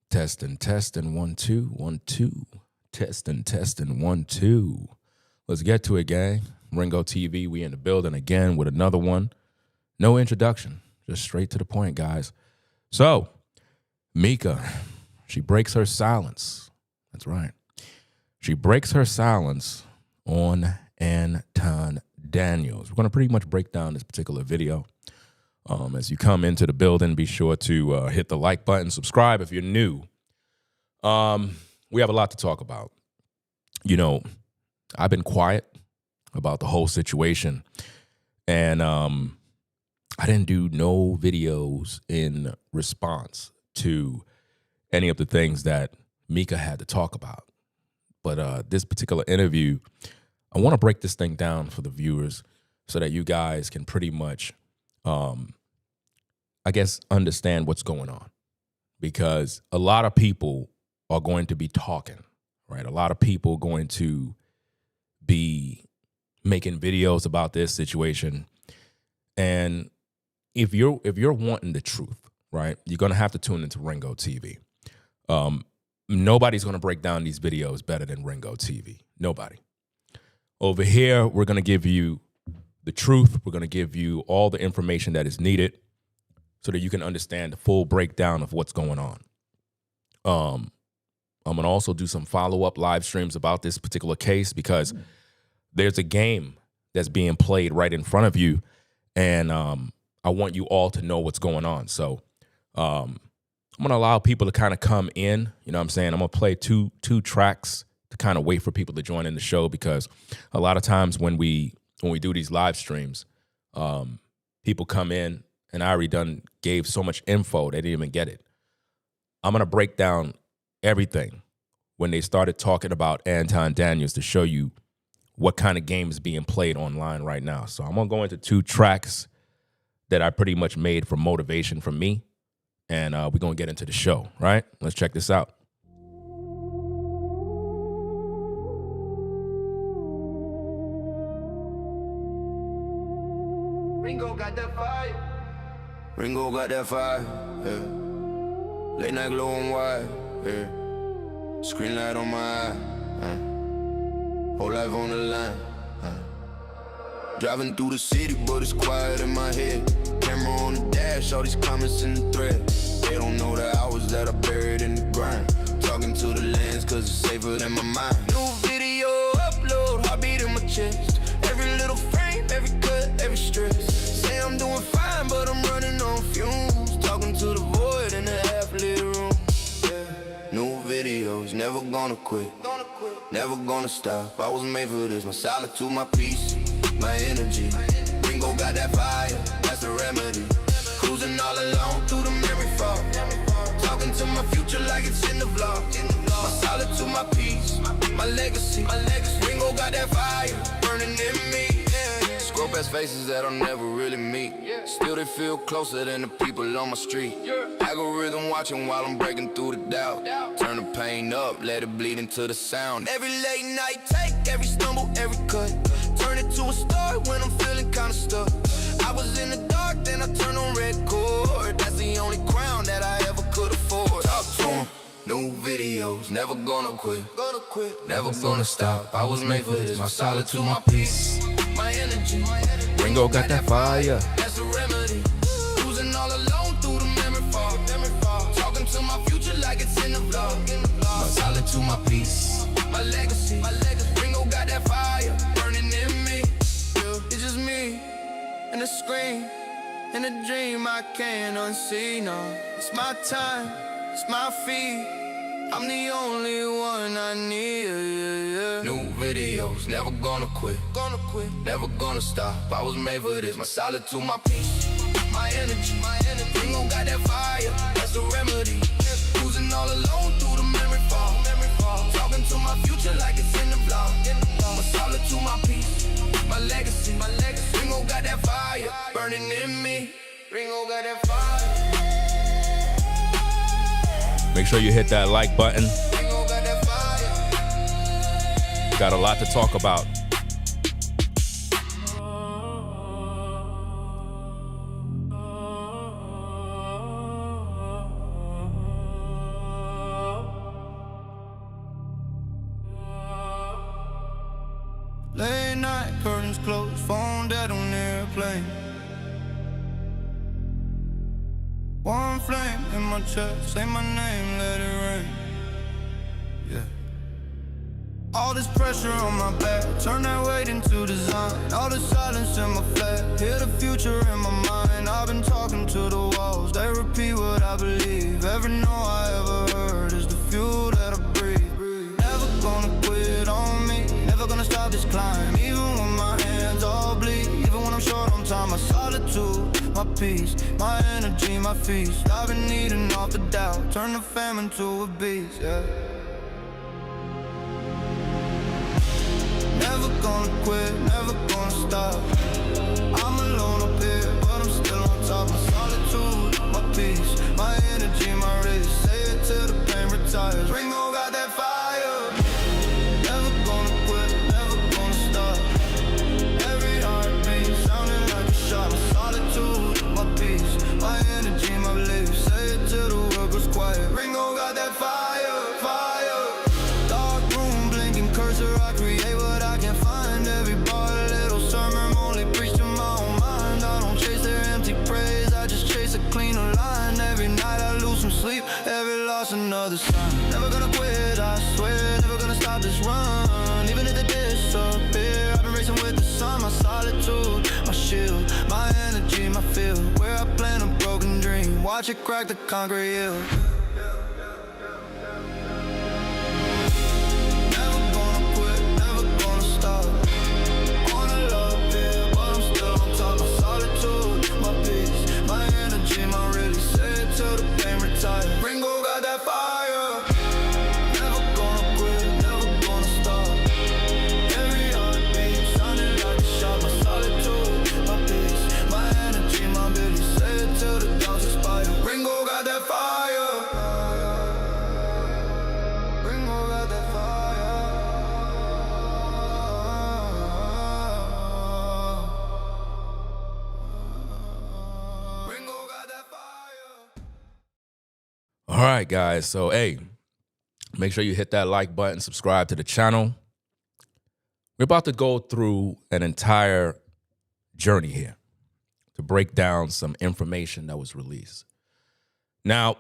Testing, 1 2 1 2. Testing, 1 2. Let's get to it, gang. Ringo TV, we in the building again with another one. No introduction, just straight to the point, guys. So, Micca, she breaks her silence. That's right. She breaks her silence on Anton Daniels. We're going to pretty much break down this particular video. As you come into the building, be sure to hit the like button, subscribe if you're new. We have a lot to talk about. You know, I've been quiet about the whole situation, and I didn't do no videos in response to any of the things that Micca had to talk about. But this particular interview, I want to break this thing down for the viewers so that you guys can pretty much I guess, understand what's going on, because a lot of people are going to be talking, right? A lot of people going to be making videos about this situation. And if you're wanting the truth, right, you're going to have to tune into Ringo TV. Nobody's going to break down these videos better than Ringo TV. Nobody. Over here, we're going to give you the truth. We're going to give you all the information that is needed so that you can understand the full breakdown of what's going on. I'm going to also do some follow-up live streams about this particular case, because there's a game that's being played right in front of you, and I want you all to know what's going on. So I'm going to allow people to kind of come in. You know what I'm saying? I'm going to play two tracks to kind of wait for people to join in the show, because a lot of times when we do these live streams, people come in, and I already gave so much info, they didn't even get it. I'm going to break down everything when they started talking about Anton Daniels to show you what kind of game is being played online right now. So I'm going to go into 2 tracks that I pretty much made for motivation from me, and we're going to get into the show, right? Let's check this out. Ringo got that fire. Ringo got that fire, yeah. Late night glow and wide, yeah. Screen light on my eye, whole life on the line, Driving through the city, but it's quiet in my head. Camera on the dash, all these comments in the thread. They don't know the hours that I buried in the grind. Talking to the lens, cause it's safer than my mind. New video upload, heartbeat in my chest. Every little frame, every cut, every stress. Say I'm doing fine, but I'm running on fumes. Talking to the void in the half-lit room, yeah. New videos, never gonna quit. Never gonna stop, I was made for this. My solitude, my peace, my energy. Ringo got that fire, that's the remedy. Cruising all alone through the memory fog. Talking to my future like it's in the vlog. My solitude, my peace, my legacy. Ringo got that fire, burning in me. Scroll past faces that I'll never really meet. Still they feel closer than the people on my street. Algorithm watching while I'm breaking through the doubt. Turn the pain up, let it bleed into the sound. Every late night take, every stumble, every cut. Turn it to a start when I'm feeling kinda stuck. I was in the dark, then I turned on red cord. That's the only crown that I ever could afford. Talk to 'em, new videos, never gonna quit. Never gonna stop, I was made for this. My solitude, my peace, my energy. Ringo got that fire. That's the remedy. Cruising all alone through the memory fog. Talking to my future like it's in the vlog. My solitude, my peace, my legacy. Ringo got that fire, burning in me. It's just me and the screen, and a dream I can't unsee. No, it's my time, it's my feet. I'm the only one I need. New videos, never gonna quit. Never gonna stop, I was made for this. My solitude, my peace, my energy. Ringo got that fire, that's the remedy. Cruising all alone through the memory fog. Talking to my future like it's in the vlog. My solitude, my peace, my legacy. Ringo got that fire, burning in me. Ringo got that fire. Make sure you hit that like button. Got a lot to talk about. curtains closed, phone dead on airplane. One flame in my chest, say my name, let it rain. Yeah. All this pressure on my back, turn that weight into design. All the silence in my flat, hear the future in my mind. I've been talking to the walls, they repeat what I believe. Every no I ever heard is the fuel that I breathe. Never gonna quit on me, never gonna stop this climb. Even when my hands all bleed, even when I'm short on time. My solitude, my peace, my energy, my feast. I've been eating off the doubt, turn the famine to a beast, yeah. Never gonna quit, never gonna stop. I'm alone up here, but I'm still on top. My solitude, my peace, my energy, my race. Say it till the pain retires. Ringo got that fire. Never gonna quit, never gonna stop. Every heartbeat sounding like a shot. My solitude, my peace, my energy, my belief. Say it till the world goes quiet. Ringo got that fire, fire. Dark room, blinking cursor, I create what I can find. Every bar, a little sermon, only preach to my own mind. I don't chase their empty praise, I just chase a cleaner line. Every night I lose some sleep, every loss another sign. Never gonna quit, I swear, never gonna stop this run. Even if they disappear, I've been racing with the sun. My solitude, my shield, my energy, my field. Where I plant a broken dream, watch it crack the concrete hill. Ringo got that fire. Never gonna quit, never gonna stop. Every heartbeat sounding like a shot. My solitude, my peace, my energy, my belief. Say it till the dogs expire. Ringo got that fire. Ringo got that fire. Ringo got that fire. All right, guys. So, hey, make sure you hit that like button, subscribe to the channel. We're about to go through an entire journey here to break down some information that was released. Now,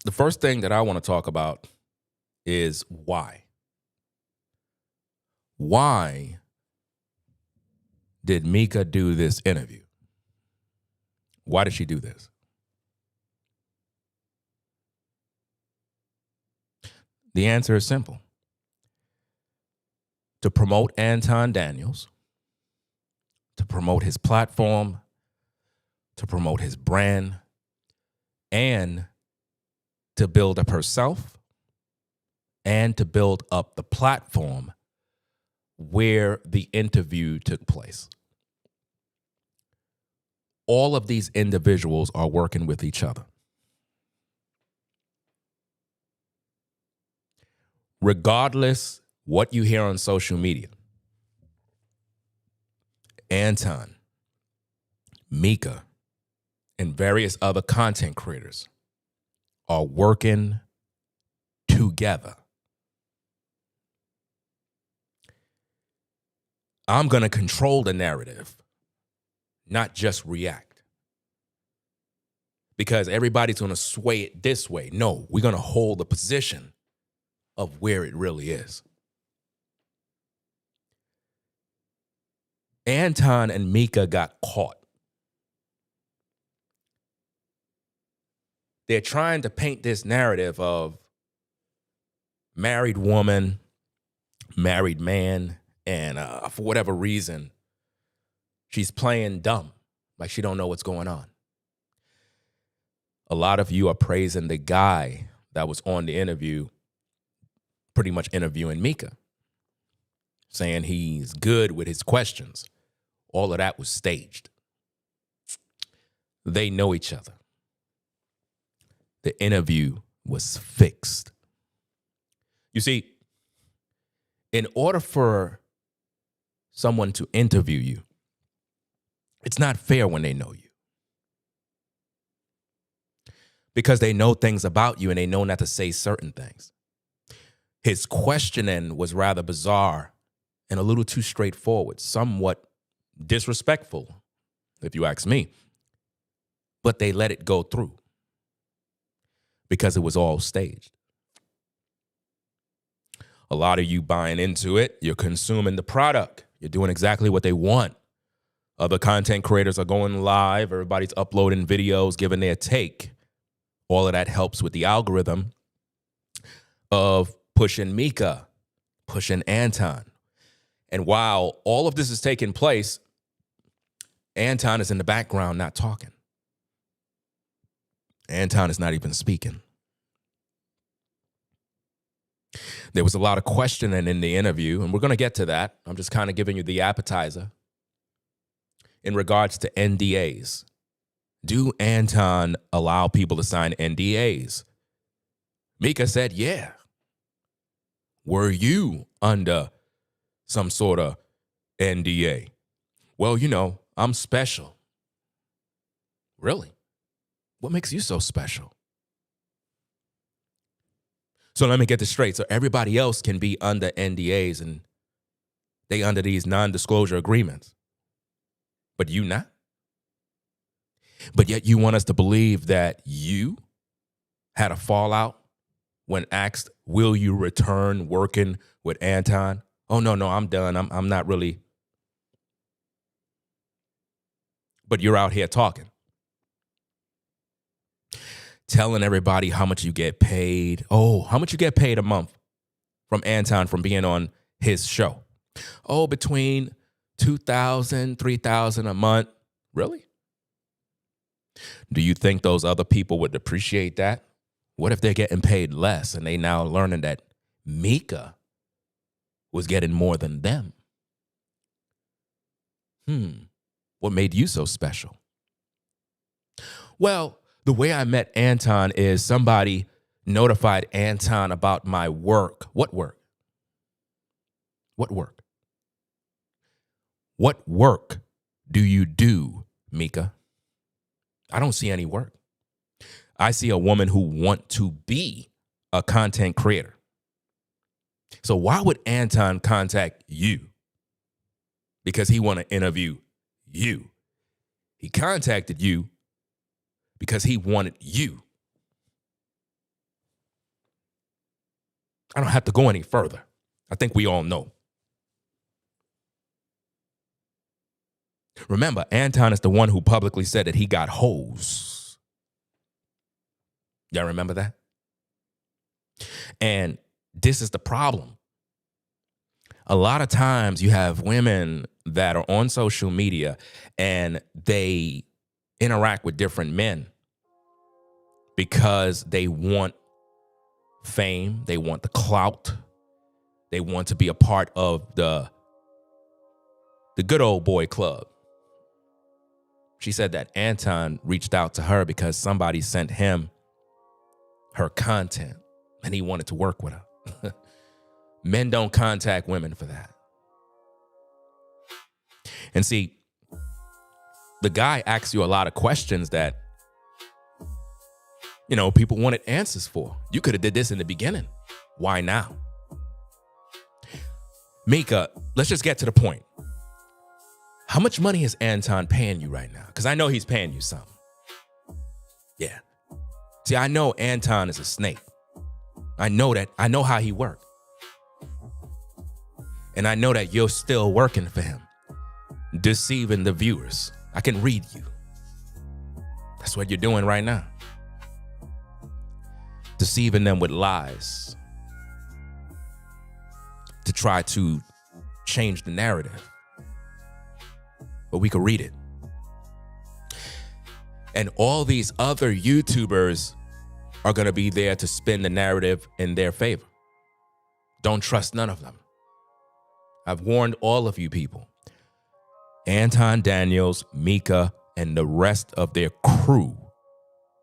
the first thing that I want to talk about is why. Why did Micca do this interview? Why did she do this? The answer is simple. To promote Anton Daniels, to promote his platform, to promote his brand, and to build up herself, and to build up the platform where the interview took place. All of these individuals are working with each other. Regardless what you hear on social media, Anton, Micca, and various other content creators are working together. I'm going to control the narrative, not just react. Because everybody's going to sway it this way. No, we're going to hold the position of where it really is. Anton and Micca got caught. They're trying to paint this narrative of married woman, married man, and for whatever reason, she's playing dumb, like she don't know what's going on. A lot of you are praising the guy that was on the interview, pretty much interviewing Micca, saying he's good with his questions. All of that was staged. They know each other. The interview was fixed. You see, in order for someone to interview you, it's not fair when they know you. Because they know things about you and they know not to say certain things. His questioning was rather bizarre and a little too straightforward, somewhat disrespectful, if you ask me. But they let it go through because it was all staged. A lot of you buying into it, you're consuming the product. You're doing exactly what they want. Other content creators are going live. Everybody's uploading videos, giving their take. All of that helps with the algorithm of pushing Micca, pushing Anton. And while all of this is taking place, Anton is in the background not talking. Anton is not even speaking. There was a lot of questioning in the interview, and we're going to get to that. I'm just kind of giving you the appetizer. In regards to NDAs, do Anton allow people to sign NDAs? Micca said, yeah. Were you under some sort of NDA? Well, you know, I'm special. Really? What makes you so special? So let me get this straight. So everybody else can be under NDAs and they under these non-disclosure agreements. But you not? But yet you want us to believe that you had a fallout when asked, will you return working with Anton? Oh, no, I'm done. I'm not really. But you're out here talking. Telling everybody how much you get paid. Oh, how much you get paid a month from Anton from being on his show? Oh, between $2,000, $3,000 a month. Really? Do you think those other people would appreciate that? What if they're getting paid less and they now learning that Micca was getting more than them? What made you so special? Well, the way I met Anton is somebody notified Anton about my work. What work? What work? What work do you do, Micca? I don't see any work. I see a woman who wants to be a content creator. So why would Anton contact you? Because he want to interview you. He contacted you because he wanted you. I don't have to go any further. I think we all know. Remember, Anton is the one who publicly said that he got hoes. Y'all remember that? And this is the problem. A lot of times you have women that are on social media and they interact with different men because they want fame, they want the clout, they want to be a part of the good old boy club. She said that Anton reached out to her because somebody sent him her content and he wanted to work with her. Men don't contact women for that. And see, the guy asks you a lot of questions that, you know, people wanted answers for. You could have did this in the beginning. Why now? Micca, let's just get to the point. How much money is Anton paying you right now? Because I know he's paying you something. Yeah. See, I know Anton is a snake. I know that. I know how he works. And I know that you're still working for him, deceiving the viewers. I can read you. That's what you're doing right now. Deceiving them with lies to try to change the narrative. But we could read it. And all these other YouTubers are going to be there to spin the narrative in their favor. Don't trust none of them. I've warned all of you people. Anton Daniels, Micca, and the rest of their crew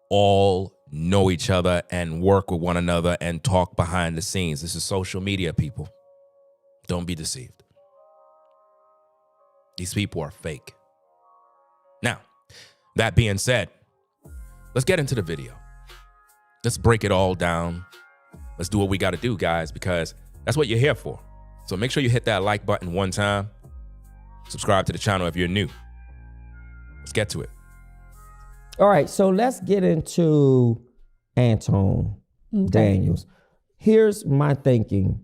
all know each other and work with one another and talk behind the scenes. This is social media, people. Don't be deceived. These people are fake. Now, that being said, let's get into the video. Let's break it all down. Let's do what we got to do, guys, because that's what you're here for. So make sure you hit that like button one time. Subscribe to the channel if you're new. Let's get to it. All right, so let's get into Anton Daniels. Here's my thinking.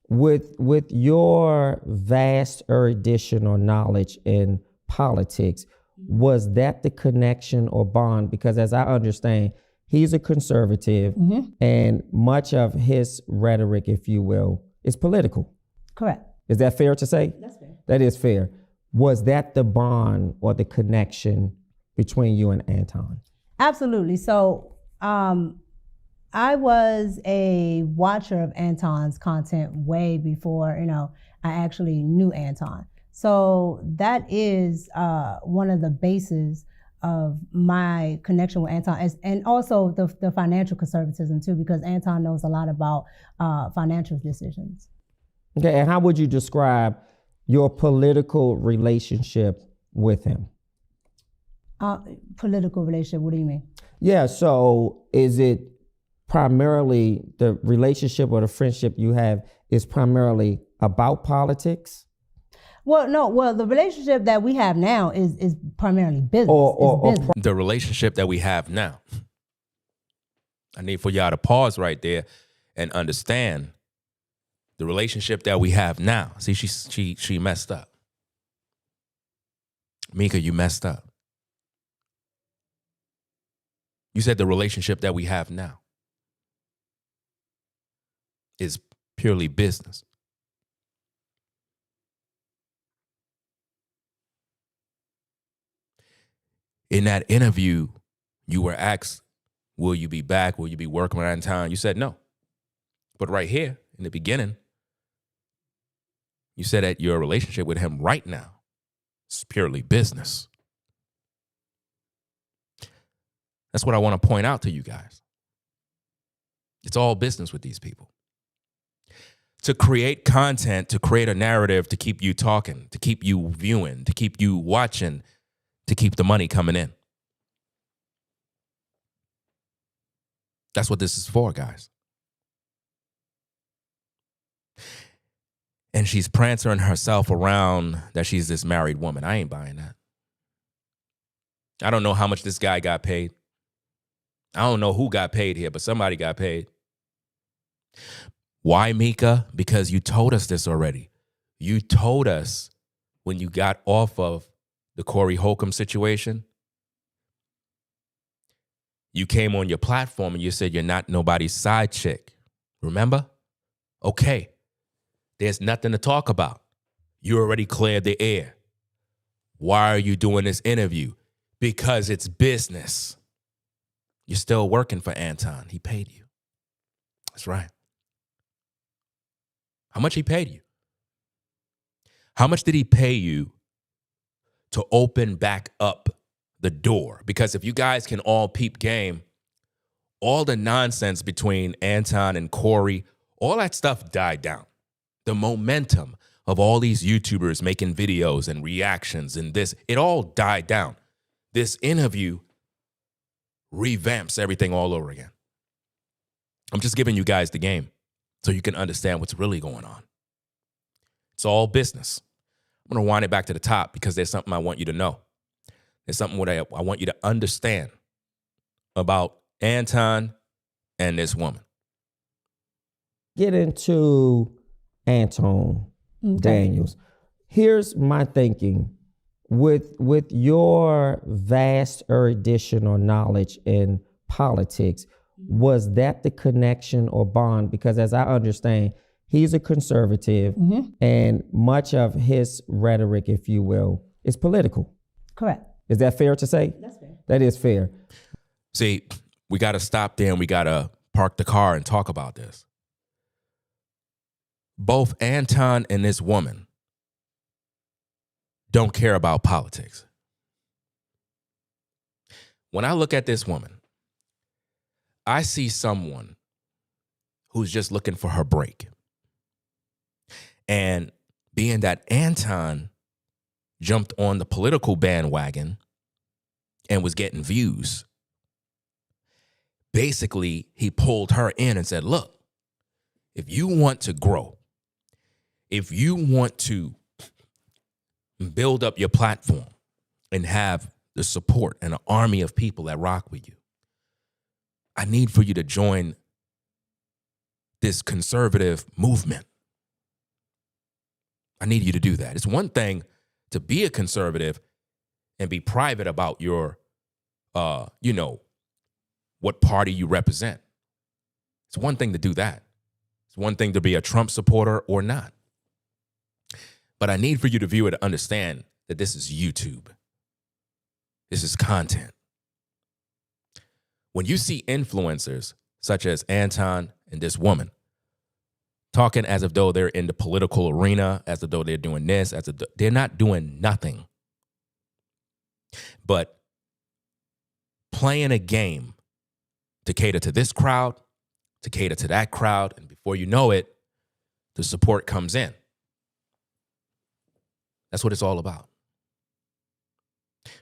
With your vast erudition or knowledge in politics, was that the connection or bond? Because as I understand, he's a conservative, and much of his rhetoric, if you will, is political. Correct. Is that fair to say? That's fair. That is fair. Was that the bond or the connection between you and Anton? Absolutely. So I was a watcher of Anton's content way before, I actually knew Anton. So that is one of the bases of my connection with Anton, and also the financial conservatism too, because Anton knows a lot about financial decisions. Okay, and how would you describe your political relationship with him? Political relationship, what do you mean? Yeah, so is it primarily the relationship or the friendship you have is primarily about politics? Well, no. Well, the relationship that we have now is primarily business. Business. The relationship that we have now. I need for y'all to pause right there and understand the relationship that we have now. See, she messed up. Micca, you messed up. You said the relationship that we have now is purely business. In that interview, you were asked, will you be back? Will you be working around town? You said no. But right here, in the beginning, you said that your relationship with him right now is purely business. That's what I want to point out to you guys. It's all business with these people. To create content, to create a narrative, to keep you talking, to keep you viewing, to keep you watching, to keep the money coming in. That's what this is for, guys. And she's prancing herself around that she's this married woman. I ain't buying that. I don't know how much this guy got paid. I don't know who got paid here, but somebody got paid. Why, Micca? Because you told us this already. You told us when you got off of the Corey Hulcom situation. You came on your platform and you said you're not nobody's side chick. Remember? Okay. There's nothing to talk about. You already cleared the air. Why are you doing this interview? Because it's business. You're still working for Anton. He paid you. That's right. How much he paid you? How much did he pay you to open back up the door? Because if you guys can all peep game, all the nonsense between Anton and Corey, all that stuff died down. The momentum of all these YouTubers making videos and reactions and this, it all died down. This interview revamps everything all over again. I'm just giving you guys the game so you can understand what's really going on. It's all business. I'm going to wind it back to the top because there's something I want you to know. There's something what I want you to understand about Anton and this woman. Get into Anton Daniels. Here's my thinking. With your vast erudition or knowledge in politics, was that the connection or bond? Because as I understand, he's a conservative, and much of his rhetoric, if you will, is political. Correct. Is that fair to say? That's fair. That is fair. See, we got to stop there and we got to park the car and talk about this. Both Anton and this woman don't care about politics. When I look at this woman, I see someone who's just looking for her break. And being that Anton jumped on the political bandwagon and was getting views, basically he pulled her in and said, look, if you want to grow, if you want to build up your platform and have the support and an army of people that rock with you, I need for you to join this conservative movement. I need you to do that. It's one thing to be a conservative and be private about your, what party you represent. It's one thing to do that. It's one thing to be a Trump supporter or not. But I need for you to view it to understand that this is YouTube. This is content. When you see influencers such as Anton and this woman talking as if though they're in the political arena, as if though they're doing this, as if they're not doing nothing but playing a game to cater to this crowd, to cater to that crowd, and before you know it, the support comes in. That's what it's all about.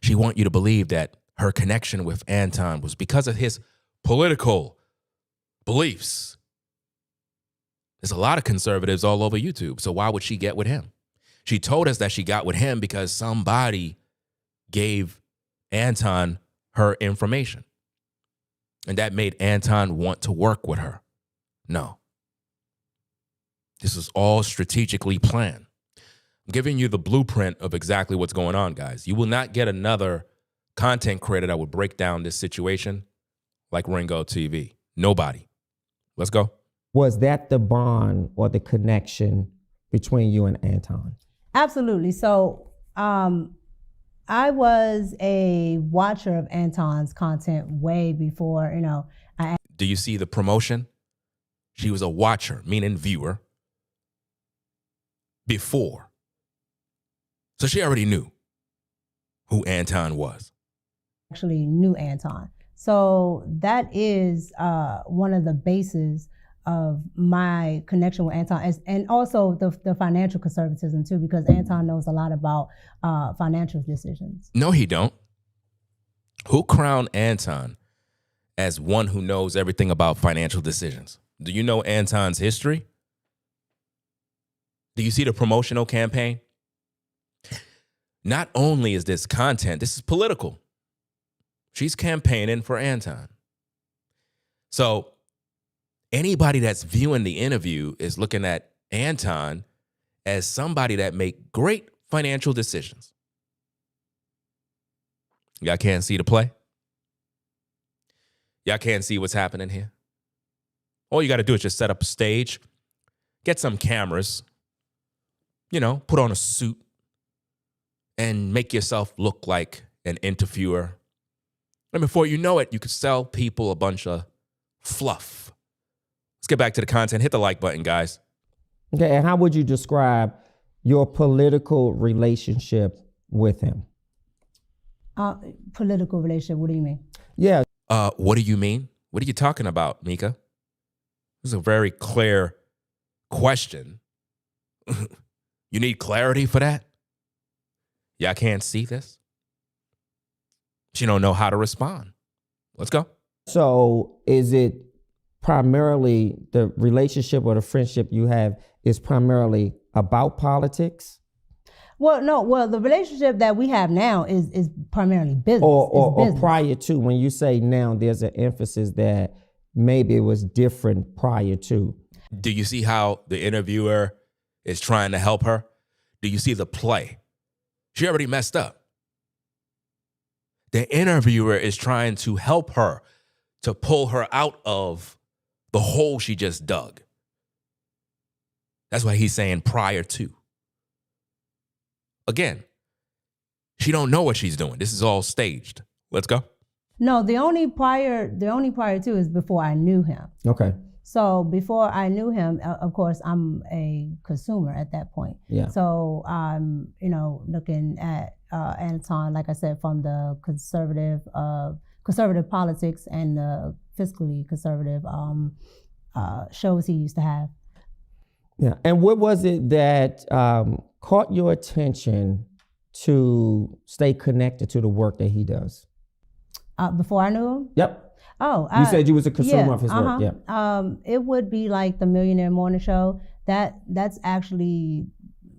She wants you to believe that her connection with Anton was because of his political beliefs. There's a lot of conservatives all over YouTube, so why would she get with him? She told us that she got with him because somebody gave Anton her information, and that made Anton want to work with her. No. This is all strategically planned. I'm giving you the blueprint of exactly what's going on, guys. You will not get another content creator that would break down this situation like Ringo TV. Nobody. Let's go. Was that the bond or the connection between you and Anton? Absolutely. So I was a watcher of Anton's content way before, Do you see the promotion? She was a watcher, meaning viewer, before. So she already knew who Anton was. Actually knew Anton. So that is one of the bases of my connection with Anton, and also the financial conservatism too, because Anton knows a lot about financial decisions. No, he don't. Who crowned Anton as one who knows everything about financial decisions? Do you know Anton's history? Do you see the promotional campaign? Not only is this content, this is political. She's campaigning for Anton. So anybody that's viewing the interview is looking at Anton as somebody that make great financial decisions. Y'all can't see the play? Y'all can't see what's happening here? All you got to do is just set up a stage, get some cameras, put on a suit, and make yourself look like an interviewer. And before you know it, you could sell people a bunch of fluff. Let's get back to the content. Hit the like button, guys. Okay, and how would you describe your political relationship with him? Political relationship, what do you mean? Yeah. What do you mean? What are you talking about, Micca? This is a very clear question. You need clarity for that? Y'all can't see this? She don't know how to respond. Let's go. So is it primarily the relationship or the friendship you have is primarily about politics? Well, no. Well, the relationship that we have now is primarily business. Or prior to, when you say now, there's an emphasis that maybe it was different prior to. Do you see how the interviewer is trying to help her? Do you see the play? She already messed up. The interviewer is trying to help her to pull her out of the hole she just dug. That's why he's saying prior to. Again, she don't know what she's doing. This is all staged. Let's go. No, the only prior to is before I knew him. Okay. So before I knew him, of course, I'm a consumer at that point. Yeah. So I'm, looking at Anton, like I said, from the conservative politics and the fiscally conservative shows he used to have. Yeah. And what was it that caught your attention to stay connected to the work that he does? Before I knew him? Yep. Oh, you said you was a consumer of his work. Yeah. It would be like the Millionaire Morning Show. that's actually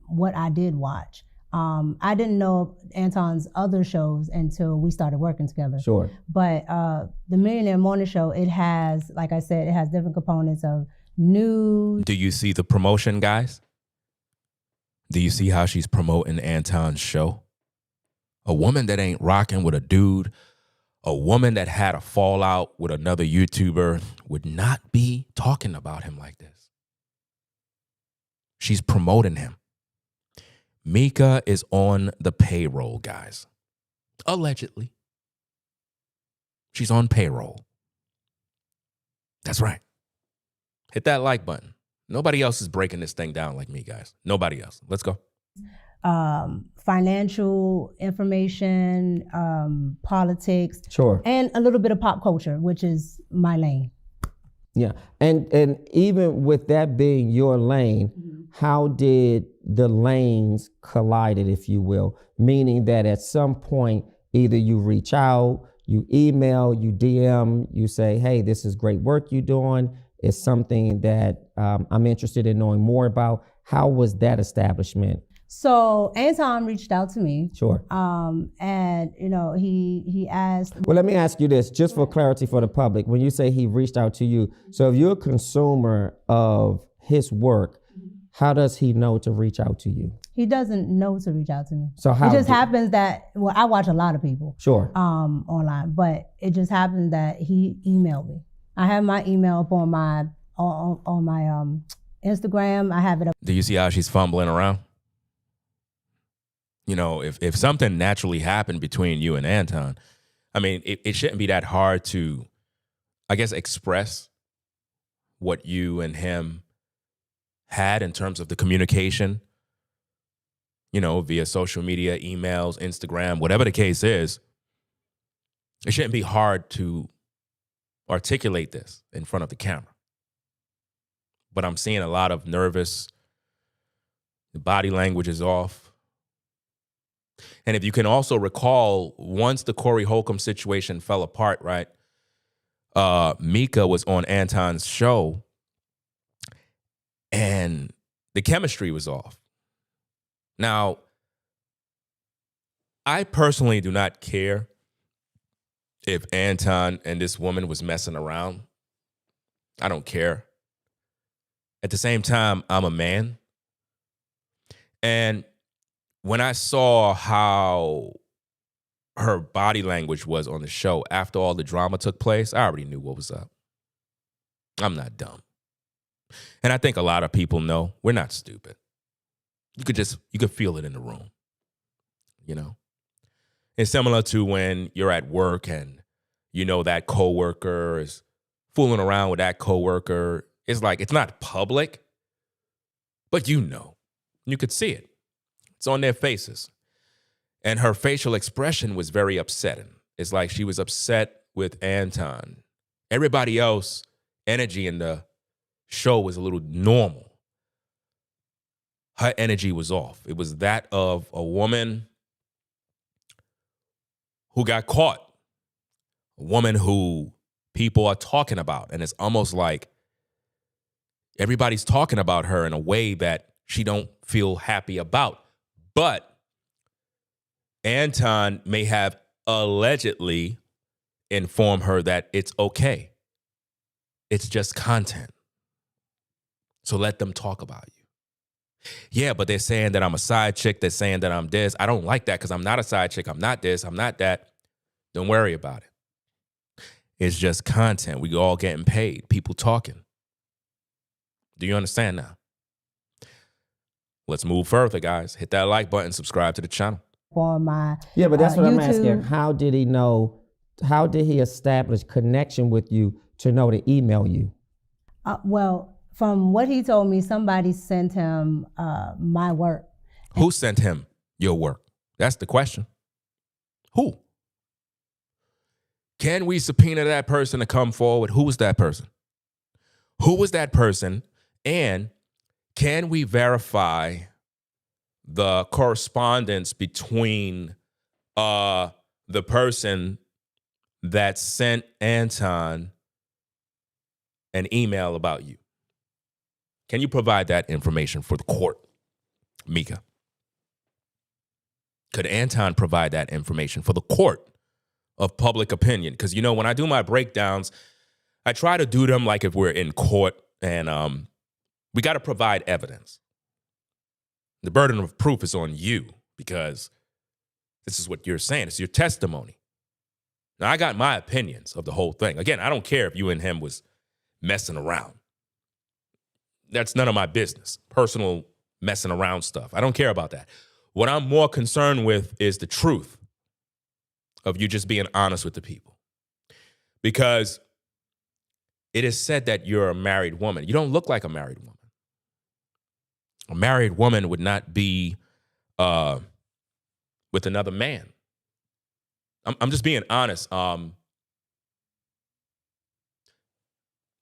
what I did watch. I didn't know Anton's other shows until we started working together. Sure. But the Millionaire Morning Show, it has, like I said, it has different components of news. Do you see the promotion, guys? Do you see how she's promoting Anton's show? A woman that ain't rocking with a dude, a woman that had a fallout with another YouTuber would not be talking about him like this. She's promoting him. Micca is on the payroll, guys. Allegedly. She's on payroll. That's right. Hit that like button. Nobody else is breaking this thing down like me, guys. Nobody else. Let's go. Financial information, politics, Sure. and a little bit of pop culture, which is my lane. Yeah. And even with that being your lane, how did the lanes collided, if you will? Meaning that at some point, either you reach out, you email, you DM, you say, hey, this is great work you're doing. It's something that I'm interested in knowing more about. How was that establishment? So Anton reached out to me. Sure. And he asked. Well, let me ask you this, just for clarity for the public. When you say he reached out to you, so if you're a consumer of his work, how does he know to reach out to you? He doesn't know to reach out to me. So how it just happens that, well, I watch a lot of people. Sure. Online, but it just happened that he emailed me. I have my email up on my Instagram. I have it up. Do you see how she's fumbling around? You know, if something naturally happened between you and Anton, I mean, it shouldn't be that hard to, I guess, express what you and him had in terms of the communication, via social media, emails, Instagram, whatever the case is. It shouldn't be hard to articulate this in front of the camera. But I'm seeing a lot of nervous, the body language is off. And if you can also recall, once the Corey Hulcom situation fell apart, right? Micca was on Anton's show and the chemistry was off. Now, I personally do not care if Anton and this woman was messing around. I don't care. At the same time, I'm a man. And when I saw how her body language was on the show after all the drama took place, I already knew what was up. I'm not dumb. And I think a lot of people know we're not stupid. You could feel it in the room, It's similar to when you're at work and that coworker is fooling around with that coworker. It's like, it's not public, but you could see it. It's on their faces. And her facial expression was very upsetting. It's like she was upset with Anton. Everybody else, energy in the show was a little normal. Her energy was off. It was that of a woman who got caught. A woman who people are talking about. And it's almost like everybody's talking about her in a way that she don't feel happy about. But Anton may have allegedly informed her that it's okay. It's just content. So let them talk about you. Yeah, but they're saying that I'm a side chick. They're saying that I'm this. I don't like that because I'm not a side chick. I'm not this. I'm not that. Don't worry about it. It's just content. We all getting paid. People talking. Do you understand now? Let's move further, guys. Hit that like button. Subscribe to the channel. On my but that's what YouTube. I'm asking. How did he know? How did he establish connection with you to know to email you? Well, from what he told me, somebody sent him my work. Who sent him your work? That's the question. Who? Can we subpoena that person to come forward? Who was that person? Who was that person? And can we verify the correspondence between the person that sent Anton an email about you? Can you provide that information for the court, Micca? Could Anton provide that information for the court of public opinion? Because, you know, when I do my breakdowns, I try to do them like if we're in court, and we got to provide evidence. The burden of proof is on you because this is what you're saying. It's your testimony. Now, I got my opinions of the whole thing. Again, I don't care if you and him was messing around. That's none of my business. Personal messing around stuff. I don't care about that. What I'm more concerned with is the truth of you just being honest with the people. Because it is said that you're a married woman. You don't look like a married woman. A married woman would not be with another man. I'm just being honest.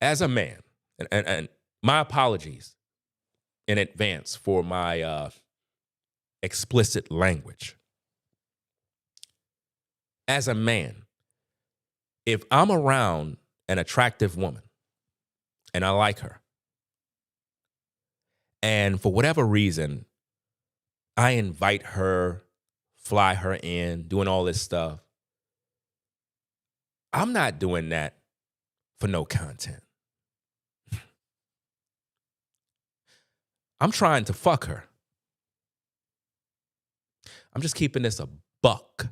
As a man, and my apologies in advance for my explicit language. As a man, if I'm around an attractive woman and I like her, and for whatever reason, I invite her, fly her in, doing all this stuff, I'm not doing that for no content. I'm trying to fuck her. I'm just keeping this a buck.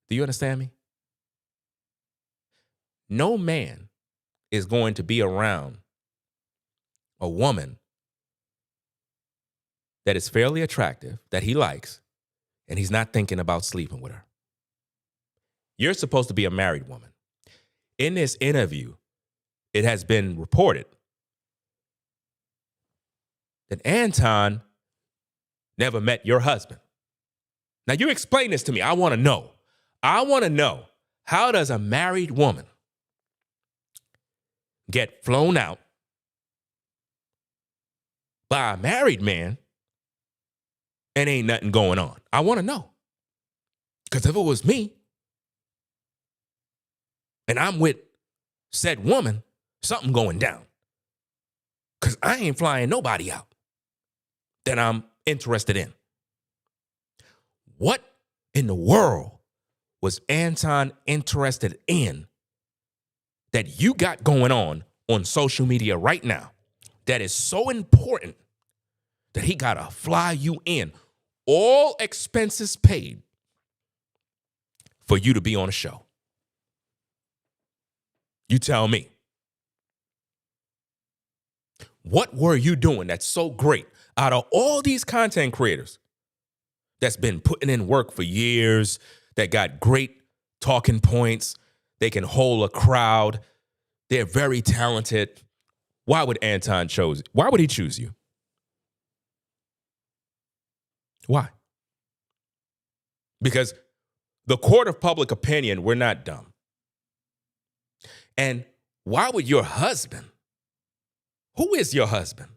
Do you understand me? No man is going to be around a woman that is fairly attractive, that he likes, and he's not thinking about sleeping with her. You're supposed to be a married woman. In this interview, it has been reported that Anton never met your husband. Now, you explain this to me. I want to know. I want to know, how does a married woman get flown out by a married man and ain't nothing going on? I want to know. Because if it was me and I'm with said woman, something going down. Because I ain't flying nobody out that I'm interested in. What in the world was Anton interested in that you got going on social media right now that is so important that he got to fly you in, all expenses paid, for you to be on a show? You tell me. What were you doing that's so great out of all these content creators that's been putting in work for years, that got great talking points, they can hold a crowd, they're very talented? Why would Why would he choose you? Why? Because the court of public opinion, we're not dumb. And why would your husband, who is your husband?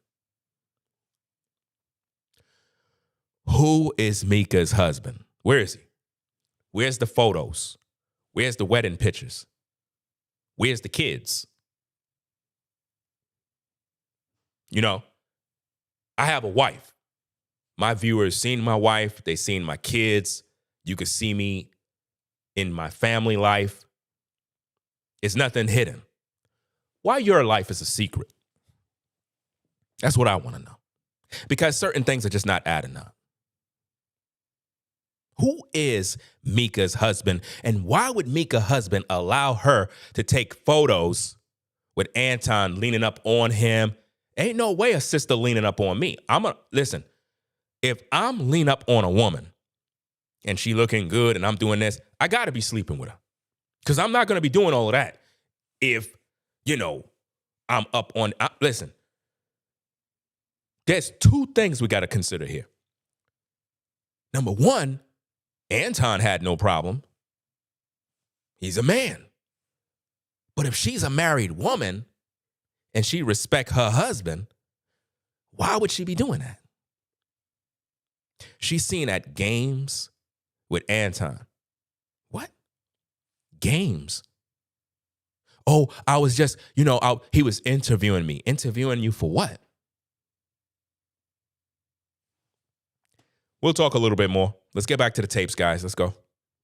Who is Micca's husband? Where is he? Where's the photos? Where's the wedding pictures? Where's the kids? You know, I have a wife. My viewers seen my wife. They seen my kids. You could see me in my family life. It's nothing hidden. Why your life is a secret? That's what I want to know. Because certain things are just not adding up. Who is Micca's husband? And why would Micca's husband allow her to take photos with Anton leaning up on him? Ain't no way a sister leaning up on me. Listen, if I'm leaning up on a woman and she looking good and I'm doing this, I got to be sleeping with her. Because I'm not going to be doing all of that if, I'm up on... Listen, there's two things we got to consider here. Number one, Anton had no problem. He's a man. But if she's a married woman and she respect her husband, why would she be doing that? She's seen at games with Anton. What? Games? Oh, I was just, he was interviewing me. Interviewing you for what? We'll talk a little bit more. Let's get back to the tapes, guys. Let's go.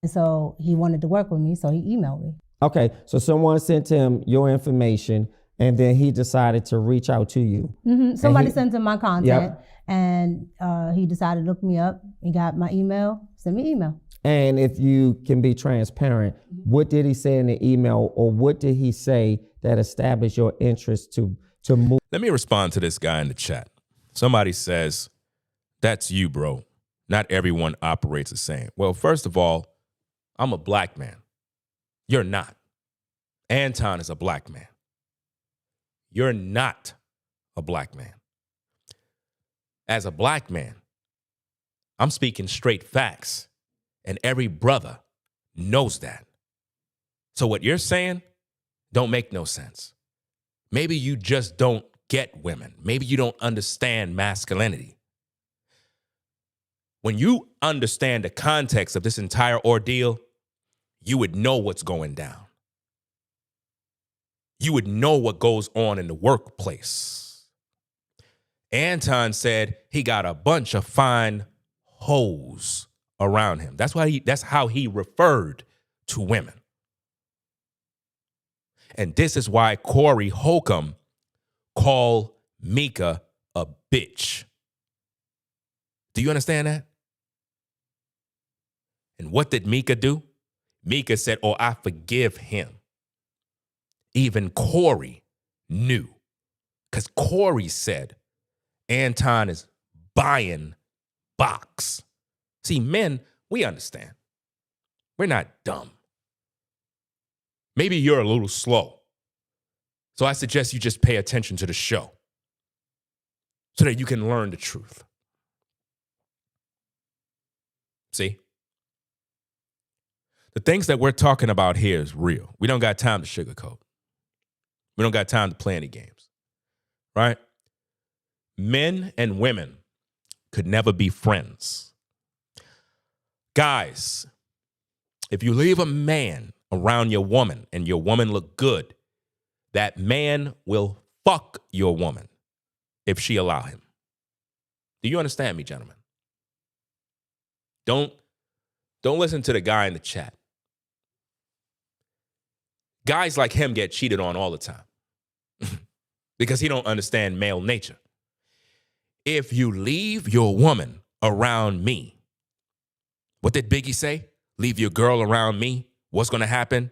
And so he wanted to work with me, so he emailed me. Okay, so someone sent him your information, and then he decided to reach out to you. Mm-hmm. Somebody sent him my content, and he decided to look me up. He got my email, sent me email. And if you can be transparent, what did he say in the email, or what did he say that established your interest to move? Let me respond to this guy in the chat. Somebody says, that's you, bro. Not everyone operates the same. Well, first of all, I'm a black man. You're not. Anton is a black man. You're not a black man. As a black man, I'm speaking straight facts, and every brother knows that. So what you're saying don't make no sense. Maybe you just don't get women. Maybe you don't understand masculinity. When you understand the context of this entire ordeal, you would know what's going down. You would know what goes on in the workplace. Anton said he got a bunch of fine hoes around him. That's how he referred to women. And this is why Corey Hulcom called Micca a bitch. Do you understand that? And what did Micca do? Micca said, oh, I forgive him. Even Corey knew, because Corey said Anton is buying box. See, men, we understand. We're not dumb. Maybe you're a little slow. So I suggest you just pay attention to the show so that you can learn the truth. See? The things that we're talking about here is real. We don't got time to sugarcoat. We don't got time to play any games, right? Men and women could never be friends. Guys, if you leave a man around your woman and your woman look good, that man will fuck your woman if she allow him. Do you understand me, gentlemen? Don't listen to the guy in the chat. Guys like him get cheated on all the time because he don't understand male nature. If you leave your woman around me, what did Biggie say? Leave your girl around me. What's going to happen?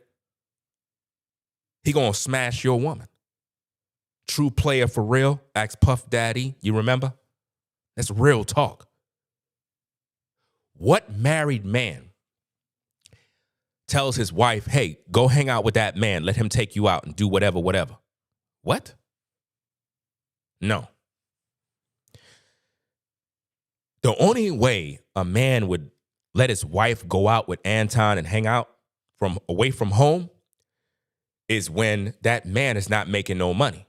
He going to smash your woman. True player for real. Ask Puff Daddy. You remember? That's real talk. What married man tells his wife, hey, go hang out with that man. Let him take you out and do whatever. What? No. The only way a man would let his wife go out with Anton and hang out away from home is when that man is not making no money.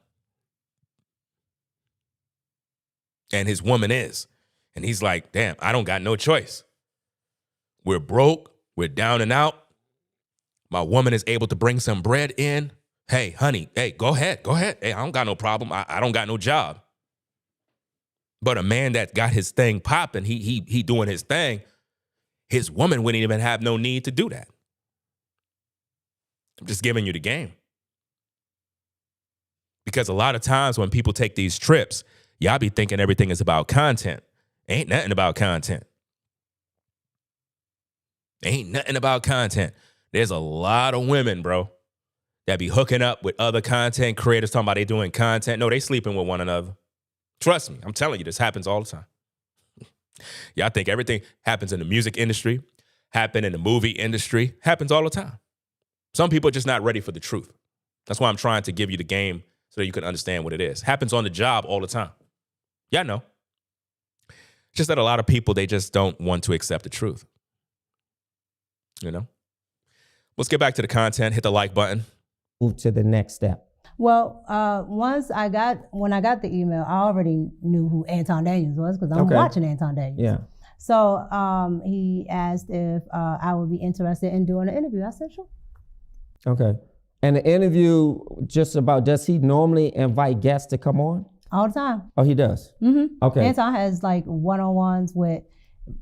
And his woman is. And he's like, damn, I don't got no choice. We're broke. We're down and out. My woman is able to bring some bread in. Hey, honey, hey, go ahead. Hey, I don't got no problem. I don't got no job. But a man that got his thing popping, he doing his thing, his woman wouldn't even have no need to do that. I'm just giving you the game. Because a lot of times when people take these trips, y'all be thinking everything is about content. Ain't nothing about content. Ain't nothing about content. There's a lot of women, bro, that be hooking up with other content creators talking about they doing content. No, they sleeping with one another. Trust me, I'm telling you, this happens all the time. Y'all think everything happens in the music industry, happen in the movie industry, happens all the time. Some people are just not ready for the truth. That's why I'm trying to give you the game so that you can understand what it is. Happens on the job all the time. Y'all know. Just that a lot of people, they just don't want to accept the truth. You know? Let's get back to the content. Hit the like button. Move to the next step. Well, when I got the email, I already knew who Anton Daniels was because I'm watching Anton Daniels. Yeah. So he asked if I would be interested in doing an interview. I said, sure. Okay. And the interview just about, does he normally invite guests to come on? All the time. Oh, he does? Mm-hmm. Okay. Anton has like one-on-ones with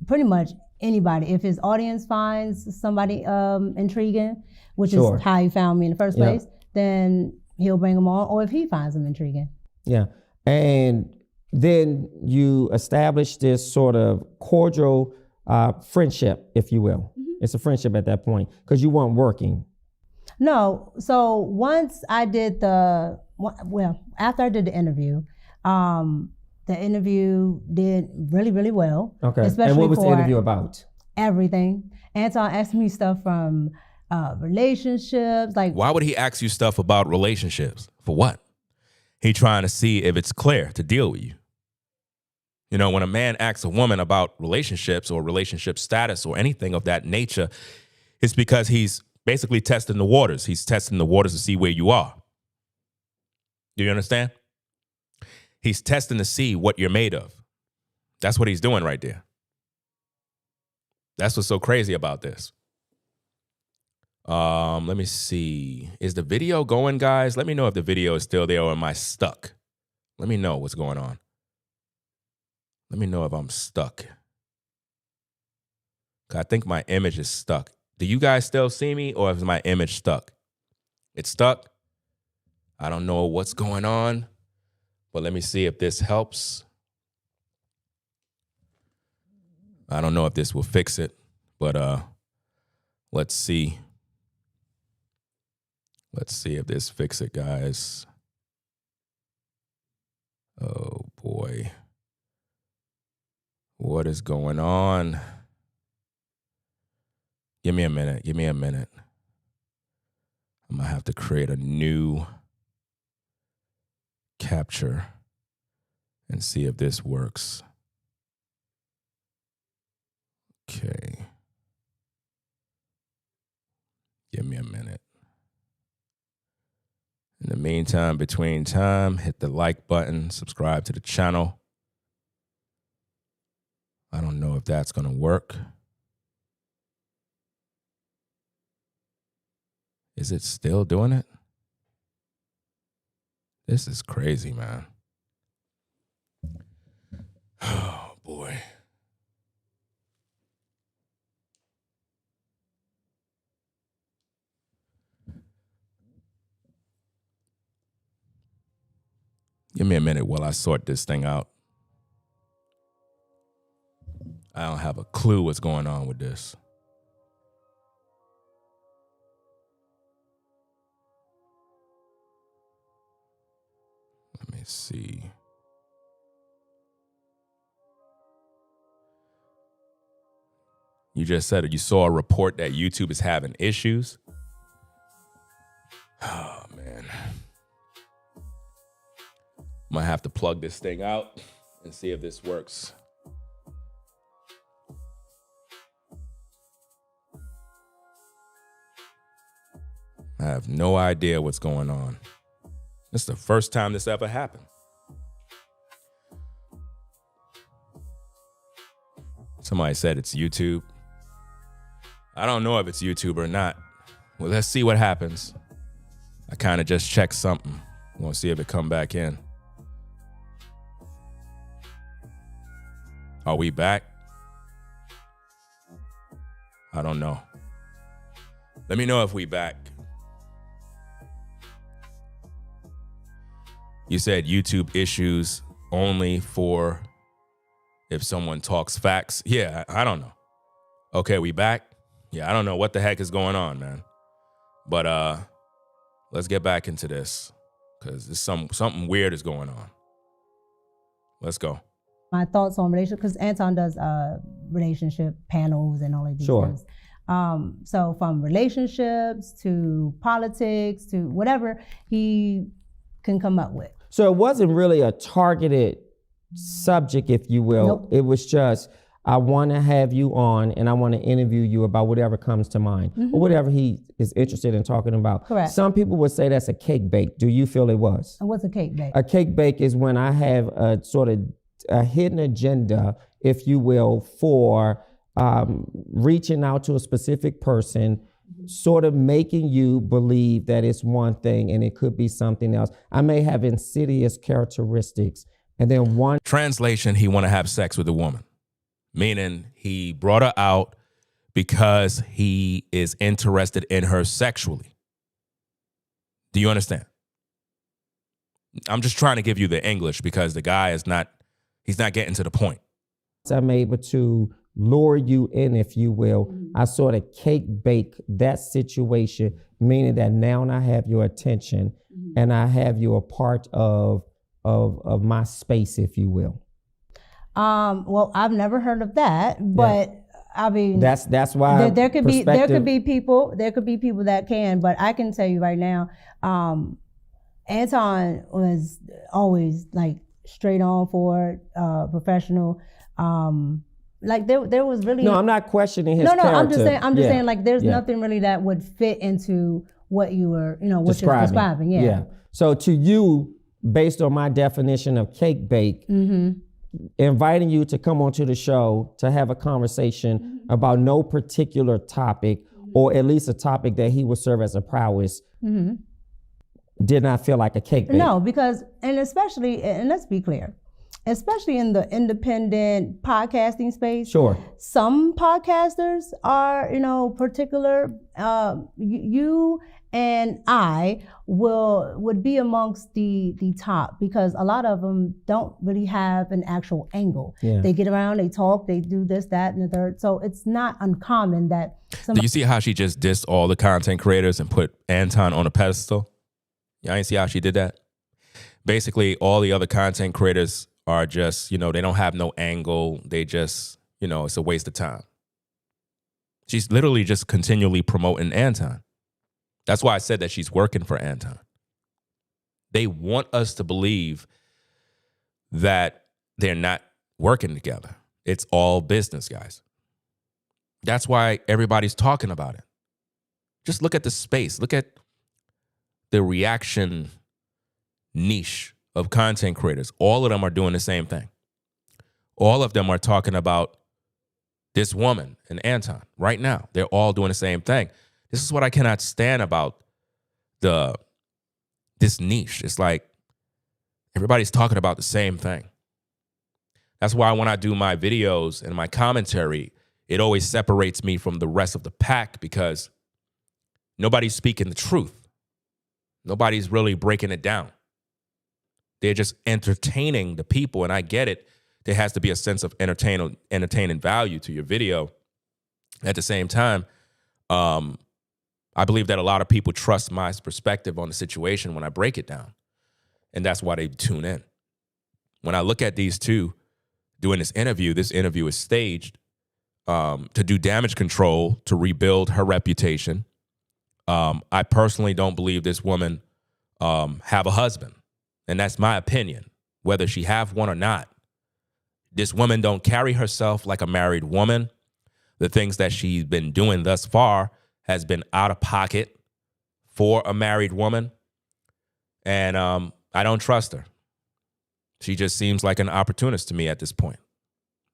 pretty much anybody. If his audience finds somebody intriguing, which Sure. is how he found me in the first Yeah. place, then he'll bring them on, or if he finds them intriguing. Yeah. And then you establish this sort of cordial friendship, if you will. It's a friendship at that point because you weren't working. No, so once I did after I did the interview did really, really well. Okay. Especially and what was the for interview about? everything. Anton asked me stuff from relationships, like Why would he ask you stuff about relationships? For what? He trying to see if it's clear to deal with you. You know, when a man asks a woman about relationships or relationship status or anything of that nature, it's because he's basically testing the waters. He's testing the waters to see where you are. Do you understand? He's testing to see what you're made of. That's what he's doing right there. That's what's so crazy about this. Let me see. Is the video going, guys? Let me know if the video is still there or am I stuck? Let me know what's going on. Let me know if I'm stuck. I think my image is stuck. Do you guys still see me or is my image stuck? It's stuck. I don't know what's going on, but let me see if this helps. I don't know if this will fix it, but let's see. Let's see if this fix it, guys. Oh boy. What is going on? Give me a minute. Give me a minute. I'm going to have to create a new capture and see if this works. Okay. Give me a minute. In the meantime, between time, hit the like button, subscribe to the channel. I don't know if that's going to work. Is it still doing it? This is crazy, man. Oh, boy. Give me a minute while I sort this thing out. I don't have a clue what's going on with this. Let me see. You just said it. You saw a report that YouTube is having issues. Oh, man. I'm gonna have to plug this thing out and see if this works. I have no idea what's going on. This is the first time this ever happened. Somebody said it's YouTube. I don't know if it's YouTube or not. Well, let's see what happens. I kind of just checked something. We'll see if it come back in. Are we back? I don't know. Let me know if we back. You said YouTube issues only for if someone talks facts. Yeah, I don't know. Okay, we back? Yeah, I don't know what the heck is going on, man. But let's get back into this because there's something weird is going on. Let's go. My thoughts on relationship, because Anton does relationship panels and all of these things. So from relationships to politics to whatever he can come up with. So it wasn't really a targeted subject, if you will. Nope. It was just, I want to have you on and I want to interview you about whatever comes to mind or whatever he is interested in talking about. Correct. Some people would say that's a cake bake. Do you feel it was? And what's a cake bake? A cake bake is when I have a sort of a hidden agenda, if you will, for reaching out to a specific person sort of making you believe that it's one thing and it could be something else. I may have insidious characteristics. And then one Translation, he want to have sex with a woman, meaning he brought her out because he is interested in her sexually. Do you understand? I'm just trying to give you the English because the guy he's not getting to the point. I'm able to lure you in, if you will. I sort of cake bake that situation, meaning that now I have your attention and I have you a part of my space, if you will. Well, I've never heard of that, but I mean, that's why there could be people that can, but I can tell you right now, Anton was always like straight on forward, professional. Like there was really no. I'm not questioning his character. I'm just saying like there's nothing really that would fit into what you were, what you're describing. Yeah. So to you, based on my definition of cake bake, inviting you to come onto the show to have a conversation about no particular topic, or at least a topic that he would serve as a prowess, did not feel like a cake bake. No, because, and especially, and let's be clear, especially in the independent podcasting space. Sure. Some podcasters are, particular, you and I would be amongst the top, because a lot of them don't really have an actual angle. Yeah. They get around, they talk, they do this, that, and the third. So it's not uncommon that Do you see how she just dissed all the content creators and put Anton on a pedestal? Y'all ain't see how she did that? Basically, all the other content creators are just, they don't have no angle. They just, it's a waste of time. She's literally just continually promoting Anton. That's why I said that she's working for Anton. They want us to believe that they're not working together. It's all business, guys. That's why everybody's talking about it. Just look at the space. Look at the reaction niche of content creators. All of them are doing the same thing. All of them are talking about this woman and Anton right now. They're all doing the same thing. This is what I cannot stand about this niche. It's like everybody's talking about the same thing. That's why when I do my videos and my commentary, it always separates me from the rest of the pack, because nobody's speaking the truth. Nobody's really breaking it down. They're just entertaining the people, and I get it. There has to be a sense of entertaining value to your video. At the same time, I believe that a lot of people trust my perspective on the situation when I break it down, and that's why they tune in. When I look at these two doing this interview is staged to do damage control to rebuild her reputation. I personally don't believe this woman have a husband. And that's my opinion, whether she have one or not. This woman don't carry herself like a married woman. The things that she's been doing thus far has been out of pocket for a married woman. And I don't trust her. She just seems like an opportunist to me at this point.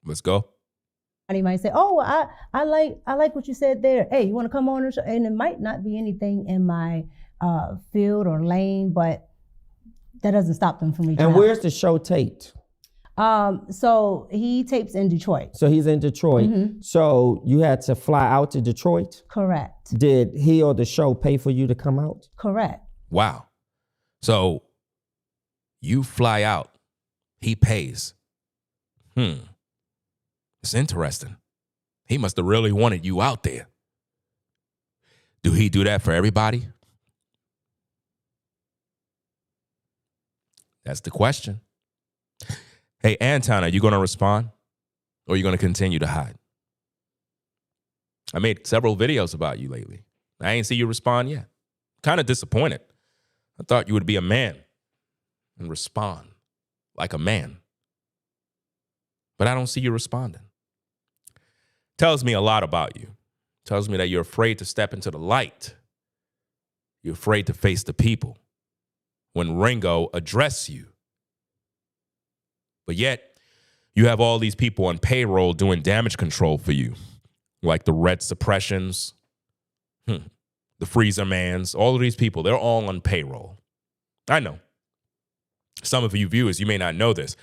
Let's go. Somebody might say, "Oh, I like what you said there. Hey, you want to come on the show?" And it might not be anything in my field or lane, but that doesn't stop them from reaching out. And where's the show taped? So he tapes in Detroit. So he's in Detroit. So you had to fly out to Detroit? Correct. Did he or the show pay for you to come out? Correct. Wow. So you fly out, he pays. It's interesting. He must have really wanted you out there. Do he do that for everybody? That's the question. Hey, Anton, are you going to respond? Or are you going to continue to hide? I made several videos about you lately. I ain't see you respond yet. Kind of disappointed. I thought you would be a man and respond like a man. But I don't see you responding. Tells me a lot about you. Tells me that you're afraid to step into the light. You're afraid to face the people when Ringo address you. But yet, you have all these people on payroll doing damage control for you, like the red suppressions. the Freezer Mans, all of these people, they're all on payroll. I know. Some of you viewers, you may not know this,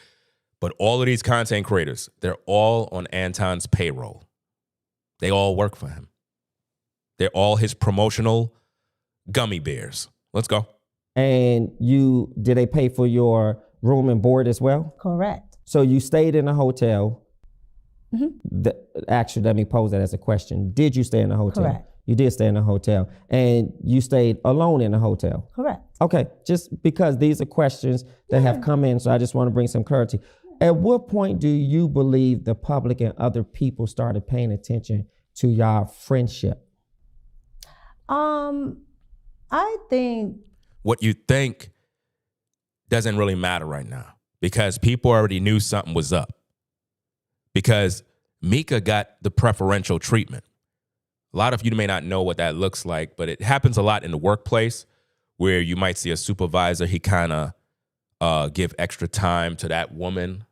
but all of these content creators, they're all on Anton's payroll. They all work for him. They're all his promotional gummy bears. Let's go. And did they pay for your room and board as well? Correct. So you stayed in a hotel. Actually, let me pose that as a question. Did you stay in a hotel? Correct. You did stay in a hotel. And you stayed alone in a hotel? Correct. Okay, just because these are questions that have come in, so I just want to bring some clarity. At what point do you believe the public and other people started paying attention to your friendship? I think what you think doesn't really matter right now because people already knew something was up. Because Micca got the preferential treatment. A lot of you may not know what that looks like, but it happens a lot in the workplace where you might see a supervisor, he kind of give extra time to that woman,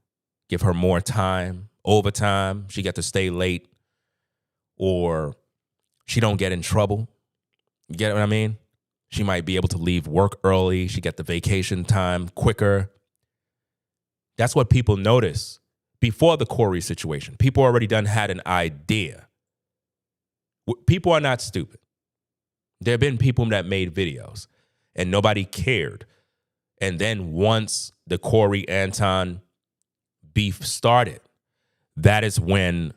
give her more time, overtime, she got to stay late, or she don't get in trouble. You get what I mean? She might be able to leave work early. She get the vacation time quicker. That's what people notice before the Corey situation. People already had an idea. People are not stupid. There have been people that made videos and nobody cared. And then once the Corey Anton beef started, that is when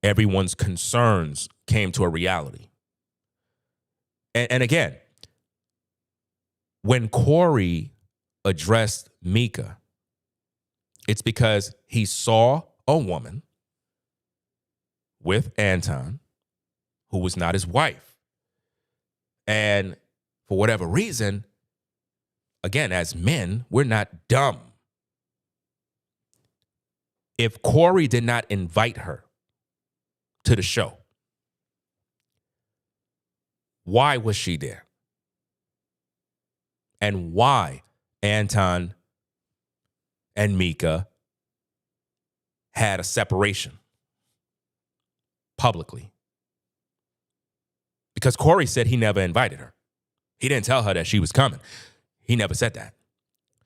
everyone's concerns came to a reality. And again, when Corey addressed Micca, it's because he saw a woman with Anton who was not his wife. And for whatever reason, again, as men, we're not dumb. If Corey did not invite her to the show, why was she there? And why Anton and Micca had a separation publicly? Because Corey said he never invited her. He didn't tell her that she was coming. He never said that.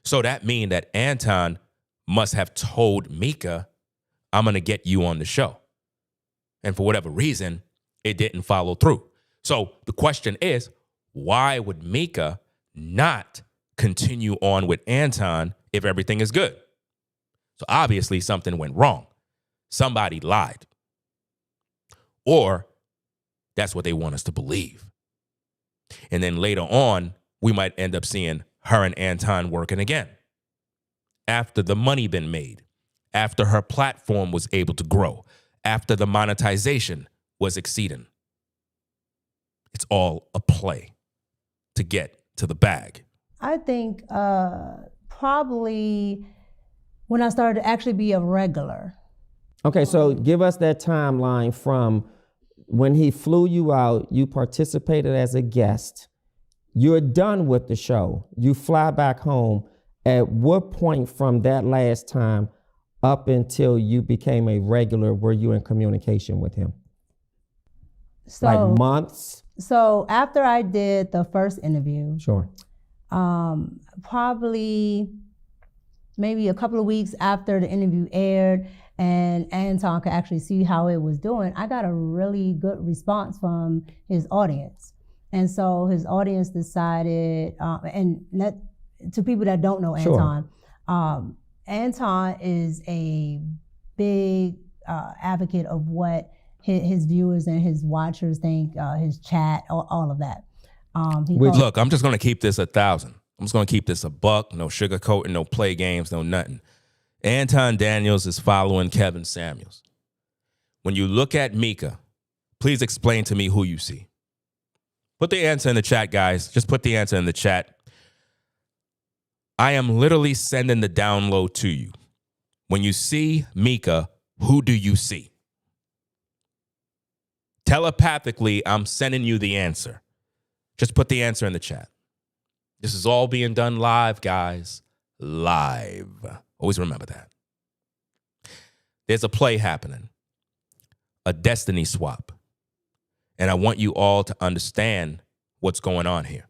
So that means that Anton must have told Micca, I'm going to get you on the show. And for whatever reason, it didn't follow through. So the question is, why would Micca not continue on with Anton if everything is good? So obviously something went wrong. Somebody lied. Or that's what they want us to believe. And then later on, we might end up seeing her and Anton working again. After the money been made, after her platform was able to grow, after the monetization was exceeding. It's all a play to get to the bag. I think probably when I started to actually be a regular. Okay, so give us that timeline from when he flew you out, you participated as a guest, you're done with the show, you fly back home. At what point from that last time up until you became a regular were you in communication with him? So, like months? So after I did the first interview, Sure. Probably maybe a couple of weeks after the interview aired and Anton could actually see how it was doing, I got a really good response from his audience. And so his audience decided, to people that don't know Anton, sure. Anton is a big advocate of what his viewers and his watchers think, his chat, all of that. Look, I'm just going to keep this 1,000. I'm just going to keep this a buck, no sugarcoating, no play games, no nothing. Anton Daniels is following Kevin Samuels. When you look at Micca, please explain to me who you see. Put the answer in the chat, guys. Just put the answer in the chat. I am literally sending the download to you. When you see Micca, who do you see? Telepathically, I'm sending you the answer. Just put the answer in the chat. This is all being done live, guys. Live. Always remember that. There's a play happening. A destiny swap. And I want you all to understand what's going on here,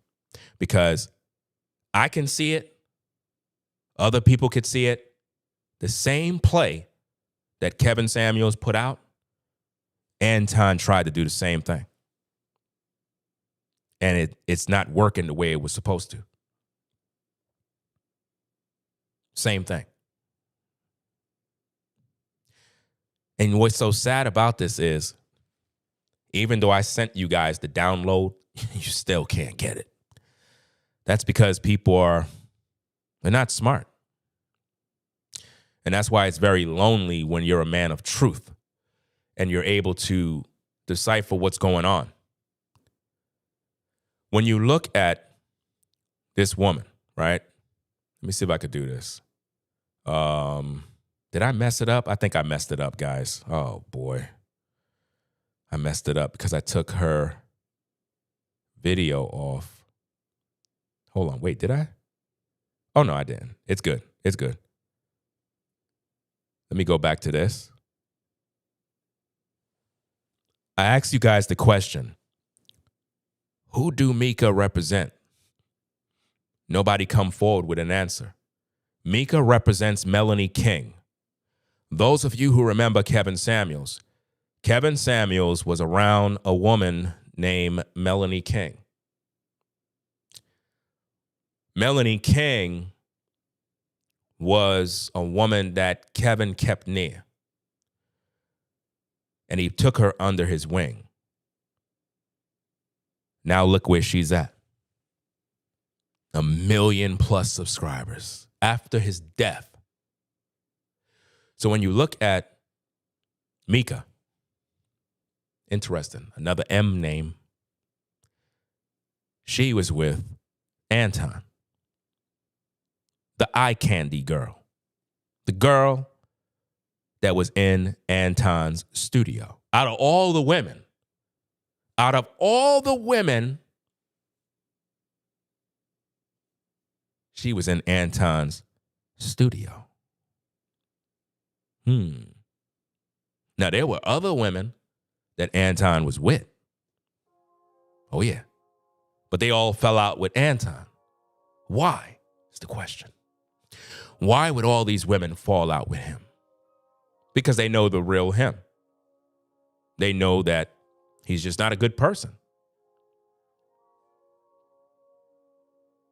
because I can see it. Other people could see it. The same play that Kevin Samuels put out, Anton tried to do the same thing. And it's not working the way it was supposed to. Same thing. And what's so sad about this is, even though I sent you guys the download, you still can't get it. That's because they're not smart. And that's why it's very lonely when you're a man of truth and you're able to decipher what's going on. When you look at this woman, right? Let me see if I could do this. Did I mess it up? I think I messed it up, guys. Oh, boy. I messed it up because I took her video off. Hold on. Wait, did I? Oh, no, I didn't. It's good. It's good. Let me go back to this. I asked you guys the question, who do Micca represent? Nobody come forward with an answer. Micca represents Melanie King. Those of you who remember Kevin Samuels was around a woman named Melanie King. Melanie King was a woman that Kevin kept near, and he took her under his wing. Now look where she's at. 1 million+ subscribers after his death. So when you look at Micca, interesting, another M name, she was with Anton, the eye candy girl, the girl that was in Anton's studio. Out of all the women, she was in Anton's studio. Now, there were other women that Anton was with. Oh, yeah. But they all fell out with Anton. Why is the question. Why would all these women fall out with him? Because they know the real him. They know that he's just not a good person.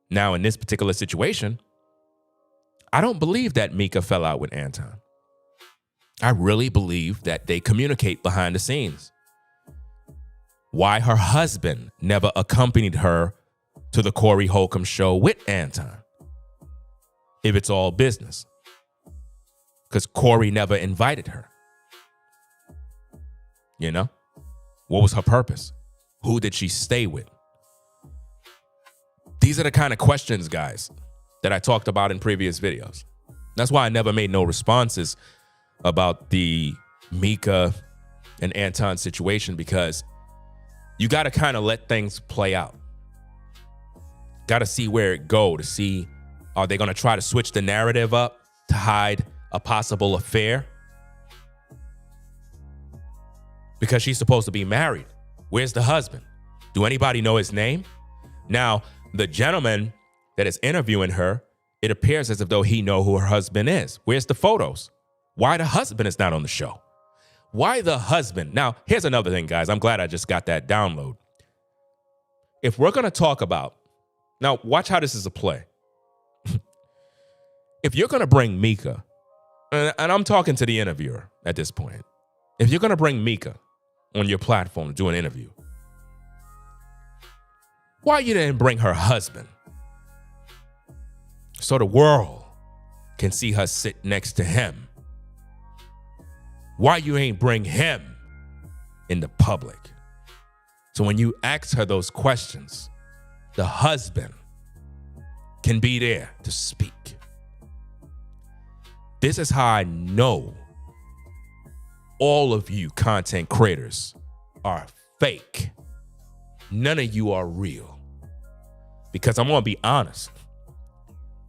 Now, in this particular situation, I don't believe that Micca fell out with Anton. I really believe that they communicate behind the scenes. Why her husband never accompanied her to the Corey Hulcom show with Anton, if it's all business. Because Corey never invited her. You know? What was her purpose? Who did she stay with? These are the kind of questions, guys, that I talked about in previous videos. That's why I never made no responses about the Micca and Anton situation, because you got to kind of let things play out. Got to see where it go, to see, are they going to try to switch the narrative up to hide a possible affair? Because she's supposed to be married. Where's the husband? Do anybody know his name? Now, the gentleman that is interviewing her, it appears as if though he know who her husband is. Where's the photos? Why the husband is not on the show? Why the husband? Now, here's another thing, guys. I'm glad I just got that download. If we're going to talk about, now watch how this is a play. If you're going to bring Micca, and I'm talking to the interviewer at this point, if you're going to bring Micca on your platform to do an interview, why you didn't bring her husband so the world can see her sit next to him? Why you ain't bring him in the public? So when you ask her those questions, the husband can be there to speak. This is how I know all of you content creators are fake. None of you are real. Because I'm going to be honest.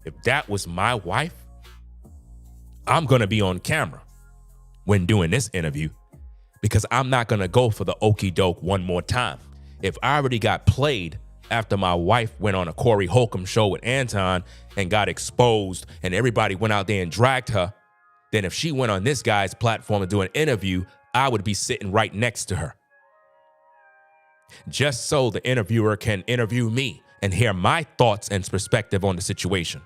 If that was my wife, I'm going to be on camera when doing this interview, because I'm not going to go for the okey doke one more time. If I already got played after my wife went on a Corey Hulcom show with Anton and got exposed and everybody went out there and dragged her, then if she went on this guy's platform to do an interview, I would be sitting right next to her. Just so the interviewer can interview me and hear my thoughts and perspective on the situation.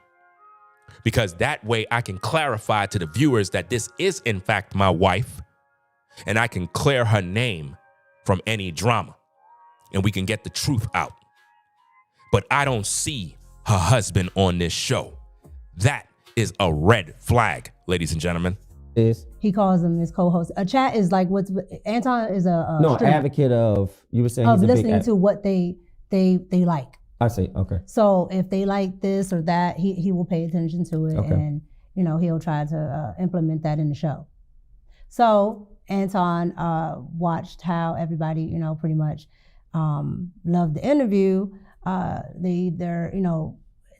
Because that way I can clarify to the viewers that this is in fact my wife, and I can clear her name from any drama, and we can get the truth out. But I don't see her husband on this show. That is a red flag, ladies and gentlemen. He calls them his co-host. A chat is like what's Anton is a advocate of, you were saying of he's a listening big to what they like. I see. Okay. So if they like this or that, he will pay attention to it, Okay. and he'll try to implement that in the show. So Anton watched how everybody pretty much loved the interview. They're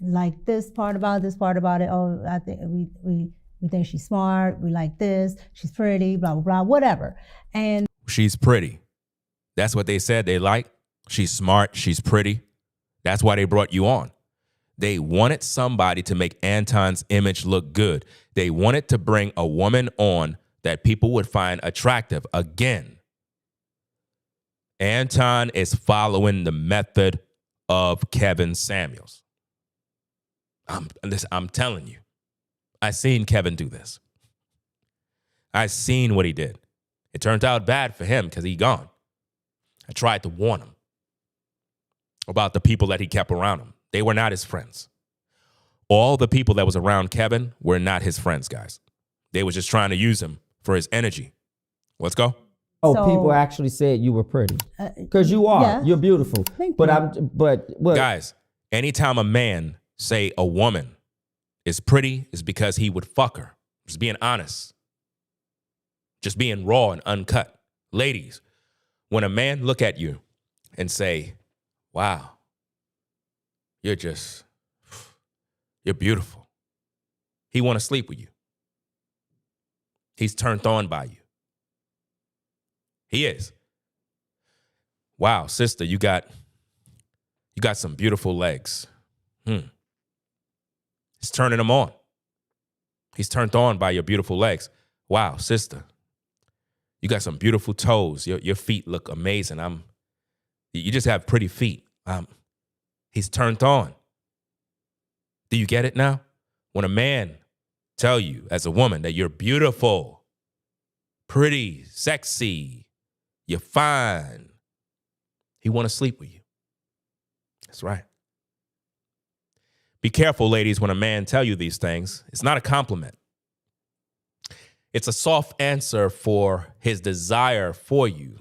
like this part about it. Oh, I think we think she's smart. We like this. She's pretty. Blah blah blah. Whatever. And she's pretty. That's what they said they like. She's smart. She's pretty. That's why they brought you on. They wanted somebody to make Anton's image look good. They wanted to bring a woman on that people would find attractive. Again, Anton is following the method of Kevin Samuels. I'm telling you, I seen Kevin do this. I seen what he did. It turned out bad for him because he gone. I tried to warn him about the people that he kept around him. They were not his friends. All the people that was around Kevin were not his friends, guys. They was just trying to use him for his energy. Let's go. Oh, So- people actually said you were pretty. Because you are. yeah. You're beautiful. Thank but you. Well, Guys, anytime a man say a woman is pretty is because he would fuck her. Just being honest. Just being raw and uncut. Ladies, when a man look at you and say, wow, you're beautiful. He want to sleep with you. He's turned on by you. He is. Wow, sister, you got some beautiful legs. He's turning them on. He's turned on by your beautiful legs. Wow, sister, you got some beautiful toes. Your feet look amazing. You just have pretty feet. He's turned on. Do you get it now? When a man tell you as a woman that you're beautiful, pretty, sexy, you're fine, he want to sleep with you. That's right. Be careful, ladies, when a man tell you these things. It's not a compliment. It's a soft answer for his desire for you.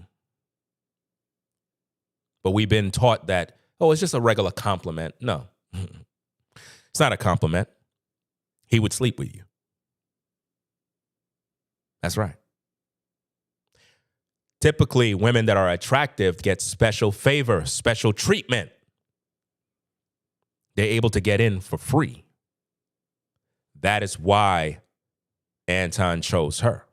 But we've been taught that, oh, it's just a regular compliment. No, it's not a compliment. He would sleep with you. That's right. Typically, women that are attractive get special favor, special treatment. They're able to get in for free. That is why Anton chose her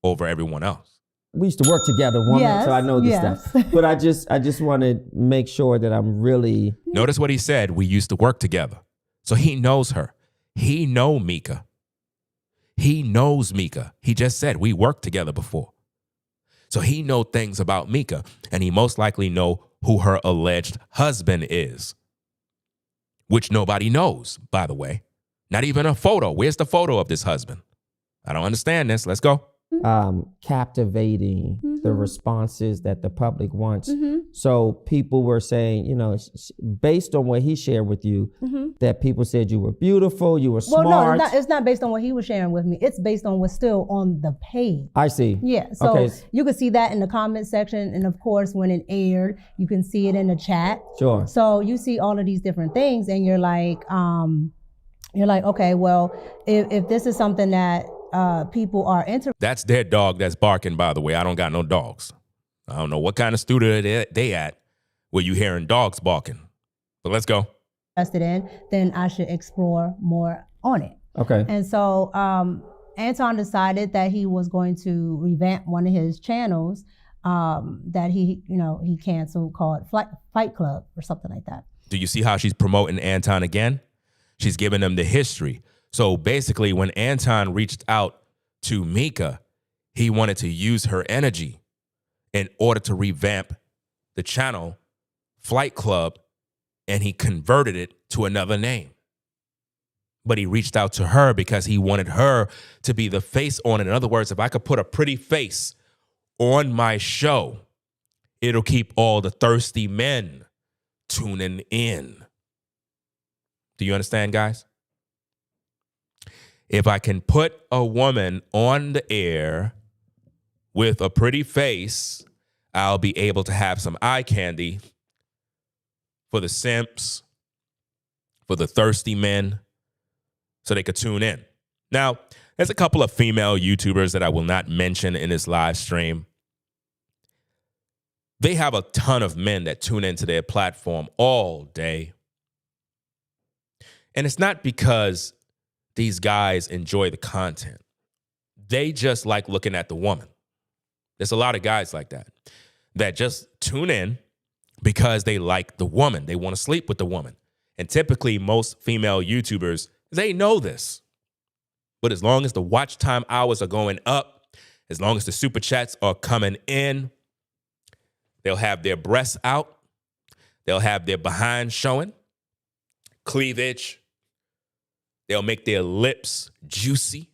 over everyone else. we used to work together, woman, Yes, so I know this yes. stuff. But I just want to make sure that I'm really. Notice what he said. We used to work together. So he knows her. He know Micca. He knows Micca. He just said we worked together before. So he know things about Micca, and he most likely know who her alleged husband is, which nobody knows, by the way. Not even a photo. Where's the photo of this husband? I don't understand this. Let's go. Captivating the responses that the public wants. So people were saying, you know, based on what he shared with you, that people said you were beautiful, you were smart. Well, no, it's not based on what he was sharing with me. It's based on what's still on the page. I see. Yeah, so Okay. you can see that in the comment section, and of course, when it aired, you can see it in the chat. Sure. So you see all of these different things, and you're like, okay, well, if this is something that people are interested. That's their dog that's barking, by the way. I don't got no dogs. I don't know what kind of studio they at where you hearing dogs barking. But let's go. In, then I should explore more on it. Okay. And so Anton decided that he was going to revamp one of his channels that he canceled, called Fight Club or something like that. Do you see how she's promoting Anton again? She's giving them the history. So basically, when Anton reached out to Micca, he wanted to use her energy in order to revamp the channel, Flight Club, and he converted it to another name. But he reached out to her because he wanted her to be the face on it. In other words, if I could put a pretty face on my show, it'll keep all the thirsty men tuning in. Do you understand, guys? If I can put a woman on the air with a pretty face, I'll be able to have some eye candy for the simps, for the thirsty men, so they could tune in. Now, there's a couple of female YouTubers that I will not mention in this live stream. They have a ton of men that tune into their platform all day. And it's not because these guys enjoy the content. They just like looking at the woman. There's a lot of guys like that just tune in because they like the woman. They want to sleep with the woman. And typically, most female YouTubers, they know this. But as long as the watch time hours are going up, as long as the super chats are coming in, they'll have their breasts out. They'll have their behind showing, cleavage. They'll make their lips juicy.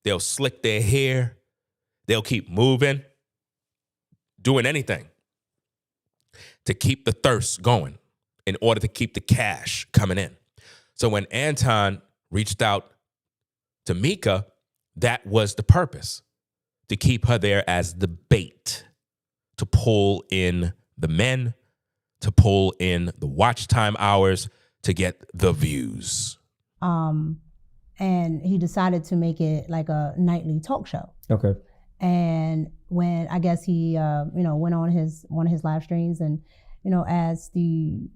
They'll slick their hair. They'll keep moving, doing anything to keep the thirst going in order to keep the cash coming in. So when Anton reached out to Micca, that was the purpose, to keep her there as the bait, to pull in the men, to pull in the watch time hours, to get the views. And he decided to make it like a nightly talk show. Okay. And when I guess he, went on one of his live streams, and as the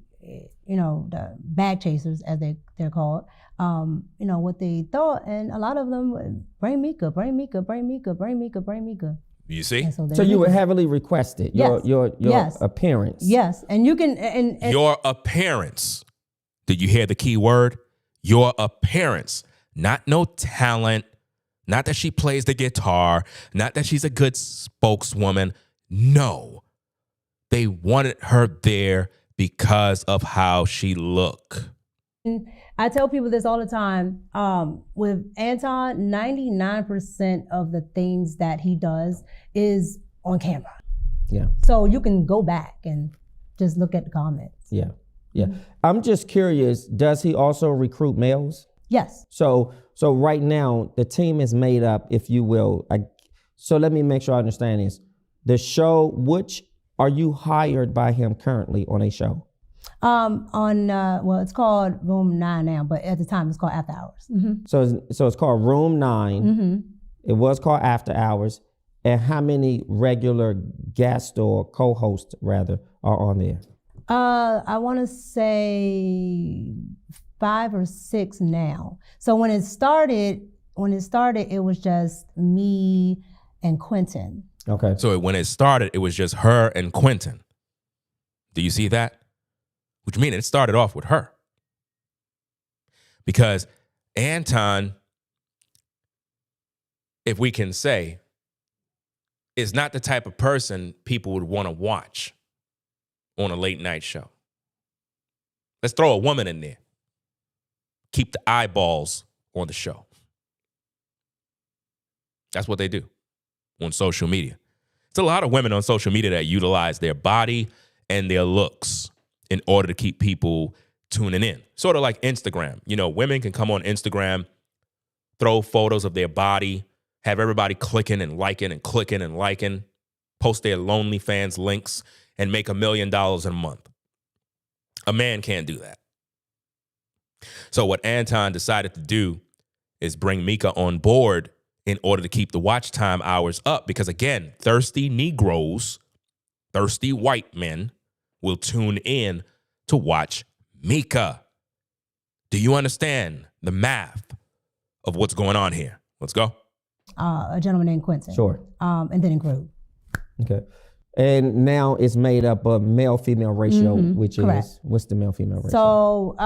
bag chasers, as they're called, what they thought, and a lot of them would bring Micca. You see? So you were heavily requested. Yes. Your Yes. appearance. Yes, and you can and Your appearance. Did you hear the key word? Your appearance. Not no talent. Not that she plays the guitar. Not that she's a good spokeswoman. No. They wanted her there because of how she looked. I tell people this all the time. With Anton, 99% of the things that he does is on camera. Yeah. So you can go back and just look at the comments. Yeah. Yeah. I'm just curious, does he also recruit males? Yes. So right now the team is made up, if you will. So let me make sure I understand this. The show, which are you hired by him currently on a show? It's called Room 9 now, but at the time it's called After Hours. Mm-hmm. So it's called Room 9. Mm-hmm. It was called After Hours. And how many regular guests or co-hosts rather are on there? I want to say 5 or 6 now. So when it started, it was just me and Quentin. Okay. So when it started, it was just her and Quentin. Do you see that? Which means it started off with her. Because Anton, if we can say, is not the type of person people would want to watch on a late night show. Let's throw a woman in there. Keep the eyeballs on the show. That's what they do on social media. It's a lot of women on social media that utilize their body and their looks in order to keep people tuning in. Sort of like Instagram. Women can come on Instagram, throw photos of their body, have everybody clicking and liking and clicking and liking, post their OnlyFans links, and make $1 million a month. A man can't do that. So what Anton decided to do is bring Micca on board in order to keep the watch time hours up. Because again, thirsty Negroes, thirsty white men will tune in to watch Micca. Do you understand the math of what's going on here? Let's go. A gentleman named Quentin. Sure. And then in group. Okay. And now it's made up of male-female ratio, which correct. is, what's the male-female ratio? So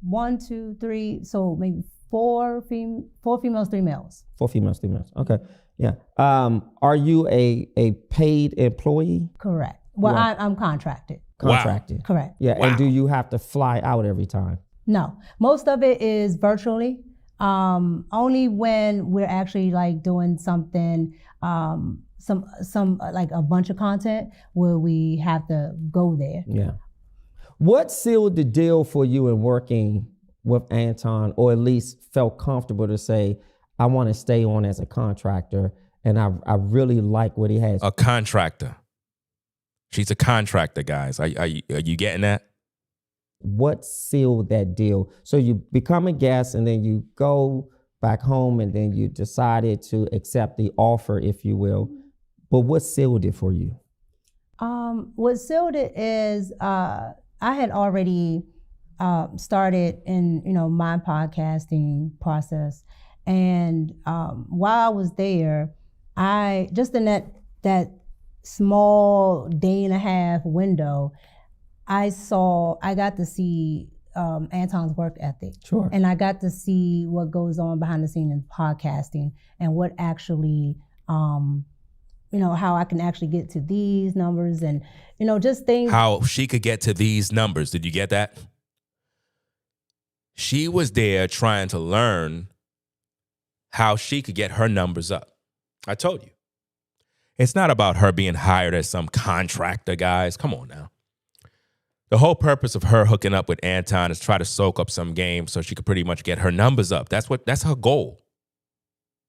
1, 2, 3, so maybe 4 females, 3 males. 4 females, 3 males. Okay. Yeah. Are you a paid employee? Correct. Well, Right. I'm contracted. Contracted. Correct. Yeah. Wow. And do you have to fly out every time? No, most of it is virtually. Only when we're actually like doing something, some like a bunch of content where we have to go there. Yeah. What sealed the deal for you in working with Anton, or at least felt comfortable to say, I want to stay on as a contractor, and I really like what he has? A contractor. She's a contractor, guys. Are you getting that? What sealed that deal? So you become a guest, and then you go back home, and then you decided to accept the offer, if you will. But what sealed it for you? What sealed it is I had already started in my podcasting process, and while I was there, I just in that small day and a half window, I got to see Anton's work ethic. Sure. And I got to see what goes on behind the scenes in podcasting and what actually, how I can actually get to these numbers and, just things. How she could get to these numbers. Did you get that? She was there trying to learn how she could get her numbers up. I told you. It's not about her being hired as some contractor, guys. Come on now. The whole purpose of her hooking up with Anton is try to soak up some game so she could pretty much get her numbers up. That's her goal.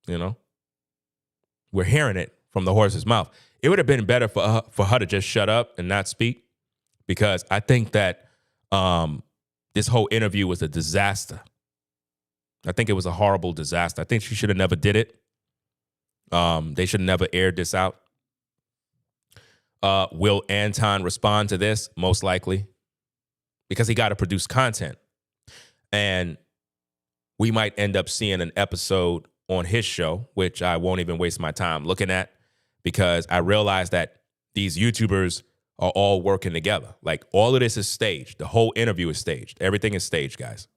We're hearing it from the horse's mouth. It would have been better for her to just shut up and not speak, because I think that this whole interview was a disaster. I think it was a horrible disaster. I think she should have never did it. They should have never aired this out. Will Anton respond to this? Most likely, because he got to produce content. And we might end up seeing an episode on his show, which I won't even waste my time looking at, because I realize that these YouTubers are all working together. Like, all of this is staged. The whole interview is staged. Everything is staged, guys.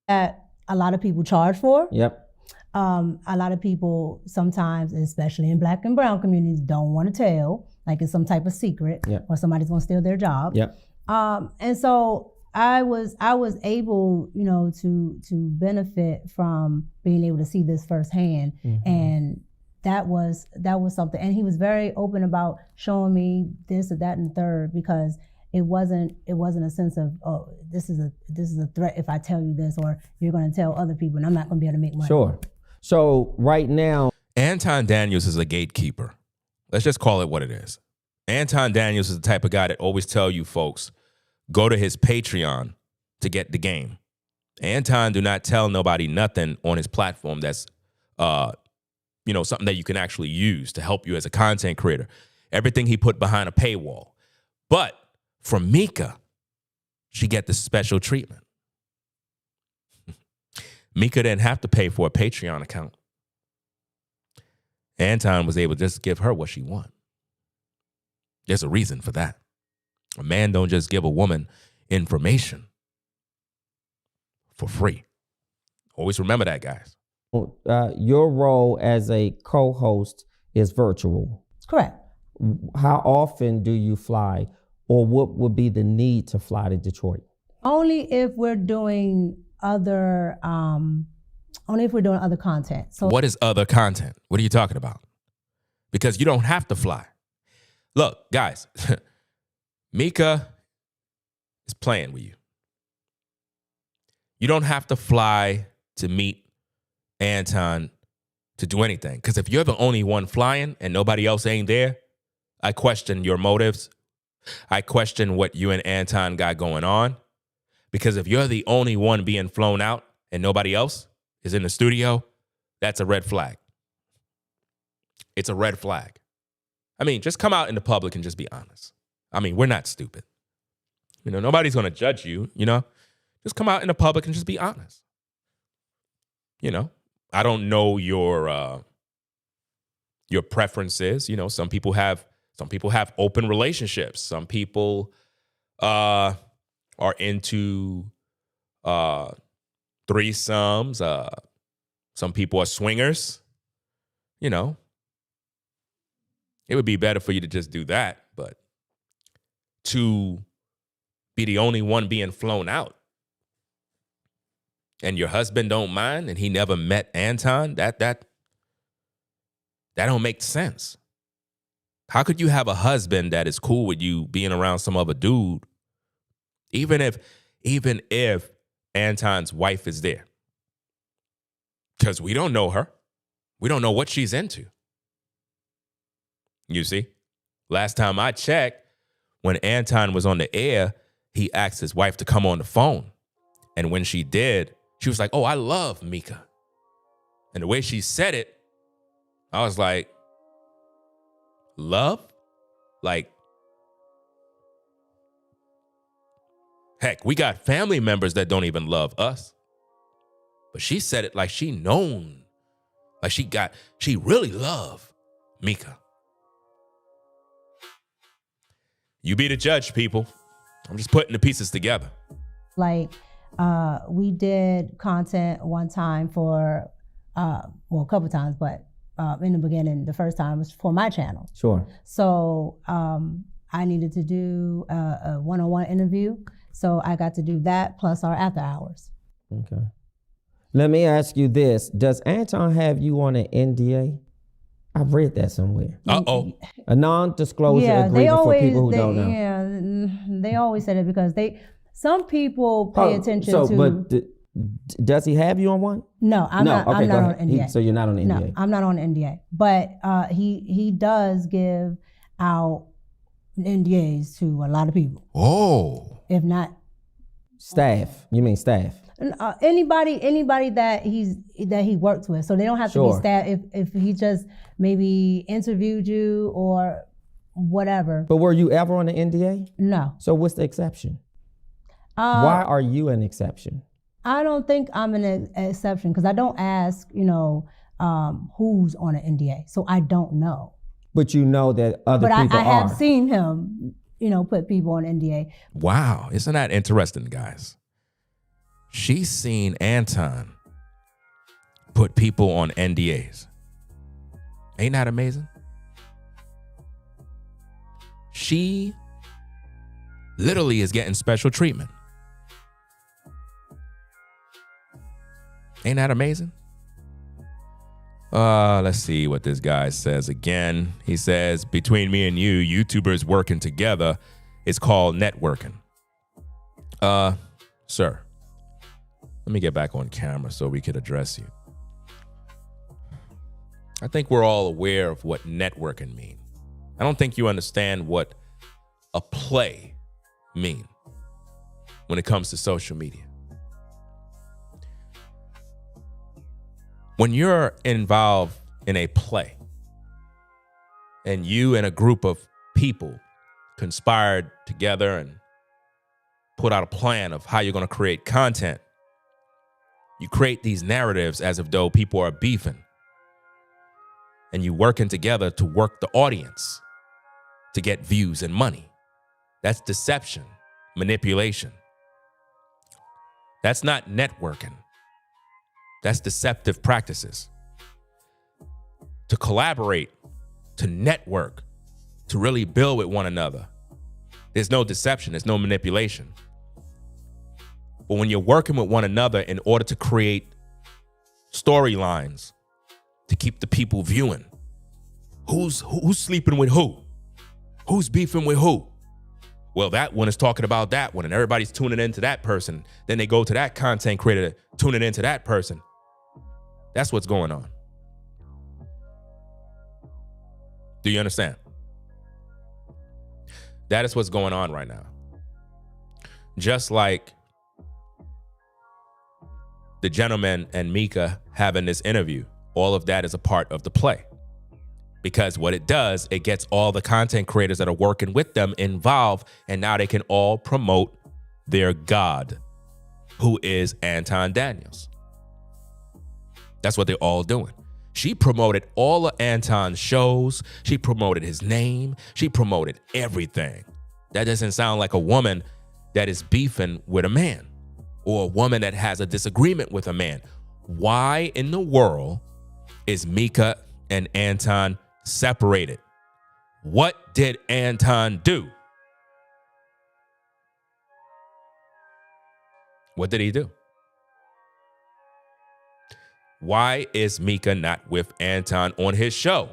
That a lot of people charge for. Yep. A lot of people sometimes, especially in Black and brown communities, don't want to tell, like it's some type of secret, Yep. or somebody's going to steal their job. Yep. And so I was able, to benefit from being able to see this firsthand, and that was something. And he was very open about showing me this or that and third, because it wasn't a sense of, oh, this is a threat if I tell you this, or you're going to tell other people and I'm not going to be able to make money. Sure. So right now, Anton Daniels is a gatekeeper. Let's just call it what it is. Anton Daniels is the type of guy that always tell you folks, go to his Patreon to get the game. Anton do not tell nobody nothing on his platform that's, something that you can actually use to help you as a content creator. Everything he put behind a paywall. But from Micca, she get the special treatment. Micca didn't have to pay for a Patreon account. Anton was able to just give her what she wants. There's a reason for that. A man don't just give a woman information for free. Always remember that, guys. your role as a co-host is virtual. Correct. How often do you fly, or what would be the need to fly to Detroit? Only if we're doing other content. So What is other content? What are you talking about? Because you don't have to fly. Look, guys, Micca is playing with you. You don't have to fly to meet Anton to do anything. Because if you're the only one flying and nobody else ain't there, I question your motives. I question what you and Anton got going on. Because if you're the only one being flown out and nobody else is in the studio, that's a red flag. It's a red flag. I mean, just come out in the public and just be honest. I mean, we're not stupid. You know, nobody's going to judge you, you know. Just come out in the public and just be honest. You know, I don't know your preferences. You know, some people have open relationships. Some people are into threesomes. Some people are swingers. You know, it would be better for you to just do that, but to be the only one being flown out and your husband don't mind and he never met Anton, that don't make sense. How could you have a husband that is cool with you being around some other dude, even if Anton's wife is there? Because we don't know her. We don't know what she's into. You see? Last time I checked, when Anton was on the air, he asked his wife to come on the phone. And when she did, she was like, "Oh, I love Micca." And the way she said it, I was like, love? Like, heck, we got family members that don't even love us. But she said it like she known. Like she really loved Micca. You be the judge, people. I'm just putting the pieces together. Like, we did content one time for, a couple times, but in the beginning, the first time was for my channel. Sure. So I needed to do a one-on-one interview. So I got to do that plus our after hours. Okay. Let me ask you this. Does Anton have you on an NDA? I've read that somewhere. Uh-oh. A non-disclosure agreement for people who don't know. Yeah, they always said it because some people pay attention to. But does he have you on one? No, I'm not on NDA. So you're not on NDA? No, I'm not on NDA. But he does give out NDAs to a lot of people. Oh. If not staff. You mean staff? Anybody that he works with. So they don't have to be staff if he just maybe interviewed you or whatever. But were you ever on an NDA? No. So what's the exception? Why are you an exception? I don't think I'm an exception because I don't ask, who's on an NDA. So I don't know. But you know that other people are. But I have seen him, put people on NDA. Wow. Isn't that interesting, guys? She's seen Anton put people on NDAs. Ain't that amazing? She literally is getting special treatment. Ain't that amazing? Let's see what this guy says again. He says, between me and you, YouTubers working together is called networking. Sir, let me get back on camera so we could address you. I think we're all aware of what networking means. I don't think you understand what a play means when it comes to social media. When you're involved in a play and you and a group of people conspired together and put out a plan of how you're going to create content, you create these narratives as if though people are beefing, and you working together to work the audience to get views and money. That's deception, manipulation. That's not networking. That's deceptive practices. To collaborate, to network, to really build with one another. There's no deception, there's no manipulation. But when you're working with one another in order to create storylines, to keep the people viewing, who's sleeping with who? Who's beefing with who? Well, that one is talking about that one, and everybody's tuning into that person. Then they go to that content creator, tuning into that person. That's what's going on. Do you understand? That is what's going on right now. Just like the gentleman and Micca having this interview, all of that is a part of the play. Because what it does, it gets all the content creators that are working with them involved, and now they can all promote their God, who is Anton Daniels. That's what they're all doing. She promoted all of Anton's shows. She promoted his name. She promoted everything. That doesn't sound like a woman that is beefing with a man or a woman that has a disagreement with a man. Why in the world is Micca and Anton separated? What did Anton do? What did he do? Why is Micca not with Anton on his show?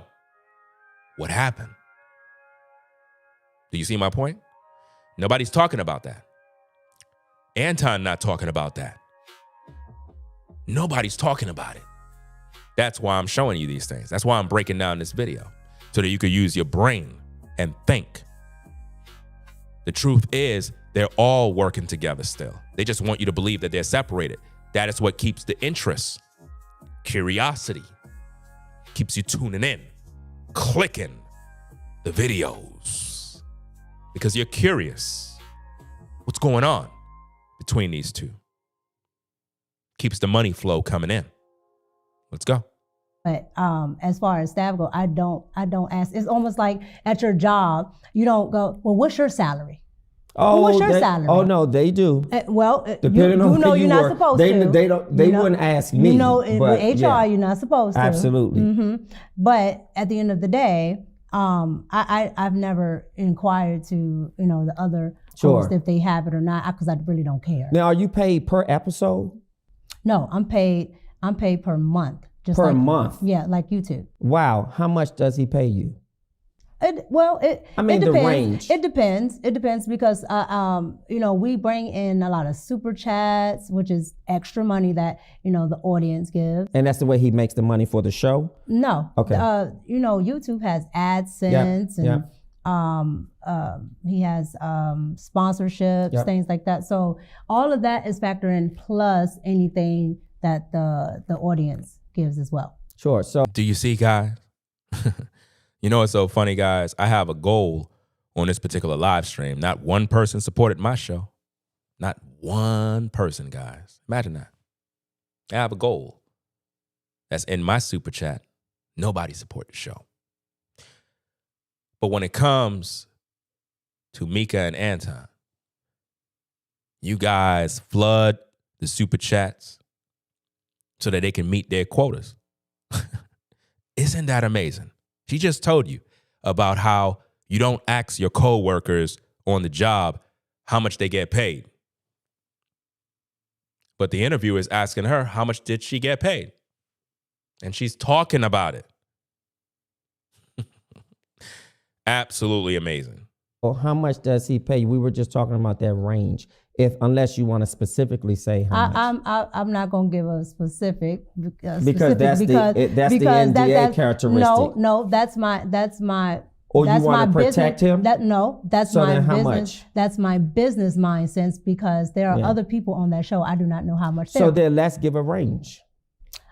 What happened? Do you see my point? Nobody's talking about that. Anton not talking about that. Nobody's talking about it. That's why I'm showing you these things. That's why I'm breaking down this video, so that you could use your brain and think. The truth is, they're all working together still. They just want you to believe that they're separated. That is what keeps the interest. Curiosity keeps you tuning in, clicking the videos, because you're curious. What's going on between these two? Keeps the money flow coming in. Let's go. But as far as staff go, I don't ask. It's almost like at your job, you don't go, well, what's your salary? Oh, what's your salary? Oh no, they do. Depending on who you not supposed to. They don't. They wouldn't ask me. With HR, you're not supposed to. Absolutely. Mm-hmm. But at the end of the day, I've never inquired to the other hosts if they have it or not, because I really don't care. Now, are you paid per episode? No, I'm paid per month. Just per month? Yeah, like YouTube. Wow. How much does he pay you? It depends. The range. It depends because we bring in a lot of super chats, which is extra money that the audience gives. And that's the way he makes the money for the show? No. Okay. YouTube has AdSense and he has sponsorships, things like that. So all of that is factored in, plus anything that the audience gives as well. Sure. So do you see, guys? You know what's so funny, guys? I have a goal on this particular live stream. Not one person supported my show. Not one person, guys. Imagine that. I have a goal that's in my super chat. Nobody support the show. But when it comes to Micca and Anton, you guys flood the super chats so that they can meet their quotas. Isn't that amazing? She just told you about how you don't ask your coworkers on the job how much they get paid. But the interviewer is asking her, how much did she get paid? And she's talking about it. Absolutely amazing. Well, how much does he pay you? We were just talking about that range. Unless you want to specifically say how much. I'm not going to give a specific because that's the NDA characteristic. No, that's my. Or you want to protect him? That's so my then how business. Much? That's my business mind sense, because there are other people on that show. I do not know how much. So then let's give a range,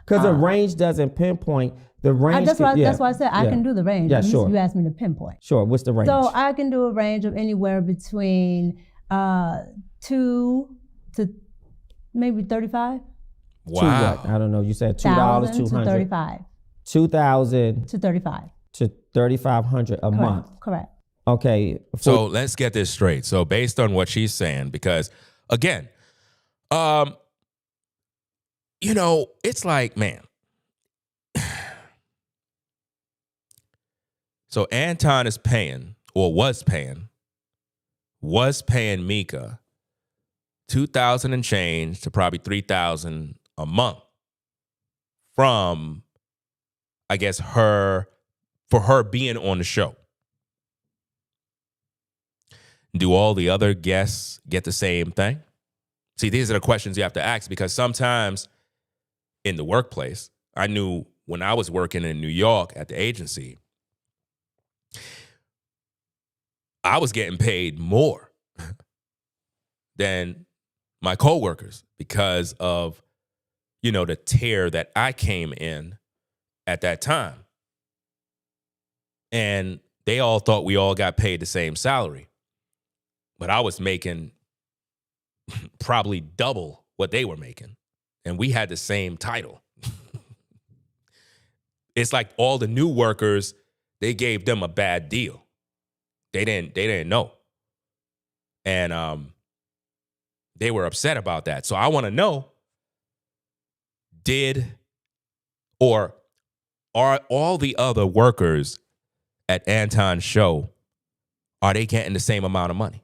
because a range doesn't pinpoint. The range. That's why I said I can do the range. Yeah, sure. You asked me to pinpoint. Sure. What's the range? So I can do a range of anywhere between 2 to maybe 35. Wow. I don't know. You said $2, $200 to 35. 2,000 to 35 to 3,500 a month. Correct. Okay. So let's get this straight. So based on what she's saying, because again, it's like, man. So Anton is paying, or was paying Micca $2,000 and change to probably $3,000 a month from, I guess, for her being on the show. Do all the other guests get the same thing? See, these are the questions you have to ask, because sometimes in the workplace, I knew when I was working in New York at the agency, I was getting paid more than my coworkers because of, the tier that I came in at that time. And they all thought we all got paid the same salary. But I was making probably double what they were making. And we had the same title. It's like all the new workers, they gave them a bad deal. They didn't know. And they were upset about that. So I want to know, are all the other workers at Anton's show, are they getting the same amount of money?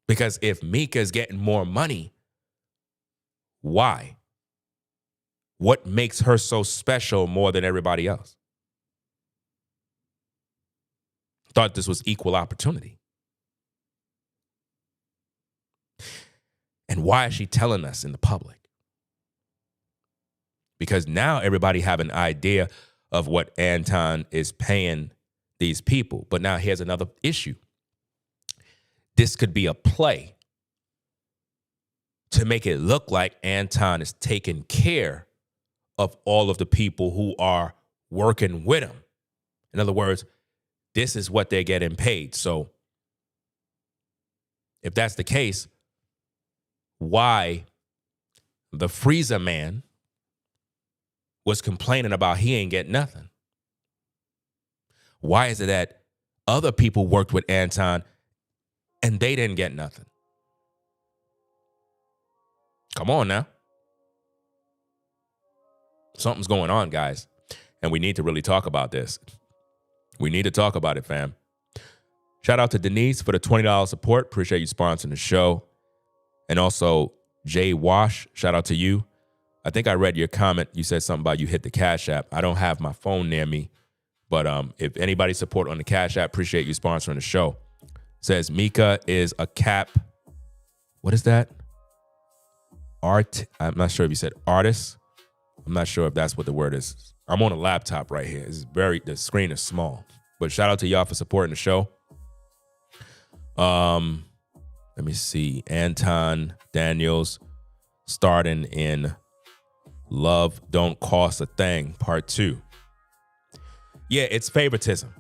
Because if Micca's getting more money, why? What makes her so special more than everybody else? Thought this was equal opportunity. And why is she telling us in the public? Because now everybody have an idea of what Anton is paying these people. But now here's another issue. This could be a play to make it look like Anton is taking care of all of the people who are working with him. In other words, this is what they're getting paid. So if that's the case, why the freezer man was complaining about he ain't getting nothing? Why is it that other people worked with Anton and they didn't get nothing? Come on now. Something's going on, guys. And we need to really talk about this. We need to talk about it, fam. Shout out to Denise for the $20 support. Appreciate you sponsoring the show. And also, Jay Wash, shout out to you. I think I read your comment. You said something about you hit the Cash App. I don't have my phone near me. But if anybody support on the Cash App, appreciate you sponsoring the show. Says Micca is a cap. What is that? Art. I'm not sure if you said artist. I'm not sure if that's what the word is. I'm on a laptop right here. The screen is small. But shout out to y'all for supporting the show. Let me see. Anton Daniels starting in Love Don't Cost a Thing, Part 2. Yeah, it's favoritism.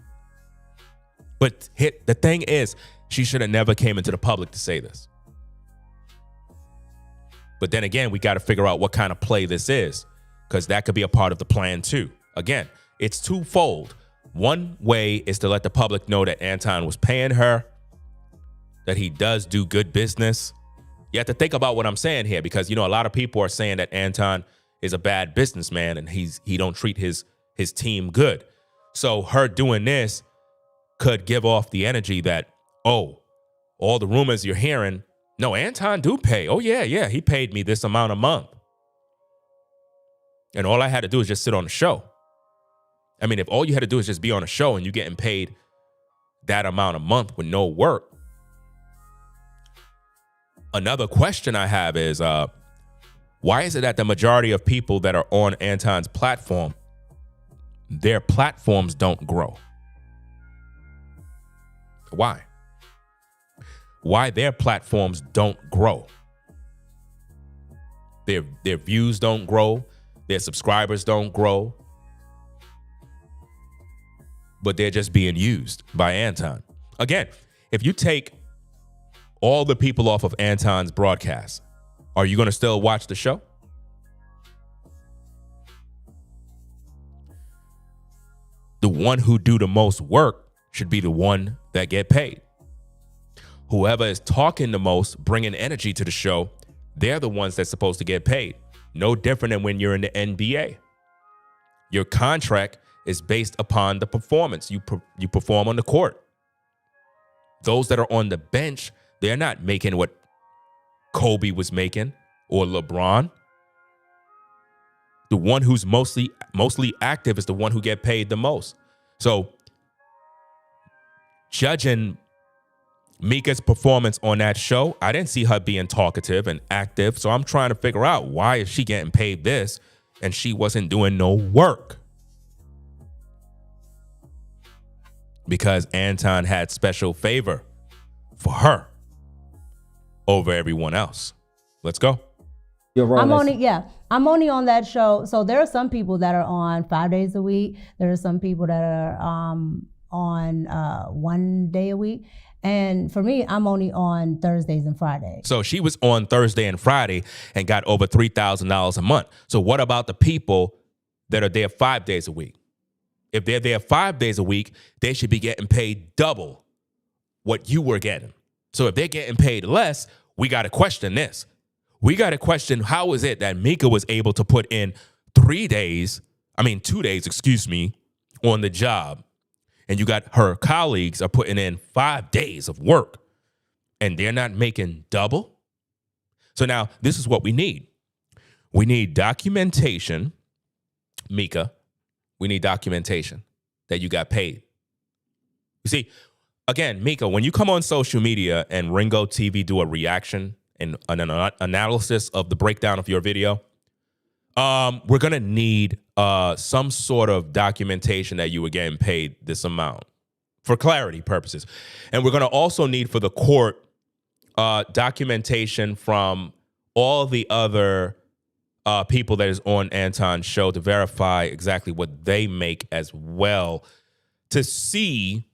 But the thing is, she should have never came into the public to say this. But then again, we got to figure out what kind of play this is, because that could be a part of the plan too. Again, it's twofold. One way is to let the public know that Anton was paying her, that he does do good business. You have to think about what I'm saying here, because, a lot of people are saying that Anton is a bad businessman and he don't treat his team good. So her doing this could give off the energy that, oh, all the rumors you're hearing, no, Anton do pay. Oh, yeah, he paid me this amount a month. And all I had to do is just sit on the show. I mean, if all you had to do is just be on a show and you're getting paid that amount a month with no work. Another question I have is, why is it that the majority of people that are on Anton's platform, their platforms don't grow? Why? Why their platforms don't grow? Their views don't grow. Their subscribers don't grow. But they're just being used by Anton. Again, if you take all the people off of Anton's broadcast, are you going to still watch the show? The one who do the most work should be the one that get paid. Whoever is talking the most, bringing energy to the show, they're the ones that's supposed to get paid. No different than when you're in the NBA. Your contract is based upon the performance. You perform on the court. Those that are on the bench, they're not making what Kobe was making or LeBron. The one who's mostly active is the one who get paid the most. So judging Micca's performance on that show, I didn't see her being talkative and active. So I'm trying to figure out, why is she getting paid this and she wasn't doing no work? Because Anton had special favor for her over everyone else. Let's go. I'm only on that show. So there are some people that are on 5 days a week. There are some people that are on 1 day a week. And for me, I'm only on Thursdays and Fridays. So she was on Thursday and Friday and got over $3,000 a month. So what about the people that are there 5 days a week. If they're there 5 days a week, they should be getting paid double what you were getting. So if they're getting paid less, we got to question this. We got to question, how is it that Micca was able to put in 2 days, on the job, and you got her colleagues are putting in 5 days of work, and they're not making double? So now this is what we need. We need documentation, Micca. We need documentation that you got paid. You see, again, Micca, when you come on social media and Ringo TV do a reaction and an analysis of the breakdown of your video, we're going to need some sort of documentation that you were getting paid this amount for clarity purposes. And we're going to also need for the court documentation from all the other people that is on Anton's show to verify exactly what they make as well, to see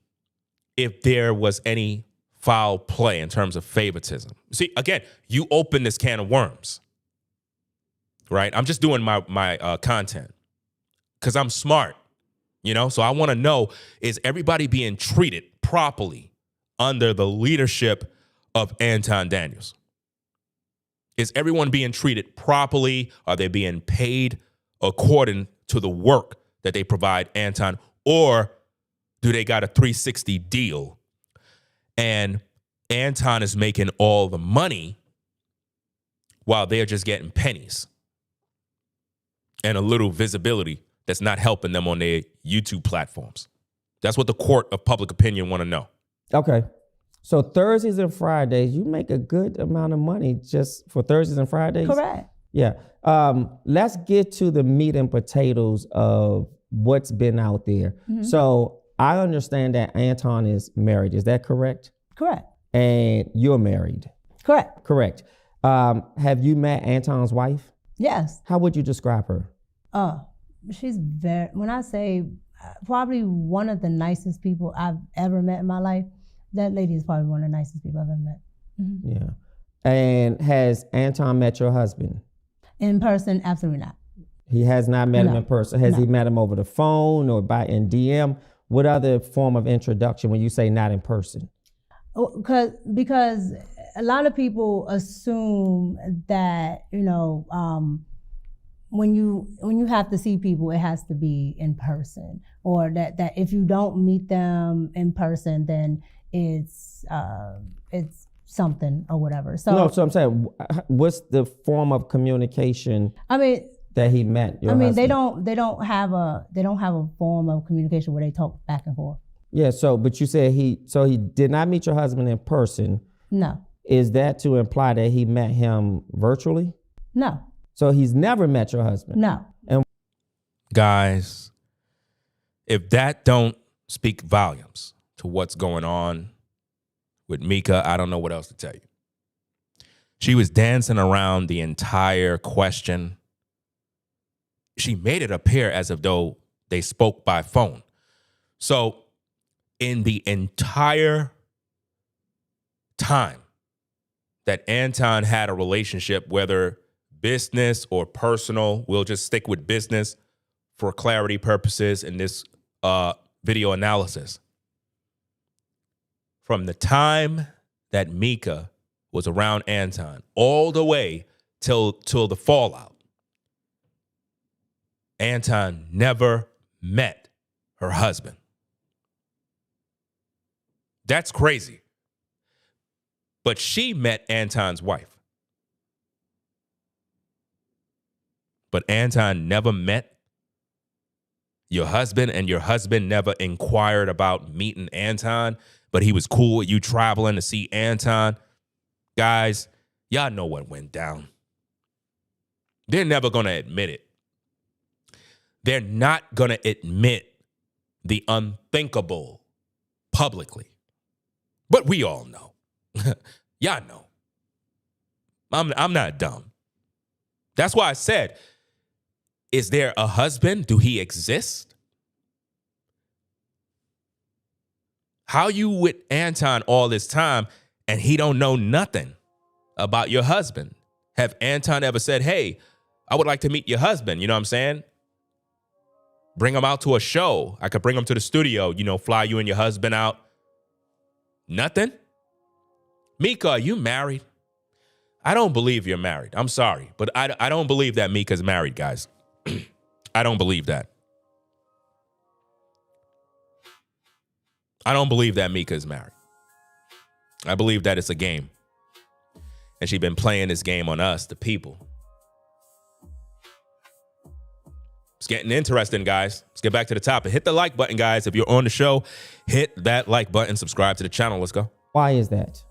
if there was any foul play in terms of favoritism. See, again, you open this can of worms, right? I'm just doing my content because I'm smart, so I want to know, is everybody being treated properly under the leadership of Anton Daniels? Is everyone being treated properly? Are they being paid according to the work that they provide Anton? Or do they got a 360 deal and Anton is making all the money while they're just getting pennies and a little visibility that's not helping them on their YouTube platforms? That's what the court of public opinion want to know. Okay. So Thursdays and Fridays, you make a good amount of money just for Thursdays and Fridays? Correct. Yeah. Let's get to the meat and potatoes of what's been out there. Mm-hmm. So I understand that Anton is married. Is that correct? Correct. And you're married? Correct. Correct. Have you met Anton's wife? Yes. How would you describe her? She's when I say probably one of the nicest people I've ever met in my life. That lady is probably one of the nicest people I've ever met. Mm-hmm. Yeah. And has Anton met your husband? In person, absolutely not. He has not met him in person. Has he met him over the phone or in DM? What other form of introduction when you say not in person? Because a lot of people assume that, when you have to see people, it has to be in person, or that if you don't meet them in person, then it's something or whatever. So I'm saying, what's the form of communication? That he met your husband? They don't have a form of communication where they talk back and forth. Yeah. So, but you said he did not meet your husband in person. No. Is that to imply that he met him virtually? No. So he's never met your husband? No. And guys, if that don't speak volumes to what's going on with Micca, I don't know what else to tell you. She was dancing around the entire question. She made it appear as if though they spoke by phone. So in the entire time that Anton had a relationship, whether business or personal, we'll just stick with business for clarity purposes in this video analysis. From the time that Micca was around Anton all the way till the fallout, Anton never met her husband. That's crazy. But she met Anton's wife. But Anton never met your husband, and your husband never inquired about meeting Anton, but he was cool with you traveling to see Anton. Guys, y'all know what went down. They're never going to admit it. They're not going to admit the unthinkable publicly. But we all know. Y'all know. I'm not dumb. That's why I said, is there a husband? Do he exist? How you with Anton all this time and he don't know nothing about your husband? Have Anton ever said, hey, I would like to meet your husband? You know what I'm saying? Bring them out to a show. I could bring them to the studio, fly you and your husband out. Nothing? Micca, are you married? I don't believe you're married. I'm sorry, but I don't believe that Micca's married, guys. I don't believe that. I don't believe that Micca is married. I believe that it's a game. And she's been playing this game on us, the people. It's getting interesting, guys. Let's get back to the topic. Hit the like button, guys. If you're on the show, hit that like button, subscribe to the channel. Let's go. Why is that?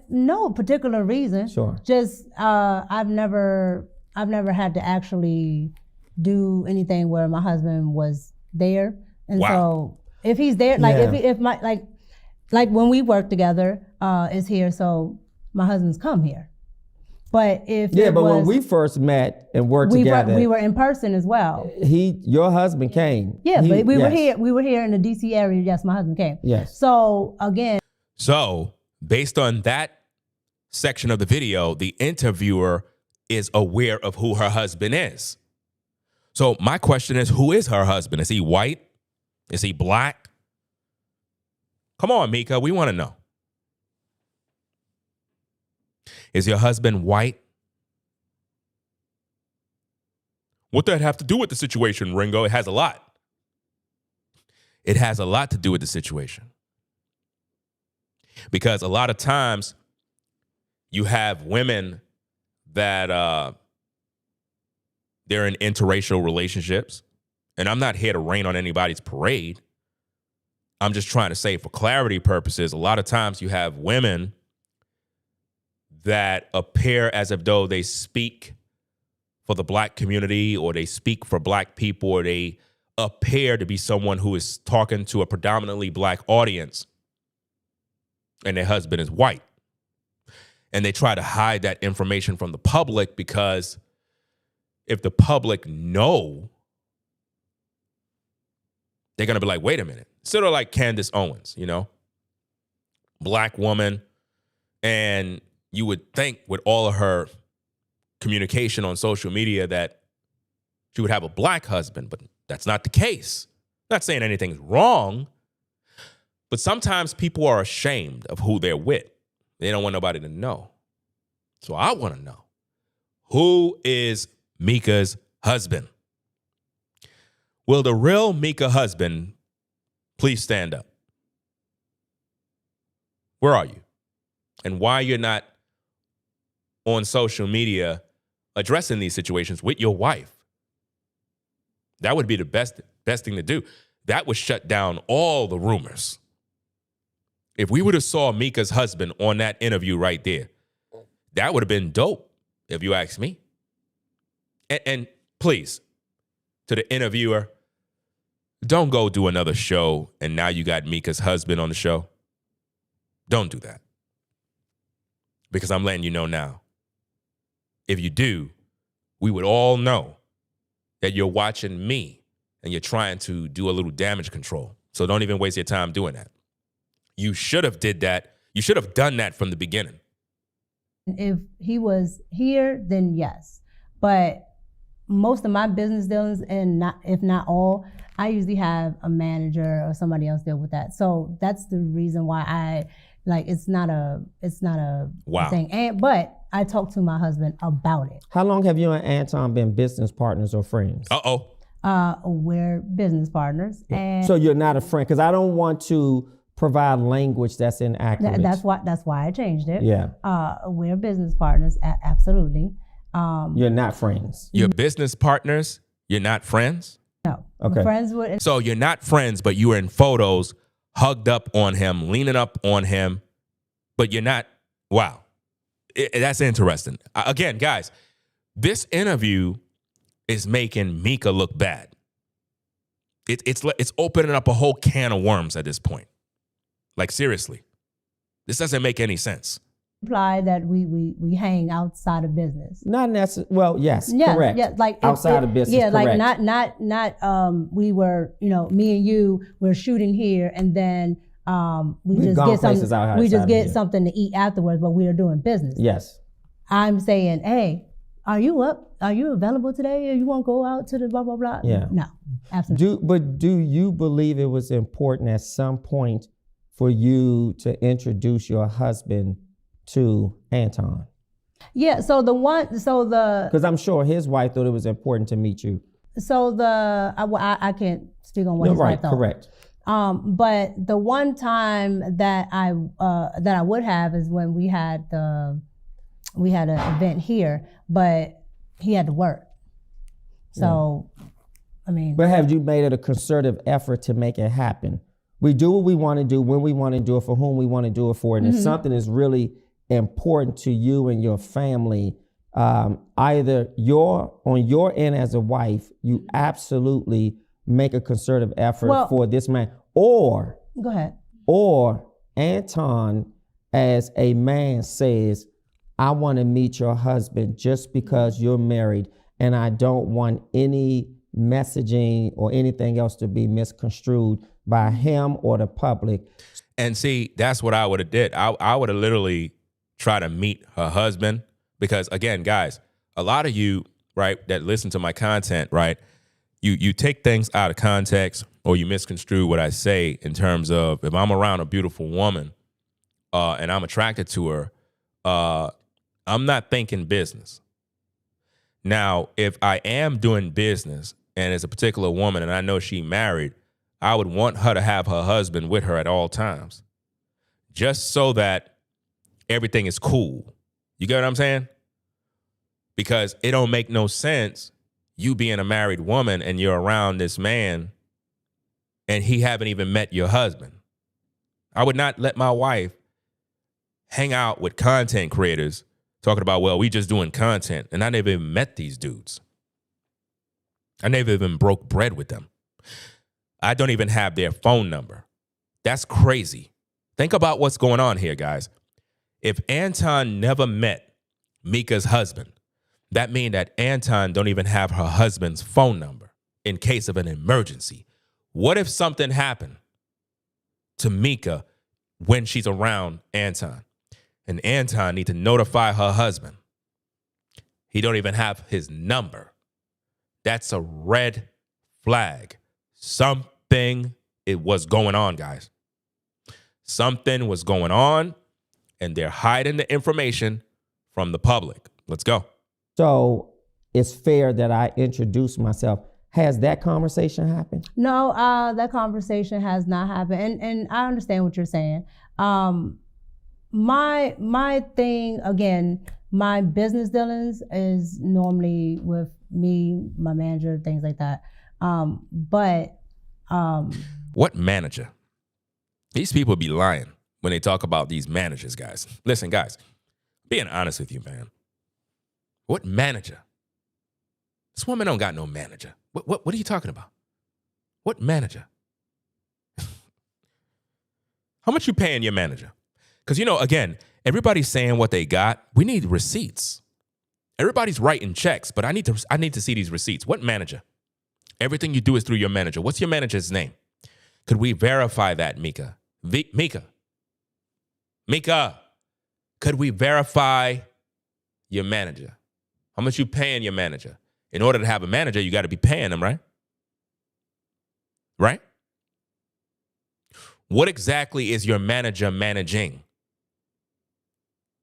No particular reason. Sure. Just I've never had to actually do anything where my husband was there, and so if he's there, like if my like when we work together, is here, so my husband's come here. But if when we first met and worked together, we were in person as well. Your husband came. Yeah, but we were here. We were here in the DC area. Yes, my husband came. Yes. So again. So based on that section of the video, the interviewer is aware of who her husband is. So my question is, who is her husband? Is he white? Is he black? Come on, Micca, we want to know. Is your husband white? What does that have to do with the situation, Ringo? It has a lot. It has a lot to do with the situation. Because a lot of times you have women that they're in interracial relationships. And I'm not here to rain on anybody's parade. I'm just trying to say, for clarity purposes, a lot of times you have women that appear as if though they speak for the black community, or they speak for black people, or they appear to be someone who is talking to a predominantly black audience, and their husband is white. And they try to hide that information from the public, because if the public know, they're going to be like, wait a minute. Sort of like Candace Owens, black woman. And you would think with all of her communication on social media that she would have a black husband, but that's not the case. Not saying anything's wrong, but sometimes people are ashamed of who they're with. They don't want nobody to know. So I want to know, who is Micca's husband? Will the real Micca husband please stand up? Where are you? And why you're not on social media addressing these situations with your wife? That would be the best thing to do. That would shut down all the rumors. If we would have saw Micca's husband on that interview right there, that would have been dope, if you ask me. And please, to the interviewer, don't go do another show and now you got Micca's husband on the show. Don't do that. Because I'm letting you know now, if you do, we would all know that you're watching me and you're trying to do a little damage control. So don't even waste your time doing that. You should have did that. You should have done that from the beginning. If he was here, then yes. But most of my business dealings, and if not all, I usually have a manager or somebody else deal with that. So that's the reason why it's not a thing. But I talked to my husband about it. How long have you and Anton been business partners or friends? We're business partners. Yeah. And so you're not a friend, because I don't want to provide language that's inaccurate. That's why I changed it. Yeah. We're business partners, absolutely. You're not friends. You're business partners? You're not friends? No. Okay. Friends with. So you're not friends, but you were in photos, hugged up on him, leaning up on him, but you're not. Wow. That's interesting. Again, guys, this interview is making Micca look bad. It's opening up a whole can of worms at this point. Like, seriously, this doesn't make any sense. Imply that we hang outside of business. Not necessarily. Well, yes, correct. Yeah, like outside of business. Yeah, correct. like not. We were, me and you were shooting here, and then we just get something. We just get something to eat afterwards, but we are doing business. Yes. I'm saying, hey, are you up? Are you available today? Or you want to go out to the blah, blah, blah? Yeah. No, absolutely. Do you believe it was important at some point for you to introduce your husband to Anton? Yeah, Because I'm sure his wife thought it was important to meet you. I can't speak on what his wife thought. Correct. But the one time that I would have is when we had an event here, but he had to work. So, I mean. But have you made it a concerted effort to make it happen? We do what we want to do, when we want to do it, for whom we want to do it for. And if something is really important to you and your family, either on your end as a wife, you absolutely make a concerted effort for this man, or go ahead, or Anton as a man says, I want to meet your husband just because you're married, and I don't want any messaging or anything else to be misconstrued by him or the public. And see, that's what I would have did. I would have literally tried to meet her husband, because again, guys, a lot of you, right, that listen to my content, right, you take things out of context, or you misconstrue what I say in terms of, if I'm around a beautiful woman and I'm attracted to her, I'm not thinking business. Now, if I am doing business and it's a particular woman and I know she married, I would want her to have her husband with her at all times, just so that everything is cool. You get what I'm saying? Because it don't make no sense you being a married woman and you're around this man and he haven't even met your husband. I would not let my wife hang out with content creators talking about, well, we just doing content, and I never even met these dudes. I never even broke bread with them. I don't even have their phone number. That's crazy. Think about what's going on here, guys. If Anton never met Micca's husband, that means that Anton don't even have her husband's phone number in case of an emergency. What if something happened to Micca when she's around Anton? And Anton need to notify her husband. He don't even have his number. That's a red flag. Something was going on, guys. Something was going on, and they're hiding the information from the public. Let's go. So it's fair that I introduce myself. Has that conversation happened? No, that conversation has not happened. And I understand what you're saying. My thing, again, my business dealings is normally with me, my manager, things like that. What manager? These people be lying when they talk about these managers, guys. Listen, guys, being honest with you, man. What manager? This woman don't got no manager. What are you talking about? What manager? How much you paying your manager? Because, again, everybody's saying what they got. We need receipts. Everybody's writing checks, but I need to see these receipts. What manager? Everything you do is through your manager. What's your manager's name? Could we verify that, Micca? Micca, could we verify your manager? How much you paying your manager? In order to have a manager, you got to be paying them, right? Right? What exactly is your manager managing?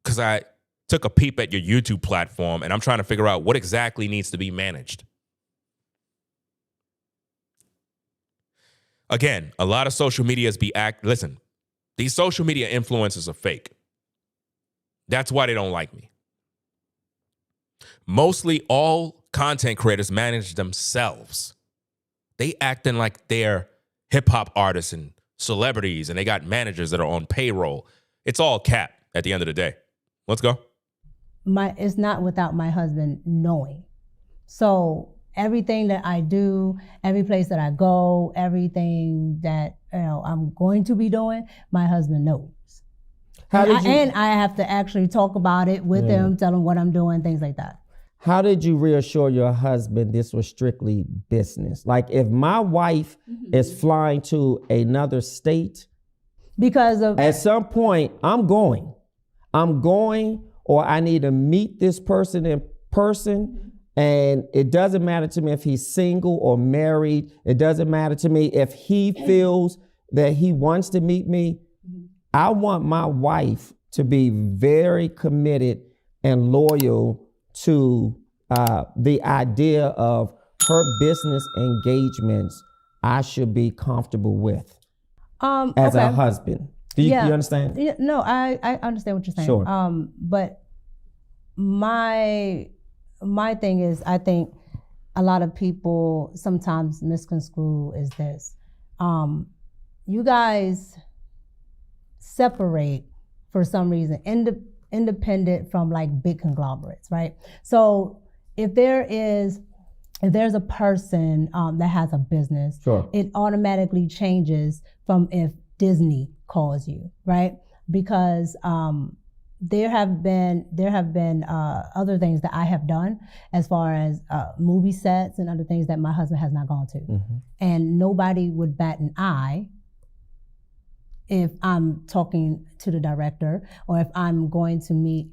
Because I took a peep at your YouTube platform and I'm trying to figure out what exactly needs to be managed. Again, a lot of social medias listen, these social media influencers are fake. That's why they don't like me. Mostly all content creators manage themselves. They acting like they're hip hop artists and celebrities and they got managers that are on payroll. It's all cap at the end of the day. Let's go. It's not without my husband knowing. So everything that I do, every place that I go, everything that I'm going to be doing, my husband knows. And I have to actually talk about it with him, tell him what I'm doing, things like that. How did you reassure your husband this was strictly business? Like if my wife is flying to another state, because of at some point I'm going, or I need to meet this person in person, and it doesn't matter to me if he's single or married. It doesn't matter to me if he feels that he wants to meet me. I want my wife to be very committed and loyal to the idea of her business engagements I should be comfortable with as a husband. Do you understand? Yeah, no, I understand what you're saying. Sure. But my thing is, I think a lot of people sometimes misconstrue is this. You guys separate for some reason, independent from like big conglomerates, right? So if there's a person that has a business, Sure. it automatically changes from if Disney calls you, right? Because there have been other things that I have done as far as movie sets and other things that my husband has not gone to, and nobody would bat an eye if I'm talking to the director or if I'm going to meet,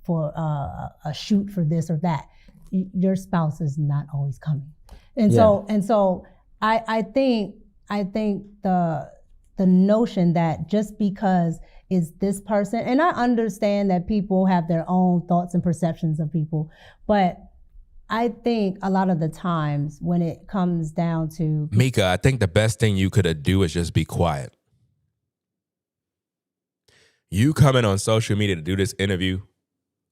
for a shoot for this or that. Your spouse is not always coming, and so I think the notion that just because it's this person, and I understand that people have their own thoughts and perceptions of people, but I think a lot of the times when it comes down to Micca, I think the best thing you could do is just be quiet. You coming on social media to do this interview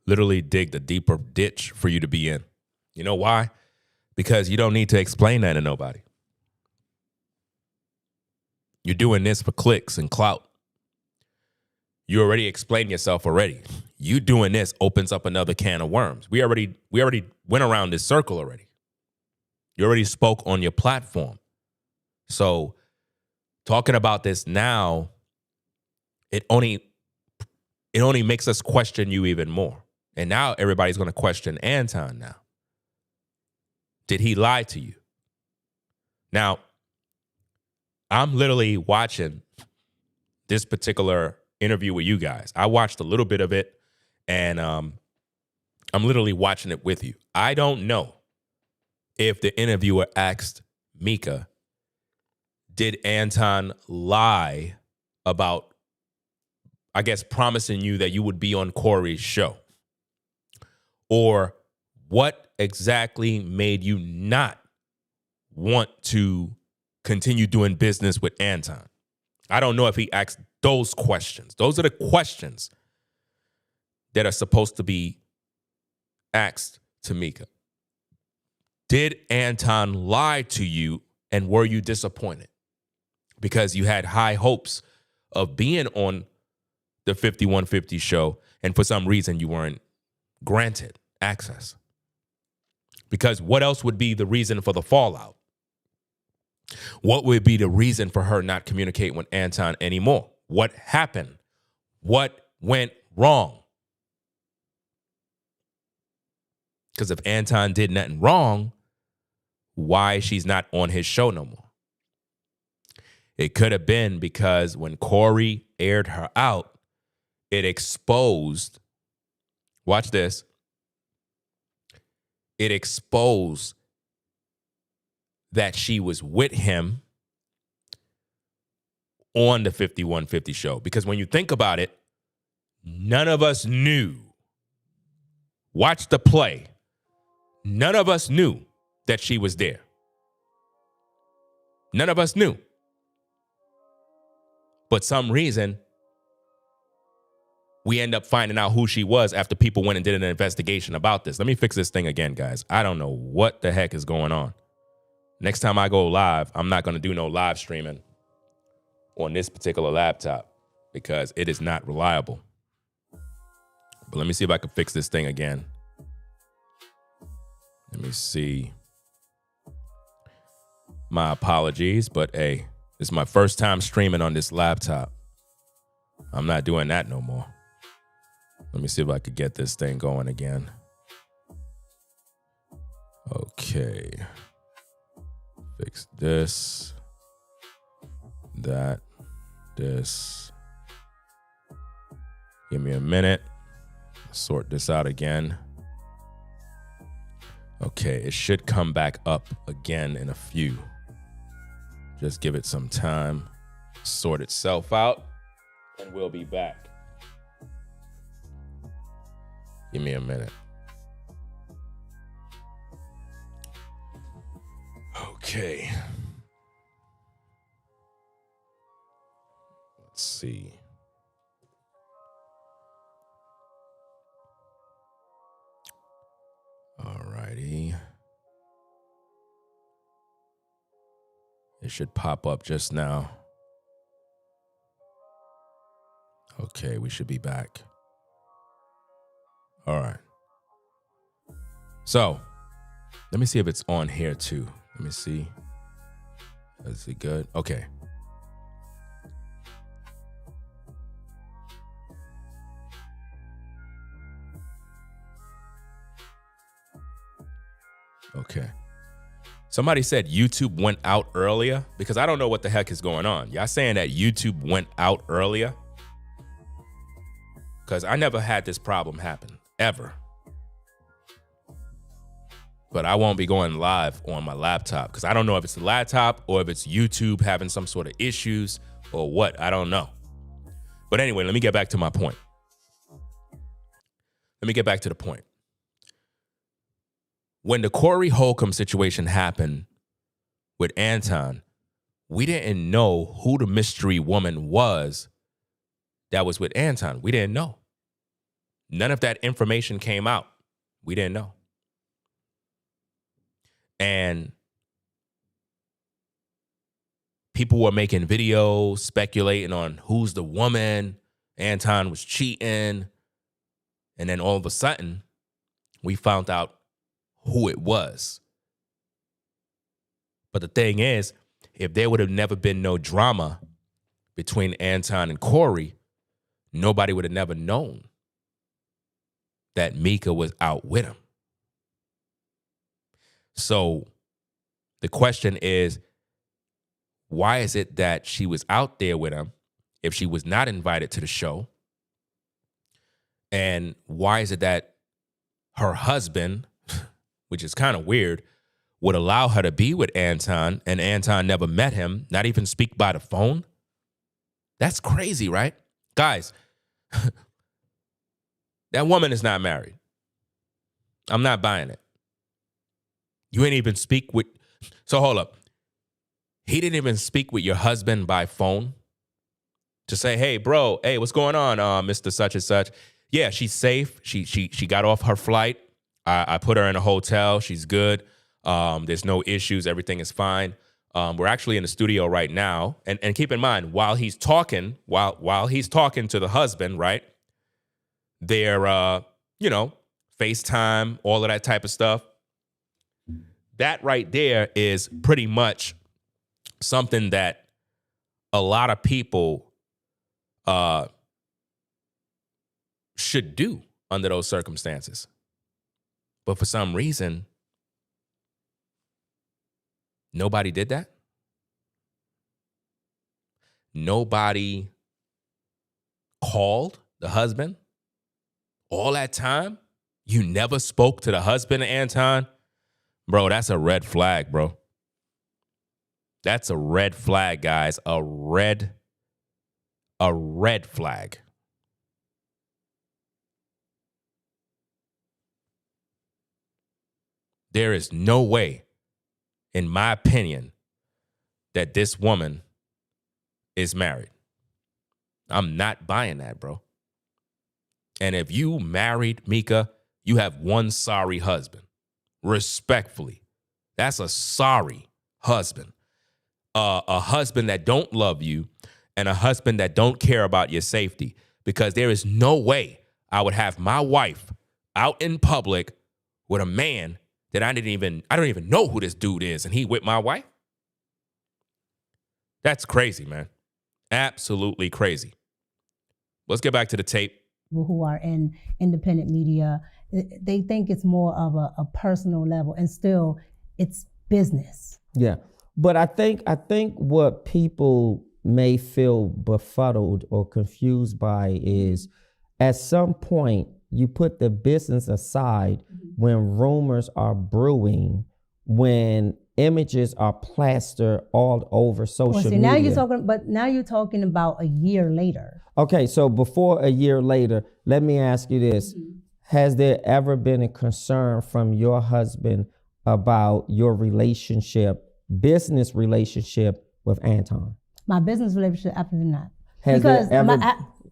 literally dig the deeper ditch for you to be in. You know why? Because you don't need to explain that to nobody. You're doing this for clicks and clout. You already explained yourself already. You doing this opens up another can of worms. We already went around this circle already. You already spoke on your platform. So talking about this now, it only makes us question you even more. And now everybody's going to question Anton now. Did he lie to you? Now, I'm literally watching this particular interview with you guys. I watched a little bit of it, and I'm literally watching it with you. I don't know if the interviewer asked Micca, did Anton lie about, I guess, promising you that you would be on Corey's show? Or what exactly made you not want to continue doing business with Anton? I don't know if he asked those questions. Those are the questions that are supposed to be asked to Micca. Did Anton lie to you, and were you disappointed? Because you had high hopes of being on the 5150 show, and for some reason you weren't granted access. Because what else would be the reason for the fallout? What would be the reason for her not communicating with Anton anymore? What happened? What went wrong? Because if Anton did nothing wrong, why she's not on his show no more? It could have been because when Corey aired her out, it exposed, watch this, it exposed that she was with him on the 5150 show. Because when you think about it, none of us knew. Watch the play. None of us knew that she was there. None of us knew. But some reason, we end up finding out who she was after people went and did an investigation about this. Let me fix this thing again, guys. I don't know what the heck is going on. Next time I go live, I'm not going to do no live streaming on this particular laptop because it is not reliable. But let me see if I can fix this thing again. Let me see. My apologies, but hey, this is my first time streaming on this laptop. I'm not doing that no more. Let me see if I could get this thing going again. Okay. Fix this, that, this. Give me a minute. Sort this out again. Okay, it should come back up again in a few. Just give it some time, sort itself out, and we'll be back. Give me a minute. Okay. Let's see. Alrighty. It should pop up just now. Okay, we should be back. All right. So, let me see if it's on here too. Let me see. Is it good? Okay. Okay. Somebody said YouTube went out earlier because I don't know what the heck is going on. Y'all saying that YouTube went out earlier? Because I never had this problem happen, ever. But I won't be going live on my laptop because I don't know if it's the laptop or if it's YouTube having some sort of issues or what. I don't know. But anyway, let me get back to my point. Let me get back to the point. When the Corey Hulcom situation happened with Anton, we didn't know who the mystery woman was that was with Anton. We didn't know. None of that information came out. We didn't know. And people were making videos speculating on who's the woman. Anton was cheating. And then all of a sudden, we found out who it was. But the thing is, if there would have never been no drama between Anton and Corey, nobody would have never known that Micca was out with him. So the question is, why is it that she was out there with him if she was not invited to the show? And why is it that her husband, which is kind of weird, would allow her to be with Anton and Anton never met him, not even speak by the phone? That's crazy, right? Guys, that woman is not married. I'm not buying it. You ain't even speak with... So hold up. He didn't even speak with your husband by phone to say, hey, bro, hey, what's going on, Mr. Such and Such? Yeah, she's safe. She got off her flight. I put her in a hotel. She's good. There's no issues. Everything is fine. We're actually in the studio right now. And keep in mind, while he's talking to the husband, right? They're, FaceTime, all of that type of stuff. That right there is pretty much something that a lot of people should do under those circumstances. But for some reason, nobody did that. Nobody called the husband. All that time, you never spoke to the husband of Anton. Bro, that's a red flag, bro. That's a red flag, guys. A red flag. There is no way, in my opinion, that this woman is married. I'm not buying that, bro. And if you married Micca, you have one sorry husband. Respectfully. That's a sorry husband. A husband that don't love you and a husband that don't care about your safety. Because there is no way I would have my wife out in public with a man that I don't even know who this dude is, and he with my wife. That's crazy, man. Absolutely crazy. Let's get back to the tape. Who are in independent media, they think it's more of a personal level, and still it's business. Yeah. But I think what people may feel befuddled or confused by is at some point you put the business aside when rumors are brewing, when images are plastered all over social media. Now you're talking about a year later. Okay, so before a year later, let me ask you this. Has there ever been a concern from your husband about your business relationship with Anton? My business relationship, absolutely not.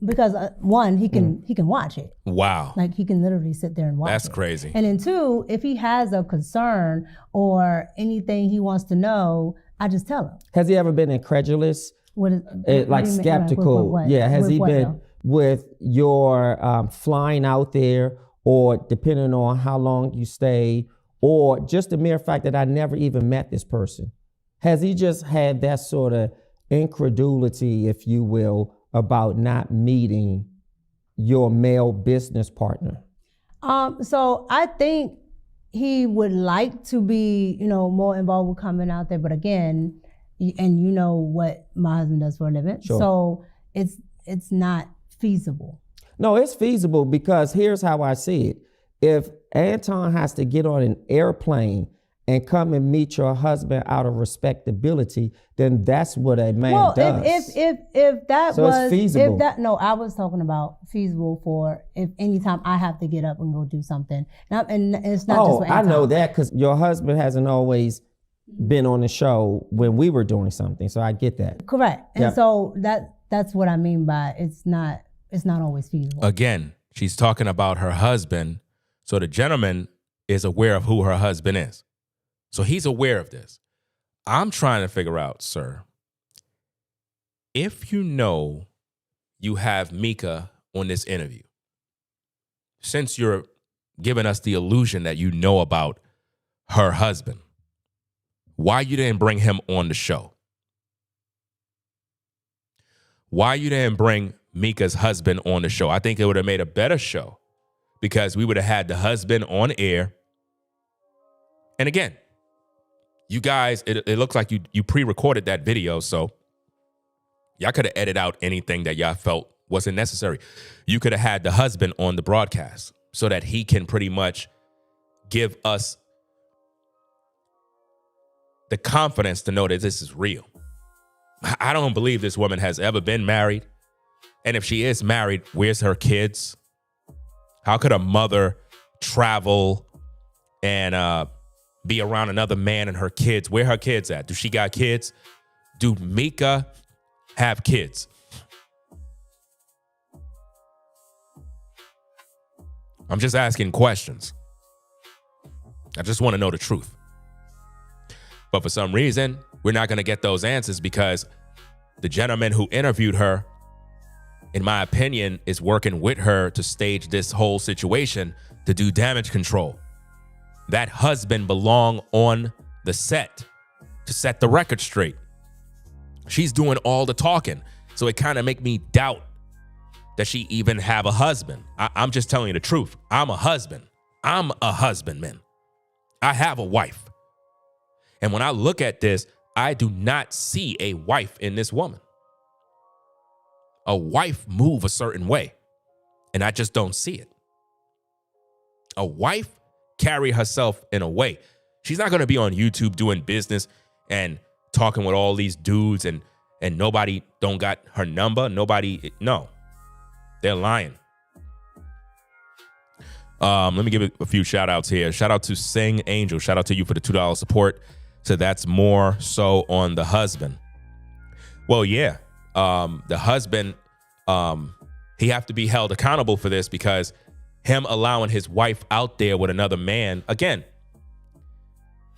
Because one, he can watch it. Wow. Like he can literally sit there and watch it. That's crazy. And then two, if he has a concern or anything he wants to know, I just tell him. Has he ever been incredulous? Like skeptical? With yeah. Has he been though? with your flying out there, or depending on how long you stay, or just the mere fact that I never even met this person? Has he just had that sort of incredulity, if you will, about not meeting your male business partner? So I think he would like to be, more involved with coming out there. But again, and you know what my husband does for a living. Sure. So it's not feasible. No, it's feasible, because here's how I see it. If Anton has to get on an airplane and come and meet your husband out of respectability, then that's what a man does. If that so was it's feasible. I was talking about feasible for if anytime I have to get up and go do something. And it's not just with Anton. I know that, because your husband hasn't always been on the show when we were doing something, so I get that. Correct. And so that's what I mean by it's not always feasible. Again, she's talking about her husband, so the gentleman is aware of who her husband is. So he's aware of this. I'm trying to figure out, sir, if you know you have Micca on this interview, since you're giving us the illusion that you know about her husband, why you didn't bring him on the show? Why you didn't bring Micca's husband on the show? I think it would have made a better show, because we would have had the husband on air. And again, you guys, it looks like you pre-recorded that video, so y'all could have edited out anything that y'all felt wasn't necessary. You could have had the husband on the broadcast so that he can pretty much give us the confidence to know that this is real. I don't believe this woman has ever been married. And if she is married, where's her kids? How could a mother travel and be around another man and her kids? Where her kids at? Do she got kids? Do Micca have kids? I'm just asking questions. I just want to know the truth. But for some reason, we're not going to get those answers, because the gentleman who interviewed her, in my opinion, is working with her to stage this whole situation to do damage control. That husband belong on the set to set the record straight. She's doing all the talking. So it kind of make me doubt that she even have a husband. I'm just telling you the truth. I'm a husband. I'm a husbandman. I have a wife. And when I look at this, I do not see a wife in this woman. A wife move a certain way, and I just don't see it. A wife carry herself in a way. She's not going to be on YouTube doing business and talking with all these dudes and nobody don't got her number. No, they're lying. Let me give a few shout outs here. Shout out to Sing Angel. Shout out to you for the $2 support. So that's more so on the husband. Well, yeah, the husband, he have to be held accountable for this, because him allowing his wife out there with another man. Again,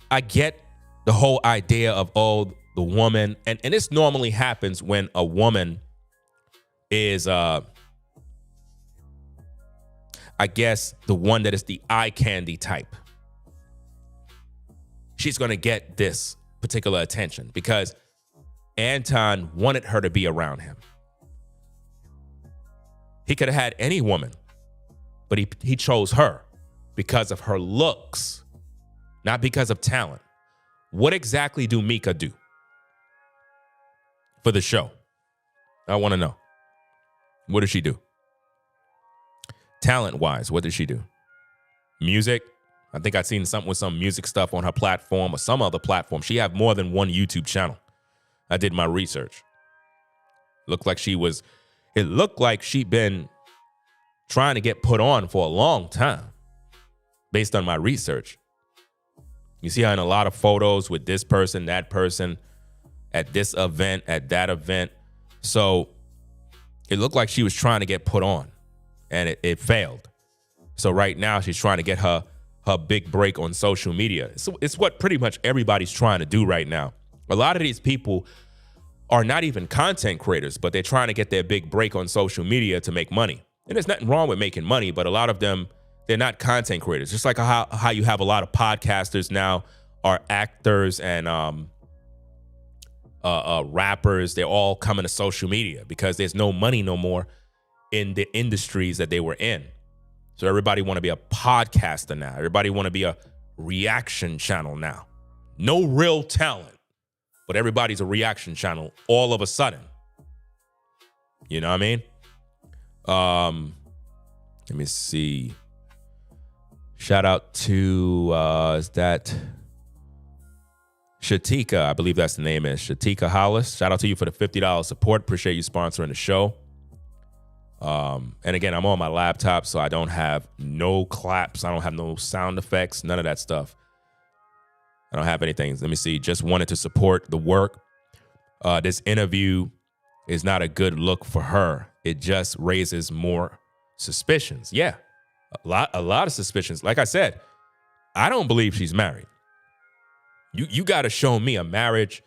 I get the whole idea of, the woman, and this normally happens when a woman is, I guess, the one that is the eye candy type. She's going to get this particular attention because Anton wanted her to be around him. He could have had any woman, but he chose her because of her looks, not because of talent. What exactly do Micca do for the show? I want to know. What does she do? Talent-wise, what does she do? Music? I think I'd seen something with some music stuff on her platform or some other platform. She had more than one YouTube channel. I did my research. It looked like she'd been trying to get put on for a long time based on my research. You see her in a lot of photos with this person, that person, at this event, at that event. So it looked like she was trying to get put on, and it failed. So right now she's trying to get her big break on social media. So it's what pretty much everybody's trying to do right now. A lot of these people are not even content creators, but they're trying to get their big break on social media to make money. And there's nothing wrong with making money, but a lot of them, they're not content creators. Just like how you have a lot of podcasters now are actors and rappers. They're all coming to social media because there's no money no more in the industries that they were in. So everybody want to be a podcaster now. Everybody want to be a reaction channel now. No real talent, but everybody's a reaction channel all of a sudden. You know what I mean? Let me see. Shout out to, is that Shatika? I believe that's the name is. Shatika Hollis. Shout out to you for the $50 support. Appreciate you sponsoring the show. And again, I'm on my laptop, so I don't have no claps. I don't have no sound effects, none of that stuff. I don't have anything. Let me see. Just wanted to support the work. This interview is not a good look for her. It just raises more suspicions. Yeah, a lot of suspicions. Like I said, I don't believe she's married. You got to show me a marriage,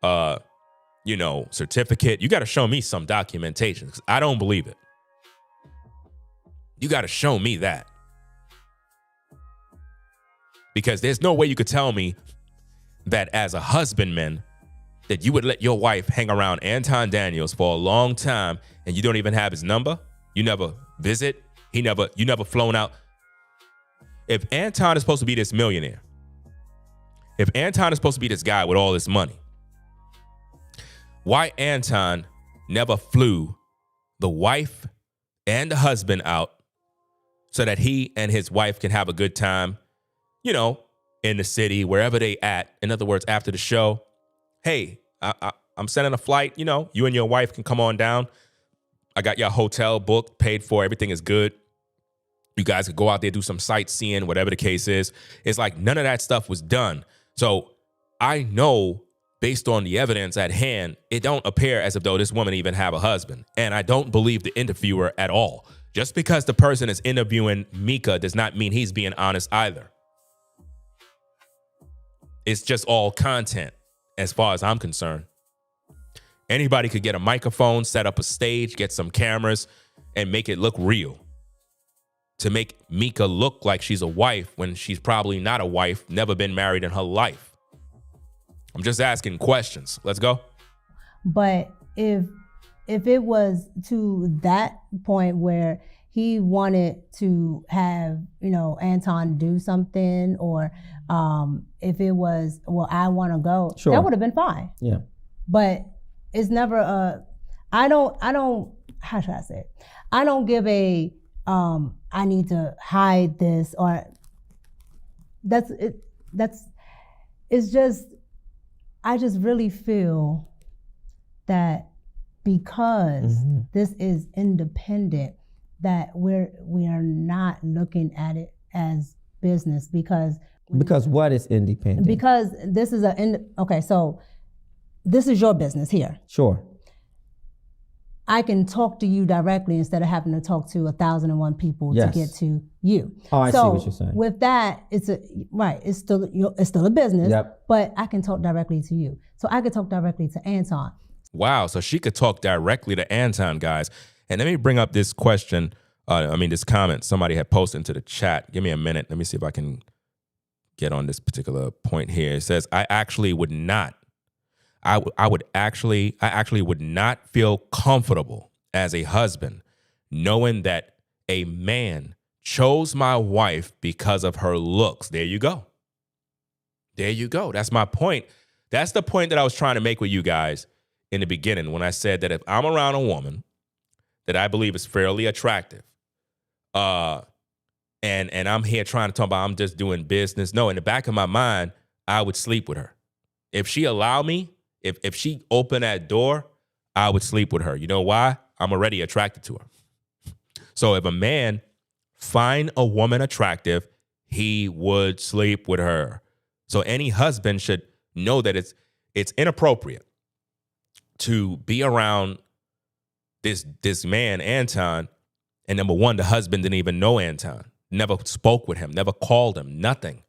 certificate. You got to show me some documentation, because I don't believe it. You got to show me that. Because there's no way you could tell me that as a husbandman, that you would let your wife hang around Anton Daniels for a long time and you don't even have his number. You never visit. You never flown out. If Anton is supposed to be this millionaire, if Anton is supposed to be this guy with all this money, why Anton never flew the wife and the husband out so that he and his wife can have a good time, in the city, wherever they at. In other words, after the show, hey, I'm sending a flight, you and your wife can come on down. I got your hotel booked, paid for, everything is good. You guys could go out there, do some sightseeing, whatever the case is. It's like none of that stuff was done. So I know, based on the evidence at hand, it don't appear as if though this woman even have a husband. And I don't believe the interviewer at all. Just because the person is interviewing Micca does not mean he's being honest either. It's just all content as far as I'm concerned. Anybody could get a microphone, set up a stage, get some cameras, and make it look real. To make Micca look like she's a wife when she's probably not a wife, never been married in her life. I'm just asking questions. Let's go. But if it was to that point where he wanted to have, Anton do something, or if it was, well, I want to go, sure, that would have been fine. Yeah. But it's never I don't, how should I say it? I don't give a, I need to hide this, or it's just, I just really feel that because this is independent, that we are not looking at it as business, because what is independent? Because this is so this is your business here. Sure. I can talk to you directly instead of having to talk to 1,001 people to get to you. Oh, I see what you're saying. With that, it's still a business, yep, but I can talk directly to you. So I could talk directly to Anton. Wow, so she could talk directly to Anton, guys. And let me bring up this question, this comment somebody had posted into the chat. Give me a minute. Let me see if I can get on this particular point here. It says, I actually would not feel comfortable as a husband knowing that a man chose my wife because of her looks. There you go. There you go. That's my point. That's the point that I was trying to make with you guys in the beginning when I said that if I'm around a woman that I believe is fairly attractive, and I'm here trying to talk about I'm just doing business. No, in the back of my mind, I would sleep with her. If she allowed me, if she opened that door, I would sleep with her. You know why? I'm already attracted to her. So if a man find a woman attractive, he would sleep with her. So any husband should know that it's inappropriate to be around this man, Anton, and number one, the husband didn't even know Anton, never spoke with him, never called him, nothing.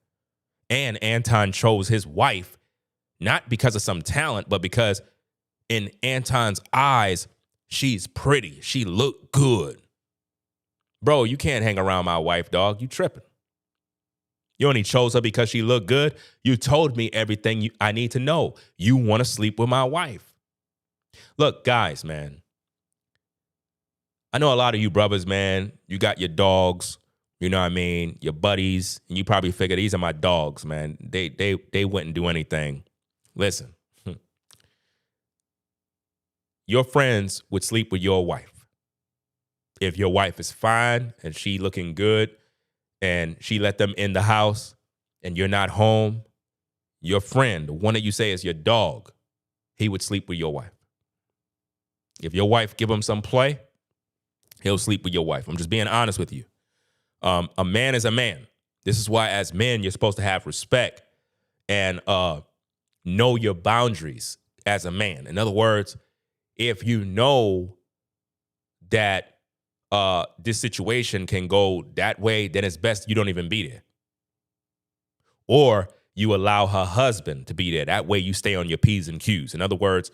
And Anton chose his wife not because of some talent, but because in Anton's eyes, she's pretty. She looked good. Bro, you can't hang around my wife, dog. You tripping. You only chose her because she looked good. You told me everything I need to know. You want to sleep with my wife. Look, guys, man. I know a lot of you brothers, man, you got your dogs, you know what I mean, your buddies, and you probably figure these are my dogs, man. They wouldn't do anything. Listen, your friends would sleep with your wife. If your wife is fine and she looking good and she let them in the house and you're not home, your friend, the one that you say is your dog, he would sleep with your wife. If your wife give him some play, he'll sleep with your wife. I'm just being honest with you. A man is a man. This is why as men, you're supposed to have respect and know your boundaries as a man. In other words, if you know that this situation can go that way, then it's best you don't even be there. Or you allow her husband to be there. That way you stay on your P's and Q's. In other words,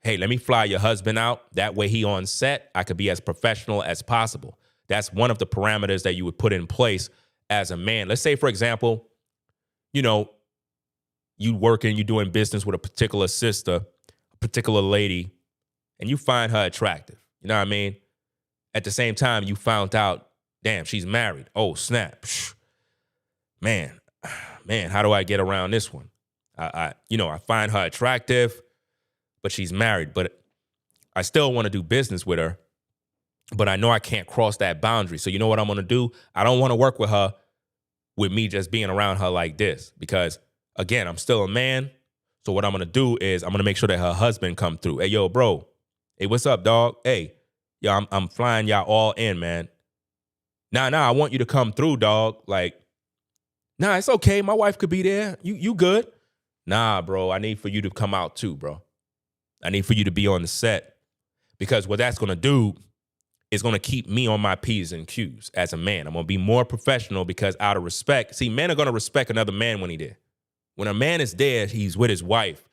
hey, let me fly your husband out. That way he on set, I could be as professional as possible. That's one of the parameters that you would put in place as a man. Let's say, for example, you know, you working, you doing business with a particular sister, a particular lady, and you find her attractive. You know what I mean? At the same time, you found out, damn, she's married. Oh, snap. Man, how do I get around this one? I find her attractive, but she's married. But I still want to do business with her, but I know I can't cross that boundary. So you know what I'm going to do? I don't want to work with her with me just being around her like this because, again, I'm still a man. So what I'm going to do is I'm going to make sure that her husband come through. Hey, yo, bro. Hey, what's up, dog? Hey, yo, I'm flying y'all all in, man. Nah, I want you to come through, dog. Like, nah, it's okay. My wife could be there. You good? Nah, bro, I need for you to come out too, bro. I need for you to be on the set because what that's going to do is going to keep me on my P's and Q's as a man. I'm going to be more professional because out of respect, see, men are going to respect another man when he's there. When a man is there, he's with his wife.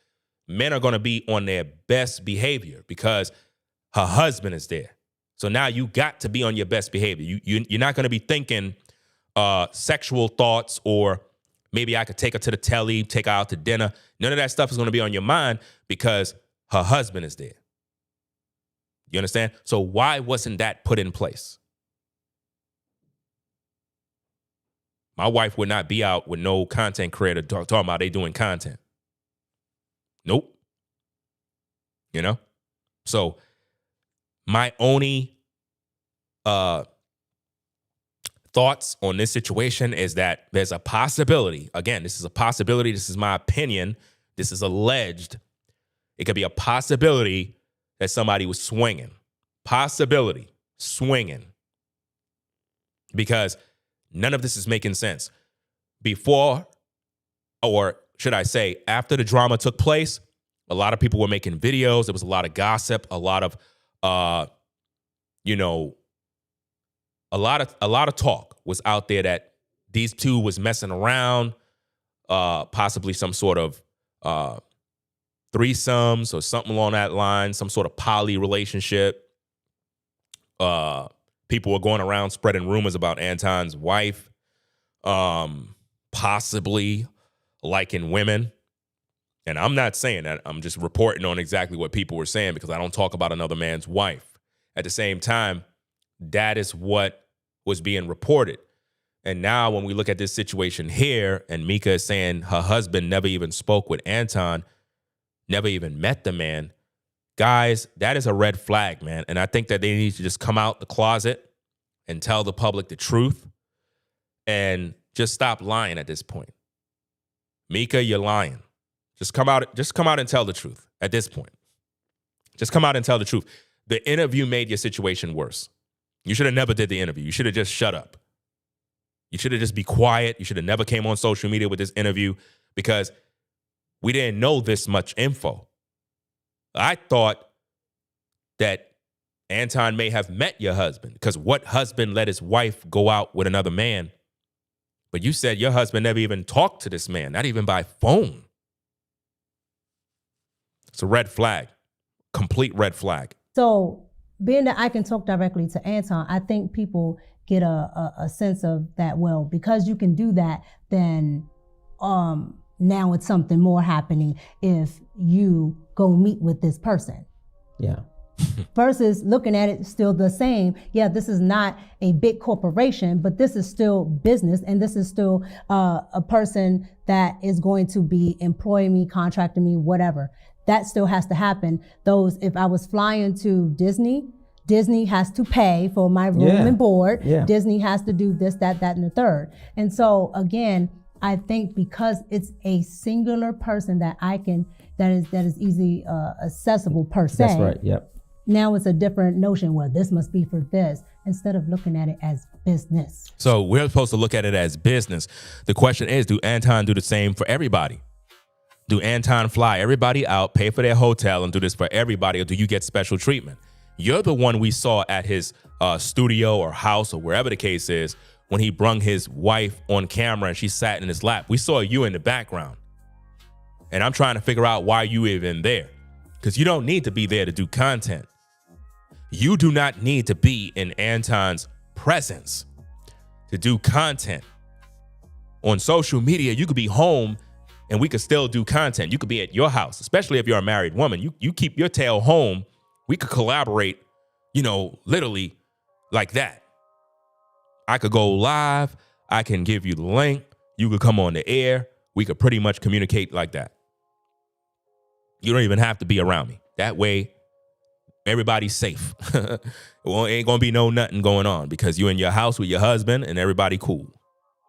Men are going to be on their best behavior because her husband is there. So now you got to be on your best behavior. You're not going to be thinking sexual thoughts or maybe I could take her to the telly, take her out to dinner. None of that stuff is going to be on your mind because her husband is there. You understand? So why wasn't that put in place? My wife would not be out with no content creator talking about they doing content. Nope. You know? So my only thoughts on this situation is that there's a possibility. Again, this is a possibility. This is my opinion. This is alleged. It could be a possibility that somebody was swinging. Possibility, swinging. Because none of this is making sense. Before, or should I say, after the drama took place, a lot of people were making videos. There was a lot of gossip, a lot of, a lot of talk was out there that these two was messing around, possibly some sort of threesomes or something along that line, some sort of poly relationship. People were going around spreading rumors about Anton's wife, possibly liking women. And I'm not saying that. I'm just reporting on exactly what people were saying because I don't talk about another man's wife. At the same time, that is what was being reported. And now when we look at this situation here, and Micca is saying her husband never even spoke with Anton, never even met the man, guys, that is a red flag, man. And I think that they need to just come out the closet and tell the public the truth. and just stop lying at this point. Micca, you're lying. Just come out and tell the truth at this point. Just come out and tell the truth. The interview made your situation worse. You should have never did the interview. You should have just shut up. You should have just be quiet. You should have never came on social media with this interview because we didn't know this much info. I thought that Anton may have met your husband because what husband let his wife go out with another man? But you said your husband never even talked to this man, not even by phone. It's a red flag, complete red flag. So being that I can talk directly to Anton, I think people get a sense of that, well, because you can do that, then now it's something more happening if you go meet with this person. Yeah. Versus looking at it still the same. Yeah, this is not a big corporation, but this is still business, and this is still a person that is going to be employing me, contracting me, whatever. That still has to happen. If I was flying to Disney has to pay for my room and board. Yeah. Disney has to do this, that, and the third. And so again, I think because it's a singular person that is easily accessible per se. That's right. Yep. Now it's a different notion. Well, this must be for this, instead of looking at it as business. So we're supposed to look at it as business. The question is, do Anton do the same for everybody? Do Anton fly everybody out, pay for their hotel, and do this for everybody, or do you get special treatment? You're the one we saw at his studio or house or wherever the case is when he brung his wife on camera and she sat in his lap. We saw you in the background. And I'm trying to figure out why you even there, because you don't need to be there to do content. You do not need to be in Anton's presence to do content. On social media, you could be home and we could still do content. You could be at your house, especially if you're a married woman. You keep your tail home. We could collaborate, literally like that. I could go live. I can give you the link. You could come on the air. We could pretty much communicate like that. You don't even have to be around me. That way, everybody's safe. Well, ain't gonna be nothing going on because you in your house with your husband and everybody cool.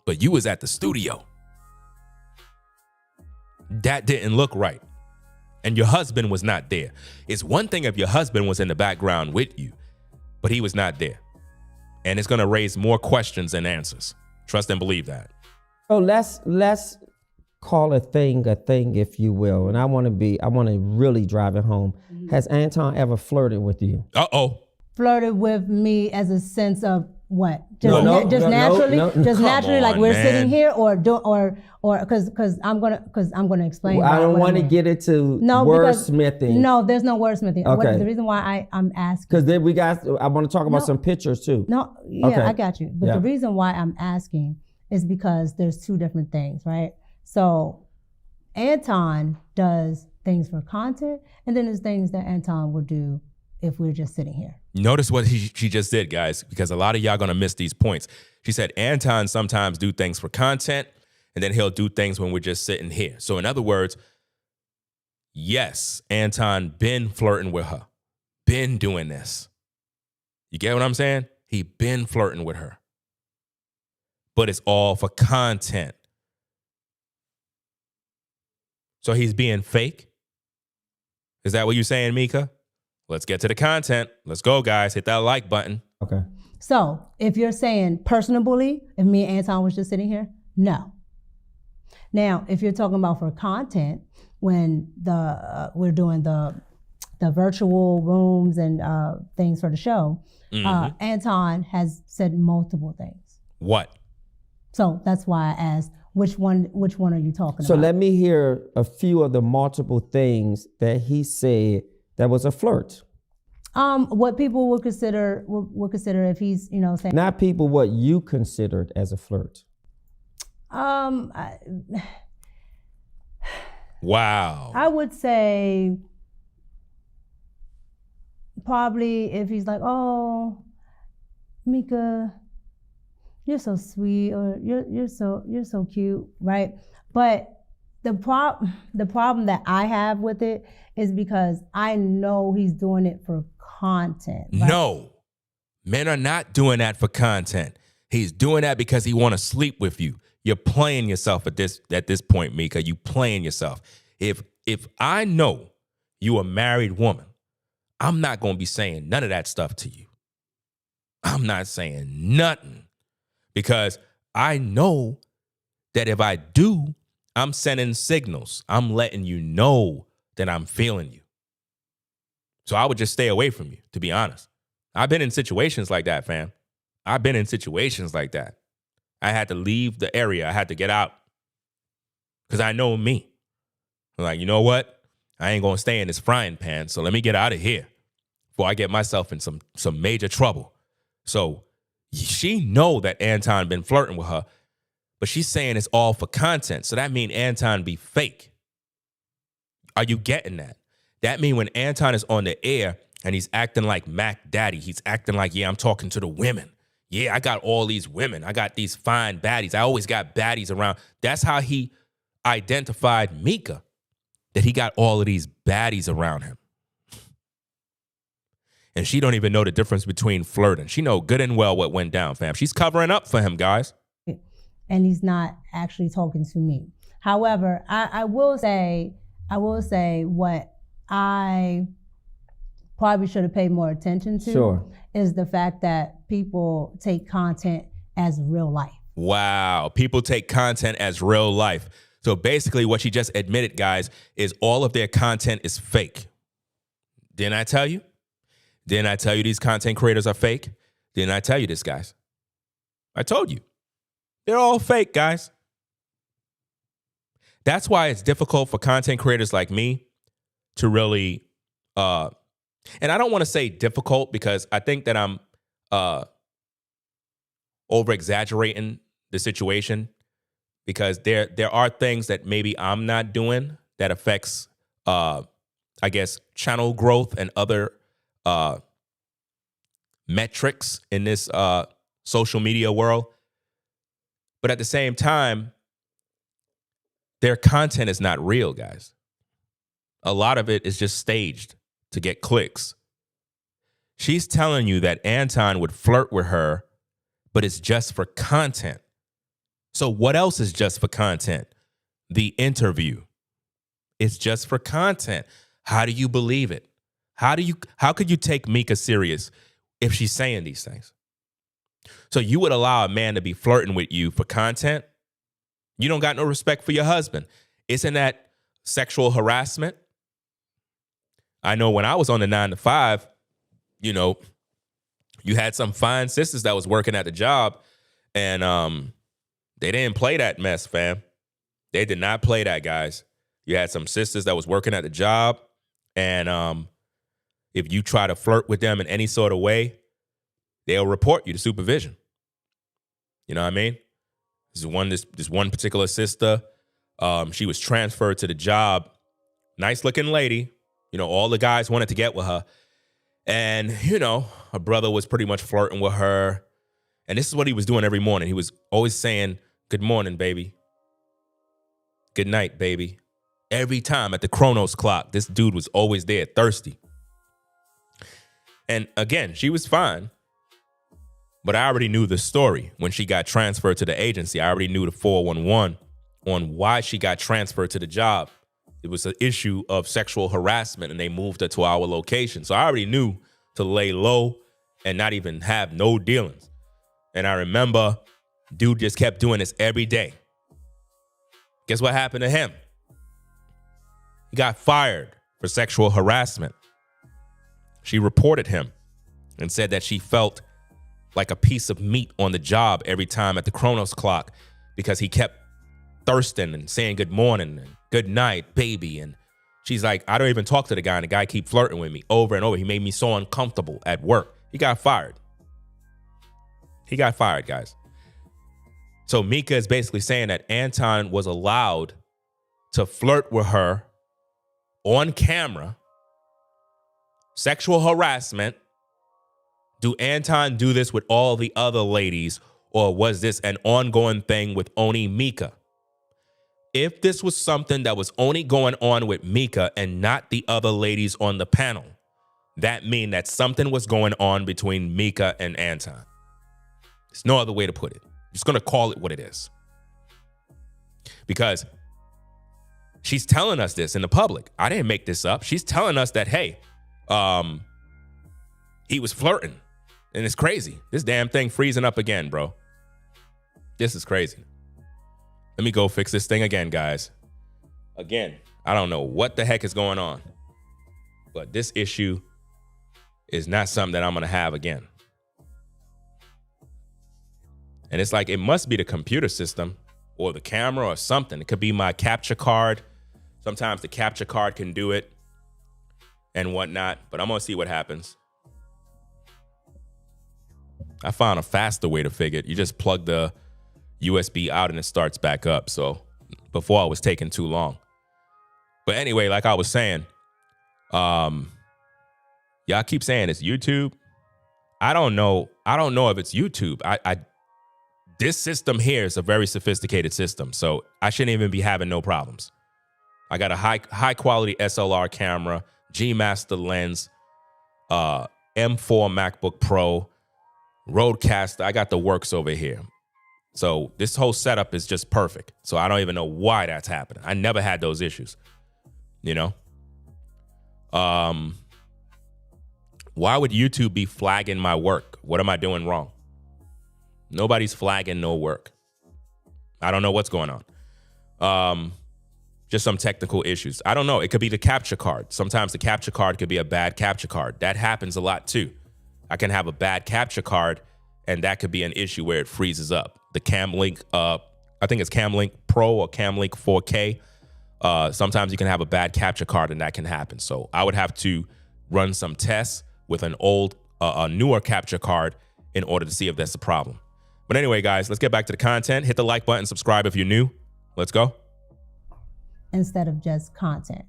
But you was at the studio. That didn't look right. And your husband was not there. It's one thing if your husband was in the background with you, but he was not there. And it's gonna raise more questions than answers. Trust and believe that. So let's call a thing, if you will. And I want to really drive it home. Mm-hmm. Has Anton ever flirted with you? Uh-oh. Flirted with me as a sense of what? Naturally, like we're man. Sitting here, or because I'm gonna explain. Well, I don't want to get into wordsmithing. No, there's no wordsmithing. Okay. The reason why I'm asking, because then I want to talk about some pictures too. No, yeah, okay. I got you. But yeah. The reason why I'm asking is because there's two different things, right? So Anton does things for content, and then there's things that Anton will do if we're just sitting here. Notice what she just did, guys, because a lot of y'all gonna miss these points. She said Anton sometimes do things for content, and then he'll do things when we're just sitting here. So in other words, yes, Anton been flirting with her, been doing this. You get what I'm saying? He been flirting with her. But it's all for content. So he's being fake? Is that what you're saying, Micca? Let's get to the content. Let's go, guys. Hit that like button. Okay. So if you're saying personally, if me and Anton was just sitting here, no. Now, if you're talking about for content, when we're doing the virtual rooms and things for the show, Anton has said multiple things. What? So that's why I asked, which one are you talking about? So let me hear a few of the multiple things that he said that was a flirt. What people would consider if he's, saying. Not people, what you considered as a flirt. Wow. I would say probably if he's like, oh, Micca, you're so sweet, or you're so cute, right? But the problem that I have with it is because I know he's doing it for content. Right? No, men are not doing that for content. He's doing that because he want to sleep with you. You're playing yourself at this point, Micca. You playing yourself. If I know you a married woman, I'm not going to be saying none of that stuff to you. I'm not saying nothing because I know that if I do, I'm sending signals. I'm letting you know that I'm feeling you. So I would just stay away from you, to be honest. I've been in situations like that, fam. I've been in situations like that. I had to leave the area. I had to get out because I know me. I'm like, you know what? I ain't going to stay in this frying pan, so let me get out of here before I get myself in some major trouble. So she know that Anton been flirting with her, but she's saying it's all for content. So that mean Anton be fake. Are you getting that? That mean when Anton is on the air and he's acting like Mac Daddy, he's acting like, yeah, I'm talking to the women. Yeah, I got all these women. I got these fine baddies. I always got baddies around. That's how he identified Micca, that he got all of these baddies around him. And she don't even know the difference between flirting. She know good and well what went down, fam. She's covering up for him, guys. And he's not actually talking to me. However, I will say what I probably should have paid more attention to is the fact that people take content as real life. Wow. People take content as real life. So basically what she just admitted, guys, is all of their content is fake. Didn't I tell you? Didn't I tell you these content creators are fake? Didn't I tell you this, guys? I told you. They're all fake, guys. That's why it's difficult for content creators like me to really, and I don't want to say difficult because I think that I'm over-exaggerating the situation because there are things that maybe I'm not doing that affects, I guess, channel growth and other metrics in this social media world. But at the same time, their content is not real, guys. A lot of it is just staged to get clicks. She's telling you that Anton would flirt with her, but it's just for content. So what else is just for content? The interview. It's just for content. How do you believe it? How could you take Micca serious if she's saying these things? So you would allow a man to be flirting with you for content? You don't got no respect for your husband. Isn't that sexual harassment? I know when I was on the 9 to 5, you know, you had some fine sisters that was working at the job and they didn't play that mess, fam. They did not play that, guys. You had some sisters that was working at the job and if you try to flirt with them in any sort of way, they'll report you to supervision. You know what I mean? This one particular sister, she was transferred to the job. Nice looking lady. You know, all the guys wanted to get with her. And, you know, her brother was pretty much flirting with her. And this is what he was doing every morning. He was always saying, good morning, baby. Good night, baby. Every time at the Chronos clock, this dude was always there, thirsty. And again, she was fine. But I already knew the story when she got transferred to the agency. I already knew the 411 on why she got transferred to the job. It was an issue of sexual harassment, and they moved her to our location. So I already knew to lay low and not even have no dealings. And I remember dude just kept doing this every day. Guess what happened to him? He got fired for sexual harassment. She reported him and said that she felt like a piece of meat on the job every time at the Chronos clock because he kept thirsting and saying good morning and good night, baby. And she's like, I don't even talk to the guy, and the guy keep flirting with me over and over. He made me so uncomfortable at work. He got fired. He got fired, guys. So Micca is basically saying that Anton was allowed to flirt with her on camera, sexual harassment. Do Anton do this with all the other ladies, or was this an ongoing thing with only Micca? If this was something that was only going on with Micca and not the other ladies on the panel, that means that something was going on between Micca and Anton. There's no other way to put it. I'm just going to call it what it is. Because she's telling us this in the public. I didn't make this up. She's telling us that, hey, he was flirting. And it's crazy. This damn thing freezing up again, bro. This is crazy. Let me go fix this thing again, guys. Again, I don't know what the heck is going on. But this issue is not something that I'm going to have again. And it's like, it must be the computer system or the camera or something. It could be my capture card. Sometimes the capture card can do it and whatnot. But I'm going to see what happens. I found a faster way to figure it. You just plug the USB out and it starts back up. So before I was taking too long. But anyway, like I was saying, y'all keep saying it's YouTube. I don't know if it's YouTube. This system here is a very sophisticated system, so I shouldn't even be having no problems. I got a high quality SLR camera, G Master lens, M4 MacBook Pro, Rodecaster. I got the works over here. So this whole setup is just perfect. So I don't even know why that's happening. I never had those issues, you know? Why would YouTube be flagging my work? What am I doing wrong? Nobody's flagging no work. I don't know what's going on. Just some technical issues. I don't know. It could be the capture card. Sometimes the capture card could be a bad capture card. That happens a lot too. I can have a bad capture card and that could be an issue where it freezes up. The Camlink, I think it's Camlink Pro or Camlink 4K. Sometimes you can have a bad capture card and that can happen. So I would have to run some tests with an old, a newer capture card in order to see if that's a problem. But anyway, guys, let's get back to the content. Hit the like button, subscribe if you're new. Let's go. Instead of just content,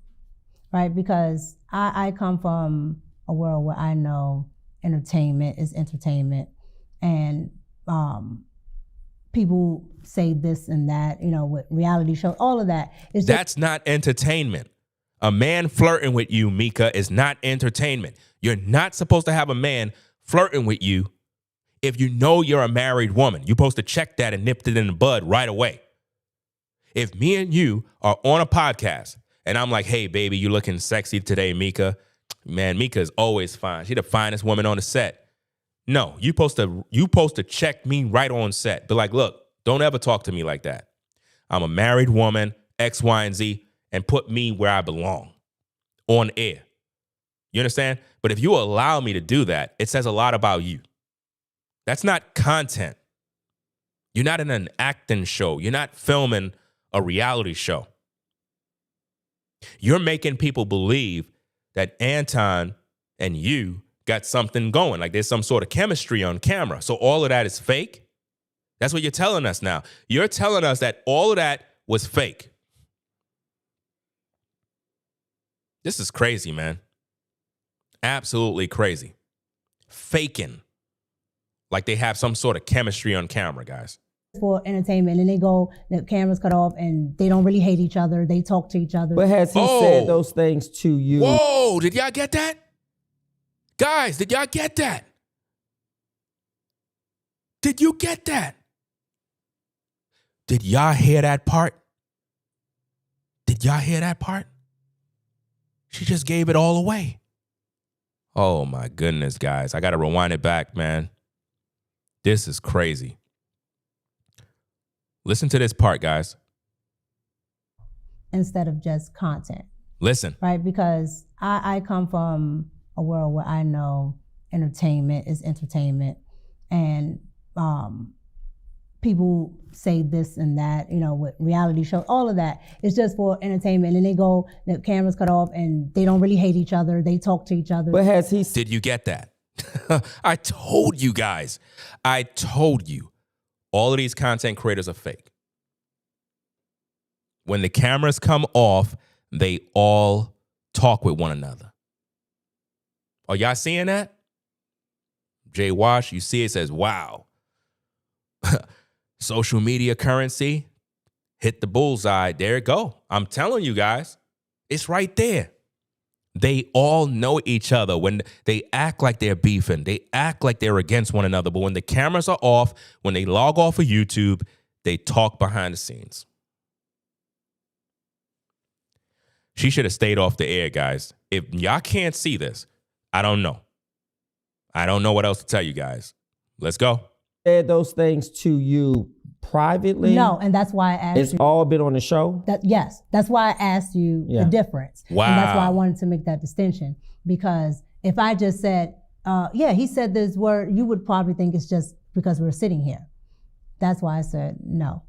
right? Because I come from a world where I know entertainment is entertainment, and people say this and that, you know, with reality shows, all of that. That's not entertainment. A man flirting with you, Micca, is not entertainment. You're not supposed to have a man flirting with you if you know you're a married woman. You're supposed to check that and nip it in the bud right away. If me and you are on a podcast and I'm like, hey, baby, you looking sexy today, Micca. Man, Micca is always fine. She's the finest woman on the set. No, you supposed to check me right on set. Be like, look, don't ever talk to me like that. I'm a married woman, X, Y, and Z, and put me where I belong on air. You understand? But if you allow me to do that, it says a lot about you. That's not content. You're not in an acting show. You're not filming a reality show. You're making people believe that Anton and you got something going, like there's some sort of chemistry on camera. So all of that is fake. That's what you're telling us now. You're telling us that all of that was fake. This is crazy, man. Absolutely crazy. Faking. Like they have some sort of chemistry on camera, guys. For entertainment, and they go, the cameras cut off and they don't really hate each other. They talk to each other. But has he said those things to you? Whoa, did y'all get that? Guys, did y'all get that? Did you get that? Did y'all hear that part? Did y'all hear that part? She just gave it all away. Oh my goodness, guys. I got to rewind it back, man. This is crazy. Listen to this part, guys. Instead of just content. Listen. Right? Because I come from a world where I know entertainment is entertainment, and people say this and that, you know, with reality shows, all of that is just for entertainment. And they go, the cameras cut off and they don't really hate each other. They talk to each other. But has he? Did you get that? I told you guys. I told you. All of these content creators are fake. When the cameras come off, they all talk with one another. Are y'all seeing that? Jay Wash, you see it says, wow. Social media currency, hit the bullseye. There it go. I'm telling you guys, it's right there. They all know each other. When they act like they're beefing, they act like they're against one another. But when the cameras are off, when they log off of YouTube, they talk behind the scenes. She should have stayed off the air, guys. If y'all can't see this, I don't know. I don't know what else to tell you guys. Let's go. Said those things to you privately? No, and that's why I asked It's you. all been on the show? Yes, that's why I asked you Yeah. the difference. Wow. And that's why I wanted to make that distinction. Because if I just said, yeah, he said this word, you would probably think it's just because we're sitting here. That's why I said no.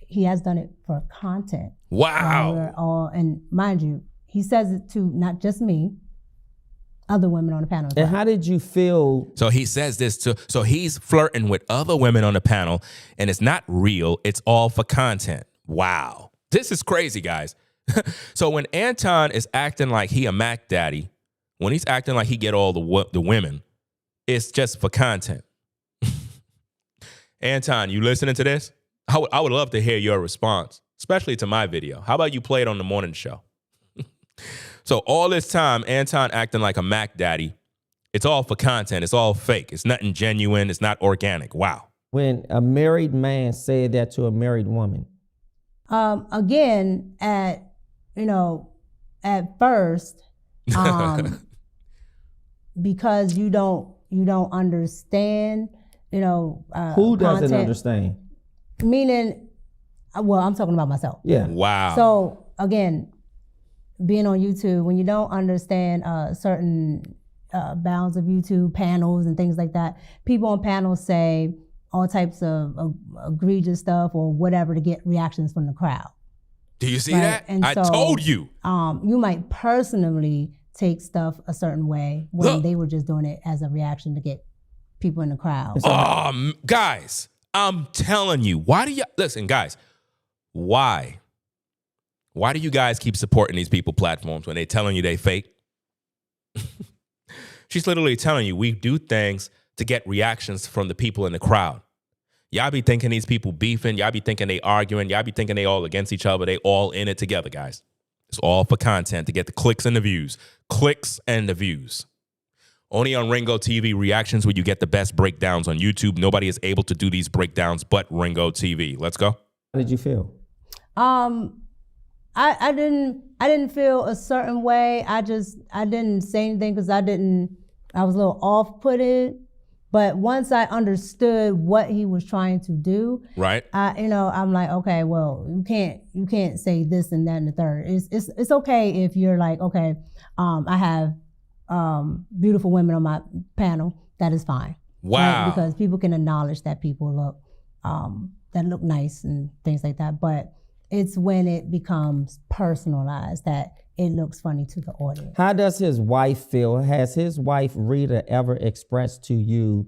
He has done it for content. Wow. We're all, and mind you, he says it to not just me, other women on the panel as And well. how did you feel? So he says this too. So he's flirting with other women on the panel, and it's not real. It's all for content. Wow. This is crazy, guys. So when Anton is acting like he a Mac daddy, when he's acting like he get all the women, it's just for content. Anton, you listening to this? I would love to hear your response, especially to my video. How about you play it on the morning show? So all this time, Anton acting like a Mac daddy, it's all for content. It's all fake. It's nothing genuine. It's not organic. Wow. When a married man said that to a married woman? Again, at first, because you don't understand, Who doesn't content. understand? Meaning, well, I'm talking about myself. Yeah. Wow. So again, being on YouTube, when you don't understand certain bounds of YouTube panels and things like that, people on panels say all types of egregious stuff or whatever to get reactions from the crowd. Do you see Right, that? and I so, told you. You might personally take stuff a certain way when they were just doing it as a reaction to get people in the crowd. Guys, I'm telling you. Why do you listen, guys? Why? Why do you guys keep supporting these people platforms when they're telling you they fake? She's literally telling you we do things to get reactions from the people in the crowd. Y'all be thinking these people beefing. Y'all be thinking they arguing. Y'all be thinking they all against each other. They all in it together, guys. It's all for content to get the clicks and the views. Clicks and the views. Only on Ringo TV Reactions will you get the best breakdowns on YouTube. Nobody is able to do these breakdowns but Ringo TV. Let's go. How did you feel? I didn't feel a certain way. I didn't say anything because I was a little off-putted. But once I understood what he was trying to do, Right. I'm like, okay, well, you can't say this and that and the third. It's okay if you're like, okay, I have beautiful women on my panel. That is fine. Wow. Right? Because people can acknowledge that people look nice and things like that. But it's when it becomes personalized that it looks funny to the audience. How does his wife feel? Has his wife, Rita, ever expressed to you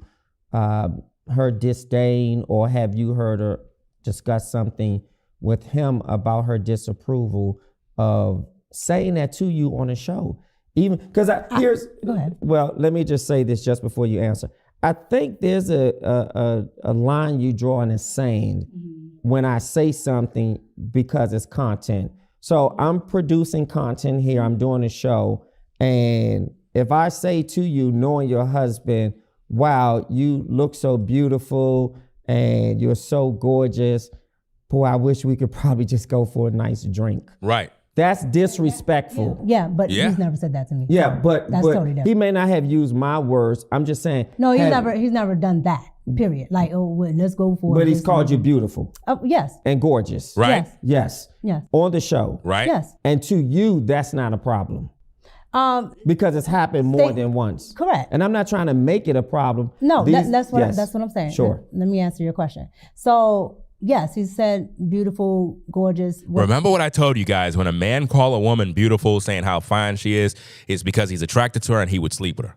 her disdain, or have you heard her discuss something with him about her disapproval of saying that to you on a show? Even because Go ahead. Well, let me just say this just before you answer. I think there's a line you draw in the sand when I say something because it's content. So I'm producing content here, I'm doing a show, and if I say to you, knowing your husband, wow, you look so beautiful and you're so gorgeous, boy, I wish we could probably just go for a nice drink. Right. That's disrespectful. Yeah, but Yeah. he's never said that to me. Yeah, So but that's totally different. he may not have used my words. I'm just saying. No, he's never done that. Period. Like, oh, well, let's go for. But he's this called you and- beautiful yes. and gorgeous. Right. Yes. Yes. Yes. On the show. Right. Yes. And to you, that's not a problem because it's happened more than once. Correct. And I'm not trying to make it a problem. No, These- that's what yes. that's what I'm saying. Sure. Let me answer your question. So yes, he said beautiful, gorgeous. Remember what I told you guys, when a man call a woman beautiful, saying how fine she is, it's because he's attracted to her and he would sleep with her.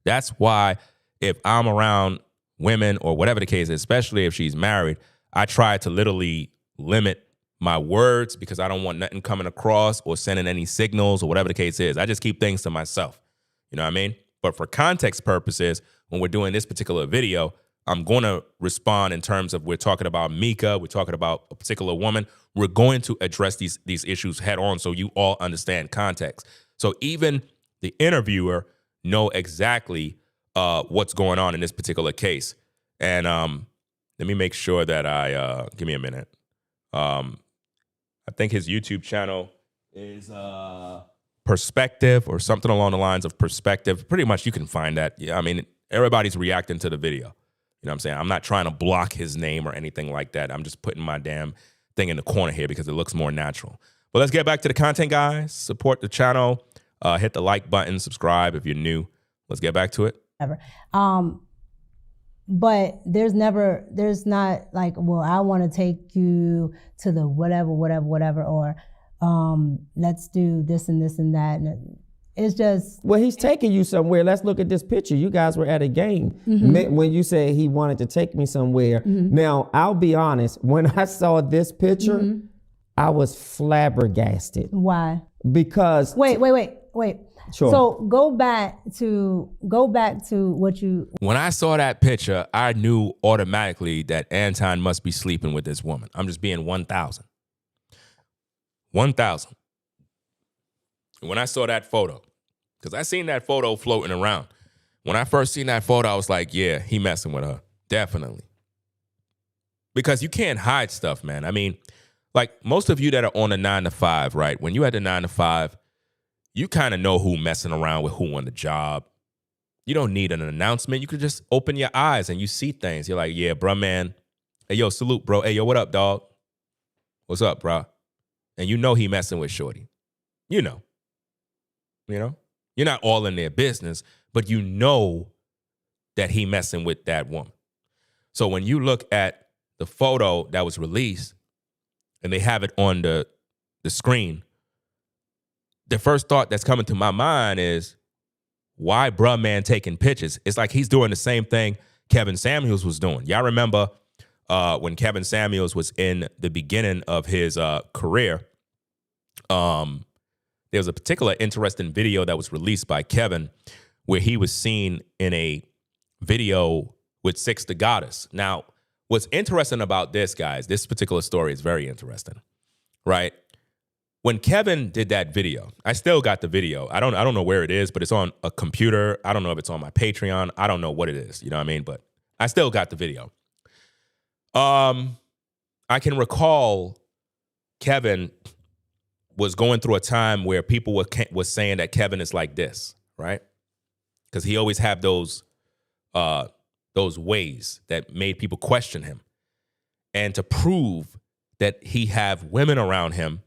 That's why if I'm around women or whatever the case is, especially if she's married, I try to literally limit my words because I don't want nothing coming across or sending any signals or whatever the case is. I just keep things to myself. You know what I mean? But for context purposes, when we're doing this particular video, I'm going to respond in terms of we're talking about Micca, we're talking about a particular woman. We're going to address these issues head on so you all understand context. So even the interviewer know exactly what's going on in this particular case. And let me make sure that I give me a minute. I think his YouTube channel is Perspective or something along the lines of Perspective. Pretty much you can find that. Yeah, I mean, everybody's reacting to the video. You know what I'm saying? I'm not trying to block his name or anything like that. I'm just putting my damn thing in the corner here because it looks more natural. But let's get back to the content, guys. Support the channel. Hit the like button, subscribe if you're new. Let's get back to it. Ever. But there's not like, well, I want to take you to the whatever, or let's do this and this and that. And it's just. Well, he's taking you somewhere. Let's look at this picture. You guys were at a game when you said he wanted to take me somewhere. Now, I'll be honest. When I saw this picture, I was flabbergasted. Why? Because. Wait. Sure. So go back to what you. When I saw that picture, I knew automatically that Anton must be sleeping with this woman. I'm just being 1,000. 1,000. When I saw that photo, because I seen that photo floating around. When I first seen that photo, I was like, yeah, he messing with her. Definitely. Because you can't hide stuff, man. I mean, like most of you that are on a 9 to 5, right? When you had the 9 to 5, you kind of know who messing around with who on the job. You don't need an announcement. You could just open your eyes and you see things. You're like, yeah, bruh, man. Hey, yo, salute, bro. Hey, yo, what up, dog? What's up, bro? And you know he messing with shorty. You know. You're not all in their business, but you know that he messing with that woman. So when you look at the photo that was released and they have it on the screen, the first thought that's coming to my mind is, why bruh man taking pictures? It's like he's doing the same thing Kevin Samuels was doing. Y'all remember when Kevin Samuels was in the beginning of his career, there was a particular interesting video that was released by Kevin where he was seen in a video with Six the Goddess. Now, what's interesting about this, guys, this particular story is very interesting, right? When Kevin did that video, I still got the video. I don't know where it is, but it's on a computer. I don't know if it's on my Patreon. I don't know what it is. You know what I mean? But I still got the video. I can recall Kevin was going through a time where people was saying that Kevin is like this, right? Because he always had those ways that made people question him. And to prove that he have women around him,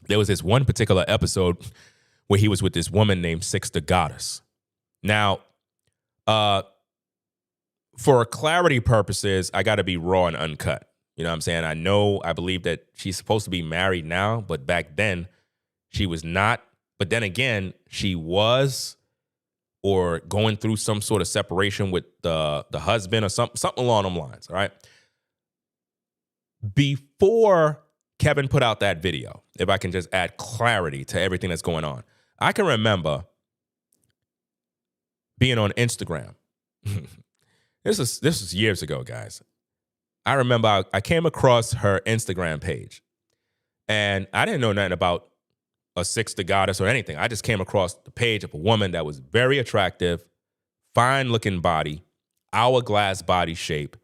there was this one particular episode where he was with this woman named Six the Goddess. Now, for clarity purposes, I got to be raw and uncut. You know what I'm saying? I believe that she's supposed to be married now, but back then she was not. But then again, she was or going through some sort of separation with the husband or something along them lines, all right? Before Kevin put out that video, if I can just add clarity to everything that's going on, I can remember being on Instagram. This was years ago, guys. I remember I came across her Instagram page, and I didn't know nothing about a Six the Goddess or anything. I just came across the page of a woman that was very attractive, fine-looking body, hourglass body shape,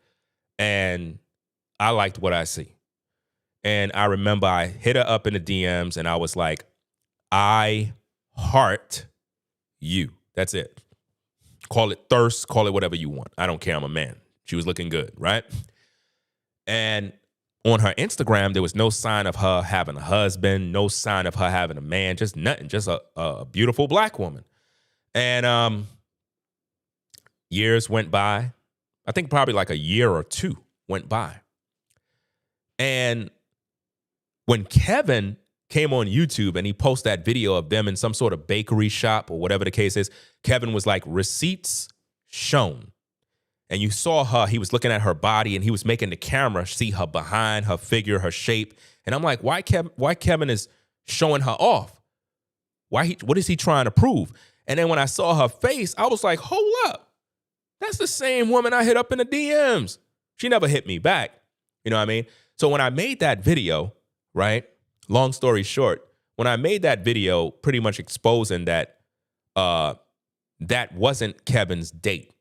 and I liked what I see. And I remember I hit her up in the DMs, and I was like, I heart you. That's it. Call it thirst, call it whatever you want. I don't care, I'm a man. She was looking good, right? And on her Instagram, there was no sign of her having a husband, no sign of her having a man, just nothing, just a beautiful black woman. And years went by. I think probably like a year or two went by. And when Kevin came on YouTube and he posted that video of them in some sort of bakery shop or whatever the case is, Kevin was like, receipts shown. And you saw her, he was looking at her body and he was making the camera see her behind, her figure, her shape. And I'm like, why Kevin is showing her off? What is he trying to prove? And then when I saw her face, I was like, hold up. That's the same woman I hit up in the DMs. She never hit me back. You know what I mean? So when I made that video, right? Long story short, when I made that video pretty much exposing that that wasn't Kevin's date.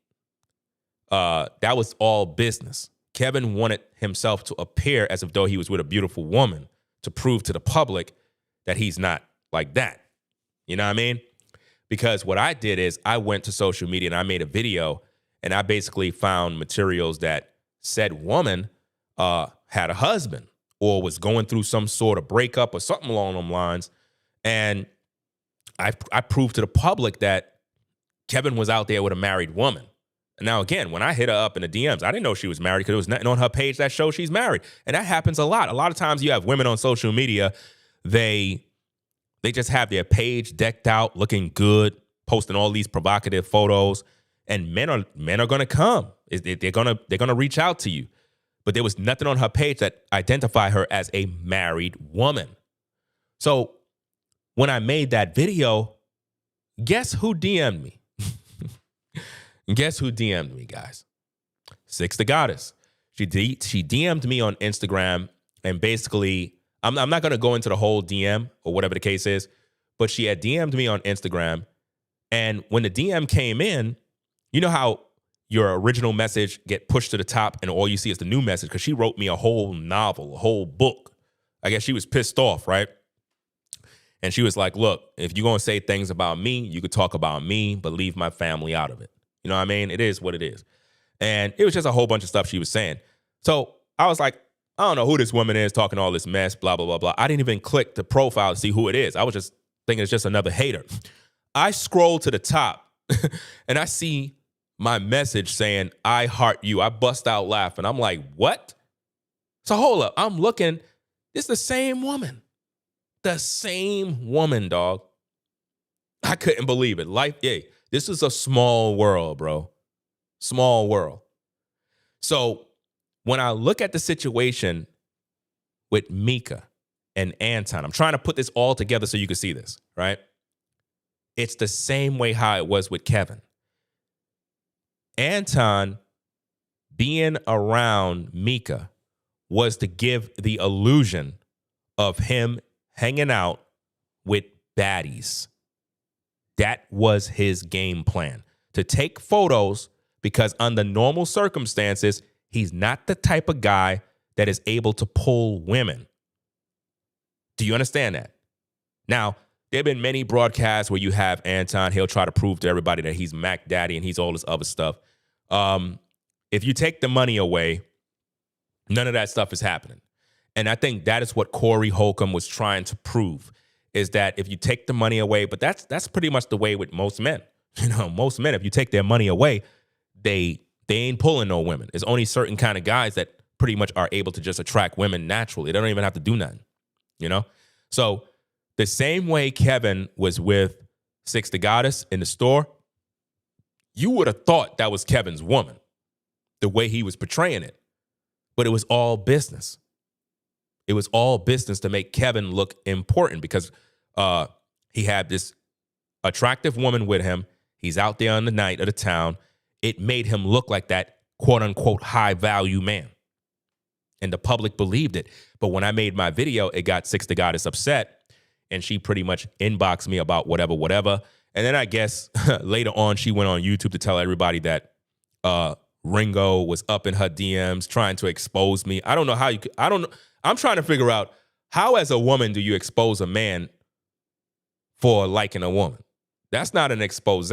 That was all business. Kevin wanted himself to appear as if though he was with a beautiful woman to prove to the public that he's not like that. You know what I mean? Because what I did is I went to social media and I made a video and I basically found materials that said woman had a husband or was going through some sort of breakup or something along those lines. And I proved to the public that Kevin was out there with a married woman. Now, again, when I hit her up in the DMs, I didn't know she was married because there was nothing on her page that shows she's married. And that happens a lot. A lot of times you have women on social media, they just have their page decked out, looking good, posting all these provocative photos, and men are going to come. They're going to reach out to you. But there was nothing on her page that identified her as a married woman. So when I made that video, guess who DM'd me? Guess who DM'd me, guys? Six the Goddess. She DM'd me on Instagram, and basically, I'm not going to go into the whole DM or whatever the case is, but she had DM'd me on Instagram, and when the DM came in, you know how your original message get pushed to the top and all you see is the new message? Because she wrote me a whole novel, a whole book. I guess she was pissed off, right? And she was like, look, if you're going to say things about me, you could talk about me, but leave my family out of it. You know what I mean? It is what it is. And it was just a whole bunch of stuff she was saying. So I was like, I don't know who this woman is talking all this mess, blah, blah, blah, blah. I didn't even click the profile to see who it is. I was just thinking it's just another hater. I scroll to the top and I see my message saying, I heart you. I bust out laughing. I'm like, what? So hold up. I'm looking. It's the same woman. The same woman, dog. I couldn't believe it. This is a small world, bro. Small world. So when I look at the situation with Micca and Anton, I'm trying to put this all together so you can see this, right? It's the same way how it was with Kevin. Anton being around Micca was to give the illusion of him hanging out with baddies. That was his game plan, to take photos, because under normal circumstances, he's not the type of guy that is able to pull women. Do you understand that? Now, there have been many broadcasts where you have Anton, he'll try to prove to everybody that he's Mac Daddy and he's all this other stuff. If you take the money away, none of that stuff is happening. And I think that is what Corey Hulcom was trying to prove, is that if you take the money away, but that's pretty much the way with most men. You know, most men, if you take their money away, they ain't pulling no women. There's only certain kind of guys that pretty much are able to just attract women naturally. They don't even have to do nothing, you know? So the same way Kevin was with Six the Goddess in the store, you would have thought that was Kevin's woman, the way he was portraying it. But it was all business. It was all business to make Kevin look important, because he had this attractive woman with him. He's out there on the night of the town. It made him look like that quote unquote high value man. And the public believed it. But when I made my video, it got Six the Goddess upset. And she pretty much inboxed me about whatever. And then I guess later on, she went on YouTube to tell everybody that Ringo was up in her DMs trying to expose me. I don't know how you could, I don't know. I'm trying to figure out, how as a woman do you expose a man for liking a woman? That's not an expose.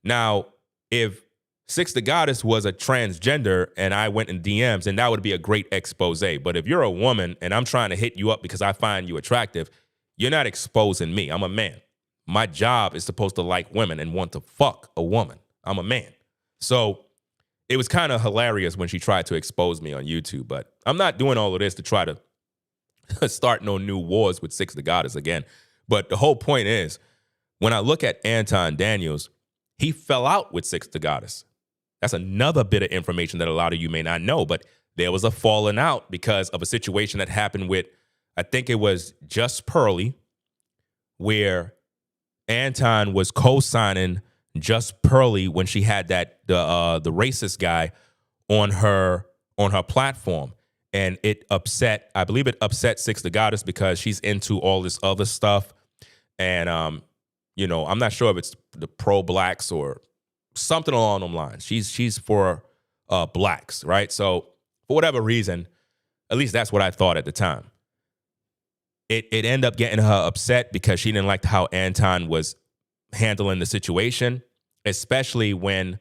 Now, if Six the Goddess was a transgender and I went in DMs, then that would be a great expose. But if you're a woman and I'm trying to hit you up because I find you attractive, you're not exposing me. I'm a man. My job is supposed to like women and want to fuck a woman. I'm a man. So it was kind of hilarious when she tried to expose me on YouTube, but I'm not doing all of this to try to start no new wars with Six the Goddess again. But the whole point is, when I look at Anton Daniels, he fell out with Six the Goddess. That's another bit of information that a lot of you may not know, but there was a falling out because of a situation that happened with, I think it was Just Pearly, where Anton was co-signing Just Pearly when she had that the racist guy on her platform, And I believe it upset Six the Goddess because she's into all this other stuff. And, I'm not sure if it's the pro-blacks or something along those lines. She's for blacks, right? So for whatever reason, at least that's what I thought at the time. It ended up getting her upset because she didn't like how Anton was handling the situation, especially when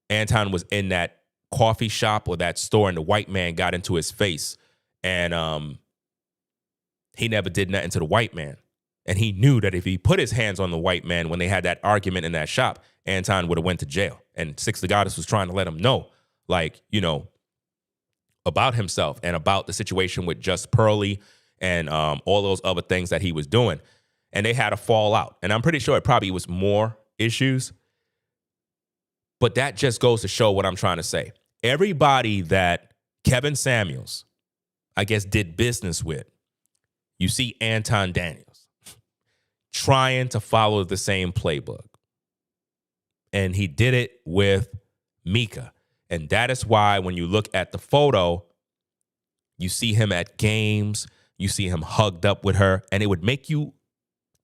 Anton was in that coffee shop or that store and the white man got into his face, and he never did nothing to the white man. And he knew that if he put his hands on the white man when they had that argument in that shop, Anton would have went to jail. And Six the Goddess was trying to let him know, about himself and about the situation with Just Pearly and all those other things that he was doing. And they had a fallout. And I'm pretty sure it probably was more issues. But that just goes to show what I'm trying to say. Everybody that Kevin Samuels, I guess, did business with, you see Anton Daniels trying to follow the same playbook. And he did it with Micca. And that is why when you look at the photo, you see him at games, you see him hugged up with her, and it would make you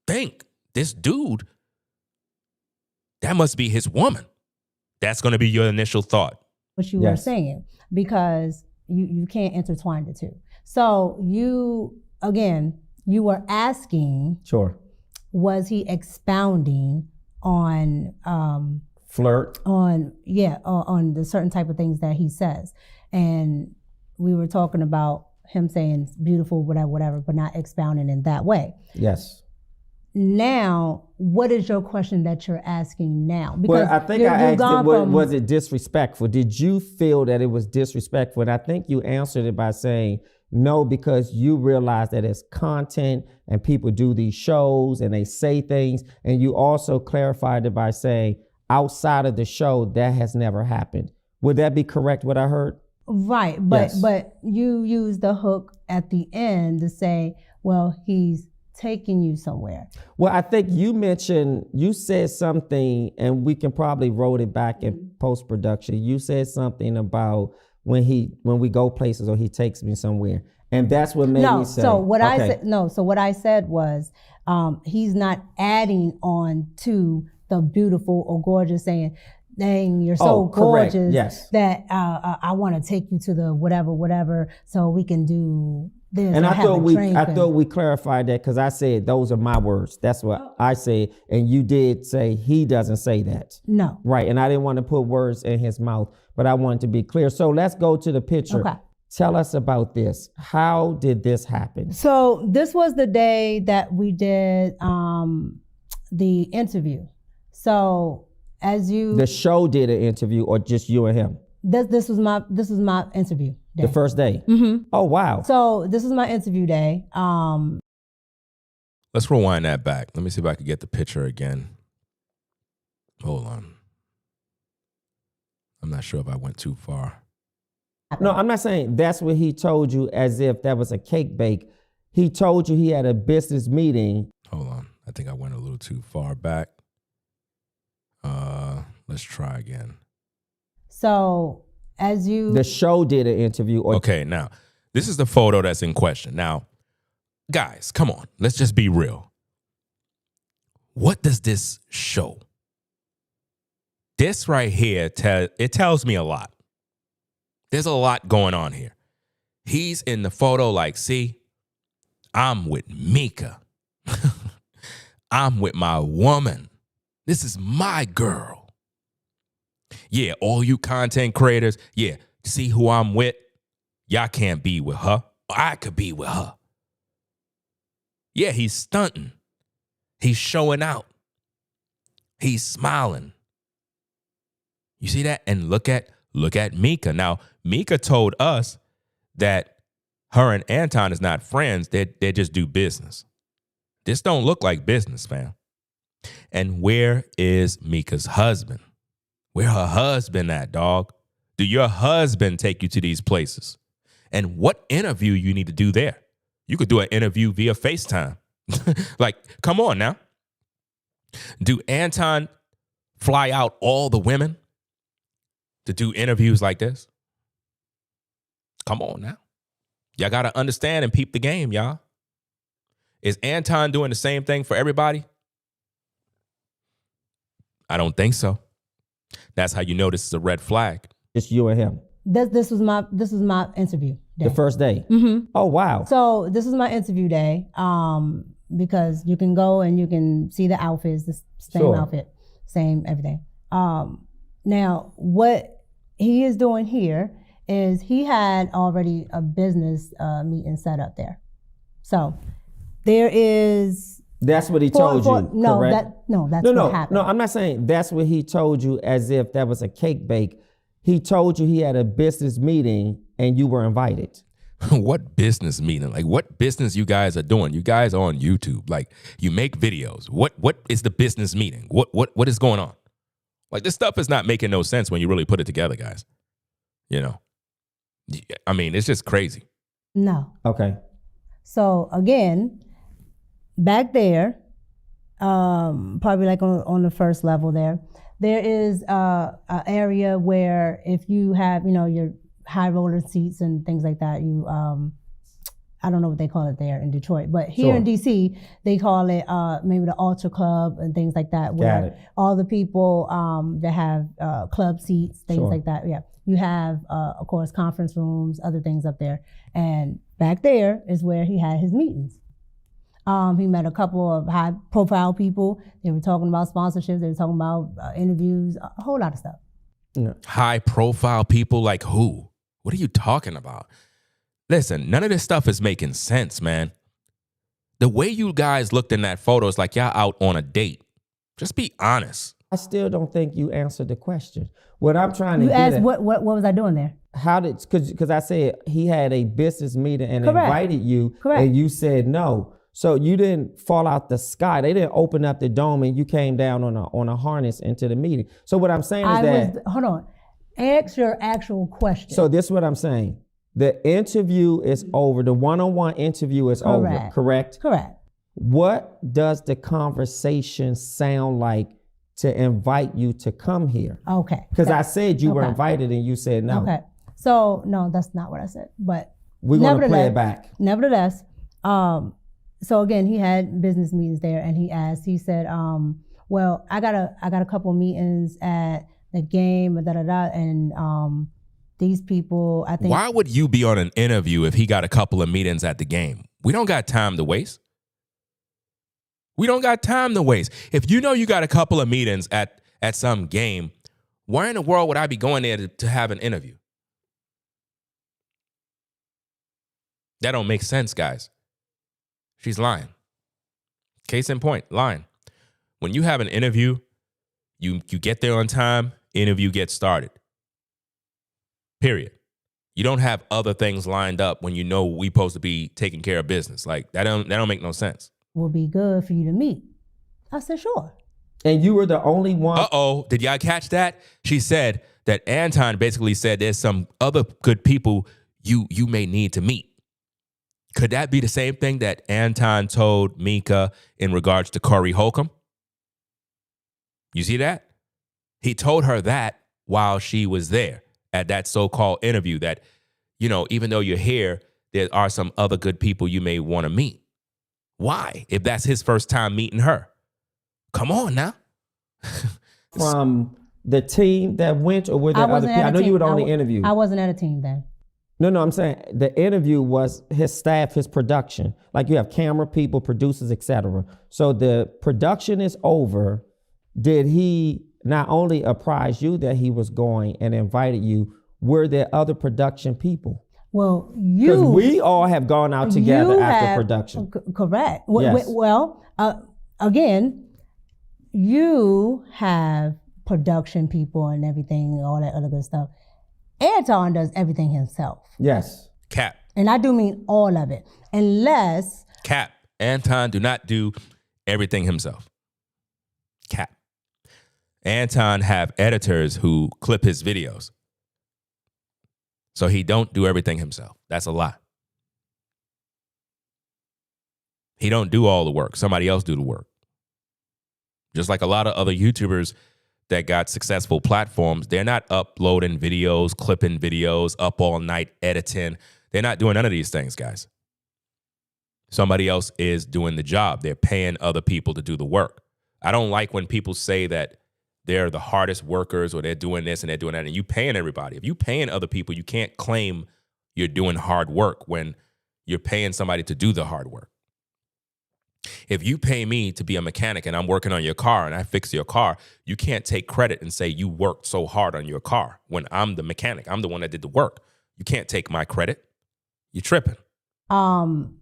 think, this dude, that must be his woman. That's going to be your initial thought. What you were saying, because you can't intertwine the two. So you were asking, Sure. Was he expounding on Flirt? on the certain type of things that he says? And we were talking about him saying beautiful, whatever, but not expounding in that way. Yes. Now, what is your question that you're asking now? Because I think I asked it, was it disrespectful? Did you feel that it was disrespectful? And I think you answered it by saying no, because you realize that it's content and people do these shows and they say things. And you also clarified it by saying outside of the show, that has never happened. Would that be correct, what I heard? Right, but you use the hook at the end to say, well, he's taking you somewhere. Well, I think you said something, and we can probably roll it back in post-production. You said something about when we go places or he takes me somewhere. And that's what made me say. So what I said was he's not adding on to the beautiful or gorgeous, saying, dang, you're so gorgeous that I want to take you to the whatever so we can do this. And I thought we clarified that, because I said those are my words. That's what I said. And you did say he doesn't say that. No. Right. And I didn't want to put words in his mouth, but I wanted to be clear. So let's go to the picture. Okay. Tell us about this. How did this happen? So this was the day that we did the interview. So the show did an interview, or just you and him? This was my interview day. The first day? Mm-hmm. Oh, wow. So this is my interview day. Let's rewind that back. Let me see if I can get the picture again. Hold on. I'm not sure if I went too far. No, I'm not saying that's what he told you as if that was a cake bake. He told you he had a business meeting. Hold on. I think I went a little too far back. Let's try again. So the show did an interview. Okay, now, this is the photo that's in question. Now, guys, come on. Let's just be real. What does this show? This right here, it tells me a lot. There's a lot going on here. He's in the photo like, see, I'm with Micca. I'm with my woman. This is my girl. Yeah, all you content creators, yeah, see who I'm with? Y'all can't be with her. I could be with her. Yeah, he's stunting. He's showing out. He's smiling. You see that? And look at Micca. Now, Micca told us that her and Anton is not friends. They just do business. This don't look like business, fam. And where is Micca's husband? Where her husband at, dog? Do your husband take you to these places? And what interview you need to do there? You could do an interview via FaceTime. Like, come on now. Do Anton fly out all the women to do interviews like this? Come on now. Y'all got to understand and peep the game, y'all. Is Anton doing the same thing for everybody? I don't think so. That's how you know this is a red flag. It's you and him. This was my interview day. The first day. Mm-hmm. Oh wow. So this is my interview day. Because you can go and you can see the outfits, the same outfit, same everything. Now what he is doing here is he had already a business meeting set up there. So there is. That's what he told you. No, correct? that's what happened. No, I'm not saying that's what he told you as if that was a cake bake. He told you he had a business meeting and you were invited. What business meeting? Like, what business you guys are doing? You guys are on YouTube. Like, you make videos. What is the business meeting? What is going on? Like, this stuff is not making no sense when you really put it together, guys. You know? I mean, it's just crazy. No. Okay. So again, back there, probably like on the first level there is a area where if you have, your high roller seats and things like that, you I don't know what they call it there in Detroit, but here in DC they call it maybe the Ultra Club and things like that, where all the people that have club seats, things like that. Yeah, you have of course conference rooms, other things up there, and back there is where he had his meetings. He met a couple of high profile people. They were talking about sponsorships. They were talking about interviews, a whole lot of stuff. Yeah. High profile people like who? What are you talking about? Listen, none of this stuff is making sense, man. The way you guys looked in that photo is like y'all out on a date. Just be honest. I still don't think you answered the question. What I'm trying to You get asked at, what was I doing there? how did, because I said he had a business meeting and invited you, and you said no. So you didn't fall out the sky. They didn't open up the dome and you came down on a harness into the meeting. So what I'm saying is hold on. Ask your actual question. So this is what I'm saying. The interview is over. The one-on-one interview is over, correct? Correct. What does the conversation sound like to invite you to come here? Okay. Because I said you were invited and you said no. Okay. So no, that's not what I said. But we're going to play it back. Nevertheless, so again, he had business meetings there, and he said, well, I got a couple meetings at the game, and these people, I think. Why would you be on an interview if he got a couple of meetings at the game? We don't got time to waste. We don't got time to waste. If you know you got a couple of meetings at some game, why in the world would I be going there to have an interview? That don't make sense, guys. She's lying. Case in point, lying. When you have an interview, you get there on time, interview gets started. Period. You don't have other things lined up when you know we supposed to be taking care of business. Like that don't make no sense. Will be good for you to meet. I said, sure. And you were the only one. Uh-oh, did y'all catch that? She said that Anton basically said there's some other good people you may need to meet. Could that be the same thing that Anton told Micca in regards to Corey Hulcom? You see that? He told her that while she was there at that so-called interview that, even though you're here, there are some other good people you may want to meet. Why? If that's his first time meeting her. Come on now. From the team that went, or were there other people? I know you were on the interview. I wasn't at a team then. No, I'm saying the interview was his staff, his production. Like you have camera people, producers, etc. So the production is over. Did he not only apprise you that he was going and invited you, were there other production people? Well, because we all have gone out together after production. Correct. Yes. Well, again, you have production people and everything, and all that other good stuff. Anton does everything himself. Yes. Cap. And I do mean all of it. Unless. Cap. Anton do not do everything himself. Cap. Anton have editors who clip his videos. So he don't do everything himself. That's a lie. He don't do all the work. Somebody else do the work. Just like a lot of other YouTubers that got successful platforms, they're not uploading videos, clipping videos, up all night editing. They're not doing none of these things, guys. Somebody else is doing the job. They're paying other people to do the work. I don't like when people say that they're the hardest workers or they're doing this and they're doing that, and you paying everybody. If you paying other people, you can't claim you're doing hard work when you're paying somebody to do the hard work. If you pay me to be a mechanic and I'm working on your car and I fix your car, you can't take credit and say you worked so hard on your car when I'm the mechanic. I'm the one that did the work. You can't take my credit. You're tripping.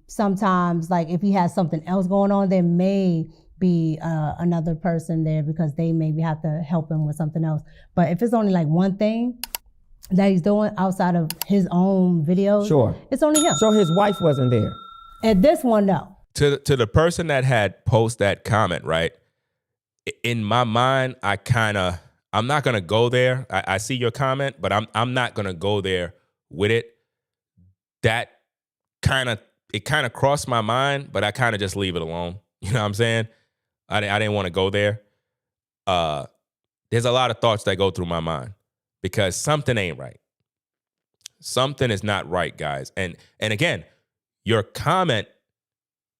Sometimes, like if he has something else going on, there may be another person there because they maybe have to help him with something else. But if it's only like one thing that he's doing outside of his own videos, Sure, it's only him. So his wife wasn't there. At this one, no. To the person that had posted that comment, right? In my mind, I'm not gonna go there. I see your comment, but I'm not gonna go there with it. That kind of crossed my mind, but I kind of just leave it alone. You know what I'm saying? I didn't want to go there. There's a lot of thoughts that go through my mind because something ain't right. Something is not right, guys. And again, your comment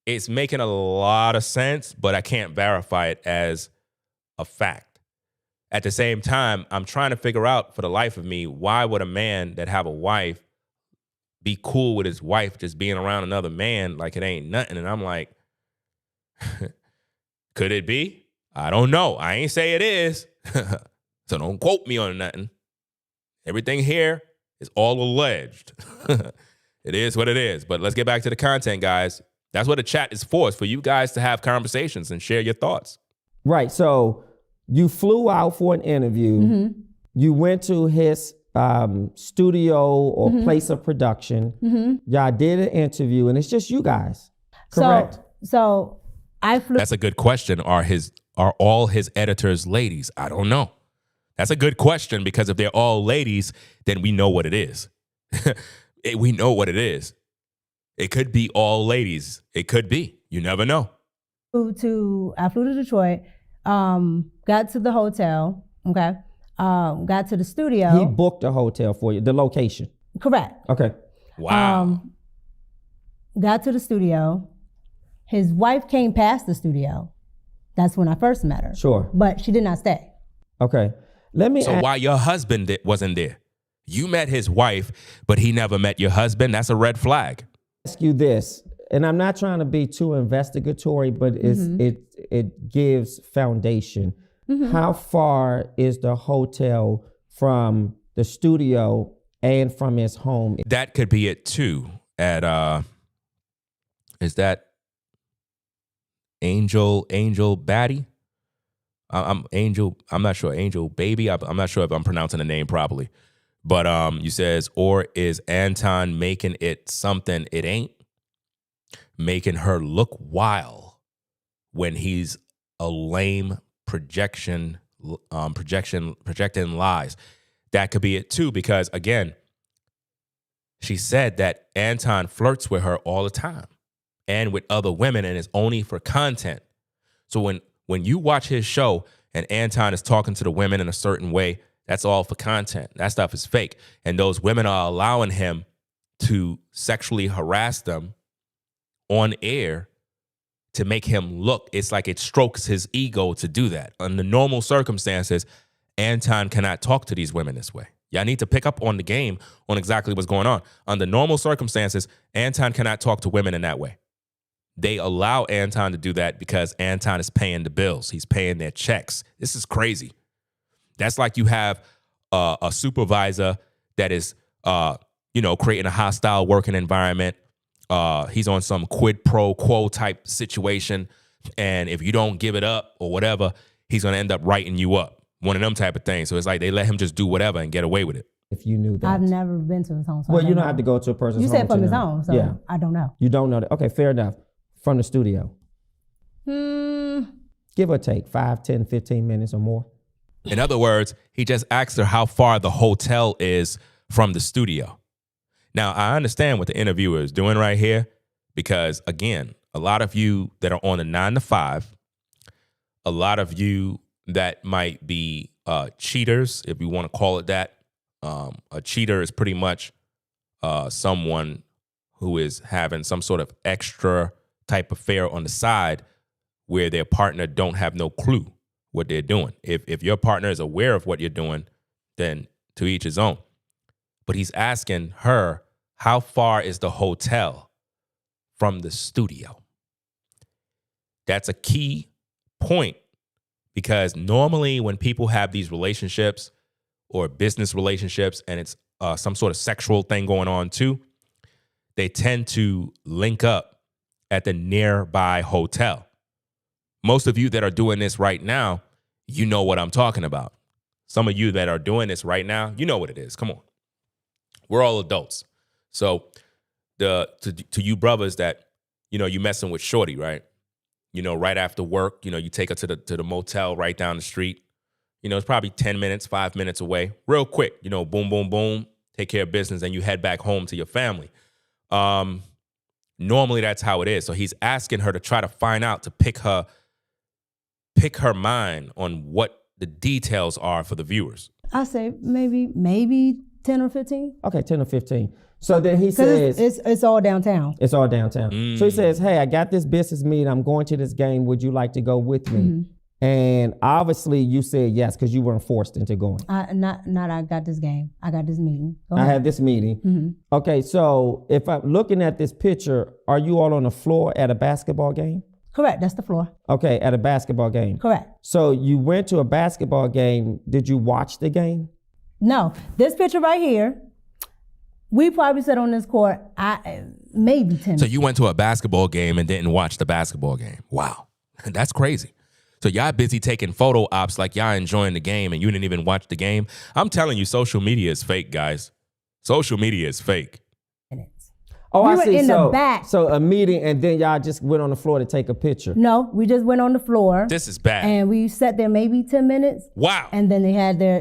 is making a lot of sense, but I can't verify it as a fact. At the same time, I'm trying to figure out for the life of me, why would a man that have a wife be cool with his wife just being around another man like it ain't nothing? And I'm like, could it be? I don't know. I ain't say it is. So don't quote me on nothing. Everything here is all alleged. It is what it is. But let's get back to the content, guys. That's what the chat is for. It's for you guys to have conversations and share your thoughts. Right. So you flew out for an interview. Mm-hmm. You went to his studio or place of production. Mm-hmm. Y'all did an interview, and it's just you guys. Correct. So I flew. That's a good question. Are all his editors ladies? I don't know. That's a good question because if they're all ladies, then we know what it is. We know what it is. It could be all ladies. It could be. You never know. I flew to Detroit, got to the hotel, okay, got to the studio. He booked a hotel for you, the location. Correct. Okay. Wow. Got to the studio. His wife came past the studio. That's when I first met her. Sure. But she did not stay. Okay. So why your husband wasn't there? You met his wife, but he never met your husband. That's a red flag. Ask you this, and I'm not trying to be too investigatory, but it gives foundation. Mm-hmm. How far is the hotel from the studio and from his home? That could be it too. Is that Angel Batty? I'm not sure. Angel Baby. I'm not sure if I'm pronouncing the name properly. But you says, or is Anton making it something it ain't? Making her look wild when he's a lame projecting lies. That could be it too, because again, she said that Anton flirts with her all the time and with other women, and it's only for content. So when you watch his show and Anton is talking to the women in a certain way, that's all for content. That stuff is fake. And those women are allowing him to sexually harass them on air to make him look. It's like it strokes his ego to do that. Under normal circumstances, Anton cannot talk to these women this way. Y'all need to pick up on the game on exactly what's going on. Under normal circumstances, Anton cannot talk to women in that way. They allow Anton to do that because Anton is paying the bills. He's paying their checks. This is crazy. That's like you have a supervisor that is, creating a hostile working environment. He's on some quid pro quo type situation. And if you don't give it up or whatever, he's going to end up writing you up. One of them type of things. So it's like they let him just do whatever and get away with it. If you knew that. I've never been to his home. So well, you don't have to go to a person's home. You said from his home, so yeah. I don't know. You don't know that. Okay, fair enough. From the studio. Give or take 5, 10, 15 minutes or more. In other words, he just asked her how far the hotel is from the studio. Now, I understand what the interviewer is doing right here because, again, a lot of you that are on a 9 to 5, a lot of you that might be cheaters, if you want to call it that. A cheater is pretty much someone who is having some sort of extra type affair on the side where their partner don't have no clue what they're doing. If your partner is aware of what you're doing, then to each his own. But he's asking her, how far is the hotel from the studio? That's a key point, because normally when people have these relationships or business relationships and it's some sort of sexual thing going on too, they tend to link up at the nearby hotel. Most of you that are doing this right now, you know what I'm talking about. Some of you that are doing this right now, you know what it is. Come on. We're all adults. So to you brothers that, you messing with shorty, right? Right after work, you take her to the motel right down the street. It's probably 10 minutes, 5 minutes away. Real quick, boom, boom, boom, take care of business, and you head back home to your family. Normally that's how it is. So he's asking her to try to find out, to pick her mind on what the details are for the viewers. I say maybe 10 or 15. Okay, 10 or 15. So then he says... It's all downtown. It's all downtown. So he says, hey, I got this business meeting. I'm going to this game. Would you like to go with me? Mm-hmm. And obviously you said yes because you weren't forced into going. I got this game. I got this meeting. I have this meeting. Mm-hmm. Okay, so if I'm looking at this picture, are you all on the floor at a basketball game? Correct, that's the floor. Okay, at a basketball game. Correct. So you went to a basketball game. Did you watch the game? No, this picture right here, we probably sat on this court maybe 10 minutes. So you went to a basketball game and didn't watch the basketball game. Wow, that's crazy. So y'all busy taking photo ops like y'all enjoying the game and you didn't even watch the game. I'm telling you, social media is fake, guys. Social media is fake. Oh, we I were see. in the back. So a meeting and then y'all just went on the floor to take a picture. No, we just went on the floor. This is bad. And we sat there maybe 10 minutes. Wow. And then they had their,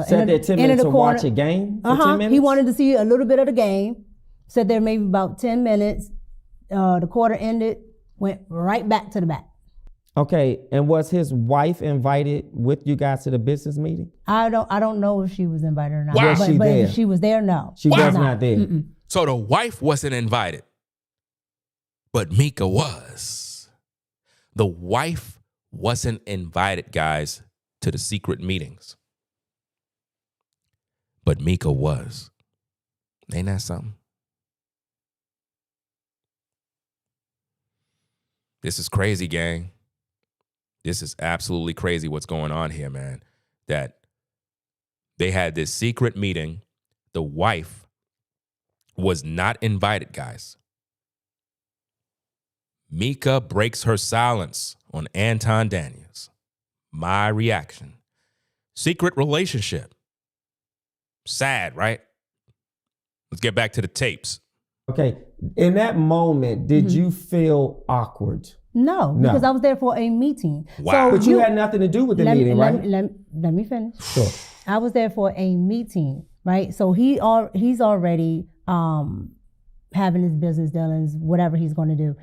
sat there 10 minutes to watch a game for 10 minutes? He wanted to see a little bit of the game. Sat there maybe about 10 minutes. The quarter ended, went right back to the back. Okay, and was his wife invited with you guys to the business meeting? I don't know if she was invited or not. Wow. Was she but there? If she was there, no. She was not there. Mm-mm. So the wife wasn't invited, but Micca was. The wife wasn't invited, guys, to the secret meetings, but Micca was. Ain't that something? This is crazy, gang. This is absolutely crazy what's going on here, man. That they had this secret meeting. The wife was not invited, guys. Micca breaks her silence on Anton Daniels. My reaction. Secret relationship. Sad, right? Let's get back to the tapes. Okay, in that moment, did you feel awkward? No, because I was there for a meeting. Wow. So But you had nothing to do with the meeting, right? Let me finish. Sure. I was there for a meeting, right? So he's already having his business dealings, whatever he's going to do.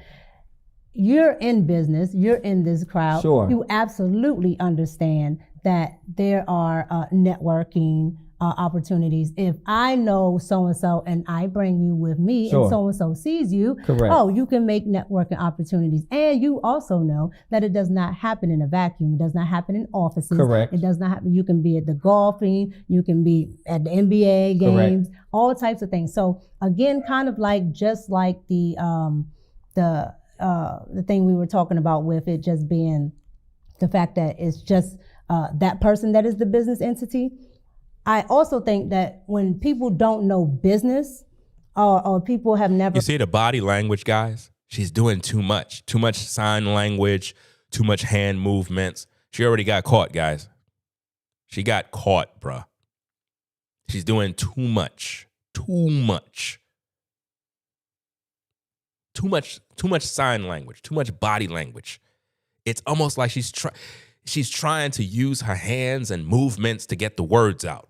You're in business. You're in this crowd. Sure. You absolutely understand that there are networking opportunities. If I know so-and-so and I bring you with me Sure. and so-and-so sees you, Correct. oh, you can make networking opportunities. And you also know that it does not happen in a vacuum. It does not happen in offices. Correct. It does not happen. You can be at the golfing. You can be at the NBA games, Correct. all types of things. So again, kind of like, just like the thing we were talking about with it just being the fact that it's just that person that is the business entity. I also think that when people don't know business or people have never... You see the body language, guys? She's doing too much sign language, too much hand movements. She already got caught, guys. She got caught, bruh. She's doing too much sign language, too much body language. It's almost like she's trying to use her hands and movements to get the words out.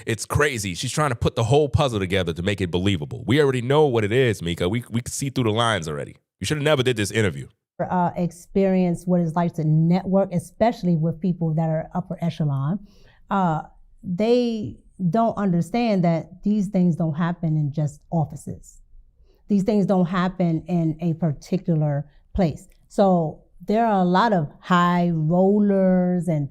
It's crazy. She's trying to put the whole puzzle together to make it believable. We already know what it is, Micca. We can see through the lines already. You should have never did this interview. experience what it's like to network, especially with people that are upper echelon, they don't understand that these things don't happen in just offices. These things don't happen in a particular place. So there are a lot of high rollers and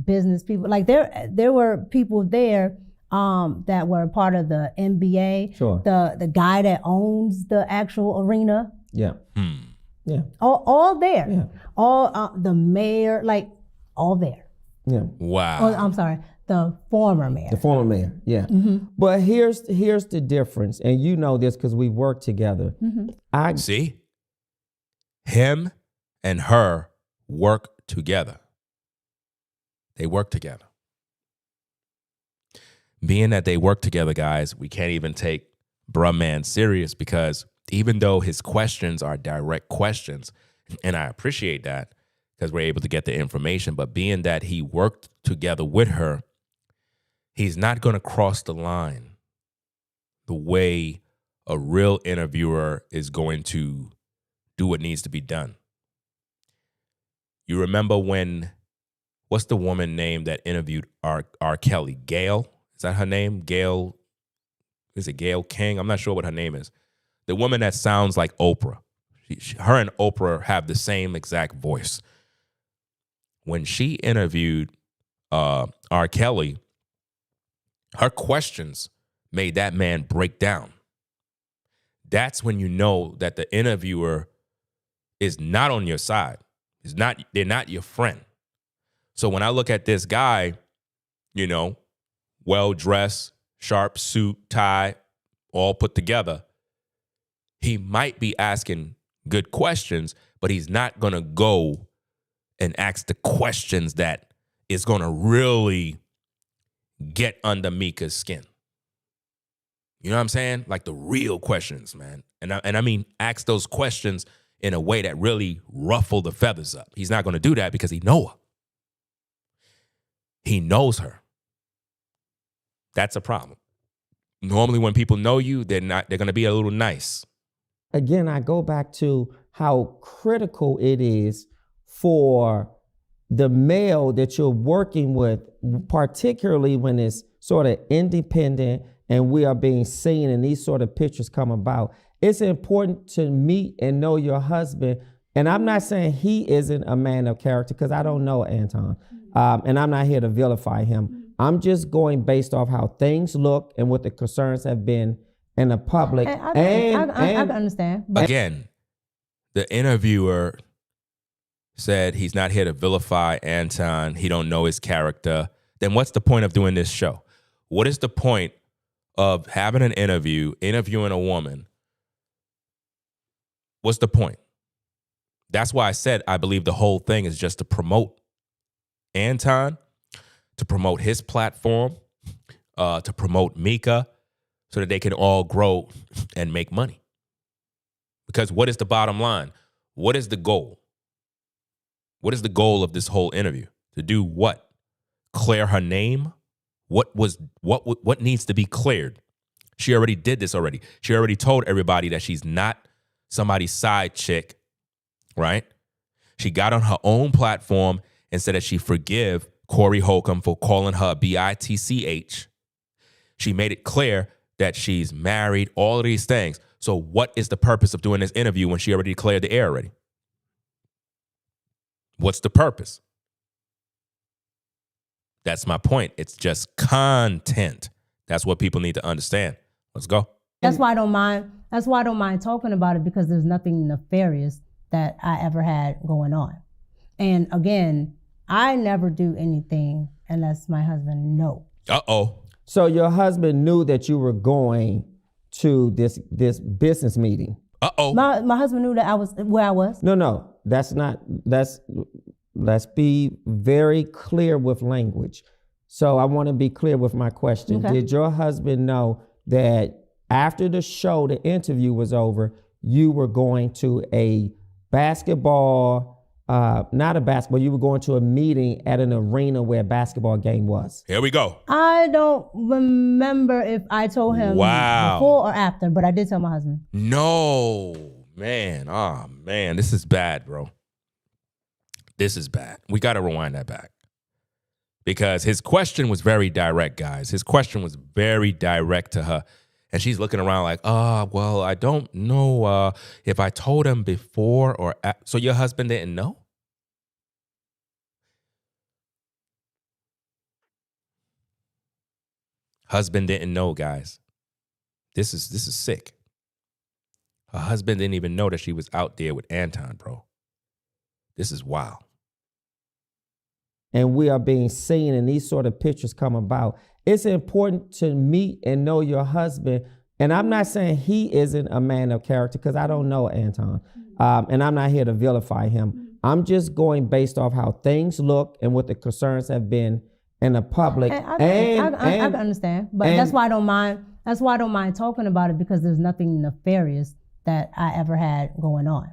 business people. Like there were people there that were part of the NBA. Sure. The guy that owns the actual arena. Yeah. Yeah. All there. Yeah. All the mayor, like all there. Yeah. Wow. Oh, I'm sorry, the former mayor. The former mayor, yeah. But here's the difference, and you know this because we work together. See? Him and her work together. They work together. Being that they work together, guys, we can't even take bruh man serious because even though his questions are direct questions, and I appreciate that because we're able to get the information, but being that he worked together with her, he's not going to cross the line the way a real interviewer is going to do what needs to be done. You remember when, what's the woman name that interviewed R. Kelly? Gail? Is that her name? Gail, is it Gail King? I'm not sure what her name is. The woman that sounds like Oprah. Her and Oprah have the same exact voice. When she interviewed R. Kelly, her questions made that man break down. That's when you know that the interviewer is not on your side. They're not your friend. So when I look at this guy, you know, well-dressed, sharp suit, tie, all put together, he might be asking good questions, but he's not going to go and ask the questions that is going to really get under Micca's skin. You know what I'm saying? Like the real questions, man. And I mean, ask those questions in a way that really ruffle the feathers up. He's not going to do that because he knows her. He knows her. That's a problem. Normally when people know you, they're going to be a little nice. Again, I go back to how critical it is for the male that you're working with, particularly when it's sort of independent and we are being seen and these sort of pictures come about. It's important to meet and know your husband. And I'm not saying he isn't a man of character because I don't know Anton. And I'm not here to vilify him. I'm just going based off how things look and what the concerns have been in the public. I can understand. But again, the interviewer said he's not here to vilify Anton. He don't know his character. Then what's the point of doing this show? What is the point of having an interviewing a woman? What's the point? That's why I said I believe the whole thing is just to promote Anton, to promote his platform, to promote Micca, so that they can all grow and make money. Because what is the bottom line? What is the goal? What is the goal of this whole interview? To do what? Clear her name? What needs to be cleared? She already did this already. She already told everybody that she's not somebody's side chick, right? She got on her own platform and said that she forgive Corey Hulcom for calling her bitch. She made it clear that she's married, all of these things. So what is the purpose of doing this interview when she already declared the air already? What's the purpose? That's my point. It's just content. That's what people need to understand. Let's go. that's why I don't mind. That's why I don't mind talking about it, because there's nothing nefarious that I ever had going on. And again, I never do anything unless my husband knows. Uh-oh. So your husband knew that you were going to this business meeting. Uh-oh. My husband knew that I was where I was. No, let's be very clear with language. So I want to be clear with my question. Okay. Did your husband know that after the show, the interview was over, you were going to a basketball, you were going to a meeting at an arena where a basketball game was? Here we go. I don't remember if I told him Wow. before or after, but I did tell my husband. No, man, this is bad, bro. This is bad. We got to rewind that back. Because his question was very direct, guys. His question was very direct to her. And she's looking around like, well, I don't know if I told him before or so your husband didn't know? Husband didn't know, guys. This is sick. Her husband didn't even know that she was out there with Anton, bro. This is wild. And we are being seen, and these sort of pictures come about. It's important to meet and know your husband. And I'm not saying he isn't a man of character, because I don't know Anton. And I'm not here to vilify him. I'm just going based off how things look and what the concerns have been in the public. I can understand, but that's why I don't mind. That's why I don't mind talking about it, because there's nothing nefarious that I ever had going on.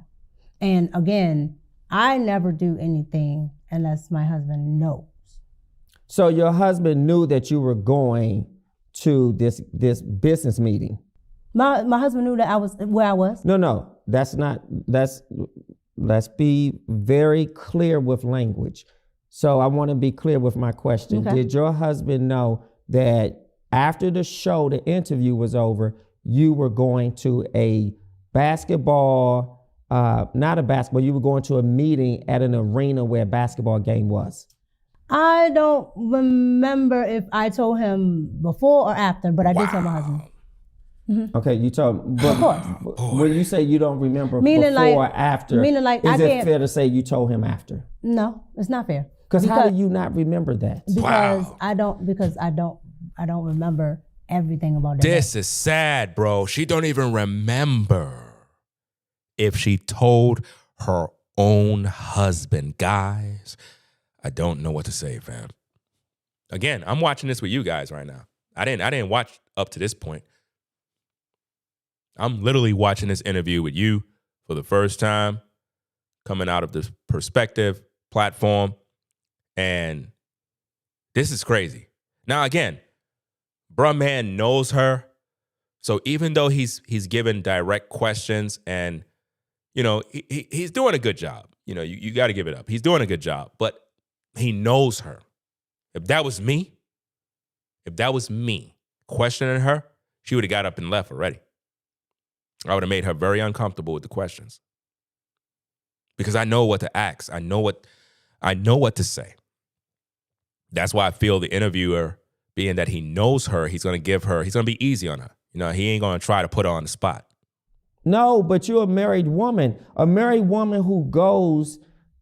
And again, I never do anything unless my husband knows. So your husband knew that you were going to this business meeting? My husband knew that I was where I was. No, let's be very clear with language. So I want to be clear with my question. Okay. Did your husband know that after the show, the interview was over, you were going to a basketball, you were going to a meeting at an arena where a basketball game was? I don't remember if I told him before or after, but I did tell my husband. Mm-hmm. Okay, you told, but of course. When you say you don't remember before or after, is it fair to say you told him after? No, it's not fair. Because how do you not remember that? Because I don't remember everything about that. This is sad, bro. She don't even remember if she told her own husband. Guys, I don't know what to say, fam. Again, I'm watching this with you guys right now. I didn't watch up to this point. I'm literally watching this interview with you for the first time, coming out of this perspective platform, and this is crazy. Now, again, bruh man knows her, so even though he's given direct questions, and you know he's doing a good job. You know, you got to give it up. He's doing a good job, but he knows her. If that was me questioning her, she would have got up and left already. I would have made her very uncomfortable with the questions. Because I know what to ask. I know what to say. That's why I feel the interviewer, being that he knows her, he's going to be easy on her. You know, he ain't going to try to put her on the spot. No, but you're a married woman who goes,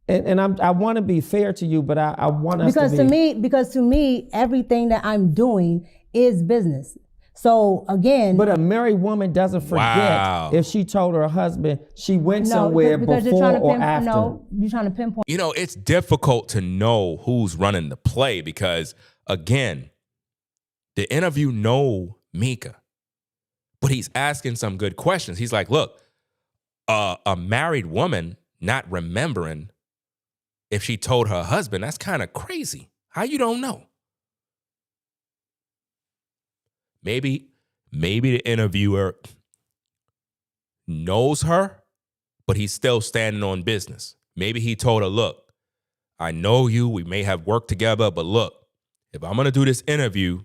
and I want to be fair to you, but I want us to be. Because to me, everything that I'm doing is business. So again, but a married woman doesn't forget if she told her husband she went somewhere before or after. No, you're trying to pinpoint. You know, it's difficult to know who's running the play because, again, the interview know Micca, but he's asking some good questions. He's like, look, a married woman not remembering if she told her husband, that's kind of crazy. How you don't know? Maybe the interviewer knows her, but he's still standing on business. Maybe he told her, look, I know you, we may have worked together, but look, if I'm going to do this interview,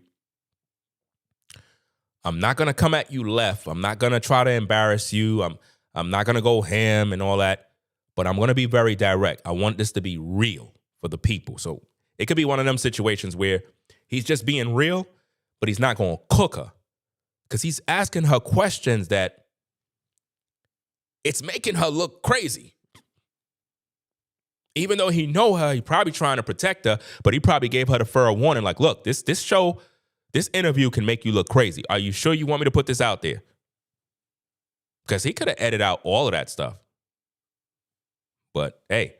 I'm not going to come at you left. I'm not going to try to embarrass you. I'm not going to go ham and all that, but I'm going to be very direct. I want this to be real for the people. So it could be one of them situations where he's just being real, but he's not going to cook her because he's asking her questions that it's making her look crazy. Even though he know her, he probably trying to protect her, but he probably gave her the fair warning, like, look, this interview can make you look crazy. Are you sure you want me to put this out there? Because he could have edited out all of that stuff. But hey,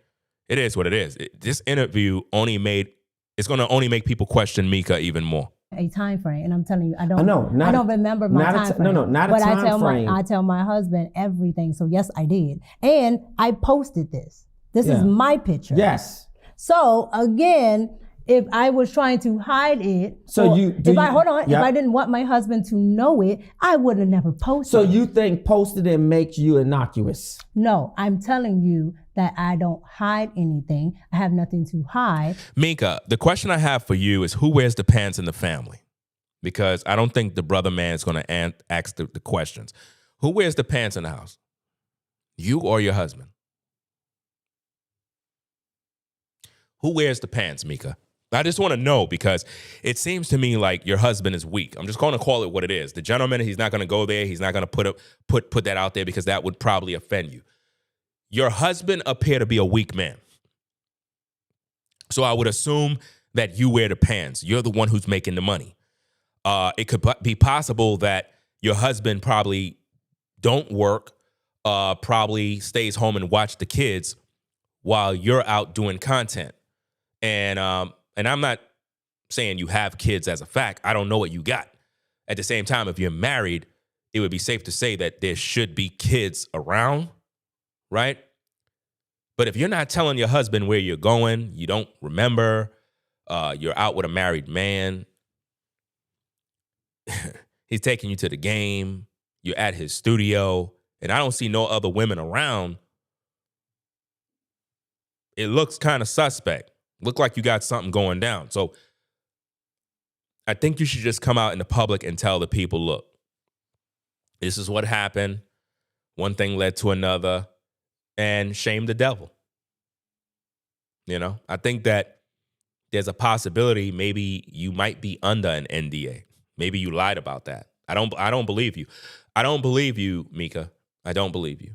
it is what it is. This interview it's going to only make people question Micca even more. A time frame, and I'm telling you, I don't remember my time frame. Not a time frame. I tell my husband everything. So yes, I did, and I posted this. This is my picture. Yes. So again, if I was trying to hide it, So if I didn't want my husband to know it, I would have never posted. So you think posting it makes you innocuous? No, I'm telling you that I don't hide anything. I have nothing to hide. Micca, the question I have for you is who wears the pants in the family? Because I don't think the brother man is going to ask the questions. Who wears the pants in the house? You or your husband? Who wears the pants, Micca? I just want to know because it seems to me like your husband is weak. I'm just going to call it what it is. The gentleman, he's not going to go there. He's not going to put that out there because that would probably offend you. Your husband appear to be a weak man. So I would assume that you wear the pants. You're the one who's making the money. It could be possible that your husband probably don't work, probably stays home and watch the kids while you're out doing content. And I'm not saying you have kids as a fact. I don't know what you got. At the same time, if you're married, it would be safe to say that there should be kids around, right? But if you're not telling your husband where you're going, you don't remember, you're out with a married man, he's taking you to the game, you're at his studio, and I don't see no other women around, it looks kind of suspect. Look like you got something going down. So I think you should just come out in the public and tell the people, look, this is what happened. One thing led to another, and shame the devil. You know, I think that there's a possibility maybe you might be under an NDA. Maybe you lied about that. I don't believe you. I don't believe you, Micca. I don't believe you.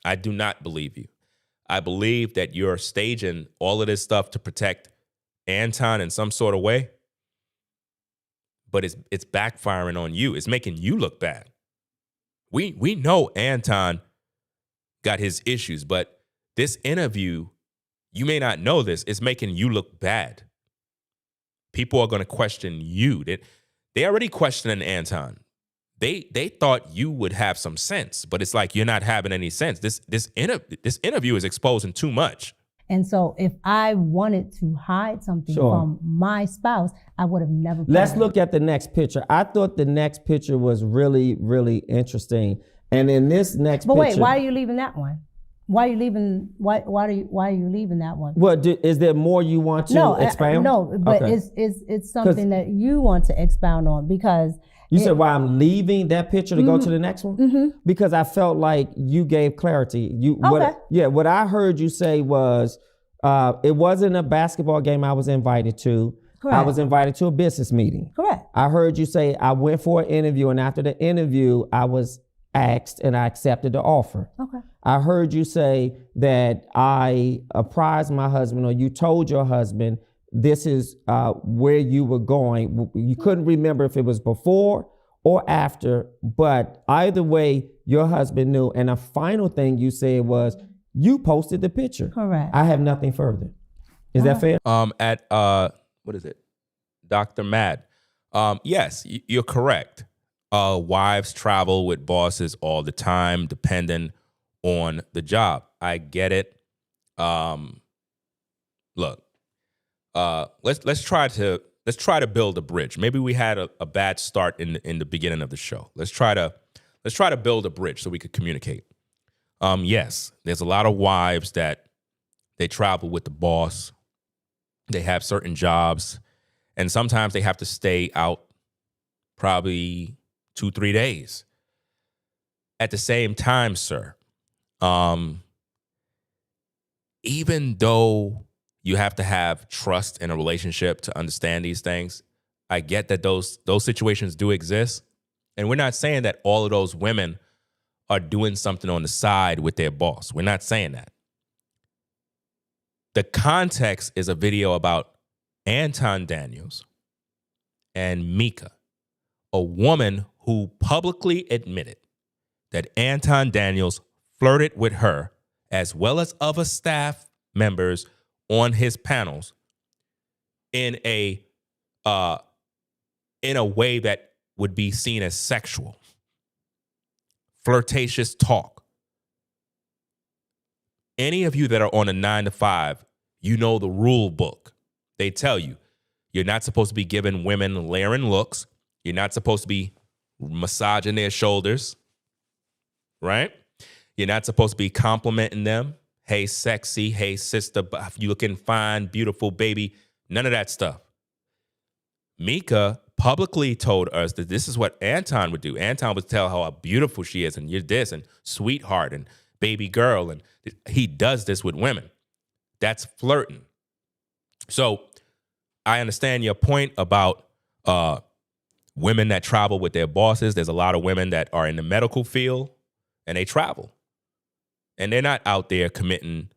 I do not believe you. I believe that you're staging all of this stuff to protect Anton in some sort of way, but it's backfiring on you. It's making you look bad. We know Anton got his issues, but this interview, you may not know this, it's making you look bad. People are going to question you. They already questioning Anton. They thought you would have some sense, but it's like you're not having any sense. This interview is exposing too much. And so if I wanted to hide something from my spouse, I would have never. Let's look at the next picture. I thought the next picture was really, really interesting. And in this next picture. But wait, why are you leaving that one? Why are you leaving? Why are you leaving that one? What is there more you want to expound? No, but okay. It's something that you want to expound on because. You said why I'm leaving that picture to go to the next one? Mm-hmm. Because I felt like you gave clarity. What I heard you say was it wasn't a basketball game I was invited to. Correct. I was invited to a business meeting. Correct. I heard you say I went for an interview, and after the interview, I was asked and I accepted the offer. Okay. I heard you say that I apprised my husband, or you told your husband this is where you were going. You couldn't remember if it was before or after, but either way, your husband knew. And the final thing you said was you posted the picture. Correct. I have nothing further. Is that fair? At what is it? Dr. Mad. Yes, you're correct. Wives travel with bosses all the time, depending on the job. I get it. Look. Let's try to build a bridge. Maybe we had a bad start in the beginning of the show. Let's try to build a bridge so we could communicate. Yes, there's a lot of wives that they travel with the boss. They have certain jobs, and sometimes they have to stay out probably 2-3 days. At the same time, sir, even though you have to have trust in a relationship to understand these things, I get that those situations do exist. And we're not saying that all of those women are doing something on the side with their boss. We're not saying that. The context is a video about Anton Daniels and Micca, a woman who publicly admitted that Anton Daniels flirted with her as well as other staff members on his panels in a way that would be seen as sexual, flirtatious talk. Any of you that are on a 9 to 5, you know the rule book. They tell you, you're not supposed to be giving women layering looks. You're not supposed to be massaging their shoulders, right? You're not supposed to be complimenting them. Hey, sexy. Hey, sister. You looking fine, beautiful, baby. None of that stuff. Micca publicly told us that this is what Anton would do. Anton would tell how beautiful she is, and you're this, and sweetheart, and baby girl, and he does this with women. That's flirting. So I understand your point about women that travel with their bosses. There's a lot of women that are in the medical field, and they travel. And they're not out there committing,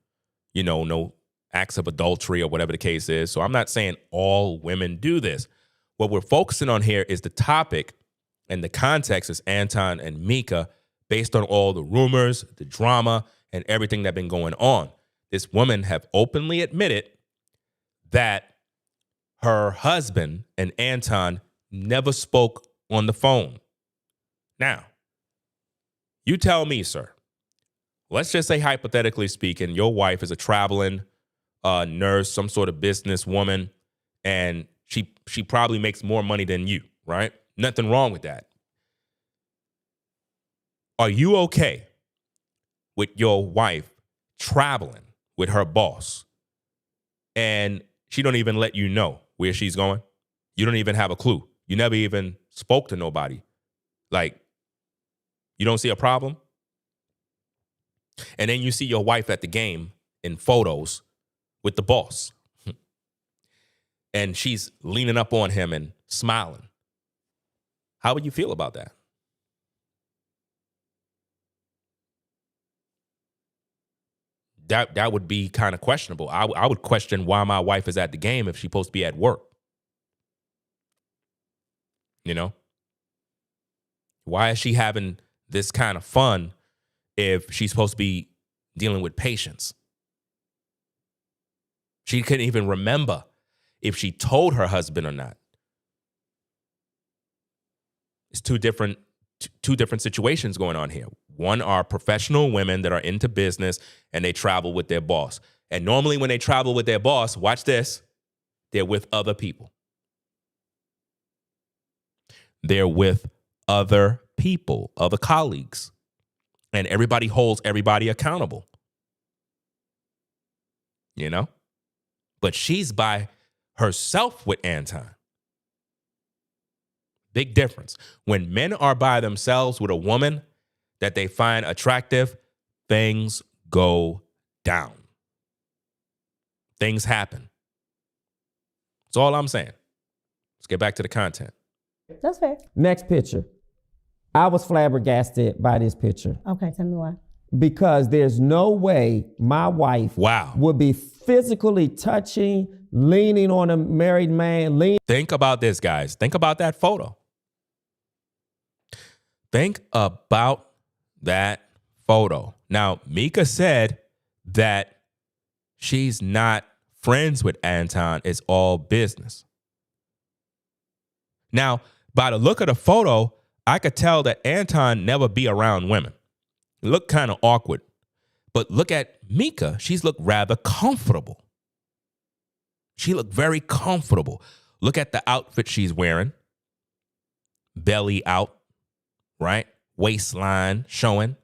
no acts of adultery or whatever the case is. So I'm not saying all women do this. What we're focusing on here is the topic, and the context is Anton and Micca, based on all the rumors, the drama, and everything that's been going on. This woman have openly admitted that her husband and Anton never spoke on the phone. Now, you tell me, sir, let's just say, hypothetically speaking, your wife is a traveling nurse, some sort of business woman, and she probably makes more money than you, right? Nothing wrong with that. Are you okay with your wife traveling with her boss and she don't even let you know where she's going? You don't even have a clue. You never even spoke to nobody. Like, you don't see a problem? And then you see your wife at the game in photos with the boss. And she's leaning up on him and smiling. How would you feel about that? That would be kind of questionable. I would question why my wife is at the game if she's supposed to be at work. Why is she having this kind of fun if she's supposed to be dealing with patients? She couldn't even remember if she told her husband or not. It's two different situations going on here. One are professional women that are into business and they travel with their boss. And normally when they travel with their boss, watch this, they're with other people. They're with other people, other colleagues. And everybody holds everybody accountable. But she's by herself with Anton. Big difference. When men are by themselves with a woman that they find attractive, things go down. Things happen. That's all I'm saying. Let's get back to the content. That's fair. Next picture. I was flabbergasted by this picture. Okay, tell me why. Because there's no way my wife would be physically touching, leaning on a married man. Think about this, guys. Think about that photo. Think about that photo. Now, Micca said that she's not friends with Anton. It's all business. Now, by the look of the photo, I could tell that Anton never be around women. It looked kind of awkward. But look at Micca. She's looked rather comfortable. She looked very comfortable. Look at the outfit she's wearing. Belly out, right? Waistline showing.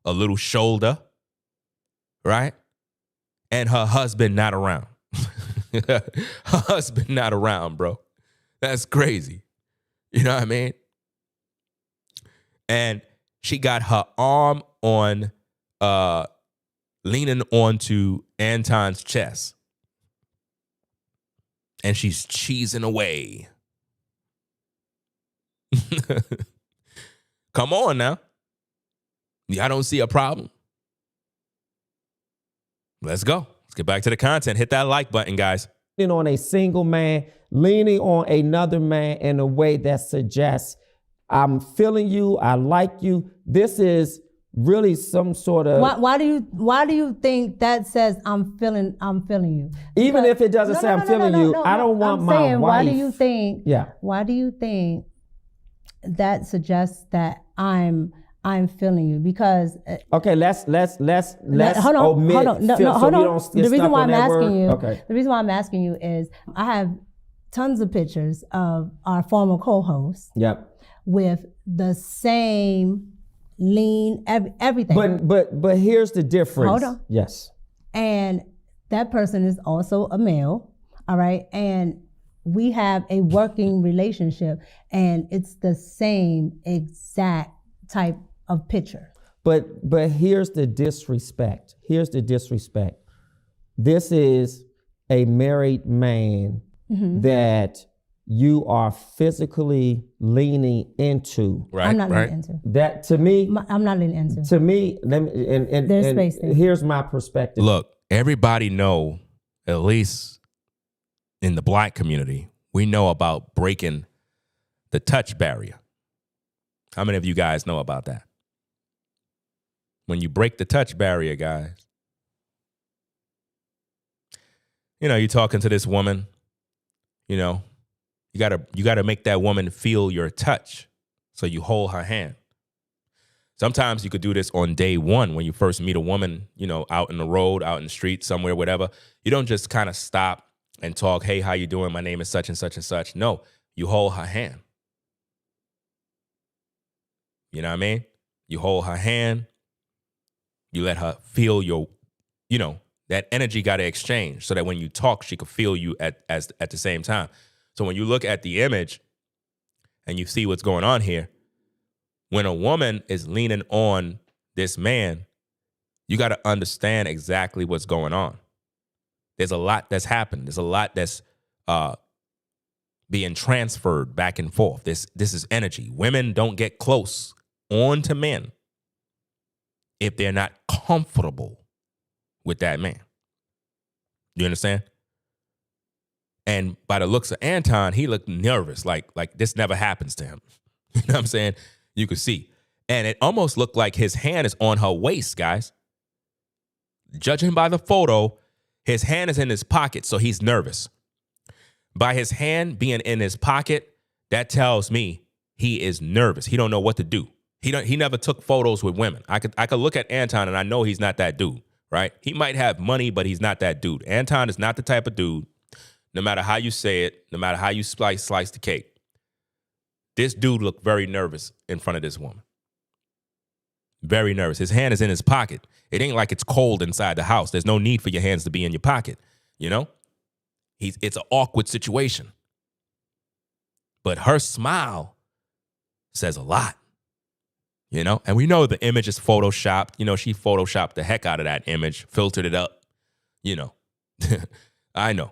A little shoulder, right? And her husband not around. Her husband not around, bro. That's crazy. You know what I mean? And she got her arm on, leaning onto Anton's chest. And she's cheesing away. Come on now. I don't see a problem. Let's go. Let's get back to the content. Hit that like button, guys. Leaning on a single man, leaning on another man in a way that suggests, I'm feeling you, I like you. This is really some sort of. Why do you think that says I'm feeling you? Even if it doesn't say I'm feeling you, I don't want my saying, wife. Why do you think? Yeah. Why do you think that suggests that I'm I'm feeling you because Okay, let's hold on, omit hold on, no, feel, no, so hold we on. don't The get reason stuck why on I'm that asking word. you, Okay. the reason why I'm asking you is I have tons of pictures of our former co-hosts Yep. with the same lean, everything. But here's the difference. Hold on. Yes. And that person is also a male, all right? And we have a working relationship, and it's the same exact type of picture. But here's the disrespect. Here's the disrespect. This is a married man that you are physically leaning into. Right. I'm not right. leaning into. That to me, I'm not leaning into. to me, let me, and There's space there. here's my perspective. Look, everybody know, at least in the Black community, we know about breaking the touch barrier. How many of you guys know about that? When you break the touch barrier, guys, you know, you're talking to this woman, you know, you gotta make that woman feel your touch. So you hold her hand. Sometimes you could do this on day one when you first meet a woman, you know, out in the road, out in the street, somewhere, whatever. You don't just kind of stop and talk, hey, how you doing? My name is such and such and such. No, you hold her hand. You know what I mean? You hold her hand. You let her feel your, you know, that energy got to exchange so that when you talk, she could feel you at the same time. So when you look at the image and you see what's going on here, when a woman is leaning on this man, you got to understand exactly what's going on. There's a lot that's happened. There's a lot that's being transferred back and forth. This is energy. Women don't get close on to men if they're not comfortable with that man. You understand? And by the looks of Anton, he looked nervous, like this never happens to him. You know what I'm saying? You could see. And it almost looked like his hand is on her waist, guys. Judging by the photo, his hand is in his pocket, so he's nervous. By his hand being in his pocket, that tells me he is nervous. He don't know what to do. He never took photos with women. I could look at Anton and I know he's not that dude, right? He might have money, but he's not that dude. Anton is not the type of dude, no matter how you say it, no matter how you slice the cake. This dude looked very nervous in front of this woman. Very nervous. His hand is in his pocket. It ain't like it's cold inside the house. There's no need for your hands to be in your pocket, you know? It's an awkward situation. But her smile says a lot, you know? And we know the image is photoshopped. You know, she photoshopped the heck out of that image, filtered it up, you know. I know.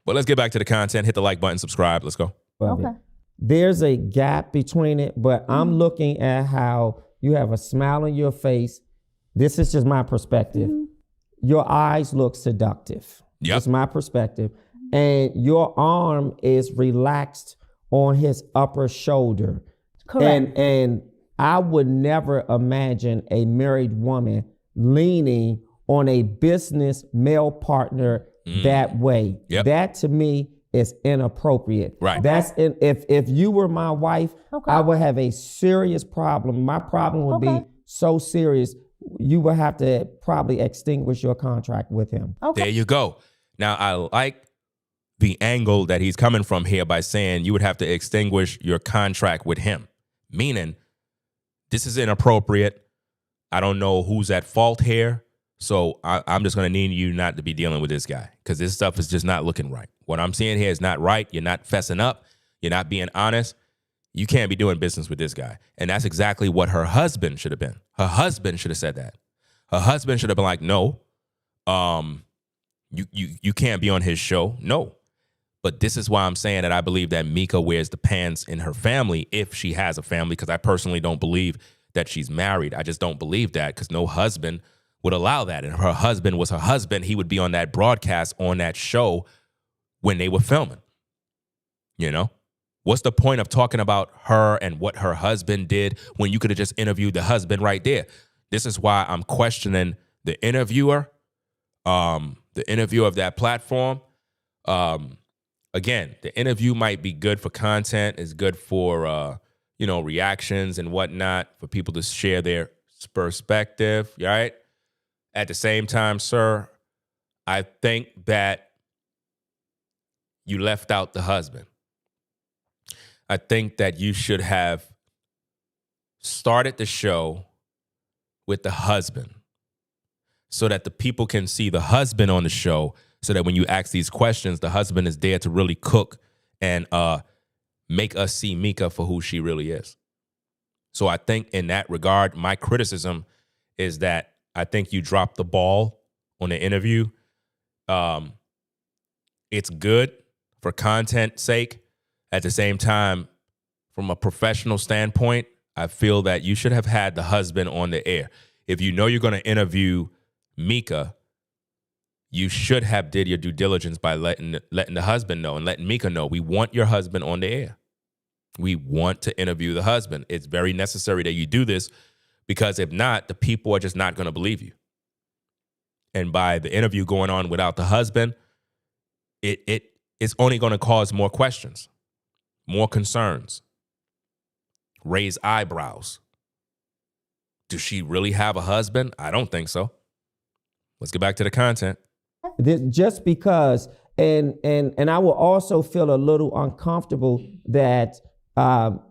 But let's get back to the content. Hit the like button, subscribe. Let's go. Okay. There's a gap between it, but I'm looking at how you have a smile on your face. This is just my perspective. Your eyes look seductive. Yep. That's my perspective. And your arm is relaxed on his upper shoulder. Correct. And I would never imagine a married woman leaning on a business male partner that way. Yep. That to me is inappropriate. Right. That's if you were my wife, Okay. I would have a serious problem. My problem would Okay. be so serious, you would have to probably extinguish your contract with him. Okay. There you go. Now, I like the angle that he's coming from here by saying you would have to extinguish your contract with him, meaning this is inappropriate. I don't know who's at fault here. So I'm just going to need you not to be dealing with this guy because this stuff is just not looking right. What I'm seeing here is not right. You're not fessing up. You're not being honest. You can't be doing business with this guy. And that's exactly what her husband should have been. Her husband should have said that. Her husband should have been like, no, you can't be on his show. No. But this is why I'm saying that I believe that Micca wears the pants in her family if she has a family, because I personally don't believe that she's married. I just don't believe that because no husband would allow that. And if her husband was her husband, he would be on that broadcast, on that show when they were filming. You know? What's the point of talking about her and what her husband did when you could have just interviewed the husband right there? This is why I'm questioning the interviewer of that platform. Again, the interview might be good for content, is good for reactions and whatnot, for people to share their perspective, right? At the same time, sir, I think that you left out the husband. I think that you should have started the show with the husband so that the people can see the husband on the show, so that when you ask these questions, the husband is there to really cook and make us see Micca for who she really is. So I think in that regard, my criticism is that I think you dropped the ball on the interview. It's good for content's sake. At the same time, from a professional standpoint, I feel that you should have had the husband on the air. If you know you're going to interview Micca, you should have did your due diligence by letting the husband know and letting Micca know, we want your husband on the air. We want to interview the husband. It's very necessary that you do this, because if not, the people are just not going to believe you. And by the interview going on without the husband, it's only going to cause more questions, more concerns, raise eyebrows. Does she really have a husband? I don't think so. Let's get back to the content. Just because, and I will also feel a little uncomfortable that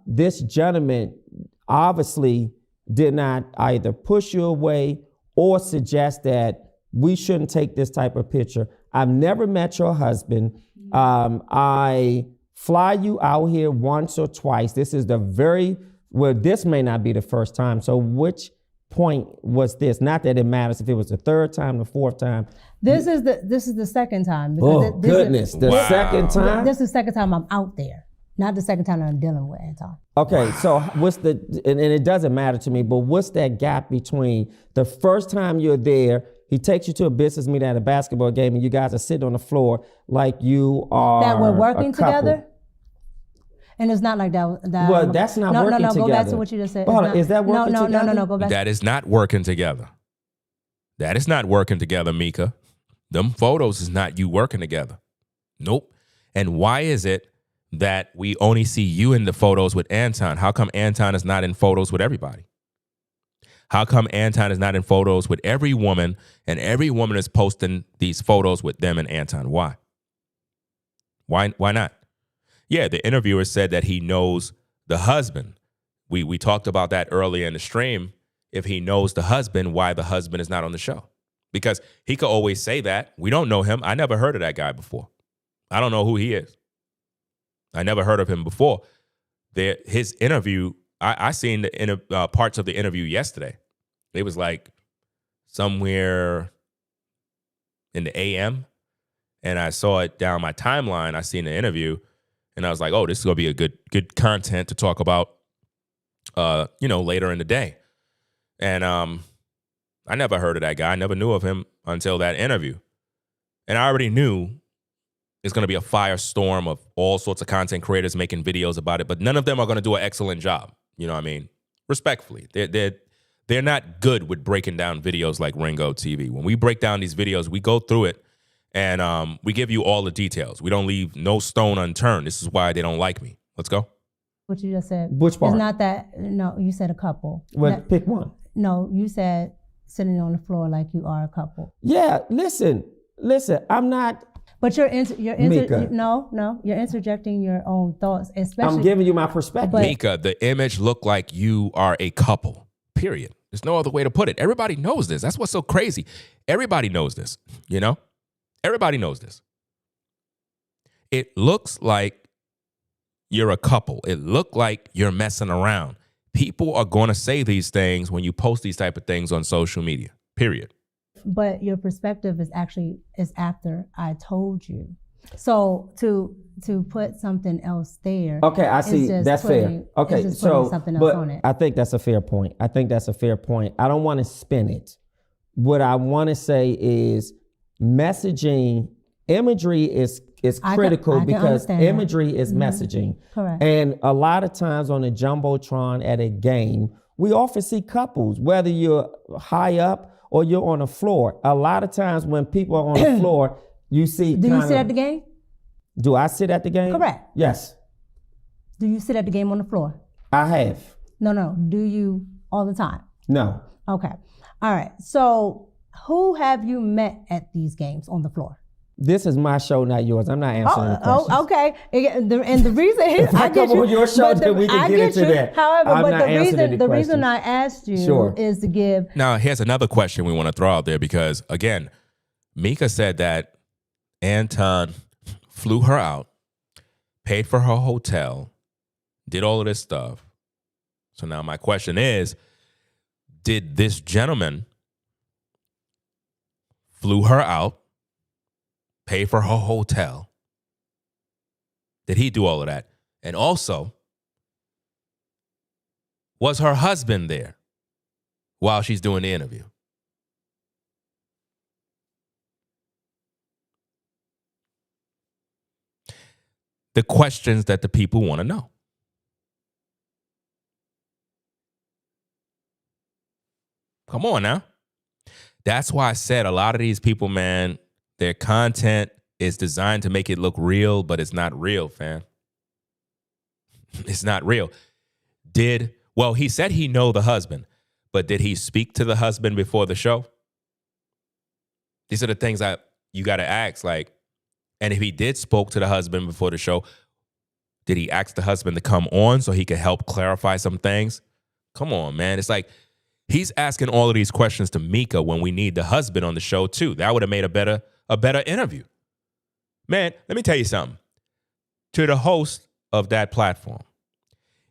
this gentleman obviously did not either push you away or suggest that we shouldn't take this type of picture. I've never met your husband. I fly you out here once or twice. This is this may not be the first time. So which point was this? Not that it matters if it was the third time, the fourth time. This is the second time. Second time? This is the second time I'm out there. Not the second time I'm dealing with Anton. Okay, so what's and it doesn't matter to me, but what's that gap between the first time you're there, he takes you to a business meeting at a basketball game, and you guys are sitting on the floor like you are that we're working together? And it's not like that. Well, that's not working together. No, go back to what you just said. Is that working together? No, go back. That is not working together. That is not working together, Micca. Them photos is not you working together. Nope. And why is it that we only see you in the photos with Anton? How come Anton is not in photos with everybody? How come Anton is not in photos with every woman, and every woman is posting these photos with them and Anton? Why? Why not? Yeah, the interviewer said that he knows the husband. We talked about that earlier in the stream. If he knows the husband, why the husband is not on the show? Because he could always say that. We don't know him. I never heard of that guy before. I don't know who he is. I never heard of him before. His interview, I seen the parts of the interview yesterday. It was like somewhere in the AM, and I saw it down my timeline. I seen the interview, and I was like, oh, this is going to be a good content to talk about, later in the day. And I never heard of that guy. I never knew of him until that interview. And I already knew it's going to be a firestorm of all sorts of content creators making videos about it, but none of them are going to do an excellent job. You know what I mean? Respectfully, they're not good with breaking down videos like Ringo TV. When we break down these videos, we go through it and we give you all the details. We don't leave no stone unturned. This is why they don't like me. Let's go. What you just said. Which part? It's not that, no, you said a couple. Well, pick one. No, you said sitting on the floor like you are a couple. Yeah, listen, I'm not. But you're interjecting your own thoughts, especially. I'm giving you my perspective. Micca, the image looked like you are a couple, period. There's no other way to put it. Everybody knows this. That's what's so crazy. Everybody knows this, Everybody knows this. It looks like you're a couple. It looked like you're messing around. People are going to say these things when you post these type of things on social media, period. But your perspective is after I told you. So to put something else there. Okay, I see. That's fair. Okay, so something else on it. I think that's a fair point. I don't want to spin it. What I want to say is messaging, imagery is critical because imagery is messaging. Correct. And a lot of times on a jumbotron at a game, we often see couples, whether you're high up or you're on the floor. A lot of times when people are on the floor, you see. Do you sit at the game? Do I sit at the game? Correct. Yes. Do you sit at the game on the floor? I have. No. Do you all the time? No. Okay. All right. So who have you met at these games on the floor? This is my show, not yours. I'm not answering the questions. Oh, okay. And the reason If I come on your show, then we can get into that. However, I'm but not answering the questions. reason I asked you is to give. Now, here's another question we want to throw out there because, again, Micca said that Anton flew her out, paid for her hotel, did all of this stuff. So now my question is, did this gentleman flew her out, pay for her hotel? Did he do all of that? And also, was her husband there while she's doing the interview? The questions that the people want to know. Come on now. That's why I said a lot of these people, man, their content is designed to make it look real, but it's not real, fam. It's not real. He said he know the husband, but did he speak to the husband before the show? These are the things you got to ask. Like, and if he did spoke to the husband before the show, did he ask the husband to come on so he could help clarify some things? Come on, man. It's like he's asking all of these questions to Micca when we need the husband on the show too. That would have made a better interview. Man, let me tell you something. To the host of that platform,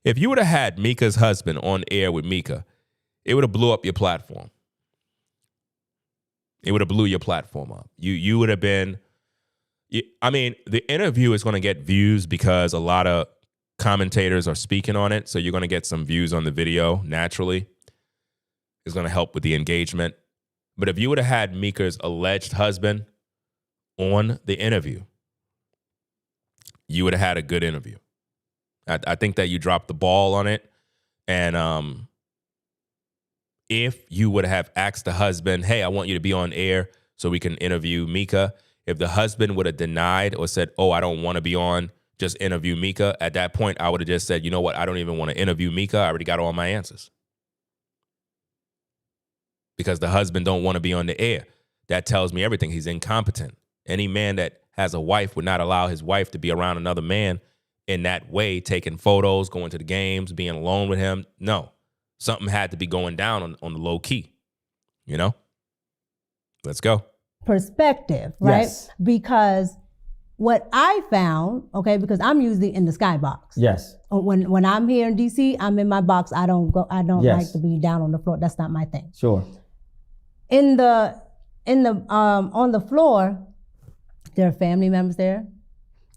if you would have had Micca's husband on air with Micca, it would have blew up your platform. It would have blew your platform up. You would have been, I mean, the interview is going to get views because a lot of commentators are speaking on it. So you're going to get some views on the video naturally. It's going to help with the engagement. But if you would have had Micca's alleged husband on the interview, you would have had a good interview. I think that you dropped the ball on it. And if you would have asked the husband, hey, I want you to be on air so we can interview Micca. If the husband would have denied or said, oh, I don't want to be on, just interview Micca, at that point, I would have just said, you know what? I don't even want to interview Micca. I already got all my answers. Because the husband don't want to be on the air. That tells me everything. He's incompetent. Any man that has a wife would not allow his wife to be around another man in that way, taking photos, going to the games, being alone with him. No. Something had to be going down on the low key. You know? Let's go. Perspective, right? Yes. Because what I found, okay, because I'm usually in the skybox. Yes. When I'm here in DC, I'm in my box. I don't Yes. like to be down on the floor. That's not my thing. Sure. On the floor, there are family members there.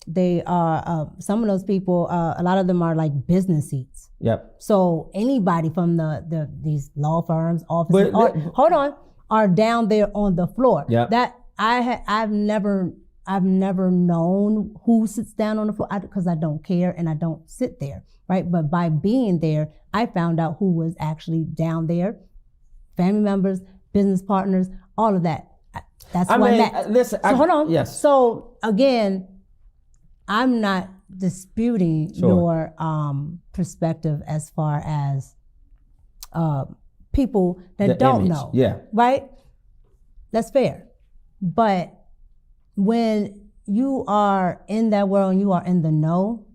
They are some of those people. A lot of them are like business seats. Yep. So anybody from these law firms, offices, are down there on the floor. Yep. That I've never known who sits down on the floor because I don't care and I don't sit there, right? But by being there, I found out who was actually down there, family members, business partners, all of that. That's who I met. Listen, hold on. Yes. So again, I'm not disputing your perspective as far as people that The don't image. know. Yeah. Right? That's fair. But when you are in that world and you are in the know,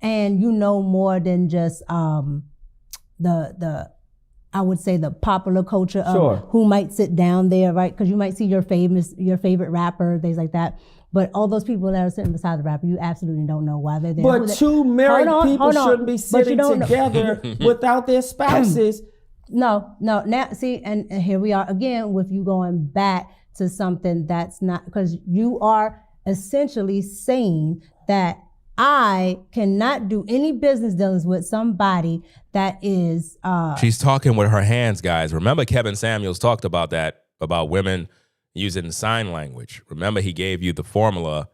and you know more than just the I would say the popular culture of who might sit down there, right? Because you might see your favorite rapper, things like that. But all those people that are sitting beside the rapper, you absolutely don't know why they're there. But two married people shouldn't be sitting together without their spouses. No. Now, see, and here we are again with you going back to something that's not, because you are essentially saying that I cannot do any business dealings with somebody that is... She's talking with her hands, guys. Remember Kevin Samuels talked about that, about women using sign language. Remember he gave you the formula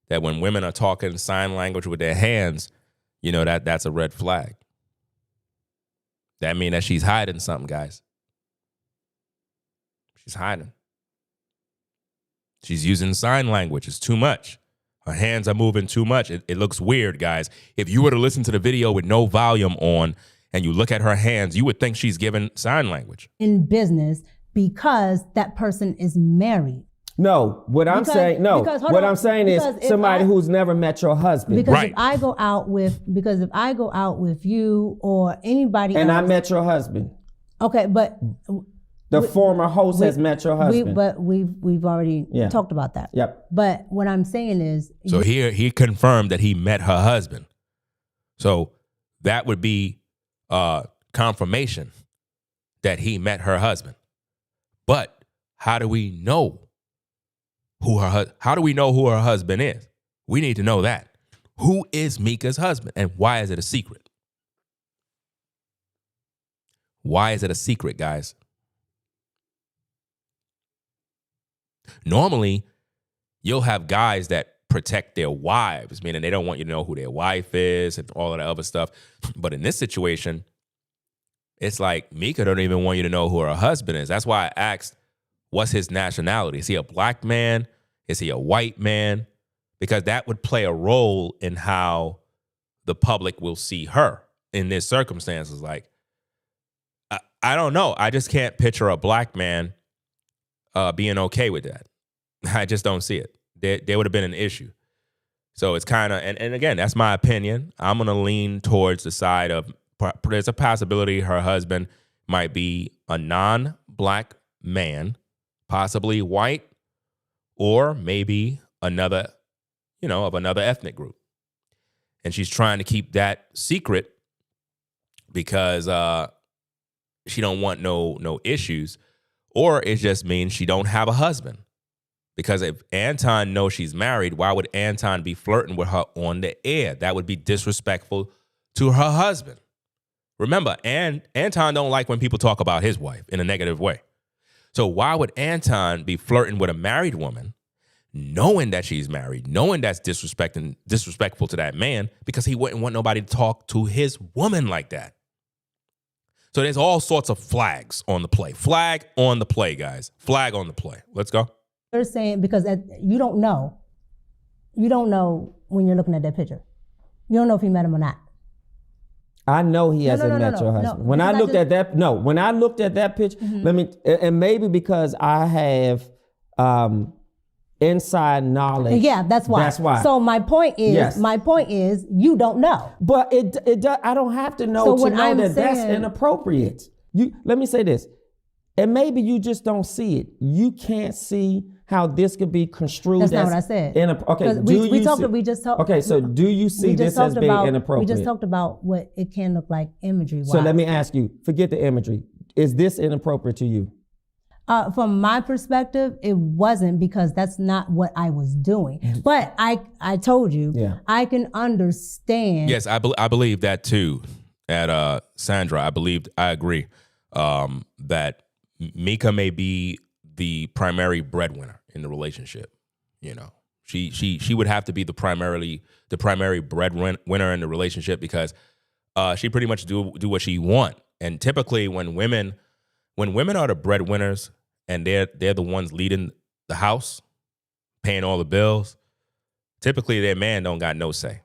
that when women are talking sign language with their hands, you know, that's a red flag. That means that she's hiding something, guys. She's hiding. She's using sign language. It's too much. Her hands are moving too much. It looks weird, guys. If you were to listen to the video with no volume on and you look at her hands, you would think she's given sign language. In business because that person is married. No, what I'm saying is somebody who's never met your husband. Because Right. if I go out with you or anybody And else, I met your husband. okay, but The former host has met your husband. we've already talked about that. Yep. But what I'm saying is, So here he confirmed that he met her husband. So that would be confirmation that he met her husband. But how do we know who her husband is? We need to know that. Who is Micca's husband, and why is it a secret? Why is it a secret, guys? Normally, you'll have guys that protect their wives, meaning they don't want you to know who their wife is and all of that other stuff. But in this situation, it's like Micca don't even want you to know who her husband is. That's why I asked, what's his nationality? Is he a black man? Is he a white man? Because that would play a role in how the public will see her in this circumstances. Like, I don't know. I just can't picture a black man being okay with that. I just don't see it. There would have been an issue. So it's kind of, and again, that's my opinion. I'm going to lean towards the side of there's a possibility her husband might be a non-black man, possibly white, or maybe another, of another ethnic group. And she's trying to keep that secret because she don't want no issues, or it just means she don't have a husband. Because if Anton knows she's married, why would Anton be flirting with her on the air? That would be disrespectful to her husband. Remember, Anton don't like when people talk about his wife in a negative way. So why would Anton be flirting with a married woman, knowing that she's married, knowing that's disrespectful to that man, because he wouldn't want nobody to talk to his woman like that. So there's all sorts of flags on the play. Flag on the play, guys. Flag on the play. Let's go. they're saying, because you don't know when you're looking at that picture. You don't know if he met him or not. I know he hasn't met your husband. When I looked at that picture, and maybe because I have inside knowledge. Yeah, that's why. That's why. So my point is, you don't know. But I don't have to know that's inappropriate. Let me say this, and maybe you just don't see it. You can't see how this could be construed. That's not what I said. We just talked. Okay, so do you see this as being inappropriate? We just talked about what it can look like imagery-wise. So let me ask you, forget the imagery. Is this inappropriate to you? From my perspective, it wasn't, because that's not what I was doing. But I told you, I can understand. Yes, I believe that too. At Sandra, I agree that Micca may be the primary breadwinner in the relationship. You know, she would have to be the primary breadwinner in the relationship, because she pretty much do what she want. And typically, when women are the breadwinners and they're the ones leading the house, paying all the bills, typically their man don't got no say.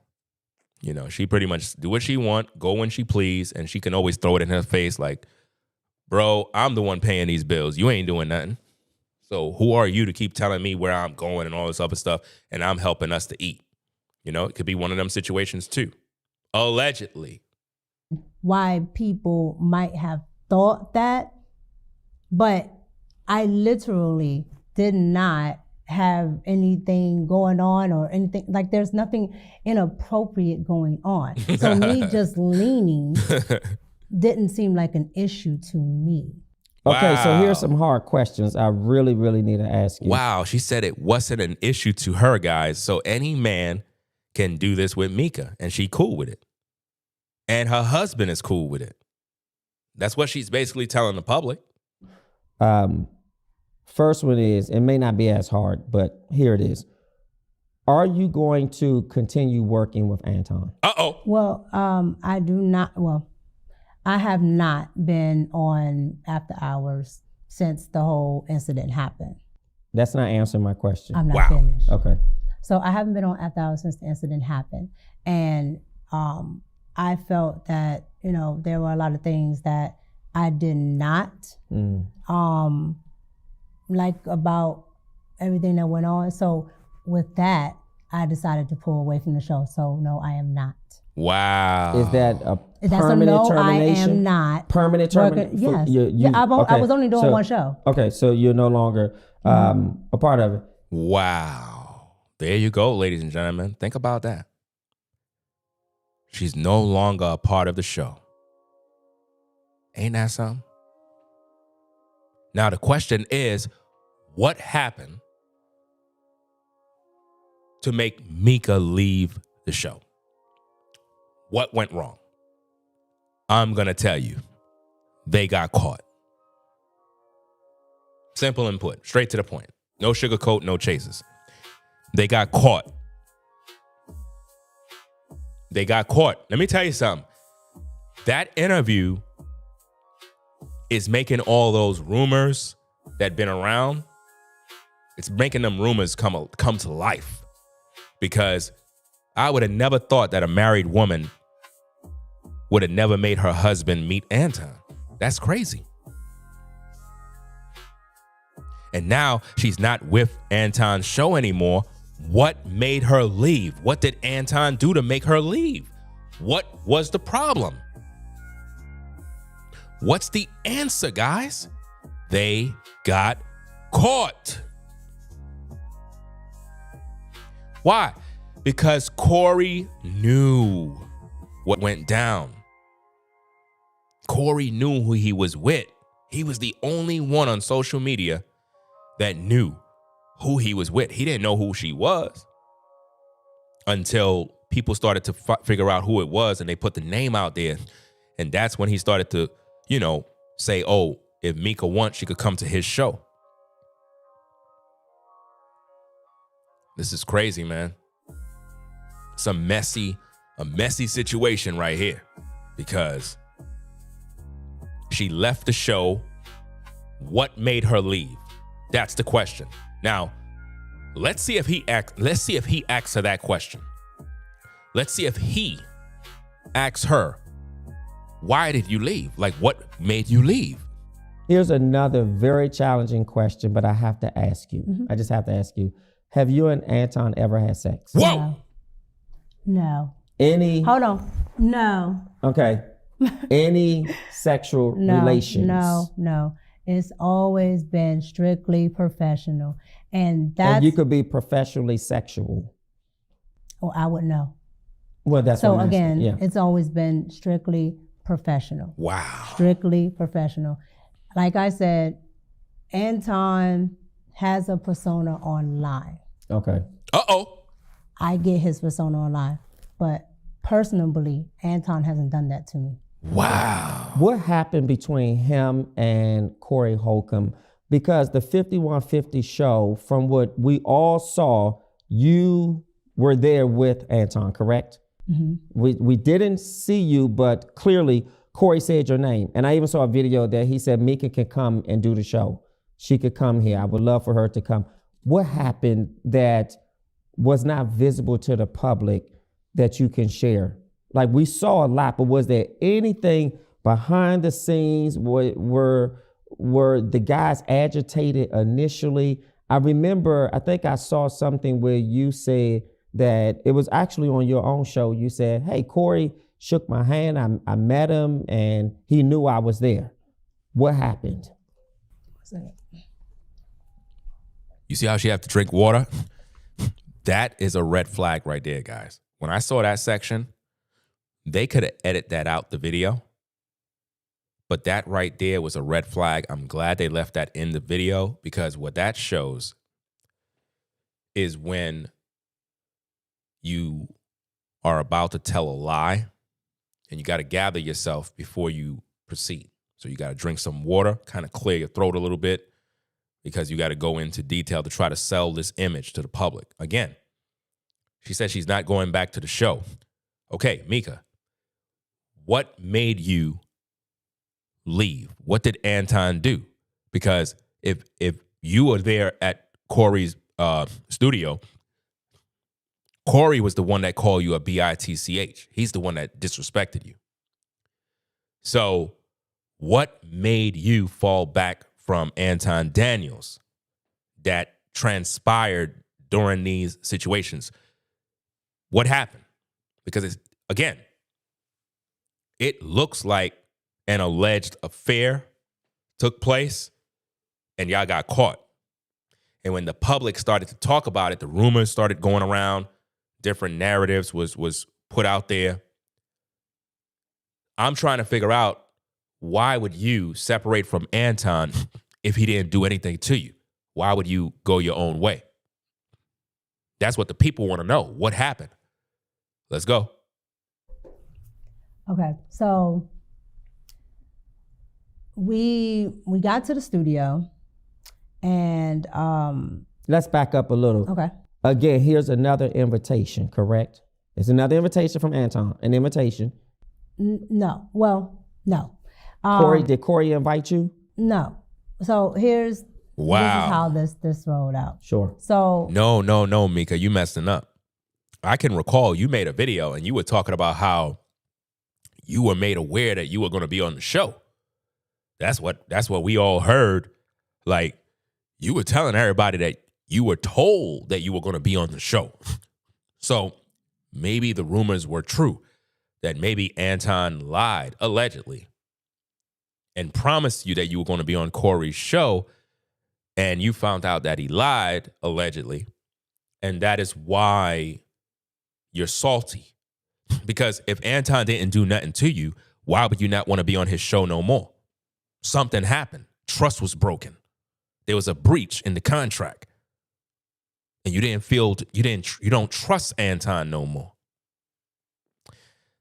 You know, she pretty much do what she want, go when she please, and she can always throw it in her face like, bro, I'm the one paying these bills. You ain't doing nothing. So who are you to keep telling me where I'm going and all this other stuff, and I'm helping us to eat? You know, it could be one of them situations too. Allegedly. Why people might have thought that, but I literally did not have anything going on or anything. Like, there's nothing inappropriate going on. So me just leaning didn't seem like an issue to me. Okay, so here's some hard questions I really, really need to ask you. Wow, she said it wasn't an issue to her, guys. So any man can do this with Micca, and she cool with it. And her husband is cool with it. That's what she's basically telling the public. First one is, it may not be as hard, but here it is. Are you going to continue working with Anton? Uh-oh. Well, I do not. Well, I have not been on after hours since the whole incident happened. That's not answering my question. I'm not finished. Okay. So I haven't been on after hours since the incident happened. And I felt that, there were a lot of things that I did not like about everything that went on. So with that, I decided to pull away from the show. So no, I am not. Wow. Is that a That's a permanent no, termination? I am not. Permanent termination? Yes. I was only doing one show. Okay, so you're no longer a part of it. Wow. There you go, ladies and gentlemen. Think about that. She's no longer a part of the show. Ain't that something? Now, the question is, what happened to make Micca leave the show? What went wrong? I'm going to tell you. They got caught. Simple and put, straight to the point. No sugarcoat, no chases. They got caught. They got caught. Let me tell you something. That interview is making all those rumors that been around. It's making them rumors come to life. Because I would have never thought that a married woman would have never made her husband meet Anton. That's crazy. And now she's not with Anton's show anymore. What made her leave? What did Anton do to make her leave? What was the problem? What's the answer, guys? They got caught. Why? Because Corey knew what went down. Corey knew who he was with. He was the only one on social media that knew who he was with. He didn't know who she was until people started to figure out who it was and they put the name out there. And that's when he started to, say, oh, if Micca wants, she could come to his show. This is crazy, man. It's a messy situation right here because she left the show. What made her leave? That's the question. Now, let's see if he asks her that question. Let's see if he asks her, why did you leave? Like, what made you leave? Here's another very challenging question, but I have to ask you. Mm-hmm. I just have to ask you. Have you and Anton ever had sex? Whoa! No. Any? Hold on. No. Okay. Any sexual relations? No. It's always been strictly professional. And that's... And you could be professionally sexual. Oh, I would know. Well, that's so what I'm again, asking. Yeah. It's always been strictly professional. Wow. Strictly professional. Like I said, Anton has a persona online. Okay. Uh-oh. I get his persona online. But personally, Anton hasn't done that to me. Wow. What happened between him and Corey Hulcom? Because the 5150 show, from what we all saw, you were there with Anton, correct? Mm-hmm. We didn't see you, but clearly Corey said your name. And I even saw a video that he said Micca can come and do the show. She could come here. I would love for her to come. What happened that was not visible to the public that you can share? Like, we saw a lot, but was there anything behind the scenes? Were the guys agitated initially? I remember, I think I saw something where you said that it was actually on your own show. You said, hey, Corey shook my hand. I met him and he knew I was there. What happened? You see how she have to drink water? That is a red flag right there, guys. When I saw that section, they could have edited that out, the video. But that right there was a red flag. I'm glad they left that in the video, because what that shows is when you are about to tell a lie and you got to gather yourself before you proceed. So you got to drink some water, kind of clear your throat a little bit, because you got to go into detail to try to sell this image to the public. Again, she said she's not going back to the show. Okay, Micca, what made you leave? What did Anton do? Because if you were there at Corey's studio, Corey was the one that called you a bitch. He's the one that disrespected you. So what made you fall back from Anton Daniels that transpired during these situations? What happened? Because again, it looks like an alleged affair took place and y'all got caught. And when the public started to talk about it, the rumors started going around, different narratives was put out there. I'm trying to figure out, why would you separate from Anton if he didn't do anything to you? Why would you go your own way? That's what the people want to know. What happened? Let's go. Okay, so we got to the studio, and Let's back up a little. okay, Again, here's another invitation, correct? It's another invitation from Anton, an invitation. no, well, no. Corey, did Corey invite you? No. So here's this is how this rolled out. Sure. So No, Micca, you messing up. I can recall you made a video and you were talking about how you were made aware that you were going to be on the show. That's what we all heard. Like, you were telling everybody that you were told that you were going to be on the show. So maybe the rumors were true, that maybe Anton lied, allegedly, and promised you that you were going to be on Corey's show, and you found out that he lied, allegedly, and that is why you're salty. Because if Anton didn't do nothing to you, why would you not want to be on his show no more? Something happened. Trust was broken. There was a breach in the contract. And you don't trust Anton no more.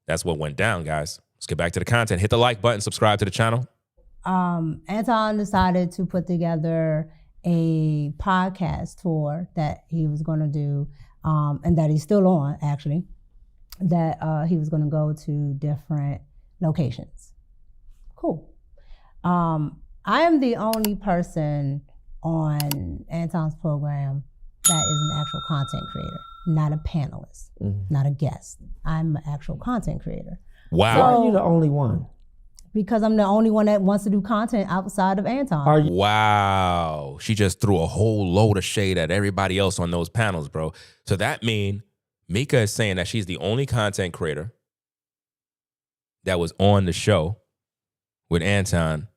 That's what went down, guys. Let's get back to the content. Hit the like button, subscribe to the channel. Anton decided to put together a podcast tour that he was going to do, and that he's still on, actually, that he was going to go to different locations. Cool. I am the only person on Anton's program that is an actual content creator, not a panelist, not a guest. I'm an actual content creator. Wow. Why are you the only one? Because I'm the only one that wants to do content outside of Anton. Are you? Wow. She just threw a whole load of shade at everybody else on those panels, bro. So that means Micca is saying that she's the only content creator that was on the show with Anton,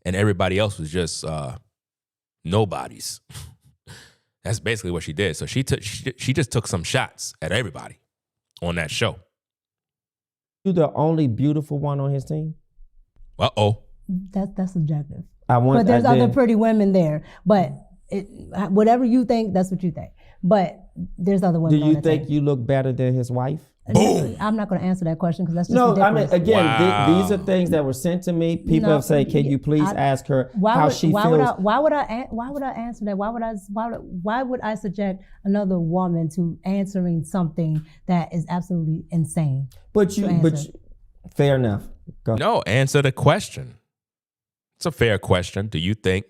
and everybody else was just nobodies. That's basically what she did. So she just took some shots at everybody on that show. You the only beautiful one on his team? Uh-oh. That's subjective. But there's other pretty women there. But whatever you think, that's what you think. But there's other women. Do you think you look better than his wife? Boom. I'm not going to answer that question because that's just No, ridiculous. I mean, again, Wow. these are things that were sent to me. People have said, "Can you please ask her how she feels?" Why would I answer that? Why would I subject another woman to answering something that is absolutely insane? But fair enough. Go. No, answer the question. It's a fair question. Do you think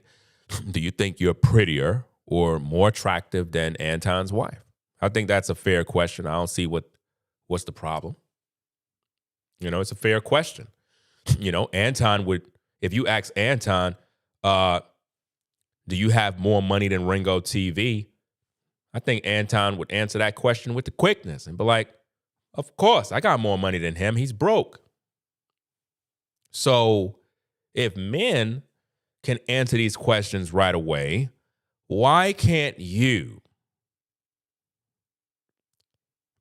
you're prettier or more attractive than Anton's wife? I think that's a fair question. I don't see what's the problem. You know, it's a fair question. You know, Anton would, if you ask Anton, do you have more money than Ringo TV? I think Anton would answer that question with the quickness and be like, of course, I got more money than him. He's broke. So if men can answer these questions right away, why can't you?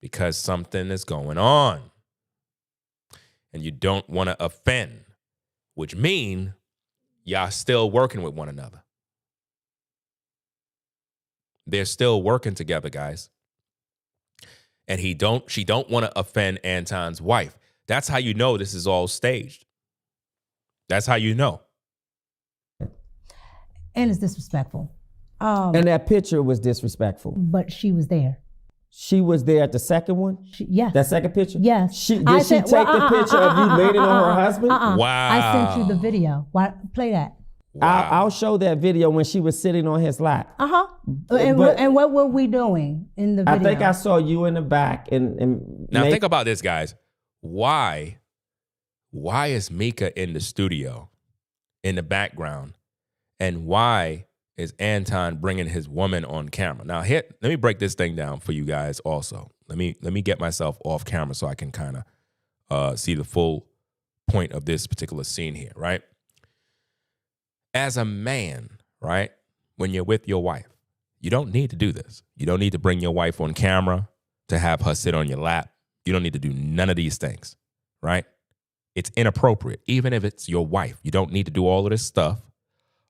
Because something is going on and you don't want to offend, which mean y'all still working with one another. They're still working together, guys. And she don't want to offend Anton's wife. That's how you know this is all staged. That's how you know. And it's disrespectful. And that picture was disrespectful. But she was there. She was there at the second one? Yes. That second picture? Yes. Did she take the picture of you leaning on her husband? Wow. I sent you the video. Why play that? I'll show that video when she was sitting on his lap. And what were we doing in the video? I think I saw you in the back. Now think about this, guys. Why is Micca in the studio in the background? And why is Anton bringing his woman on camera? Now, let me break this thing down for you guys also. Let me get myself off camera so I can kind of see the full point of this particular scene here, right? As a man, right, when you're with your wife, you don't need to do this. You don't need to bring your wife on camera to have her sit on your lap. You don't need to do none of these things, right? It's inappropriate. Even if it's your wife, you don't need to do all of this stuff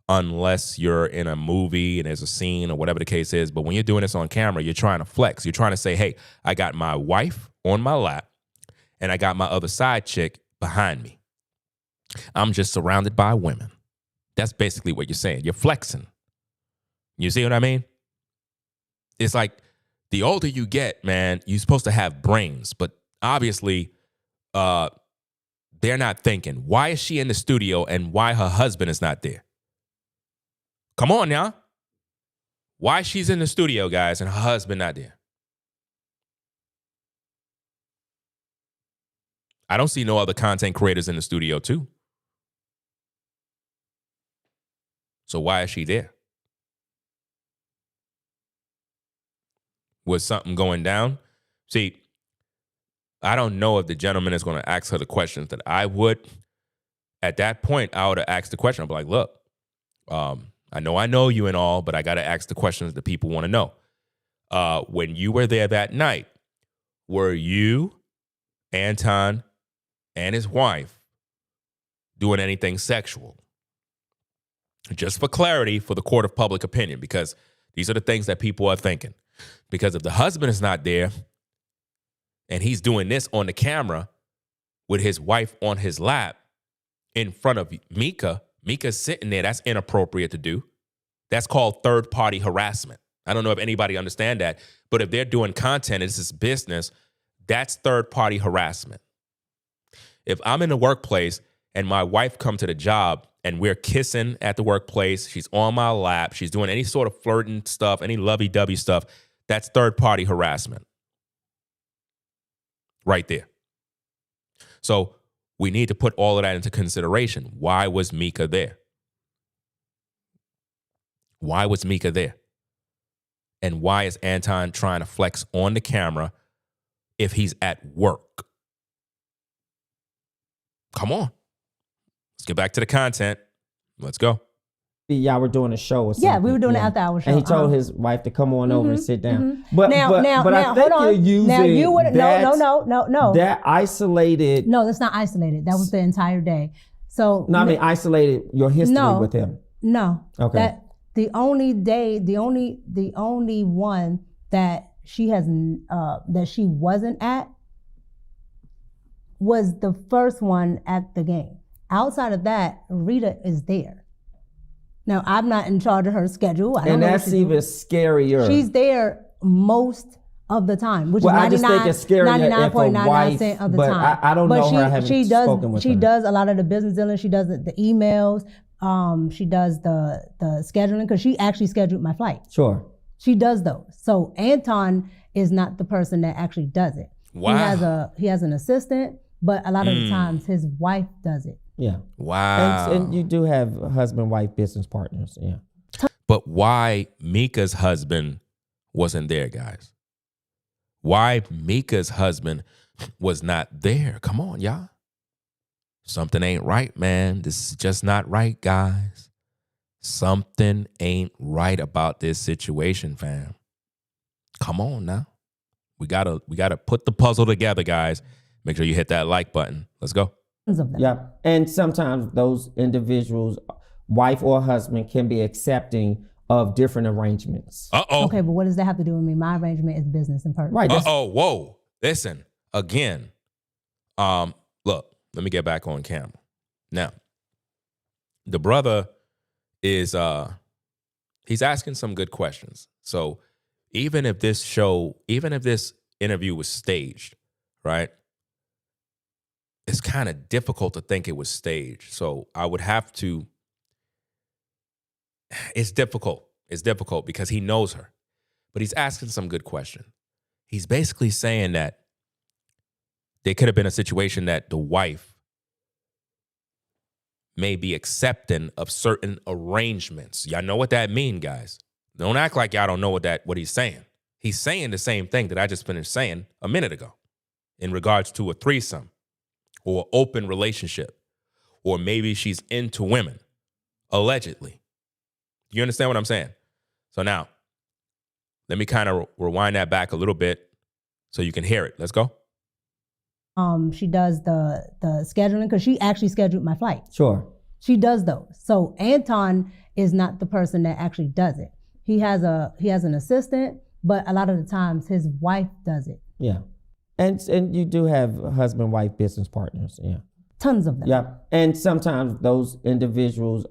unless you're in a movie and there's a scene or whatever the case is. But when you're doing this on camera, you're trying to flex. You're trying to say, hey, I got my wife on my lap and I got my other side chick behind me. I'm just surrounded by women. That's basically what you're saying. You're flexing. You see what I mean? It's like the older you get, man, you're supposed to have brains, but obviously they're not thinking. Why is she in the studio and why her husband is not there? Come on now. Why she's in the studio, guys, and her husband not there? I don't see no other content creators in the studio too. So why is she there? Was something going down? See, I don't know if the gentleman is going to ask her the questions that I would. At that point, I would have asked the question. I'd be like, look, I know you and all, but I got to ask the questions that people want to know. When you were there that night, were you, Anton, and his wife doing anything sexual? Just for clarity for the court of public opinion, because these are the things that people are thinking. Because if the husband is not there and he's doing this on the camera with his wife on his lap in front of Micca's sitting there, that's inappropriate to do. That's called third-party harassment. I don't know if anybody understand that, but if they're doing content, it's this business, that's third-party harassment. If I'm in the workplace and my wife come to the job and we're kissing at the workplace, she's on my lap, she's doing any sort of flirting stuff, any lovey-dovey stuff, that's third-party harassment. Right there. So we need to put all of that into consideration. Why was Micca there? Why was Micca there? And why is Anton trying to flex on the camera if he's at work? Come on. Let's get back to the content. Let's go. Y'all were doing a show or something. Yeah, we were doing an after-hour show. And he told his wife to come on over and sit down. But now, I think you're using no. that isolated. No, that's not isolated. That was the entire day. So no, I mean isolated your history with him. No. Okay. That the only one that she has that she wasn't at was the first one at the game. Outside of that, Rita is there. Now, I'm not in charge of her schedule. And that's even scarier. She's there most of the time, which is I just think it's scarier if a wife, of the but time. I don't know her. I haven't spoken with her. She does a lot of the business dealing. She does the emails. She does the scheduling because she actually scheduled my flight. Sure. She does those. So Anton is not the person that actually does it. Wow. He has an assistant, but a lot of the times his wife does it. Yeah. Wow. And you do have husband-wife business partners. Yeah. But why Micca's husband wasn't there, guys? Why Micca's husband was not there? Come on, y'all. Something ain't right, man. This is just not right, guys. Something ain't right about this situation, fam. Come on now. We gotta put the puzzle together, guys. Make sure you hit that like button. Let's go. Yeah. And sometimes those individuals, wife or husband, can be accepting of different arrangements. Uh-oh. Okay, but what does that have to do with me? My arrangement is business and personal. Right. Whoa. Listen, again. Look, let me get back on camera. Now, the brother is he's asking some good questions. So even if this interview was staged, right? It's kind of difficult to think it was staged. So I would have to it's difficult. It's difficult because he knows her, but he's asking some good questions. He's basically saying that there could have been a situation that the wife may be accepting of certain arrangements. Y'all know what that means, guys. Don't act like y'all don't know what he's saying. He's saying the same thing that I just finished saying a minute ago in regards to a threesome or open relationship, or maybe she's into women, allegedly. You understand what I'm saying? So now, let me kind of rewind that back a little bit so you can hear it. Let's go. She does the scheduling because she actually scheduled my flight. Sure. She does those. So Anton is not the person that actually does it. He has an assistant, but a lot of the times his wife does it. Yeah. And you do have husband-wife business partners. Yeah. Tons of them. Yeah. And sometimes those individuals,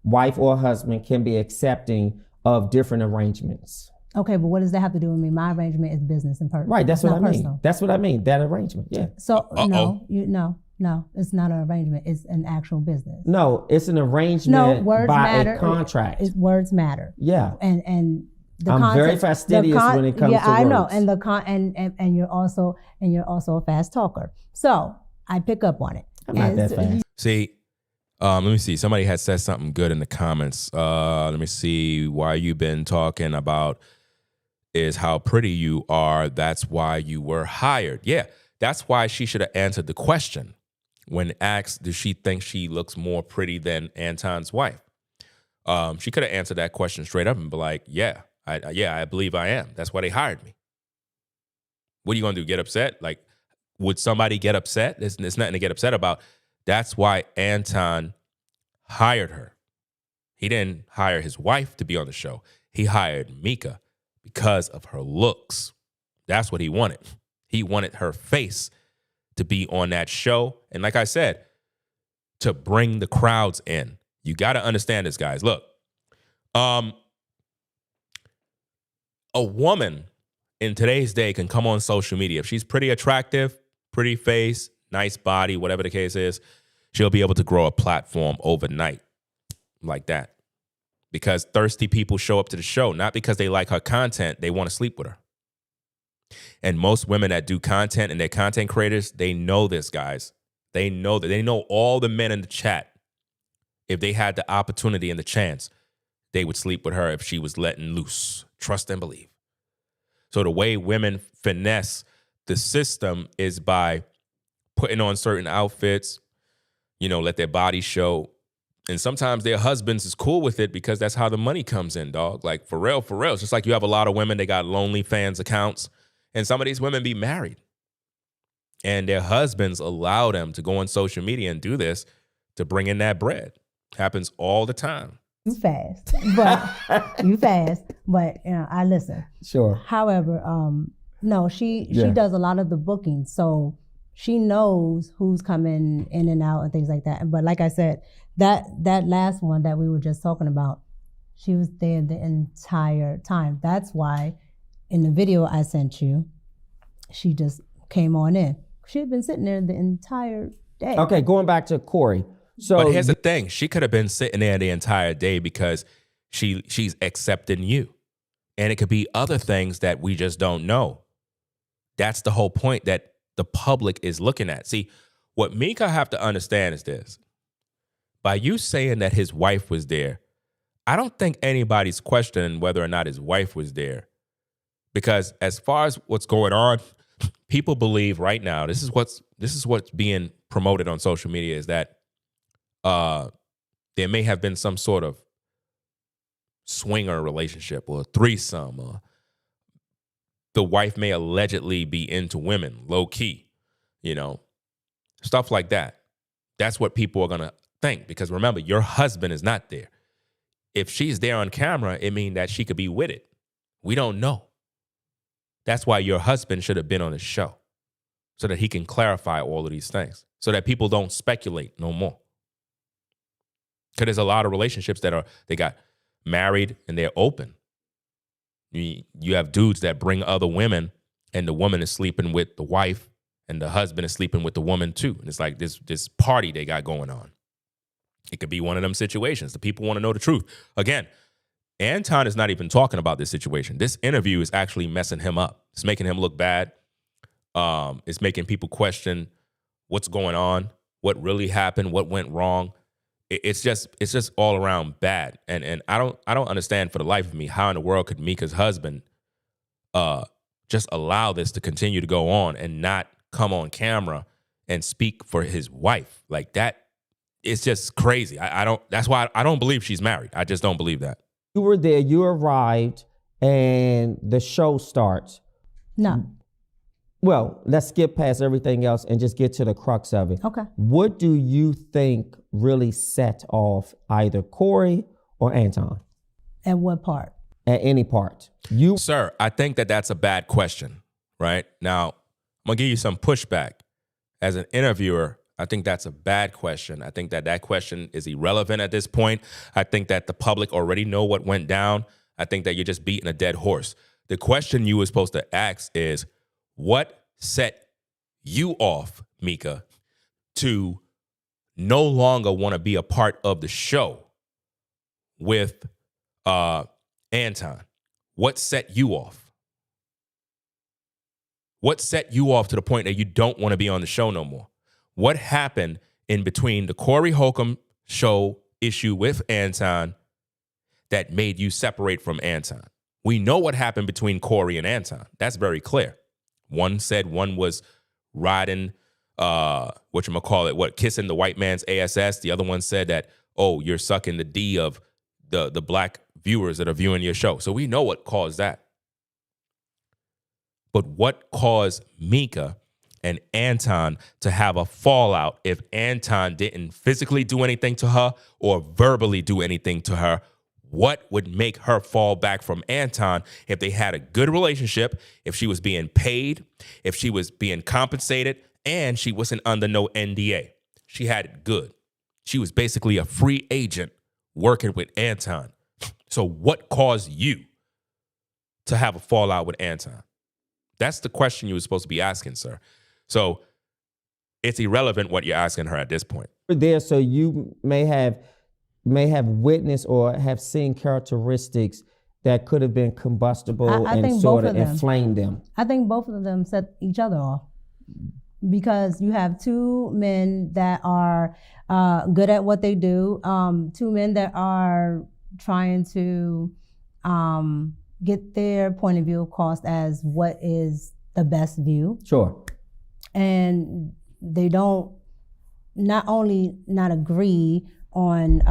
wife or husband, can be accepting of different arrangements. Okay, but what does that have to do with me? My arrangement is business and personal. Right, that's what I mean. Personal. That's what I mean, that arrangement, yeah. So, no, it's not an arrangement. It's an actual business. No, it's an arrangement by matter. a contract. Words matter. Yeah. And the I'm concept, very fastidious when it comes to words. Yeah, I know. And you're also a fast talker. So I pick up on it. I'm not that fast. See, let me see. Somebody had said something good in the comments. Let me see. Why you been talking about is how pretty you are. That's why you were hired. Yeah, that's why she should have answered the question when asked, does she think she looks more pretty than Anton's wife? She could have answered that question straight up and be like, yeah, I believe I am. That's why they hired me. What are you going to do, get upset? Like, would somebody get upset? There's nothing to get upset about. That's why Anton hired her. He didn't hire his wife to be on the show. He hired Micca because of her looks. That's what he wanted. He wanted her face to be on that show. And like I said, to bring the crowds in. You got to understand this, guys. Look, a woman in today's day can come on social media. If she's pretty attractive, pretty face, nice body, whatever the case is, she'll be able to grow a platform overnight like that. Because thirsty people show up to the show, not because they like her content, they want to sleep with her. And most women that do content and they're content creators, they know this, guys. They know that. They know all the men in the chat. If they had the opportunity and the chance, they would sleep with her if she was letting loose. Trust and believe. So the way women finesse the system is by putting on certain outfits, let their body show. And sometimes their husbands is cool with it because that's how the money comes in, dog. Like, for real. It's just like you have a lot of women, they got OnlyFans accounts, and some of these women be married. And their husbands allow them to go on social media and do this to bring in that bread. Happens all the time. You fast, but I listen. Sure. However, no, she does a lot of the bookings, so she knows who's coming in and out and things like that. But like I said, that last one that we were just talking about, she was there the entire time. That's why in the video I sent you, she just came on in. She had been sitting there the entire day. Okay, going back to Corey. So, but here's the thing. She could have been sitting there the entire day because she's accepting you. And it could be other things that we just don't know. That's the whole point that the public is looking at. See, what Micca have to understand is this. By you saying that his wife was there, I don't think anybody's questioning whether or not his wife was there. Because as far as what's going on, people believe right now, this is what's being promoted on social media, is that there may have been some sort of swinger relationship or threesome, or the wife may allegedly be into women, low key, stuff like that. That's what people are going to think, because remember, your husband is not there. If she's there on camera, it means that she could be with it. We don't know. That's why your husband should have been on the show, so that he can clarify all of these things, so that people don't speculate no more. Because there's a lot of relationships they got married and they're open. You have dudes that bring other women, and the woman is sleeping with the wife, and the husband is sleeping with the woman too. And it's like this party they got going on. It could be one of them situations. The people want to know the truth. Again, Anton is not even talking about this situation. This interview is actually messing him up. It's making him look bad. It's making people question what's going on, what really happened, what went wrong. It's just all around bad. And I don't understand for the life of me how in the world could Micca's husband just allow this to continue to go on and not come on camera and speak for his wife like that. It's just crazy. That's why I don't believe she's married. I just don't believe that. You were there, you arrived, and the show starts. No. Well, let's skip past everything else and just get to the crux of it. Okay. What do you think really set off either Corey or Anton? At what part? At any part. Sir, I think that's a bad question, right? Now, I'm going to give you some pushback. As an interviewer, I think that's a bad question. I think that question is irrelevant at this point. I think that the public already know what went down. I think that you're just beating a dead horse. The question you were supposed to ask is, what set you off, Micca, to no longer want to be a part of the show with Anton? What set you off? What set you off to the point that you don't want to be on the show no more? What happened in between the Corey Hulcom show issue with Anton that made you separate from Anton? We know what happened between Corey and Anton. That's very clear. One said one was riding, kissing the white man's ASS. The other one said that, oh, you're sucking the D of the black viewers that are viewing your show. So we know what caused that. But what caused Micca and Anton to have a fallout if Anton didn't physically do anything to her or verbally do anything to her? What would make her fall back from Anton if they had a good relationship, if she was being paid, if she was being compensated, and she wasn't under no NDA? She had it good. She was basically a free agent working with Anton. So what caused you to have a fallout with Anton? That's the question you were supposed to be asking, sir. So it's irrelevant what you're asking her at this point. There, so you may have witnessed or have seen characteristics that could have been combustible and sort of inflamed them. I think both of them set each other off because you have two men that are good at what they do, two men that are trying to get their point of view across as what is the best view. Sure. And they don't not only not agree on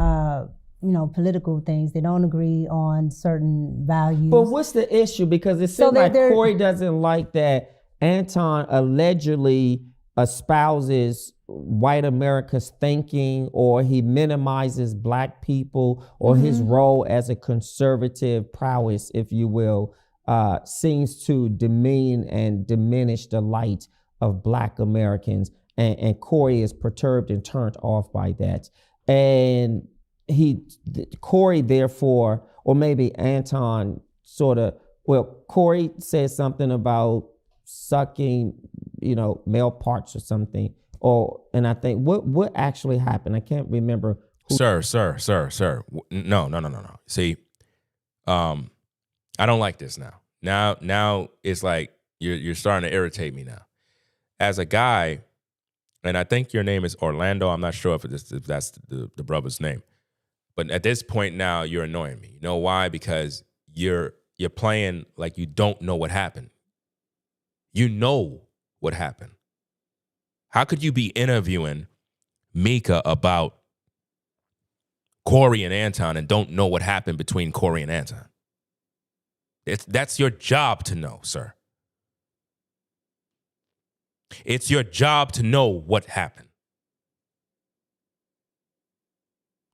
political things, they don't agree on certain values. But what's the issue? Because it seems like Corey doesn't like that Anton allegedly espouses white America's thinking, or he minimizes black people, or his role as a conservative prowess, if you will, seems to demean and diminish the light of black Americans. And Corey is perturbed and turned off by that. And Corey, therefore, or maybe Anton Corey said something about sucking, male parts or something. And I think what actually happened? I can't remember. Sir. No. See, I don't like this now. Now it's like you're starting to irritate me now. As a guy, and I think your name is Orlando. I'm not sure if that's the brother's name. But at this point now, you're annoying me. You know why? Because you're playing like you don't know what happened. You know what happened. How could you be interviewing Micca about Corey and Anton and don't know what happened between Corey and Anton? That's your job to know, sir. It's your job to know what happened.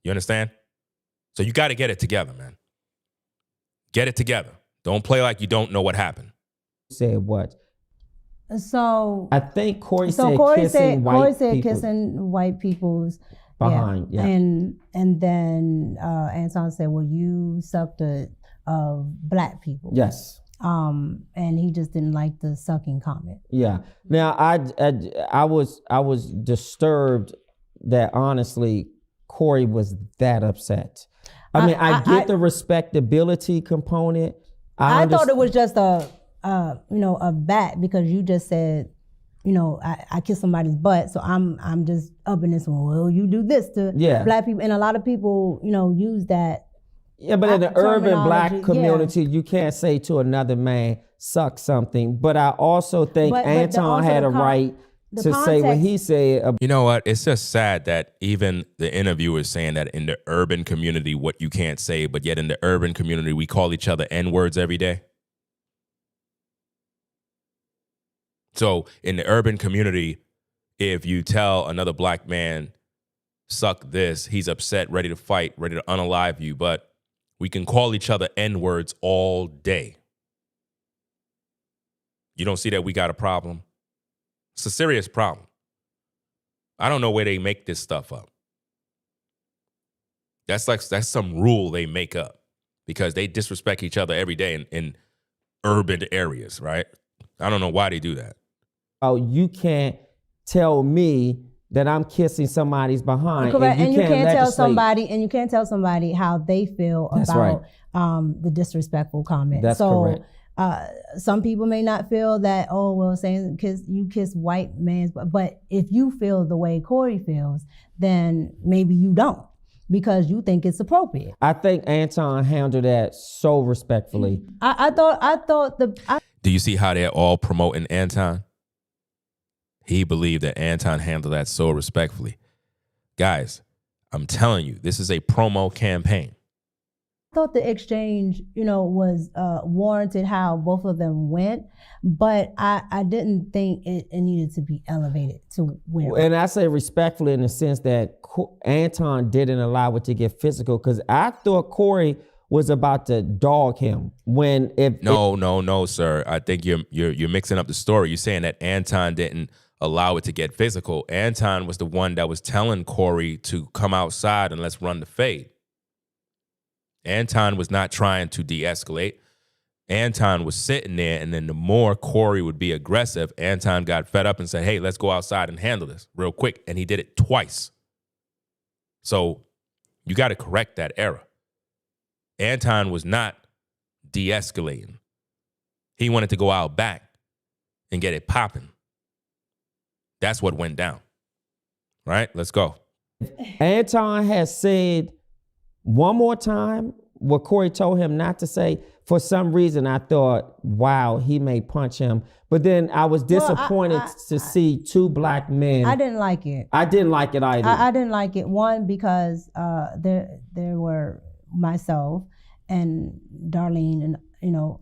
You understand? So you got to get it together, man. Get it together. Don't play like you don't know what happened. Said what? So I think Corey said kissing white people's behind. Yeah. And then Anton said, well, you sucked of black people. Yes. And he just didn't like the sucking comment. Yeah. Now I was disturbed that honestly Corey was that upset. I mean, I get the respectability component. I thought it was just a bat because you just said, I kiss somebody's butt, so I'm just up in this one. Well, you do this to black people, and a lot of people, use that. Yeah, but in the urban black community, you can't say to another man, suck something. But I also think Anton had a right to say what he said. You know what? It's just sad that even the interviewer is saying that in the urban community, what you can't say, but yet in the urban community, we call each other N-words every day. So in the urban community, if you tell another black man, suck this, he's upset, ready to fight, ready to unalive you. But we can call each other N-words all day. You don't see that we got a problem? It's a serious problem. I don't know where they make this stuff up. That's some rule they make up because they disrespect each other every day in urban areas, right? I don't know why they do that. Oh, you can't tell me that I'm kissing somebody's behind. Correct. And you can't tell somebody how they feel about the disrespectful comment. That's correct. Some people may not feel that, saying you kiss white man's, but if you feel the way Corey feels, then maybe you don't because you think it's appropriate. I think Anton handled that so respectfully. Do you see how they're all promoting Anton? He believed that Anton handled that so respectfully. Guys, I'm telling you, this is a promo campaign. I thought the exchange, was warranted how both of them went, but I didn't think it needed to be elevated to where. And I say respectfully in the sense that Anton didn't allow it to get physical because I thought Corey was about to dog him No, sir. I think you're mixing up the story. You're saying that Anton didn't allow it to get physical. Anton was the one that was telling Corey to come outside and let's run the fade. Anton was not trying to de-escalate. Anton was sitting there, and then the more Corey would be aggressive, Anton got fed up and said, hey, let's go outside and handle this real quick. And he did it twice. So you got to correct that error. Anton was not de-escalating. He wanted to go out back and get it popping. That's what went down. Right? Let's go. Anton has said one more time what Corey told him not to say. For some reason, I thought, wow, he may punch him. But then I was disappointed to see two black men. I didn't like it. I didn't like it either. I didn't like it. One, because there were myself and Darlene and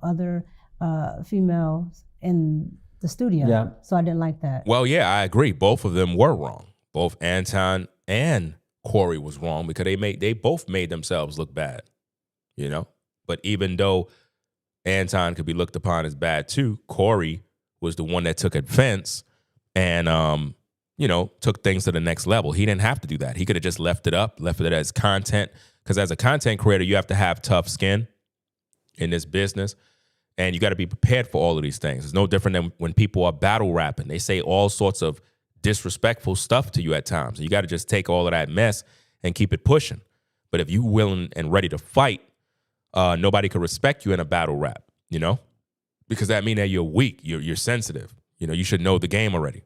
other females in the studio. Yeah. So I didn't like that. Well, yeah, I agree. Both of them were wrong. Both Anton and Corey was wrong because they both made themselves look bad, But even though Anton could be looked upon as bad too, Corey was the one that took offense and took things to the next level. He didn't have to do that. He could have just left it as content. Because as a content creator, you have to have tough skin in this business. And you got to be prepared for all of these things. It's no different than when people are battle rapping. They say all sorts of disrespectful stuff to you at times. You got to just take all of that mess and keep it pushing. But if you're willing and ready to fight, nobody could respect you in a battle rap, because that means that you're weak, you're sensitive. You should know the game already.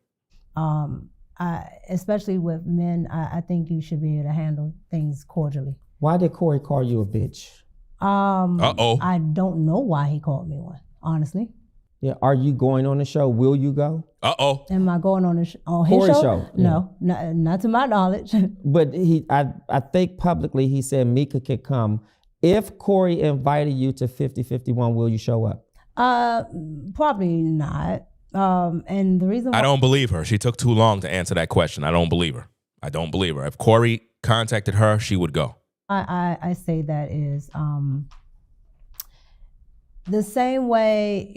Especially with men, I think you should be able to handle things cordially. Why did Corey call you a bitch? I don't know why he called me one, honestly. Yeah, are you going on the show? Will you go? Am I going on on his Corey's show? No, not to my knowledge. But I think publicly he said Micca could come. If Corey invited you to 50-51, will you show up? Probably not. And the reason why I don't believe her. She took too long to answer that question. I don't believe her. If Corey contacted her, she would go. I say that is the same way,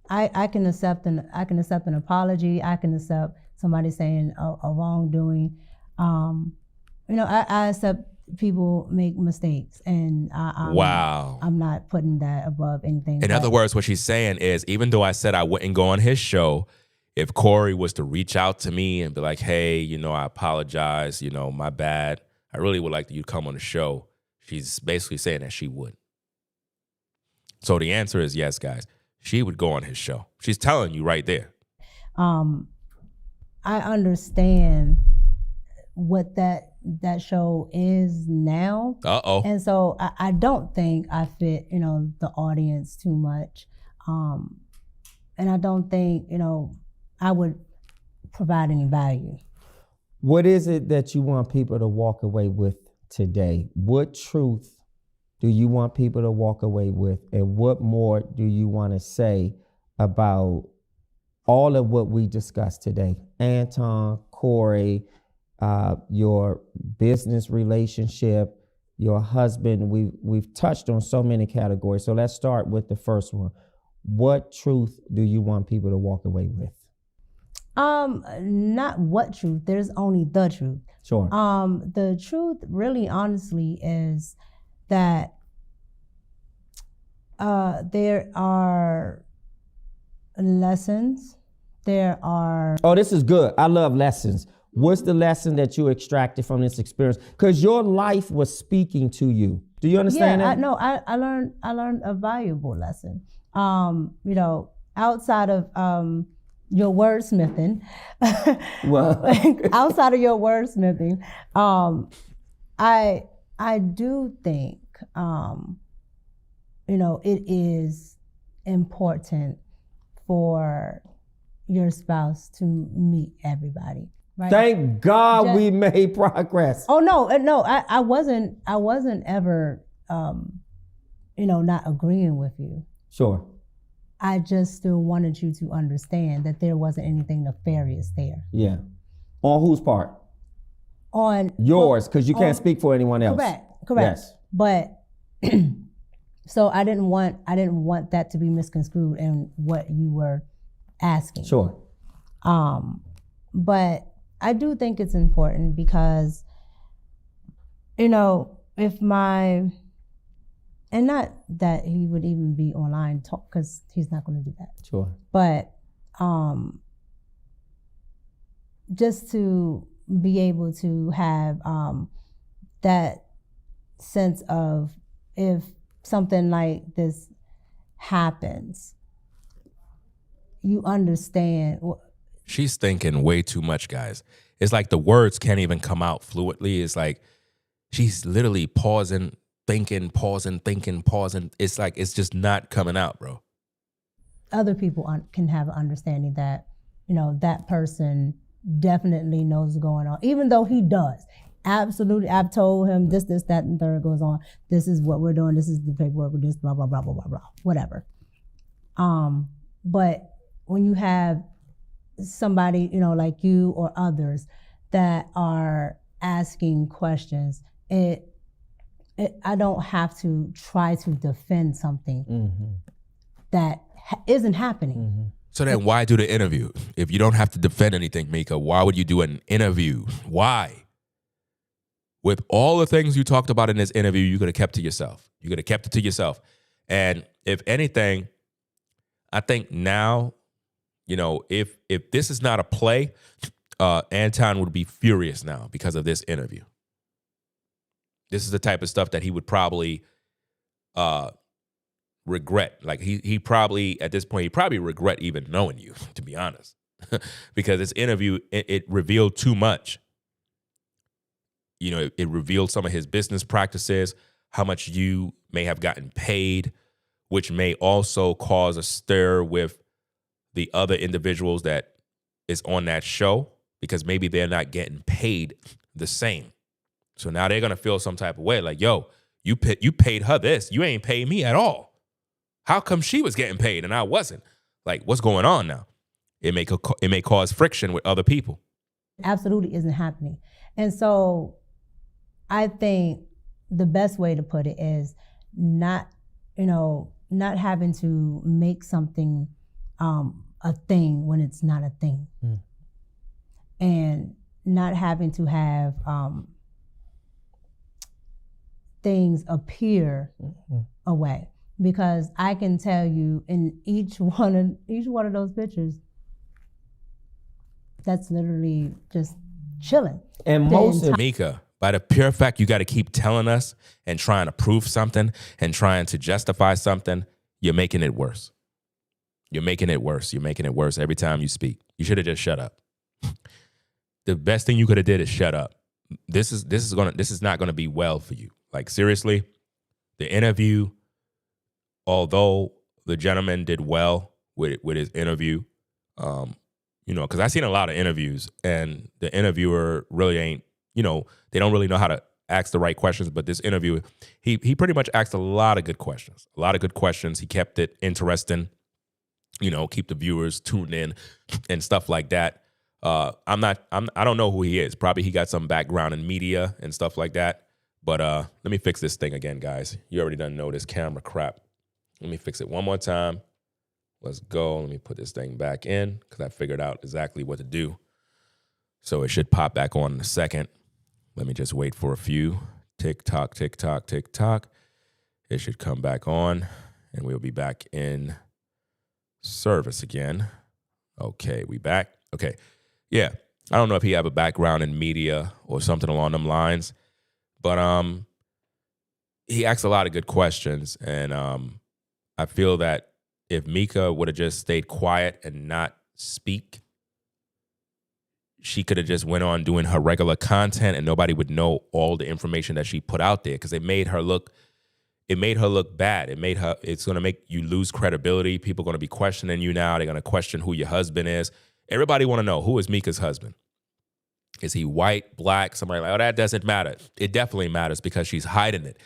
I can accept an apology. I can accept somebody saying a wrongdoing. I accept people make mistakes, and I'm not putting that above anything. In other words, what she's saying is, even though I said I wouldn't go on his show, if Corey was to reach out to me and be like, hey, I apologize, my bad, I really would like you to come on the show, She's basically saying that she would. So the answer is yes, guys. She would go on his show. She's telling you right there. I understand what that show is now. And so I don't think I fit, the audience too much. And I don't think, I would provide any value. What is it that you want people to walk away with today? What truth do you want people to walk away with? And what more do you want to say about all of what we discussed today? Anton, Corey, your business relationship, your husband. We've touched on so many categories. So let's start with the first one. What truth do you want people to walk away with? Not what truth. There's only the truth. Sure. The truth really honestly is that there are lessons. There are... Oh, this is good. I love lessons. What's the lesson that you extracted from this experience? Because your life was speaking to you. Do you understand that? I learned a valuable lesson. Outside of your wordsmithing, outside of your wordsmithing, I do think it is important for your spouse to meet everybody. Right? Thank God we made progress. Oh no! I wasn't ever, not agreeing with you. Sure. I just still wanted you to understand that there wasn't anything nefarious there. Yeah. On whose part? On yours, because you can't speak for anyone else. Correct. Yes. But so I didn't want that to be misconstrued in what you were asking. Sure. But I do think it's important because, if and not that he would even be online talk, because he's not going to do that. Sure. But just to be able to have that sense of, if something like this happens, you understand. She's thinking way too much, guys. It's like the words can't even come out fluently. It's like she's literally pausing, thinking, pausing. It's like it's just not coming out, bro. Other people can have an understanding that, that person definitely knows what's going on, even though he does. Absolutely. I've told him this, that, and third goes on. This is what we're doing. This is the paperwork with this, blah, blah, blah, blah, blah, blah, whatever. But when you have somebody, like you or others that are asking questions, I don't have to try to defend something that isn't happening. So then why do the interview? If you don't have to defend anything, Micca, why would you do an interview? Why? With all the things you talked about in this interview, you could have kept to yourself. You could have kept it to yourself. And if anything, I think now, if this is not a play, Anton would be furious now because of this interview. This is the type of stuff that he would probably regret. Like he probably, at this point, he probably regret even knowing you, to be honest. Because this interview, it revealed too much. It revealed some of his business practices, how much you may have gotten paid, which may also cause a stir with the other individuals that is on that show, because maybe they're not getting paid the same. So now they're going to feel some type of way, like, yo, you paid her this. You ain't paid me at all. How come she was getting paid and I wasn't? Like, what's going on now? It may cause friction with other people. Absolutely isn't happening. And so I think the best way to put it is not having to make something a thing when it's not a thing. And not having to have things appear a way. Because I can tell you in each one of those pictures, that's literally just chilling. And most of Micca, By the pure fact you got to keep telling us and trying to prove something and trying to justify something, you're making it worse. You're making it worse. You're making it worse every time you speak. You should have just shut up. The best thing you could have did is shut up. This is not gonna be well for you. Like, seriously, the interview, although the gentleman did well with his interview, because I've seen a lot of interviews and the interviewer really ain't, they don't really know how to ask the right questions. But this interview, he pretty much asked a lot of good questions. He kept it interesting, keep the viewers tuned in and stuff like that. I don't know who he is. Probably he got some background in media and stuff like that. But let me fix this thing again, guys. You already done know this camera crap. Let me fix it one more time. Let's go. Let me put this thing back in because I figured out exactly what to do. So it should pop back on in a second. Let me just wait for a few. Tick tock, tick tock, tick tock. It should come back on and we'll be back in service again. Okay, we back. Okay. Yeah. I don't know if he have a background in media or something along them lines, but he asked a lot of good questions, and I feel that if Micca would have just stayed quiet and not speak, she could have just went on doing her regular content and nobody would know all the information that she put out there, because it made her look bad. It's going to make you lose credibility. People are going to be questioning you now. They're going to question who your husband is. Everybody want to know, who is Micca's husband? Is he white, black? Somebody like, oh, that doesn't matter. It definitely matters because she's hiding it.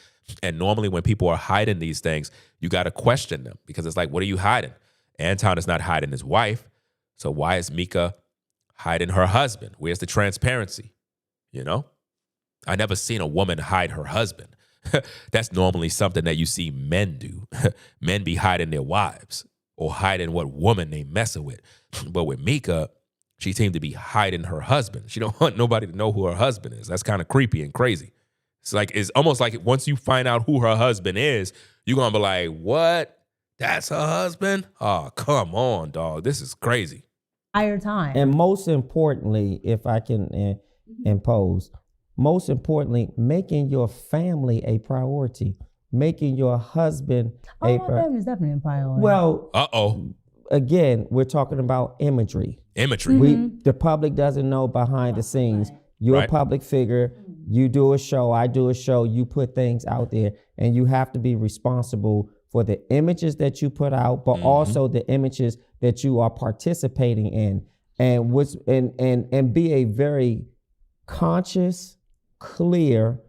And normally when people are hiding these things, you got to question them, because it's like, what are you hiding? Anton is not hiding his wife. So why is Micca hiding her husband? Where's the transparency? I never seen a woman hide her husband. That's normally something that you see men do. Men be hiding their wives or hiding what woman they messing with. But with Micca, she seemed to be hiding her husband. She don't want nobody to know who her husband is. That's kind of creepy and crazy. It's almost like once you find out who her husband is, you're going to be like, what? That's her husband? Oh, come on, dog. This is crazy. Entire time. And most importantly, if I can impose, most importantly, making your family a priority, making your husband my family is definitely a priority. Well, again, we're talking about imagery. The public doesn't know behind the scenes. You're a public figure. You do a show, I do a show, you put things out there, and you have to be responsible for the images that you put out, but also the images that you are participating in, and be a very conscious, clear,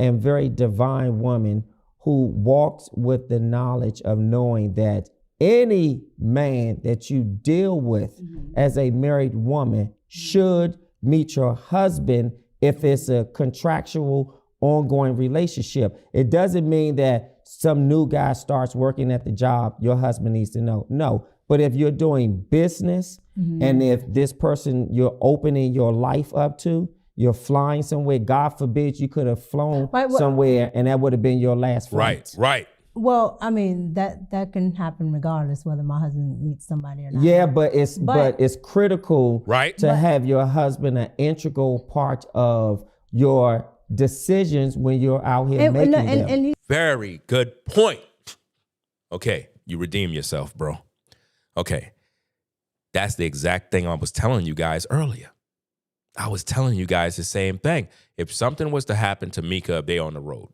and very divine woman who walks with the knowledge of knowing that any man that you deal with as a married woman should meet your husband if it's a contractual ongoing relationship. It doesn't mean that some new guy starts working at the job, your husband needs to know. No, but if you're doing business and if this person you're opening your life up to, you're flying somewhere, God forbid you could have flown somewhere and that would have been your last flight. Right. Well, I mean, that can happen regardless whether my husband meets somebody or not. Yeah, but it's critical to have your husband an integral part of your decisions when you're out here making them. Very good point. Okay, you redeem yourself, bro. Okay, that's the exact thing I was telling you guys earlier. I was telling you guys the same thing. If something was to happen to Micca if they on the road,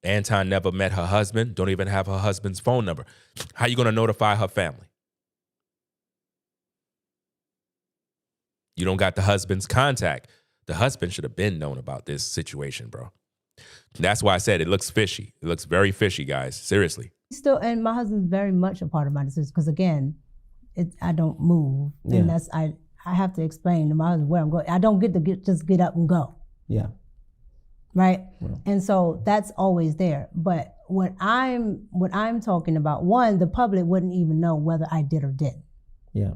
Anton never met her husband, don't even have her husband's phone number, how you going to notify her family? You don't got the husband's contact. The husband should have been known about this situation, bro. That's why I said it looks fishy. It looks very fishy, guys. Seriously. Still, and my husband's very much a part of my decision because, again, I don't move. Yeah. And I have to explain to my husband where I'm going. I don't get to just get up and go. Yeah. Right? Yeah. And so that's always there. But what I'm talking about, one, the public wouldn't even know whether I did or didn't. Yeah.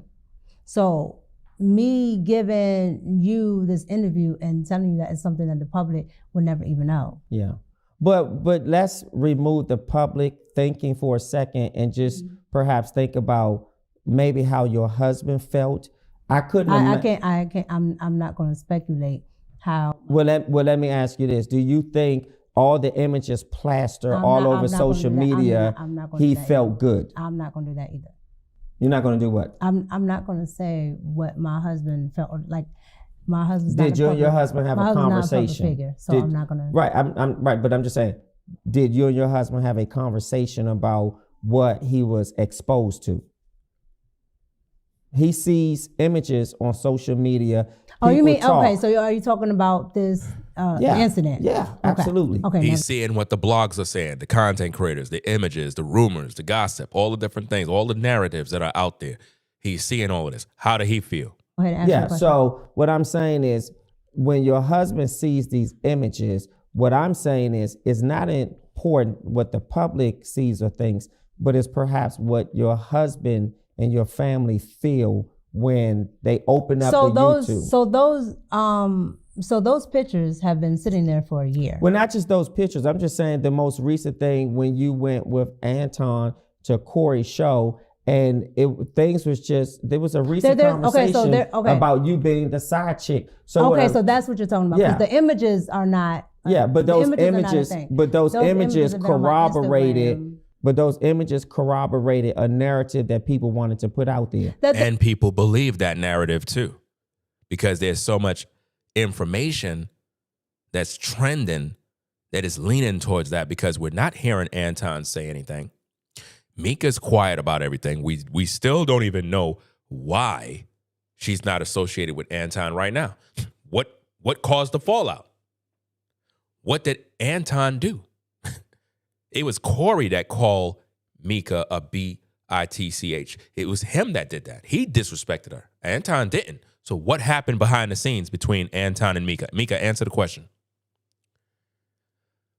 So me giving you this interview and telling you that it's something that the public would never even know. Yeah. But let's remove the public thinking for a second and just perhaps think about maybe how your husband felt. I'm not going to speculate how. Well, let me ask you this. Do you think all the images plastered all over social media, he felt good? I'm not going to do that either. You're not going to do what? I'm not going to say what my husband felt like. My husband's Did you and your husband have a conversation? Figure, so I'm not going to. Right, I'm right, but I'm just saying, did you and your husband have a conversation about what he was exposed to? He sees images on social media. Oh, you mean, okay, so are you talking about this incident? Yeah, absolutely. Okay. He's seeing what the blogs are saying, the content creators, the images, the rumors, the gossip, all the different things, all the narratives that are out there. He's seeing all of this. How did he feel? Go ahead and answer the question. So what I'm saying is, when your husband sees these images, what I'm saying is, it's not important what the public sees or thinks, but it's perhaps what your husband and your family feel when they open up YouTube. So those pictures have been sitting there for a year. Well, not just those pictures. I'm just saying the most recent thing when you went with Anton to Corey's show, and things was just, there was a recent conversation about you being the side chick. So that's what you're talking about. Because the images are not. But those images corroborated. But those images corroborated a narrative that people wanted to put out there. And people believe that narrative too, because there's so much information that's trending that is leaning towards that, because we're not hearing Anton say anything. Micca's quiet about everything. We still don't even know why she's not associated with Anton right now. What caused the fallout? What did Anton do? It was Corey that called Micca a bitch. It was him that did that. He disrespected her. Anton didn't. So what happened behind the scenes between Anton and Micca? Micca, answer the question.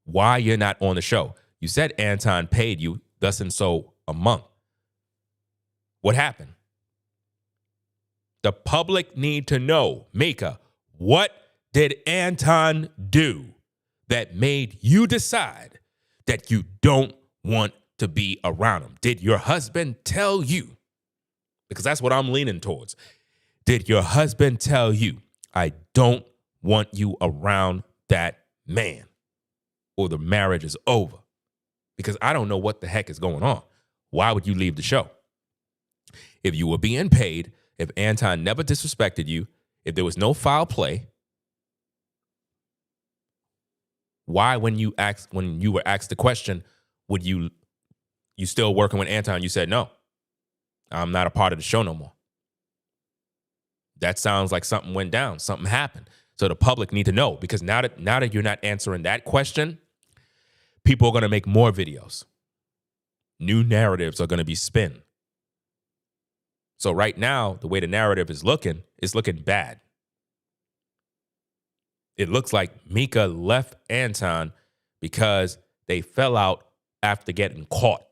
Why you're not on the show? You said Anton paid you thus and so a month. What happened? The public need to know, Micca, what did Anton do that made you decide that you don't want to be around him? Did your husband tell you? Because that's what I'm leaning towards. Did your husband tell you, I don't want you around that man, or the marriage is over? Because I don't know what the heck is going on. Why would you leave the show? If you were being paid, if Anton never disrespected you, if there was no foul play, why, when you were asked the question, would you still working with Anton? You said, no, I'm not a part of the show no more. That sounds like something went down. Something happened. So the public need to know, because now that you're not answering that question, people are going to make more videos. New narratives are going to be spun. So right now, the way the narrative is looking bad. It looks like Micca left Anton because they fell out after getting caught.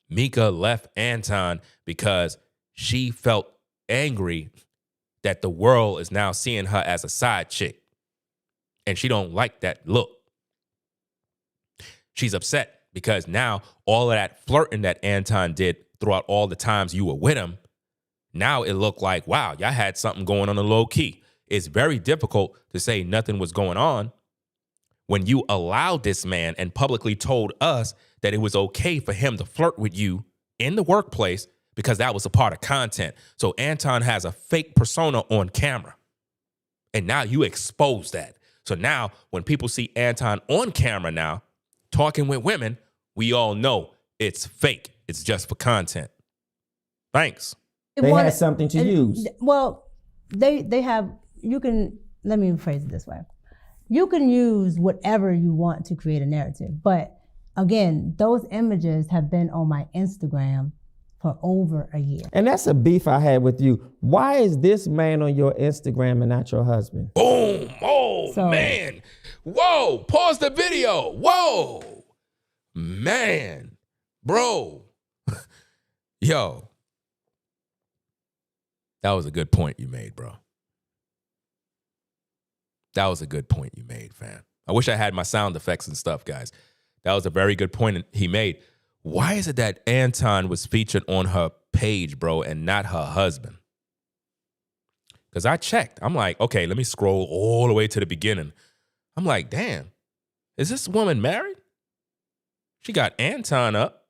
Micca left Anton because she felt angry that the world is now seeing her as a side chick, and she don't like that look. She's upset because now all of that flirting that Anton did throughout all the times you were with him, now it looked like, wow, y'all had something going on the low key. It's very difficult to say nothing was going on when you allowed this man and publicly told us that it was okay for him to flirt with you in the workplace because that was a part of content. So Anton has a fake persona on camera, and now you expose that. So now when people see Anton on camera now talking with women, we all know it's fake. It's just for content. Thanks. They had something to use. Well, they have, you can, let me phrase it this way. You can use whatever you want to create a narrative. But again, those images have been on my Instagram for over a year. And that's a beef I had with you. Why is this man on your Instagram and not your husband? Boom. Oh, man. Whoa. Pause the video. Whoa. Man. Bro. Yo. That was a good point you made, bro. That was a good point you made, fam. I wish I had my sound effects and stuff, guys. That was a very good point he made. Why is it that Anton was featured on her page, bro, and not her husband? Because I checked. I'm like, okay, let me scroll all the way to the beginning. I'm like, damn, is this woman married? She got Anton up.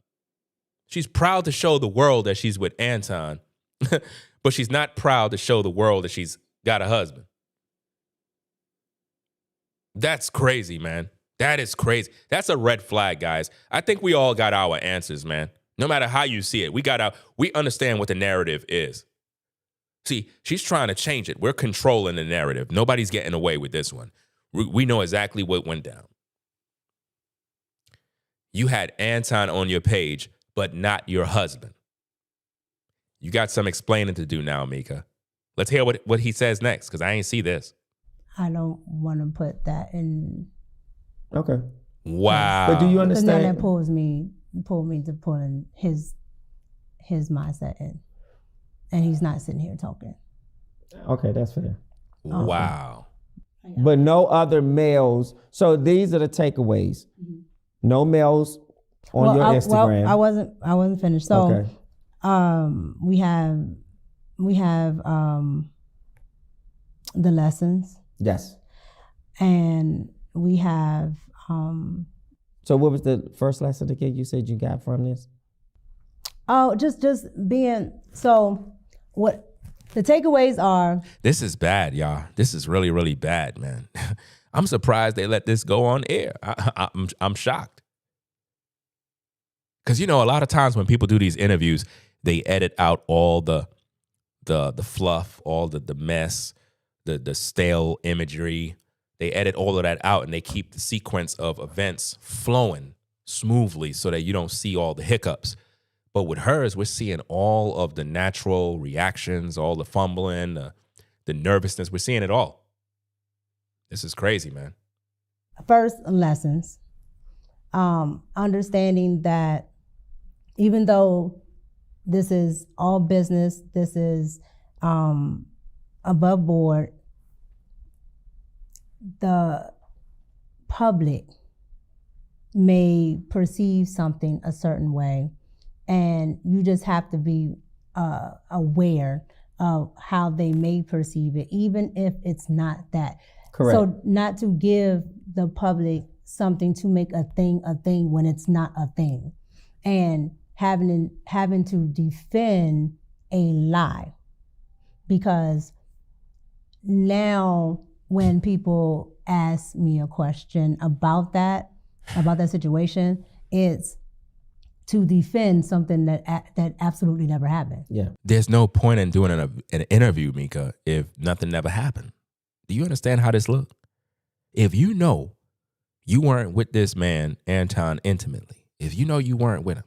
She's proud to show the world that she's with Anton, but she's not proud to show the world that she's got a husband. That's crazy, man. That is crazy. That's a red flag, guys. I think we all got our answers, man. No matter how you see it, we understand what the narrative is. See, she's trying to change it. We're controlling the narrative. Nobody's getting away with this one. We know exactly what went down. You had Anton on your page, but not your husband. You got some explaining to do now, Micca. Let's hear what he says next, because I ain't see this. I don't want to put that in. Okay. Wow. But do you Because understand? now that pulled me to pulling his mindset in. And he's not sitting here talking. Okay, that's fair. Wow. But no other males. So these are the takeaways. No males on your Instagram. Well, I wasn't finished. So Okay. we have the lessons, Yes. and we have So what was the first lesson again you said you got from this? just being, so what the takeaways are. This is bad, y'all. This is really, really bad, man. I'm surprised they let this go on air. I'm shocked. Because, you know, a lot of times when people do these interviews, they edit out all the fluff, all the mess, the stale imagery. They edit all of that out, and they keep the sequence of events flowing smoothly so that you don't see all the hiccups. But with hers, we're seeing all of the natural reactions, all the fumbling, the nervousness. We're seeing it all. This is crazy, man. First, lessons. Understanding that even though this is all business, this is above board, the public may perceive something a certain way, and you just have to be aware of how they may perceive it, even if it's not that. Correct. So not to give the public something to make a thing when it's not a thing, and having to defend a lie, because now when people ask me a question about that situation, it's to defend something that absolutely never happened. Yeah. There's no point in doing an interview, Micca, if nothing never happened. Do you understand how this look? If you know you weren't with this man, Anton, intimately, if you know you weren't with him,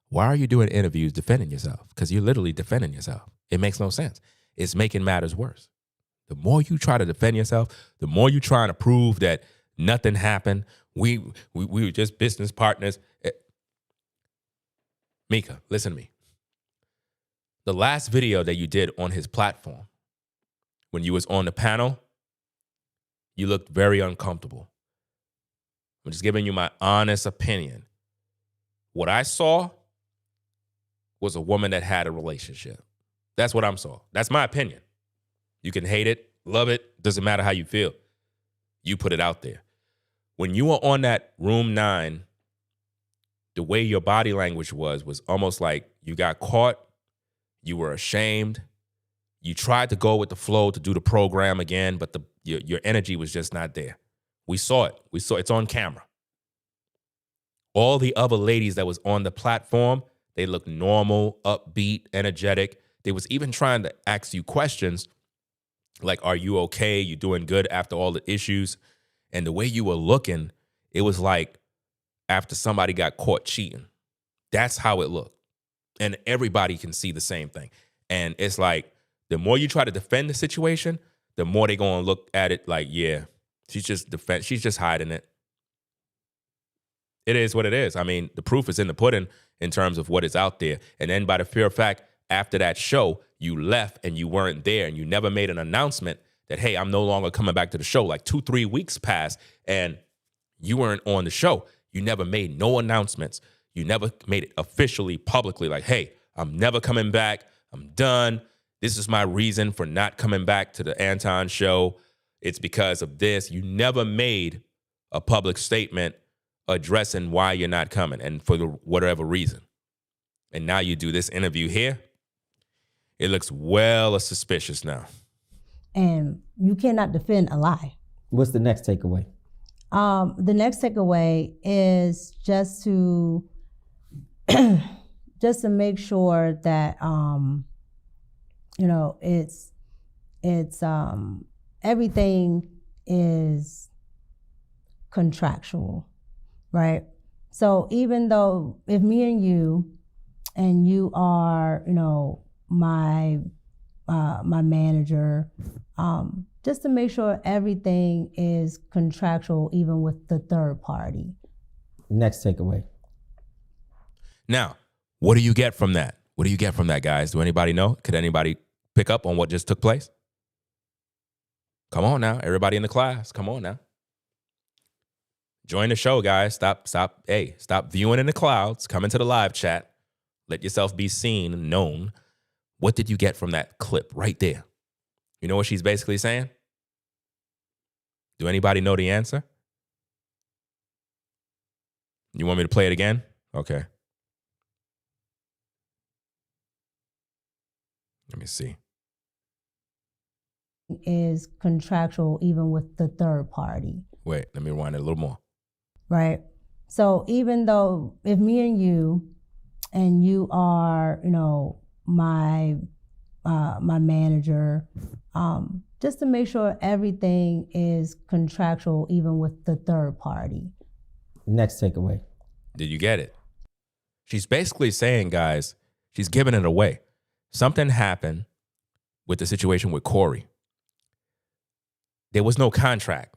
why are you doing interviews defending yourself? Because you're literally defending yourself. It makes no sense. It's making matters worse. The more you try to defend yourself, the more you're trying to prove that nothing happened. We were just business partners. Micca, listen to me. The last video that you did on his platform, when you was on the panel, you looked very uncomfortable. I'm just giving you my honest opinion. What I saw was a woman that had a relationship. That's what I saw. That's my opinion. You can hate it, love it, doesn't matter how you feel. You put it out there. When you were on that room 9, the way your body language was almost like you got caught, you were ashamed, you tried to go with the flow to do the program again, but your energy was just not there. We saw it. It's on camera. All the other ladies that was on the platform, they looked normal, upbeat, energetic. They was even trying to ask you questions like, are you okay? You doing good after all the issues? And the way you were looking, it was like after somebody got caught cheating. That's how it looked. And everybody can see the same thing. And it's like, the more you try to defend the situation, the more they going to look at it like, yeah, she's just hiding it. It is what it is. I mean, the proof is in the pudding in terms of what is out there. And then by the pure fact, after that show, you left and you weren't there and you never made an announcement that, hey, I'm no longer coming back to the show. Like 2-3 weeks passed and you weren't on the show. You never made no announcements. You never made it officially, publicly, like, hey, I'm never coming back. I'm done. This is my reason for not coming back to the Anton show. It's because of this. You never made a public statement addressing why you're not coming and for whatever reason. And now you do this interview here. It looks well suspicious now. And you cannot defend a lie. What's the next takeaway? The next takeaway is just to make sure that it's everything is contractual, right? So even though if me and you are, my manager, just to make sure everything is contractual, even with the third party. Next takeaway. Now, what do you get from that? What do you get from that, guys? Do anybody know? Could anybody pick up on what just took place? Come on now, everybody in the class. Come on now. Join the show, guys. Stop viewing in the clouds. Come into the live chat. Let yourself be seen and known. What did you get from that clip right there? You know what she's basically saying? Do anybody know the answer? You want me to play it again? Okay. Let me see. Is contractual even with the third party. Wait, let me rewind it a little more. Right. So even though if me and you are, my manager, just to make sure everything is contractual even with the third party. Next takeaway. Did you get it? She's basically saying, guys, she's giving it away. Something happened with the situation with Corey. There was no contract.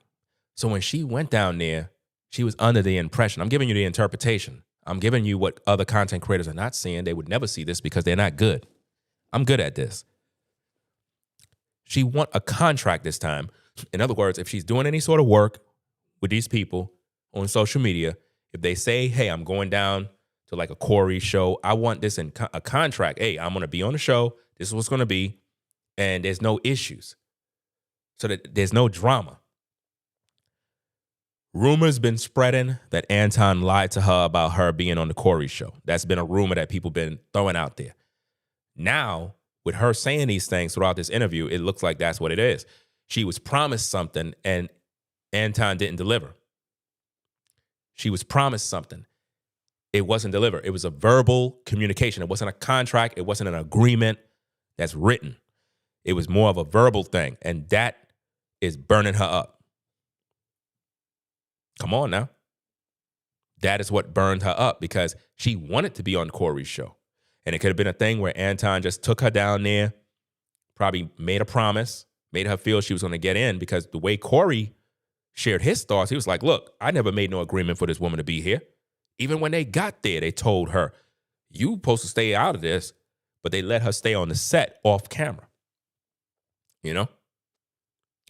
So when she went down there, she was under the impression. I'm giving you the interpretation. I'm giving you what other content creators are not seeing. They would never see this because they're not good. I'm good at this. She want a contract this time. In other words, if she's doing any sort of work with these people on social media, if they say, hey, I'm going down to like a Corey show, I want this in a contract. Hey, I'm going to be on the show. This is what's going to be. And there's no issues. So that there's no drama. Rumors been spreading that Anton lied to her about her being on the Corey show. That's been a rumor that people been throwing out there. Now, with her saying these things throughout this interview, it looks like that's what it is. She was promised something and Anton didn't deliver. She was promised something. It wasn't delivered. It was a verbal communication. It wasn't a contract. It wasn't an agreement that's written. It was more of a verbal thing, and that is burning her up. Come on now. That is what burned her up because she wanted to be on Corey's show. And it could have been a thing where Anton just took her down there, probably made a promise, made her feel she was going to get in because the way Corey shared his thoughts, he was like, look, I never made no agreement for this woman to be here. Even when they got there, they told her, you supposed to stay out of this, but they let her stay on the set off camera. You know?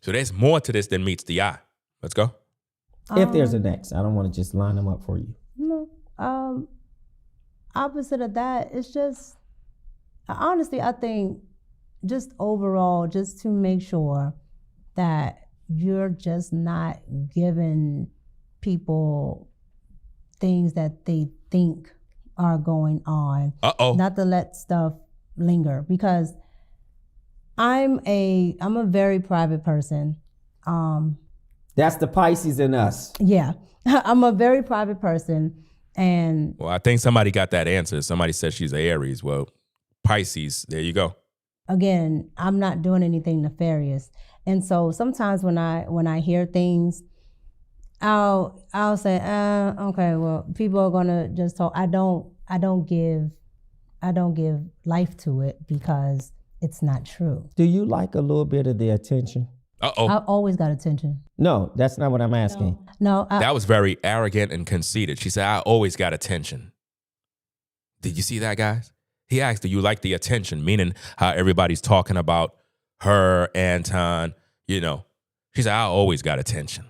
So there's more to this than meets the eye. Let's go. If there's a next, I don't want to just line them up for you. No. Opposite of that, it's just, honestly, I think just overall, just to make sure that you're just not giving people things that they think are going on. Not to let stuff linger, because I'm a very private person. That's the Pisces in us. Yeah, I'm a very private person. And well, I think somebody got that answer. Somebody said she's an Aries. Well, Pisces, there you go. Again, I'm not doing anything nefarious. And so sometimes when I hear things, I'll say, okay, well, people are gonna just talk. I don't give life to it because it's not true. Do you like a little bit of the attention? I always got attention. No, that's not what I'm asking. No. That was very arrogant and conceited. She said, I always got attention. Did you see that, guys? He asked, do you like the attention? Meaning how everybody's talking about her, Anton, you know. She said, I always got attention.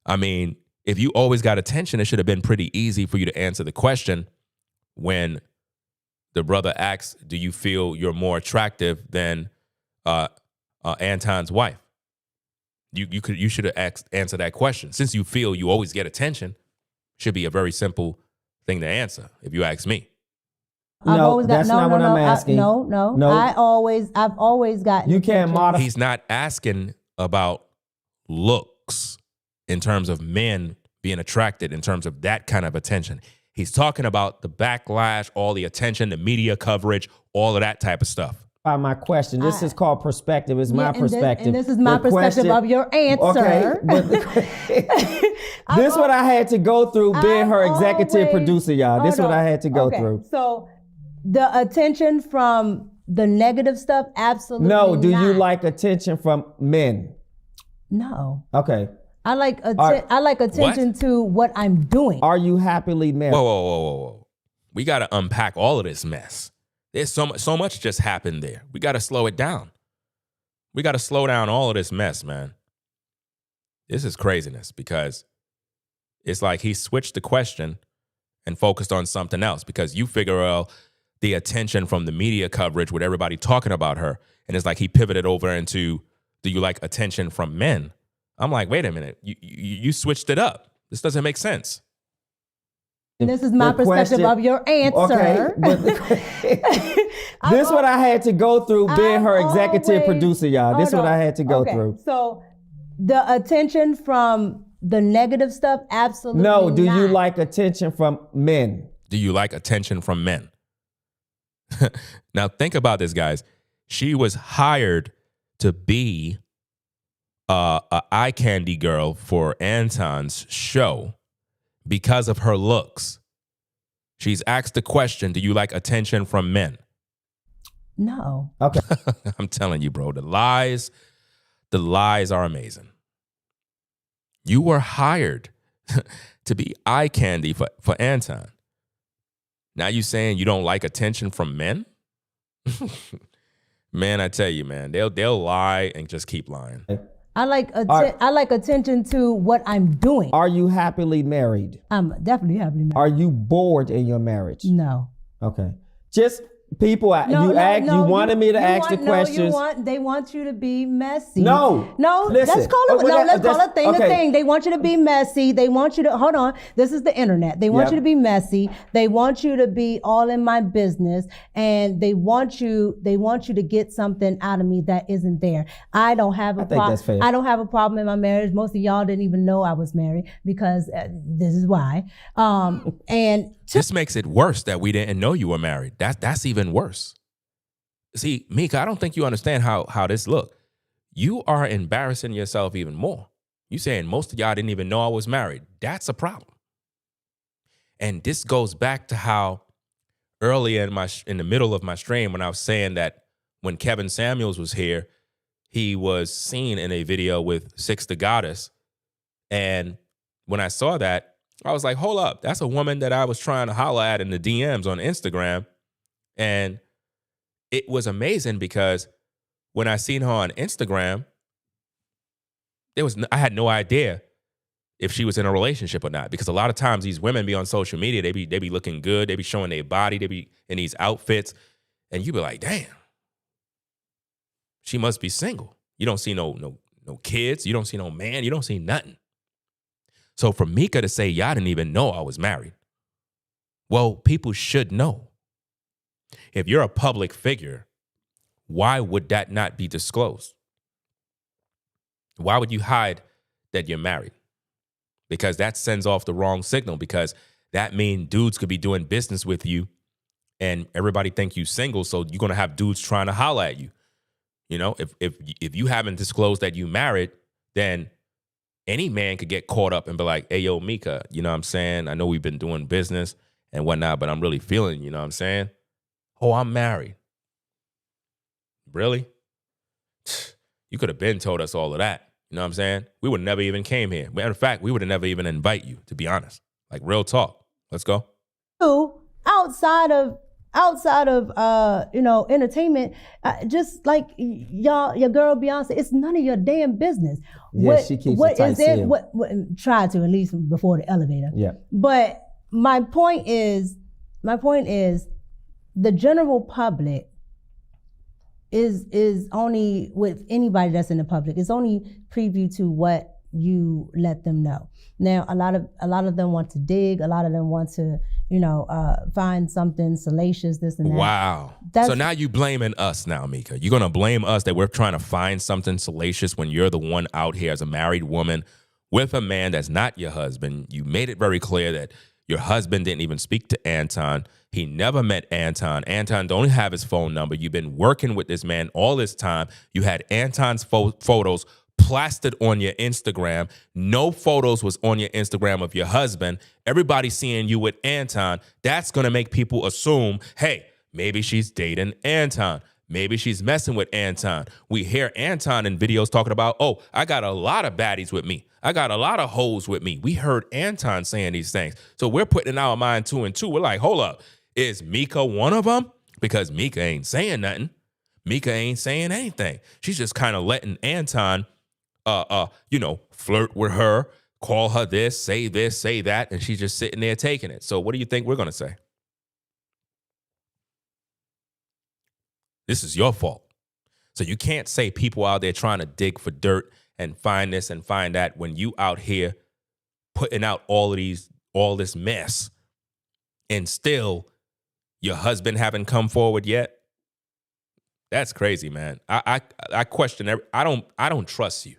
I mean, if you always got attention, it should have been pretty easy for you to answer the question when the brother asks, do you feel you're more attractive than Anton's wife? You should have answered that question. Since you feel you always get attention, should be a very simple thing to answer, if you ask me. That's not what I'm asking. No. I've always gotten. You can't modify. He's not asking about looks in terms of men being attracted in terms of that kind of attention. He's talking about the backlash, all the attention, the media coverage, all of that type of stuff. My question. This is called perspective. It's my perspective. This is my perspective of your answer. Okay, but this is what I had to go through being her executive producer, y'all. This is what I had to go through. So the attention from the negative stuff, absolutely no. Do not. you like attention from men? No. Okay. I like attention to what I'm doing. Are you happily married? Whoa. We got to unpack all of this mess. There's so much just happened there. We got to slow it down. We got to slow down all of this mess, man. This is craziness because it's like he switched the question and focused on something else because you figure out the attention from the media coverage with everybody talking about her. And it's like he pivoted over into, do you like attention from men? I'm like, wait a minute. You switched it up. This doesn't make sense. This is my perspective of your answer. Okay, but this is what I had to go through being her executive producer, y'all. This is what I had to go through. So the attention from the negative stuff, absolutely no. Do not. you like attention from men? Do you like attention from men? Now think about this, guys. She was hired to be a eye candy girl for Anton's show because of her looks. She's asked the question, do you like attention from men? No. Okay. I'm telling you, bro, the lies are amazing. You were hired to be eye candy for Anton. Now you saying you don't like attention from men? Man, I tell you, man, they'll lie and just keep lying. I like attention to what I'm doing. Are you happily married? I'm definitely happily married. Are you bored in your marriage? No. Okay. Just people, you wanted me to ask the questions. They want you to be messy. No. Listen. Let's call a thing a thing. They want you to be messy. They want you to, hold on. This is the internet. They want you to be messy. They want you to be all in my business. And they want you to get something out of me that isn't there. I don't have a problem. That's fair. I don't have a problem in my marriage. Most of y'all didn't even know I was married because this is why. This makes it worse that we didn't know you were married. That's even worse. See, Micca, I don't think you understand how this look. You are embarrassing yourself even more. You saying most of y'all didn't even know I was married. That's a problem. And this goes back to how earlier in the middle of my stream when I was saying that when Kevin Samuels was here, he was seen in a video with Six the Goddess. And when I saw that, I was like, hold up, that's a woman that I was trying to holler at in the DMs on Instagram. And it was amazing because when I seen her on Instagram, I had no idea if she was in a relationship or not. Because a lot of times these women be on social media, they be looking good, they be showing their body, they be in these outfits, and you be like, damn, she must be single. You don't see no kids, you don't see no man, you don't see nothing. So for Micca to say, y'all didn't even know I was married. Well, people should know. If you're a public figure, why would that not be disclosed? Why would you hide that you're married? Because that sends off the wrong signal, because that means dudes could be doing business with you and everybody think you single, so you're going to have dudes trying to holler at you. You know, if you haven't disclosed that you married, then any man could get caught up and be like, hey, yo, Micca, you know what I'm saying? I know we've been doing business and whatnot, but I'm really feeling, you know what I'm saying? Oh, I'm married. Really? You could have been told us all of that. You know what I'm saying? We would never even came here. Matter of fact, we would have never even invite you, to be honest. Like, real talk. Let's go. Outside of entertainment, just like your girl Beyonce, it's none of your damn business. Yeah, she keeps it tight seal. What try to, at least before the elevator. Yeah. But my point is, the general public is only, with anybody that's in the public, is only preview to what you let them know. Now, a lot of them want to dig. A lot of them want to, find something salacious, this and that. Wow. So now you blaming us now, Micca. You're going to blame us that we're trying to find something salacious when you're the one out here as a married woman with a man that's not your husband. You made it very clear that your husband didn't even speak to Anton. He never met Anton. Anton don't have his phone number. You've been working with this man all this time. You had Anton's photos plastered on your Instagram. No photos was on your Instagram of your husband. Everybody seeing you with Anton. That's going to make people assume, hey, maybe she's dating Anton. Maybe she's messing with Anton. We hear Anton in videos talking about, oh, I got a lot of baddies with me. I got a lot of hoes with me. We heard Anton saying these things. So we're putting in our mind 2 and 2. We're like, hold up. Is Micca one of them? Because Micca ain't saying nothing. Micca ain't saying anything. She's just kind of letting Anton, flirt with her, call her this, say that, and she's just sitting there taking it. So what do you think we're going to say? This is your fault. So you can't say people out there trying to dig for dirt and find this and find that when you out here putting out all this mess and still your husband haven't come forward yet. That's crazy, man. I question I don't trust you.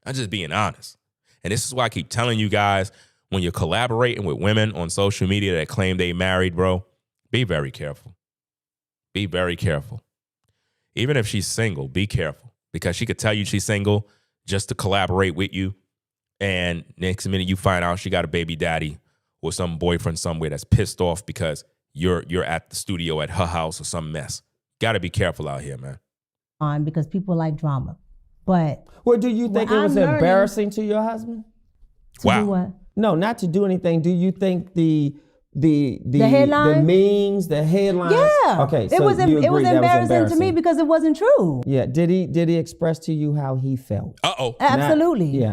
I'm just being honest. And this is why I keep telling you guys, when you're collaborating with women on social media that claim they married, bro, be very careful. Be very careful. Even if she's single, be careful, because she could tell you she's single just to collaborate with you. And next minute you find out she got a baby daddy or some boyfriend somewhere that's pissed off because you're at the studio at her house or some mess. Got to be careful out here, man. Because people like drama. But well, do you think it was embarrassing to your husband? Wow. Do what? No, not to do anything. Do you think the headline? the memes, the headlines? Yeah. Okay. It was embarrassing to me because it wasn't true. Yeah. Did he express to you how he felt? Uh-oh. Absolutely.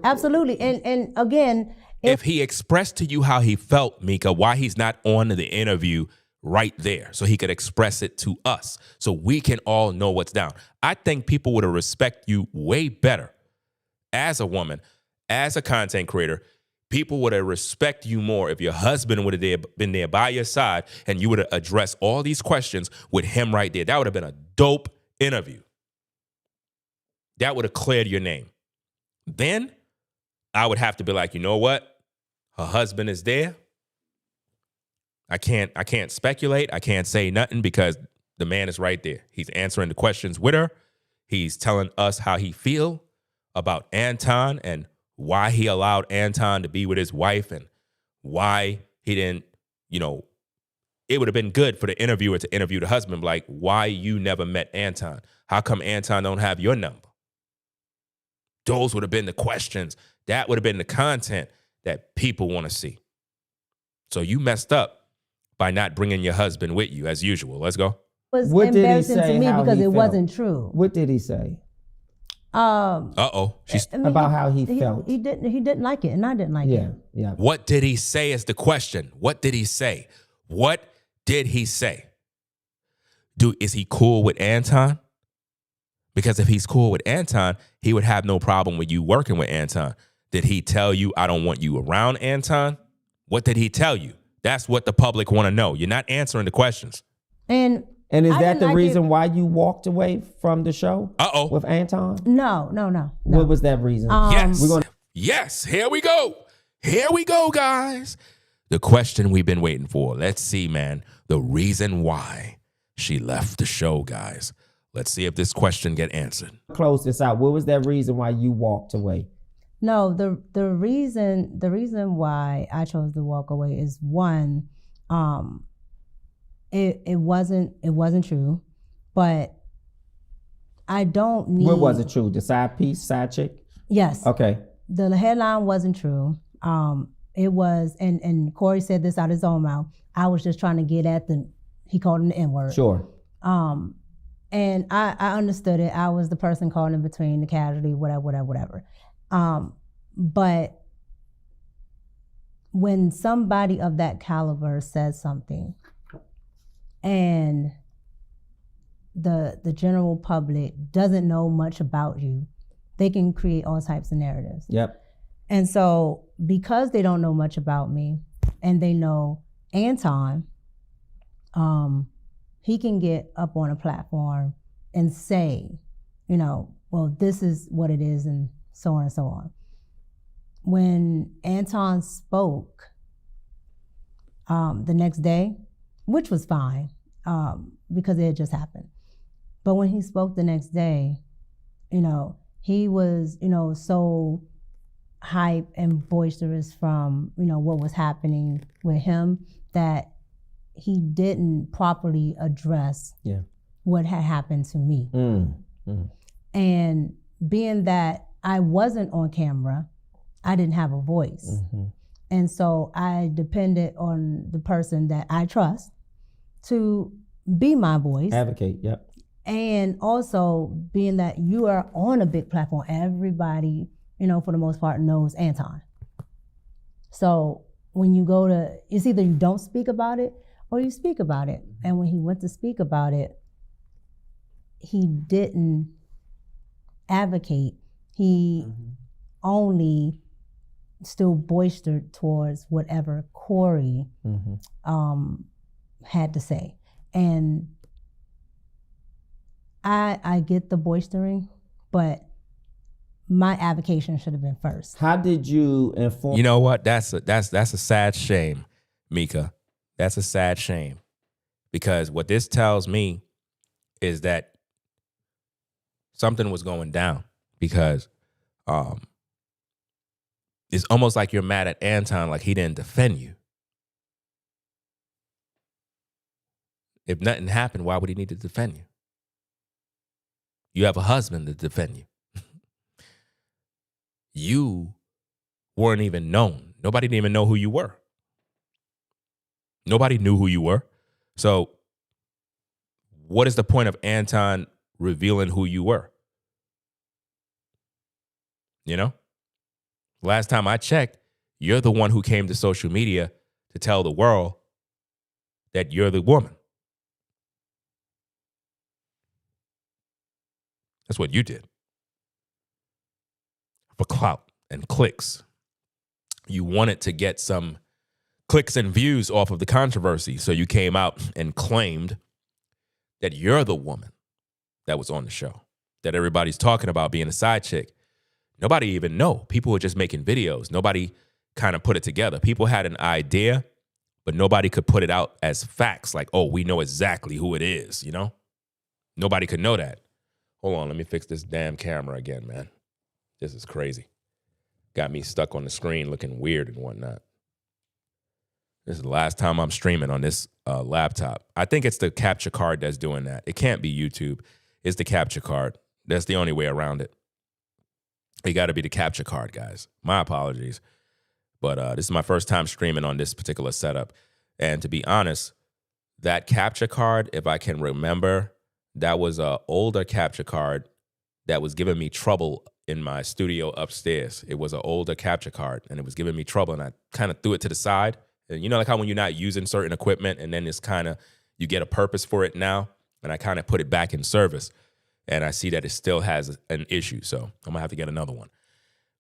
Absolutely. And again, if he expressed to you how he felt, Micca, why he's not on the interview right there so he could express it to us so we can all know what's down. I think people would have respect you way better as a woman, as a content creator. People would have respect you more if your husband would have been there by your side and you would have addressed all these questions with him right there. That would have been a dope interview. That would have cleared your name. Then I would have to be like, you know what? Her husband is there. I can't speculate. I can't say nothing because the man is right there. He's answering the questions with her. He's telling us how he feel about Anton and why he allowed Anton to be with his wife and why he didn't, it would have been good for the interviewer to interview the husband, like, why you never met Anton? How come Anton don't have your number? Those would have been the questions. That would have been the content that people want to see. So you messed up by not bringing your husband with you as usual. Let's go. It was embarrassing to me because it wasn't true. What did he say? About how he felt. He didn't like it, and I didn't like it. Yeah. What did he say is the question. What did he say? What did he say? Is he cool with Anton? Because if he's cool with Anton, he would have no problem with you working with Anton. Did he tell you, I don't want you around Anton? What did he tell you? That's what the public want to know. You're not answering the questions. And is that the reason why you walked away from the show? With Anton? No. What was that reason? Yes. Here we go. Here we go, guys. The question we've been waiting for. Let's see, man. The reason why she left the show, guys. Let's see if this question get answered. Close this out. What was that reason why you walked away? No, the reason why I chose to walk away is one, it wasn't true, but I don't need. What was it true? The side chick? Yes. Okay. The headline wasn't true. It was, and Corey said this out his own mouth. I was just trying to get at he called him the N-word. Sure. And I understood it. I was the person caught in between, the casualty, whatever. But when somebody of that caliber says something, and the general public doesn't know much about you, they can create all types of narratives. Yep. And so because they don't know much about me and they know Anton, he can get up on a platform and say, you know, well, this is what it is, and so on and so on. When Anton spoke the next day, which was fine, because it had just happened. But when he spoke the next day, you know, he was, you know, so hype and boisterous from, you know, what was happening with him that he didn't properly address what had happened to me. And being that I wasn't on camera, I didn't have a voice. And so I depended on the person that I trust to be my voice. Advocate, yep. And also being that you are on a big platform, everybody, you know, for the most part knows Anton. So when you go to, it's either you don't speak about it or you speak about it. And when he went to speak about it, he didn't advocate. He only still boistered towards whatever Corey had to say. And I get the boistering, but my advocation should have been first. How did you inform? You know what? That's a sad shame, Micca. That's a sad shame, because what this tells me is that something was going down, because it's almost like you're mad at Anton, like he didn't defend you. If nothing happened, why would he need to defend you? You have a husband to defend you. You weren't even known. Nobody didn't even know who you were. Nobody knew who you were. So what is the point of Anton revealing who you were? You know? Last time I checked, you're the one who came to social media to tell the world that you're the woman. That's what you did. For clout and clicks. You wanted to get some clicks and views off of the controversy, so you came out and claimed that you're the woman that was on the show, that everybody's talking about being a side chick. Nobody even know. People were just making videos. Nobody kind of put it together. People had an idea, but nobody could put it out as facts, like, oh, we know exactly who it is, you know? Nobody could know that. Hold on, let me fix this damn camera again, man. This is crazy. Got me stuck on the screen looking weird and whatnot. This is the last time I'm streaming on this laptop. I think it's the capture card that's doing that. It can't be YouTube. It's the capture card. That's the only way around it. It got to be the capture card, guys. My apologies. But this is my first time streaming on this particular setup. And to be honest, that capture card, if I can remember, that was an older capture card that was giving me trouble in my studio upstairs. It was an older capture card, and it was giving me trouble, and I kind of threw it to the side. And you know, like how when you're not using certain equipment, and then it's kind of, you get a purpose for it now, and I kind of put it back in service, and I see that it still has an issue, so I'm going to have to get another one.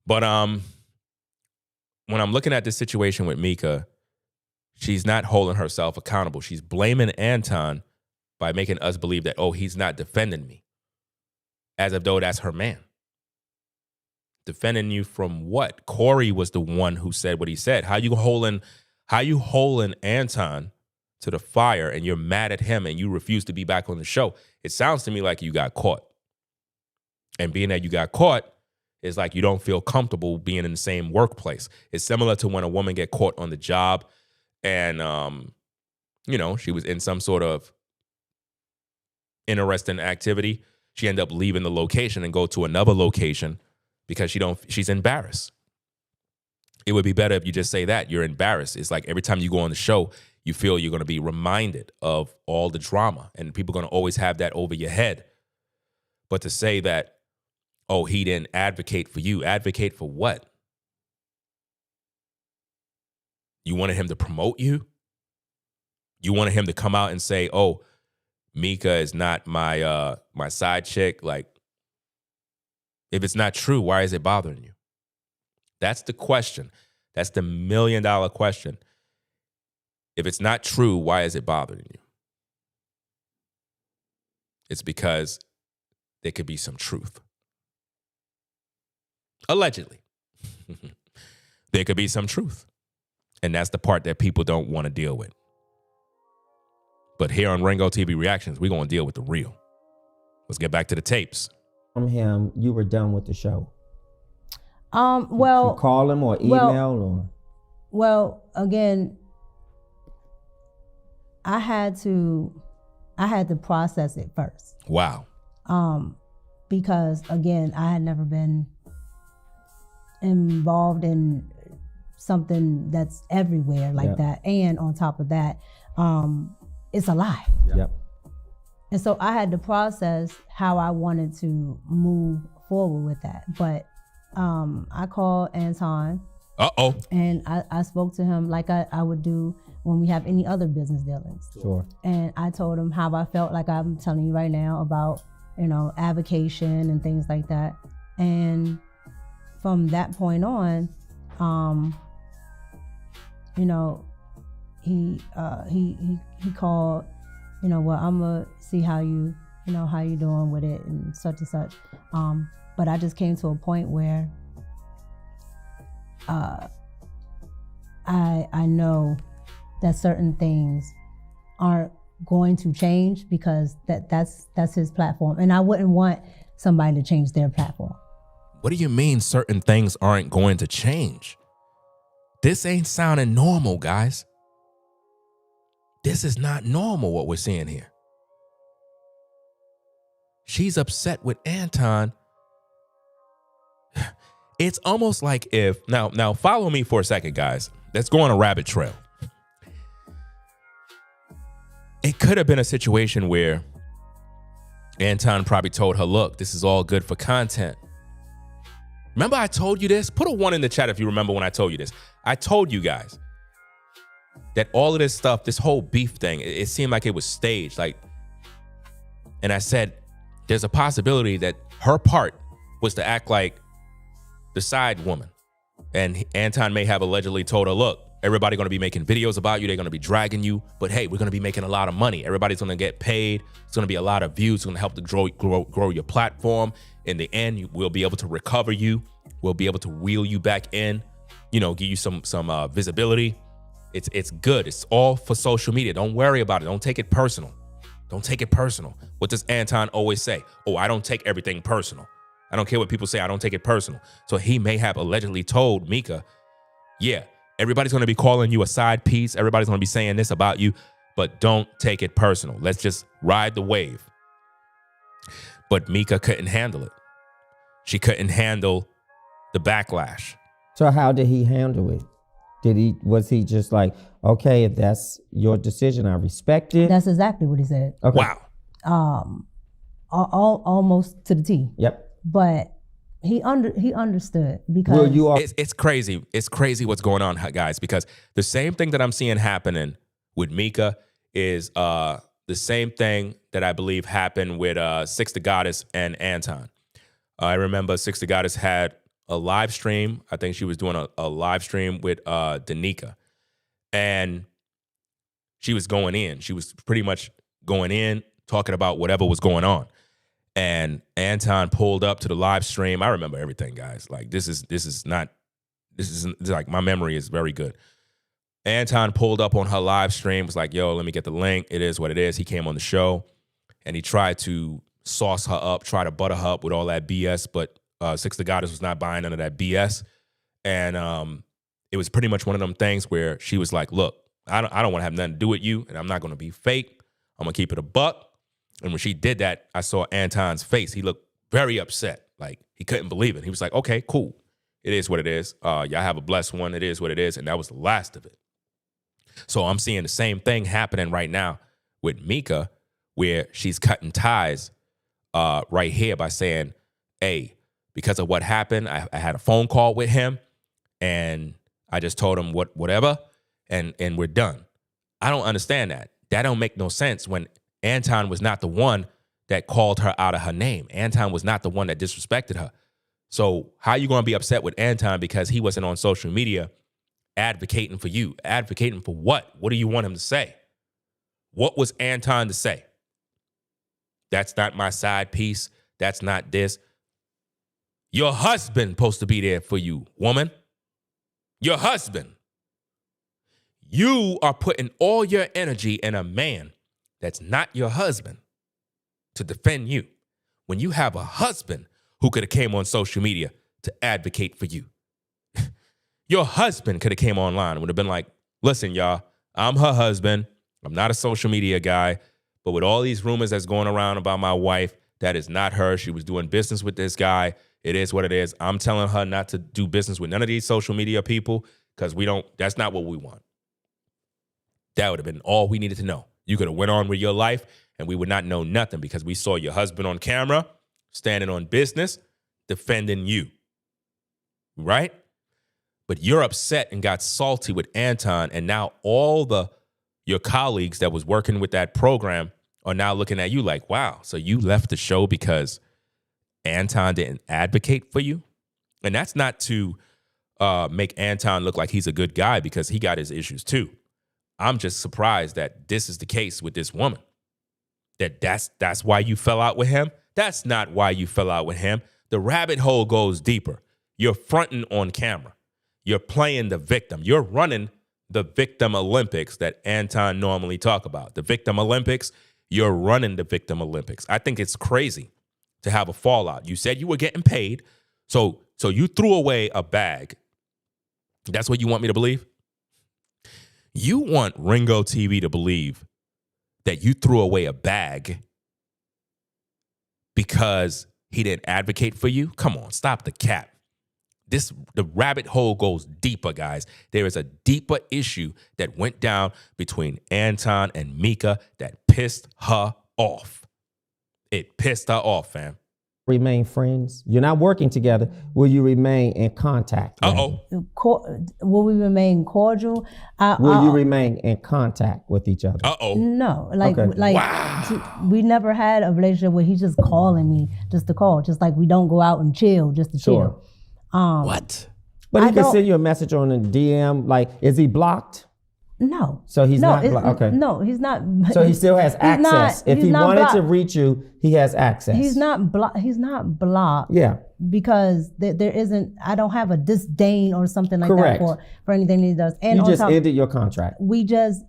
But when I'm looking at this situation with Micca, she's not holding herself accountable. She's blaming Anton by making us believe that, oh, he's not defending me, as if though that's her man. Defending you from what? Corey was the one who said what he said. How you holding Anton to the fire, and you're mad at him and you refuse to be back on the show? It sounds to me like you got caught. And being that you got caught is like you don't feel comfortable being in the same workplace. It's similar to when a woman get caught on the job and, you know, she was in some sort of interesting activity. She ended up leaving the location and go to another location because she's embarrassed. It would be better if you just say that you're embarrassed. It's like every time you go on the show, you feel you're going to be reminded of all the drama, and people are going to always have that over your head. But to say that, oh, he didn't advocate for you, advocate for what? You wanted him to promote you? You wanted him to come out and say, "Oh, Micca is not my my side chick." Like, if it's not true, why is it bothering you? That's the question. That's the $1 million question. If it's not true, why is it bothering you? It's because there could be some truth. Allegedly. There could be some truth. And that's the part that people don't want to deal with. But here on Ringo TV Reactions, we're going to deal with the real. Let's get back to the tapes. From him, you were done with the show. Well, you call him or email or? Well, again, I had to process it first. Wow. Because again, I had never been involved in something that's everywhere like that. And on top of that, it's a lie. Yep. And so I had to process how I wanted to move forward with that. But I called Anton. Uh-oh. And I spoke to him like I would do when we have any other business dealings. Sure. And I told him how I felt, like I'm telling you right now, about, avocation and things like that. And from that point on, he called, well, I'm gonna see how you doing with it and such and such. But I just came to a point where I know that certain things aren't going to change because that's his platform, and I wouldn't want somebody to change their platform. What do you mean certain things aren't going to change? This ain't sounding normal, guys. This is not normal what we're seeing here. She's upset with Anton. It's almost like if, now follow me for a second, guys. Let's go on a rabbit trail. It could have been a situation where Anton probably told her, look, this is all good for content. Remember I told you this? Put a 1 in the chat if you remember when I told you this. I told you guys that all of this stuff, this whole beef thing, it seemed like it was staged. And I said, there's a possibility that her part was to act like the side woman. And Anton may have allegedly told her, look, everybody's going to be making videos about you. They're going to be dragging you. But hey, we're going to be making a lot of money. Everybody's going to get paid. It's going to be a lot of views. It's going to help to grow your platform. In the end, we'll be able to recover you. We'll be able to wheel you back in, give you some visibility. It's good. It's all for social media. Don't worry about it. Don't take it personal. Don't take it personal. What does Anton always say? Oh, I don't take everything personal. I don't care what people say. I don't take it personal. So he may have allegedly told Micca, yeah, everybody's going to be calling you a side piece. Everybody's going to be saying this about you, but don't take it personal. Let's just ride the wave. But Micca couldn't handle it. She couldn't handle the backlash. So how did he handle it? Was he just like, okay, if that's your decision, I respect it? That's exactly what he said. Okay. Wow. Almost to the T. Yep. But he understood because it's crazy. It's crazy what's going on, guys, because the same thing that I'm seeing happening with Micca is the same thing that I believe happened with Six the Goddess and Anton. I remember Six the Goddess had a live stream. I think she was doing a live stream with Danica. And she was going in. She was pretty much going in, talking about whatever was going on. And Anton pulled up to the live stream. I remember everything, guys. Like, this is like, my memory is very good. Anton pulled up on her live stream, was like, yo, let me get the link. It is what it is. He came on the show and he tried to sauce her up, try to butter her up with all that BS, but Six the Goddess was not buying none of that BS. And it was pretty much one of them things where she was like, look, I don't want to have nothing to do with you, and I'm not going to be fake. I'm going to keep it a buck. And when she did that, I saw Anton's face. He looked very upset. Like, he couldn't believe it. He was like, okay, cool. It is what it is. Y'all have a blessed one. It is what it is. And that was the last of it. So I'm seeing the same thing happening right now with Micca, where she's cutting ties right here by saying, hey, because of what happened, I had a phone call with him and I just told him whatever, and we're done. I don't understand that. That don't make no sense when Anton was not the one that called her out of her name. Anton was not the one that disrespected her. So how you going to be upset with Anton because he wasn't on social media advocating for you? Advocating for what? What do you want him to say? What was Anton to say? That's not my side piece. That's not this. Your husband supposed to be there for you, woman. Your husband. You are putting all your energy in a man that's not your husband to defend you when you have a husband who could have came on social media to advocate for you. Your husband could have came online and would have been like, listen, y'all, I'm her husband. I'm not a social media guy. But with all these rumors that's going around about my wife, that is not her. She was doing business with this guy. It is what it is. I'm telling her not to do business with none of these social media people because that's not what we want. That would have been all we needed to know. You could have went on with your life and we would not know nothing because we saw your husband on camera, standing on business, defending you. Right? But you're upset and got salty with Anton, and now all your colleagues that was working with that program are now looking at you like, wow, so you left the show because Anton didn't advocate for you? And that's not to make Anton look like he's a good guy because he got his issues too. I'm just surprised that this is the case with this woman. That's why you fell out with him? That's not why you fell out with him. The rabbit hole goes deeper. You're fronting on camera. You're playing the victim. You're running the victim Olympics that Anton normally talk about. The victim Olympics, you're running the victim Olympics. I think it's crazy to have a fallout. You said you were getting paid, so you threw away a bag. That's what you want me to believe? You want Ringo TV to believe that you threw away a bag because he didn't advocate for you? Come on, stop the cap. The rabbit hole goes deeper, guys. There is a deeper issue that went down between Anton and Micca that pissed her off. It pissed her off, fam. Remain friends. You're not working together. Will you remain in contact? Will we remain cordial? Will you remain in contact with each other? No, Wow. We never had a relationship where he's just calling me just to call, just like we don't go out and chill just to chill. What? But he can send you a message on a DM. Like, is he blocked? No. So he's not blocked. Okay. No, he's not. So he still has access. If he wanted to reach you, he has access. He's not blocked. He's not blocked. Yeah. Because there isn't. I don't have a disdain or something like Correct. that for anything he does. And you just ended your contract. We just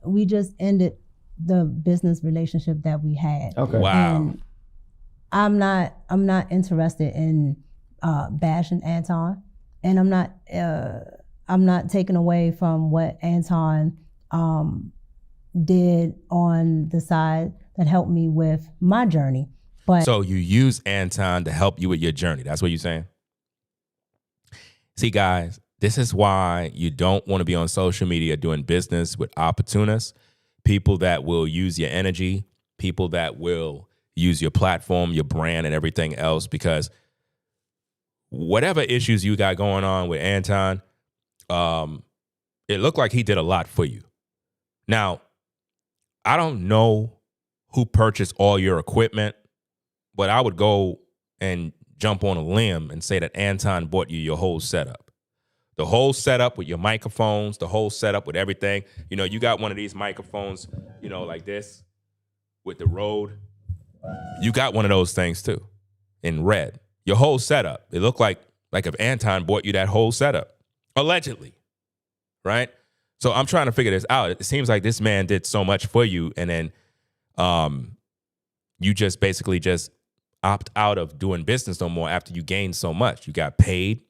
ended the business relationship that we had. Okay. Wow. And I'm not interested in bashing Anton, and I'm not taking away from what Anton did on the side that helped me with my journey. But so you use Anton to help you with your journey. That's what you're saying? See, guys, this is why you don't want to be on social media doing business with opportunists, people that will use your energy, people that will use your platform, your brand, and everything else, because whatever issues you got going on with Anton, it looked like he did a lot for you. Now, I don't know who purchased all your equipment, but I would go and jump on a limb and say that Anton bought you your whole setup. The whole setup with your microphones, the whole setup with everything. You know, you got one of these microphones, you know, like this with the Rode. You got one of those things too in red. Your whole setup. It looked like if Anton bought you that whole setup, allegedly, right? So I'm trying to figure this out. It seems like this man did so much for you, and then you just basically just opt out of doing business no more after you gained so much. You got paid.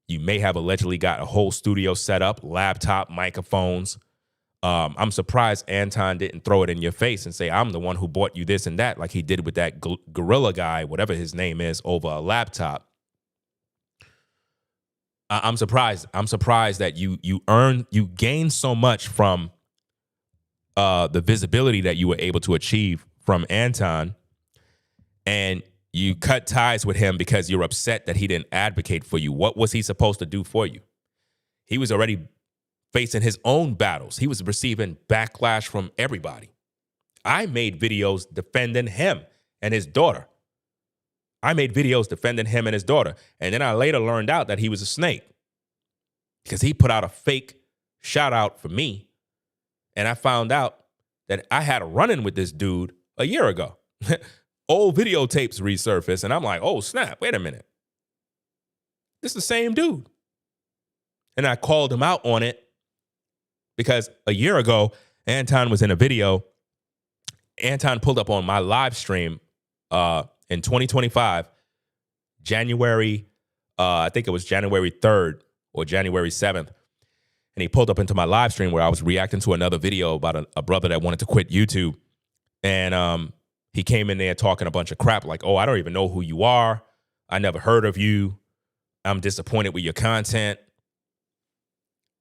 You may have allegedly got a whole studio set up, laptop, microphones. I'm surprised Anton didn't throw it in your face and say, I'm the one who bought you this and that, like he did with that gorilla guy, whatever his name is, over a laptop. I'm surprised. I'm surprised that you gained so much from the visibility that you were able to achieve from Anton, and you cut ties with him because you're upset that he didn't advocate for you. What was he supposed to do for you? He was already facing his own battles. He was receiving backlash from everybody. I made videos defending him and his daughter. And then I later learned out that he was a snake because he put out a fake shout out for me. And I found out that I had a run-in with this dude a year ago. Old videotapes resurfaced, and I'm like, oh, snap, wait a minute. This is the same dude. And I called him out on it because a year ago, Anton was in a video. Anton pulled up on my live stream in 2025, January, I think it was January 3rd or January 7th. And he pulled up into my live stream where I was reacting to another video about a brother that wanted to quit YouTube. And he came in there talking a bunch of crap like, oh, I don't even know who you are. I never heard of you. I'm disappointed with your content.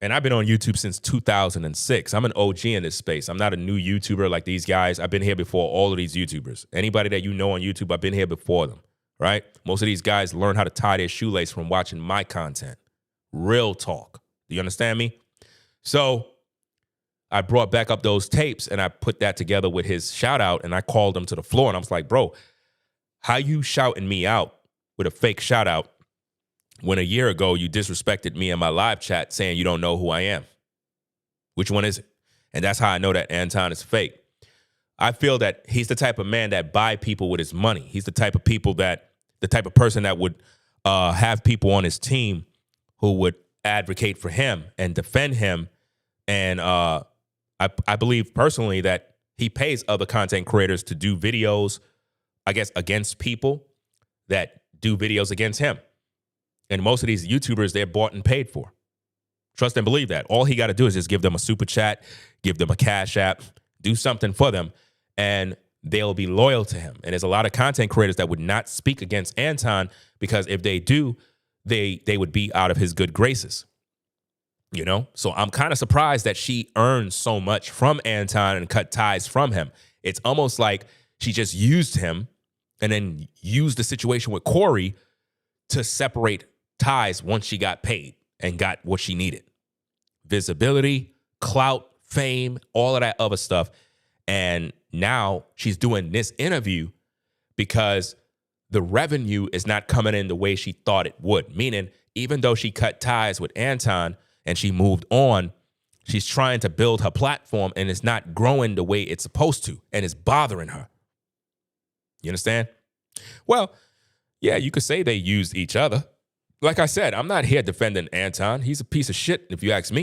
And I've been on YouTube since 2006. I'm an OG in this space. I'm not a new YouTuber like these guys. I've been here before all of these YouTubers. Anybody that you know on YouTube, I've been here before them, right? Most of these guys learn how to tie their shoelace from watching my content. Real talk. Do you understand me? So I brought back up those tapes and I put that together with his shout out and I called him to the floor and I was like, bro, how you shouting me out with a fake shout out when a year ago you disrespected me in my live chat saying you don't know who I am? Which one is it? And that's how I know that Anton is fake. I feel that he's the type of man that buy people with his money. He's the type of person that would have people on his team who would advocate for him and defend him. And I believe personally that he pays other content creators to do videos, I guess, against people that do videos against him. And most of these YouTubers, they're bought and paid for. Trust and believe that. All he got to do is just give them a super chat, give them a cash app, do something for them, and they'll be loyal to him. And there's a lot of content creators that would not speak against Anton because if they do, they would be out of his good graces. You know? So I'm kind of surprised that she earned so much from Anton and cut ties from him. It's almost like she just used him and then used the situation with Corey to separate ties once she got paid and got what she needed. Visibility, clout, fame, all of that other stuff. And now she's doing this interview because the revenue is not coming in the way she thought it would. Meaning, even though she cut ties with Anton and she moved on, she's trying to build her platform and it's not growing the way it's supposed to, and it's bothering her. You understand? Well, yeah, you could say they used each other. Like I said, I'm not here defending Anton. He's a piece of shit, if you ask me.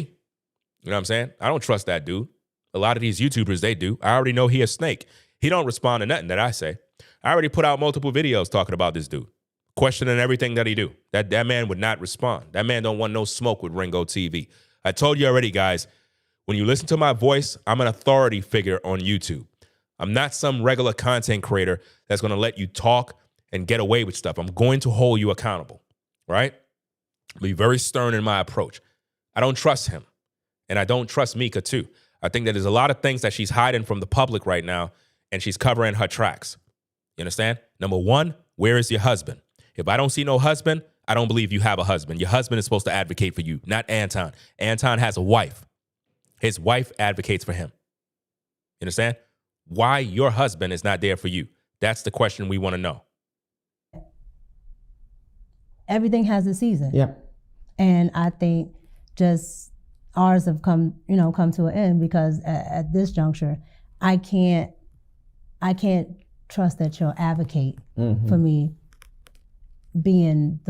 You know what I'm saying? I don't trust that dude. A lot of these YouTubers, they do. I already know he a snake. He don't respond to nothing that I say. I already put out multiple videos talking about this dude, questioning everything that he do. That man would not respond. That man don't want no smoke with Ringo TV. I told you already, guys, when you listen to my voice, I'm an authority figure on YouTube. I'm not some regular content creator that's going to let you talk and get away with stuff. I'm going to hold you accountable, right? Be very stern in my approach. I don't trust him, and I don't trust Micca too. I think that there's a lot of things that she's hiding from the public right now, and she's covering her tracks. You understand? Number one, where is your husband? If I don't see no husband, I don't believe you have a husband. Your husband is supposed to advocate for you, not Anton. Anton has a wife. His wife advocates for him. You understand? Why your husband is not there for you? That's the question we want to know. Everything has a season. Yeah. And I think just ours have come to an end because at this juncture, I can't trust that you'll advocate for me being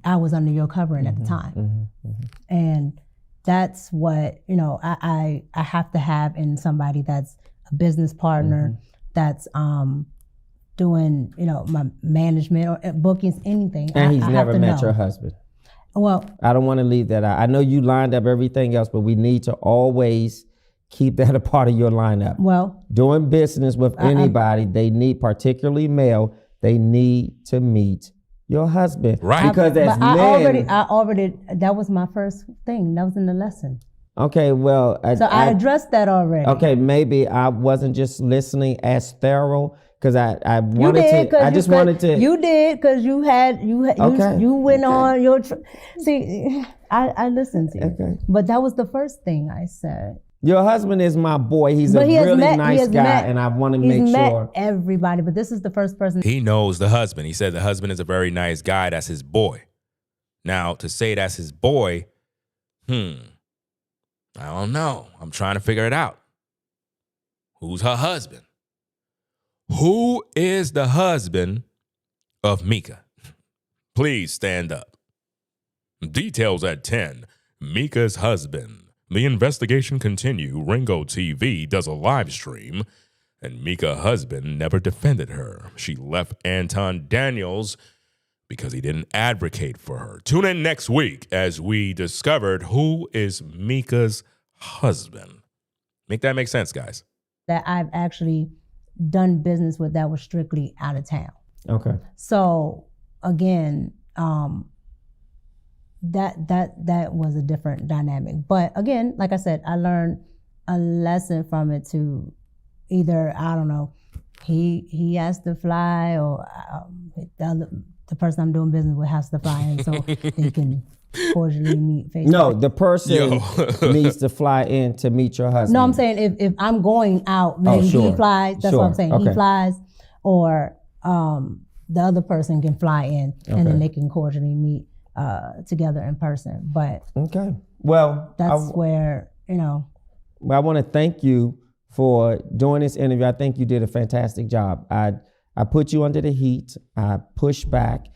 I was under your covering at the time. And that's what, I have to have in somebody that's a business partner, that's doing, my management or bookings, anything. And he's I never have to met know. your husband. Well, I don't want to leave that out. I know you lined up everything else, but we need to always keep that a part of your lineup. well, Doing business with anybody, they need, particularly male, they need to meet your husband. Right. Because as but men, I already, that was my first thing. That was in the lesson. okay, well. So I addressed that already. Okay, maybe I wasn't just listening as thorough because I You wanted did, to. I just wanted to. You did because you went on your. See, I listened to you. Okay. But that was the first thing I said. Your husband is my boy. He's But a he has really met- he nice has guy, met- and I want to He's make met sure. everybody, but this is the first person. He knows the husband. He said the husband is a very nice guy. That's his boy. Now, to say that's his boy, I don't know. I'm trying to figure it out. Who's her husband? Who is the husband of Micca? Please stand up. Details at 10. Micca's husband. The investigation continue. Ringo TV does a live stream, and Micca's husband never defended her. She left Anton Daniels because he didn't advocate for her. Tune in next week as we discovered who is Micca's husband. Make that make sense, guys. That I've actually done business with that was strictly out of town. Okay. So again, that was a different dynamic. But again, like I said, I learned a lesson from it to either, I don't know, he has to fly, or the person I'm doing business with has to fly in so they can cordially meet face. No, the person needs to fly in to meet your husband. No, I'm saying if I'm going out, maybe sure. he flies. That's what I'm saying. Okay. He flies, or the other person can fly in, and then they can cordially meet together in person. But okay, well, that's where, Well, I want to thank you for doing this interview. I think you did a fantastic job. I put you under the heat. I pushed back.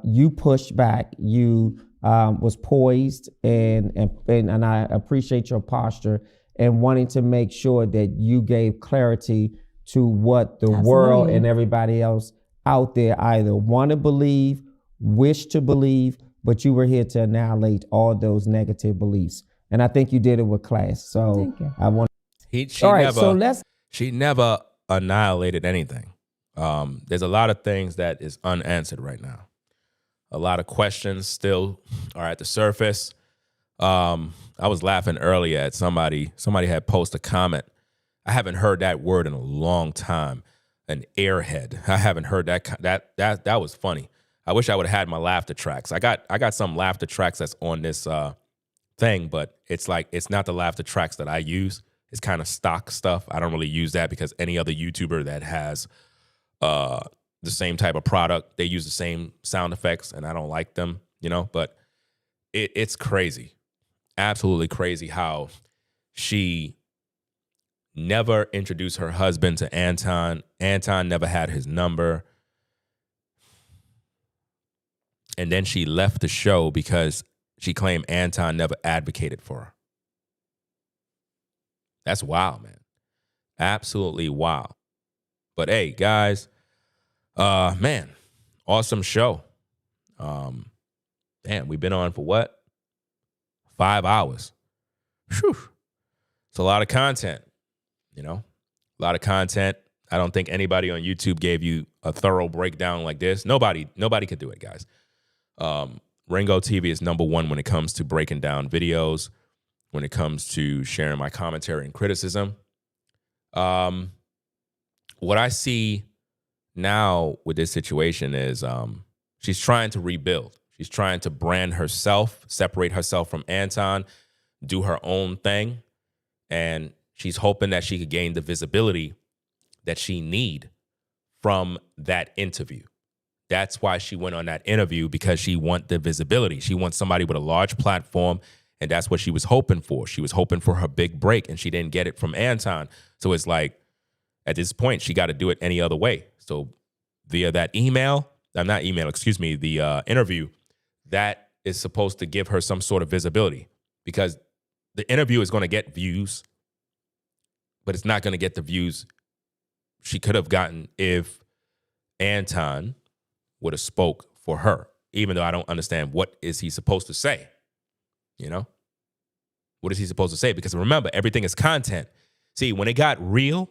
You pushed back. You was poised, and I appreciate your posture and wanting to make sure that you gave clarity to what the world and everybody else out there either want to believe, wish to believe, but you were here to annihilate all those negative beliefs. And I think you did it with class. So Thank you. I want. She never annihilated anything. There's a lot of things that is unanswered right now. A lot of questions still are at the surface. I was laughing earlier at somebody had posted a comment. I haven't heard that word in a long time. An airhead. I haven't heard that was funny. I wish I would have had my laughter tracks. I got some laughter tracks that's on this thing, but it's not the laughter tracks that I use. It's kind of stock stuff. I don't really use that because any other YouTuber that has the same type of product, they use the same sound effects, and I don't like them, but it's crazy. Absolutely crazy how she never introduced her husband to Anton. Anton never had his number. And then she left the show because she claimed Anton never advocated for her. That's wild, man. Absolutely wild. But hey, guys, man, awesome show. Man, we've been on for what? 5 hours. Whew. It's a lot of content, a lot of content. I don't think anybody on YouTube gave you a thorough breakdown like this. Nobody could do it, guys. Ringo TV is number one when it comes to breaking down videos, when it comes to sharing my commentary and criticism. What I see now with this situation is she's trying to rebuild. She's trying to brand herself, separate herself from Anton, do her own thing, and she's hoping that she could gain the visibility that she need from that interview. That's why she went on that interview, because she wants the visibility. She wants somebody with a large platform, and that's what she was hoping for. She was hoping for her big break, and she didn't get it from Anton. So it's like, at this point, she got to do it any other way. So via that the interview, that is supposed to give her some sort of visibility, because the interview is going to get views, but it's not going to get the views she could have gotten if Anton would have spoke for her, even though I don't understand what is he supposed to say, What is he supposed to say? Because remember, everything is content. See, when it got real,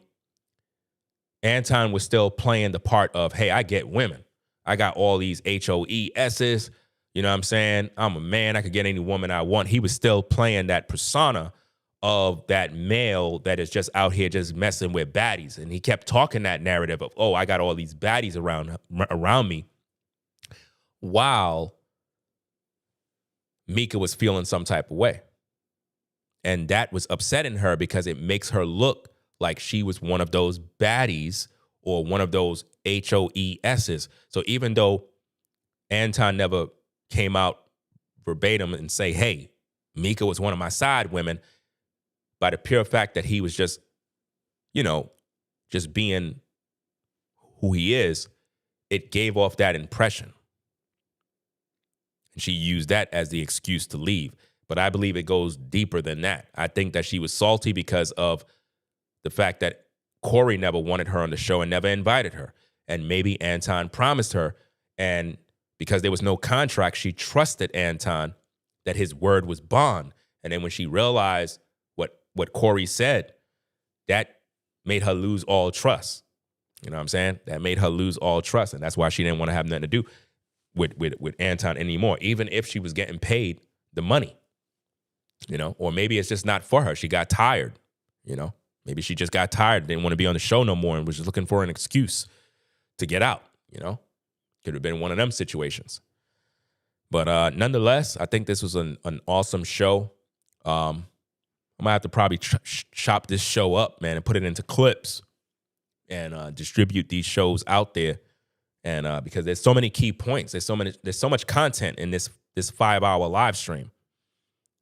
Anton was still playing the part of, hey, I get women. I got all these HOESs. You know what I'm saying? I'm a man. I could get any woman I want. He was still playing that persona of that male that is just out here just messing with baddies. And he kept talking that narrative of, oh, I got all these baddies around me, while Micca was feeling some type of way. And that was upsetting her because it makes her look like she was one of those baddies or one of those HOESs. So even though Anton never came out verbatim and say, hey, Micca was one of my side women, by the pure fact that he was just, just being who he is, it gave off that impression. And she used that as the excuse to leave. But I believe it goes deeper than that. I think that she was salty because of the fact that Corey never wanted her on the show and never invited her. And maybe Anton promised her, and because there was no contract, she trusted Anton that his word was bond. And then when she realized what Corey said, that made her lose all trust. You know what I'm saying? That made her lose all trust. And that's why she didn't want to have nothing to do with Anton anymore, even if she was getting paid the money. Or maybe it's just not for her. She got tired, Maybe she just got tired, didn't want to be on the show no more and was just looking for an excuse to get out, Could have been one of them situations. But nonetheless, I think this was an awesome show. I might have to probably chop this show up, man, and put it into clips and distribute these shows out there. And because there's so many key points, there's so much content in this 5-hour live stream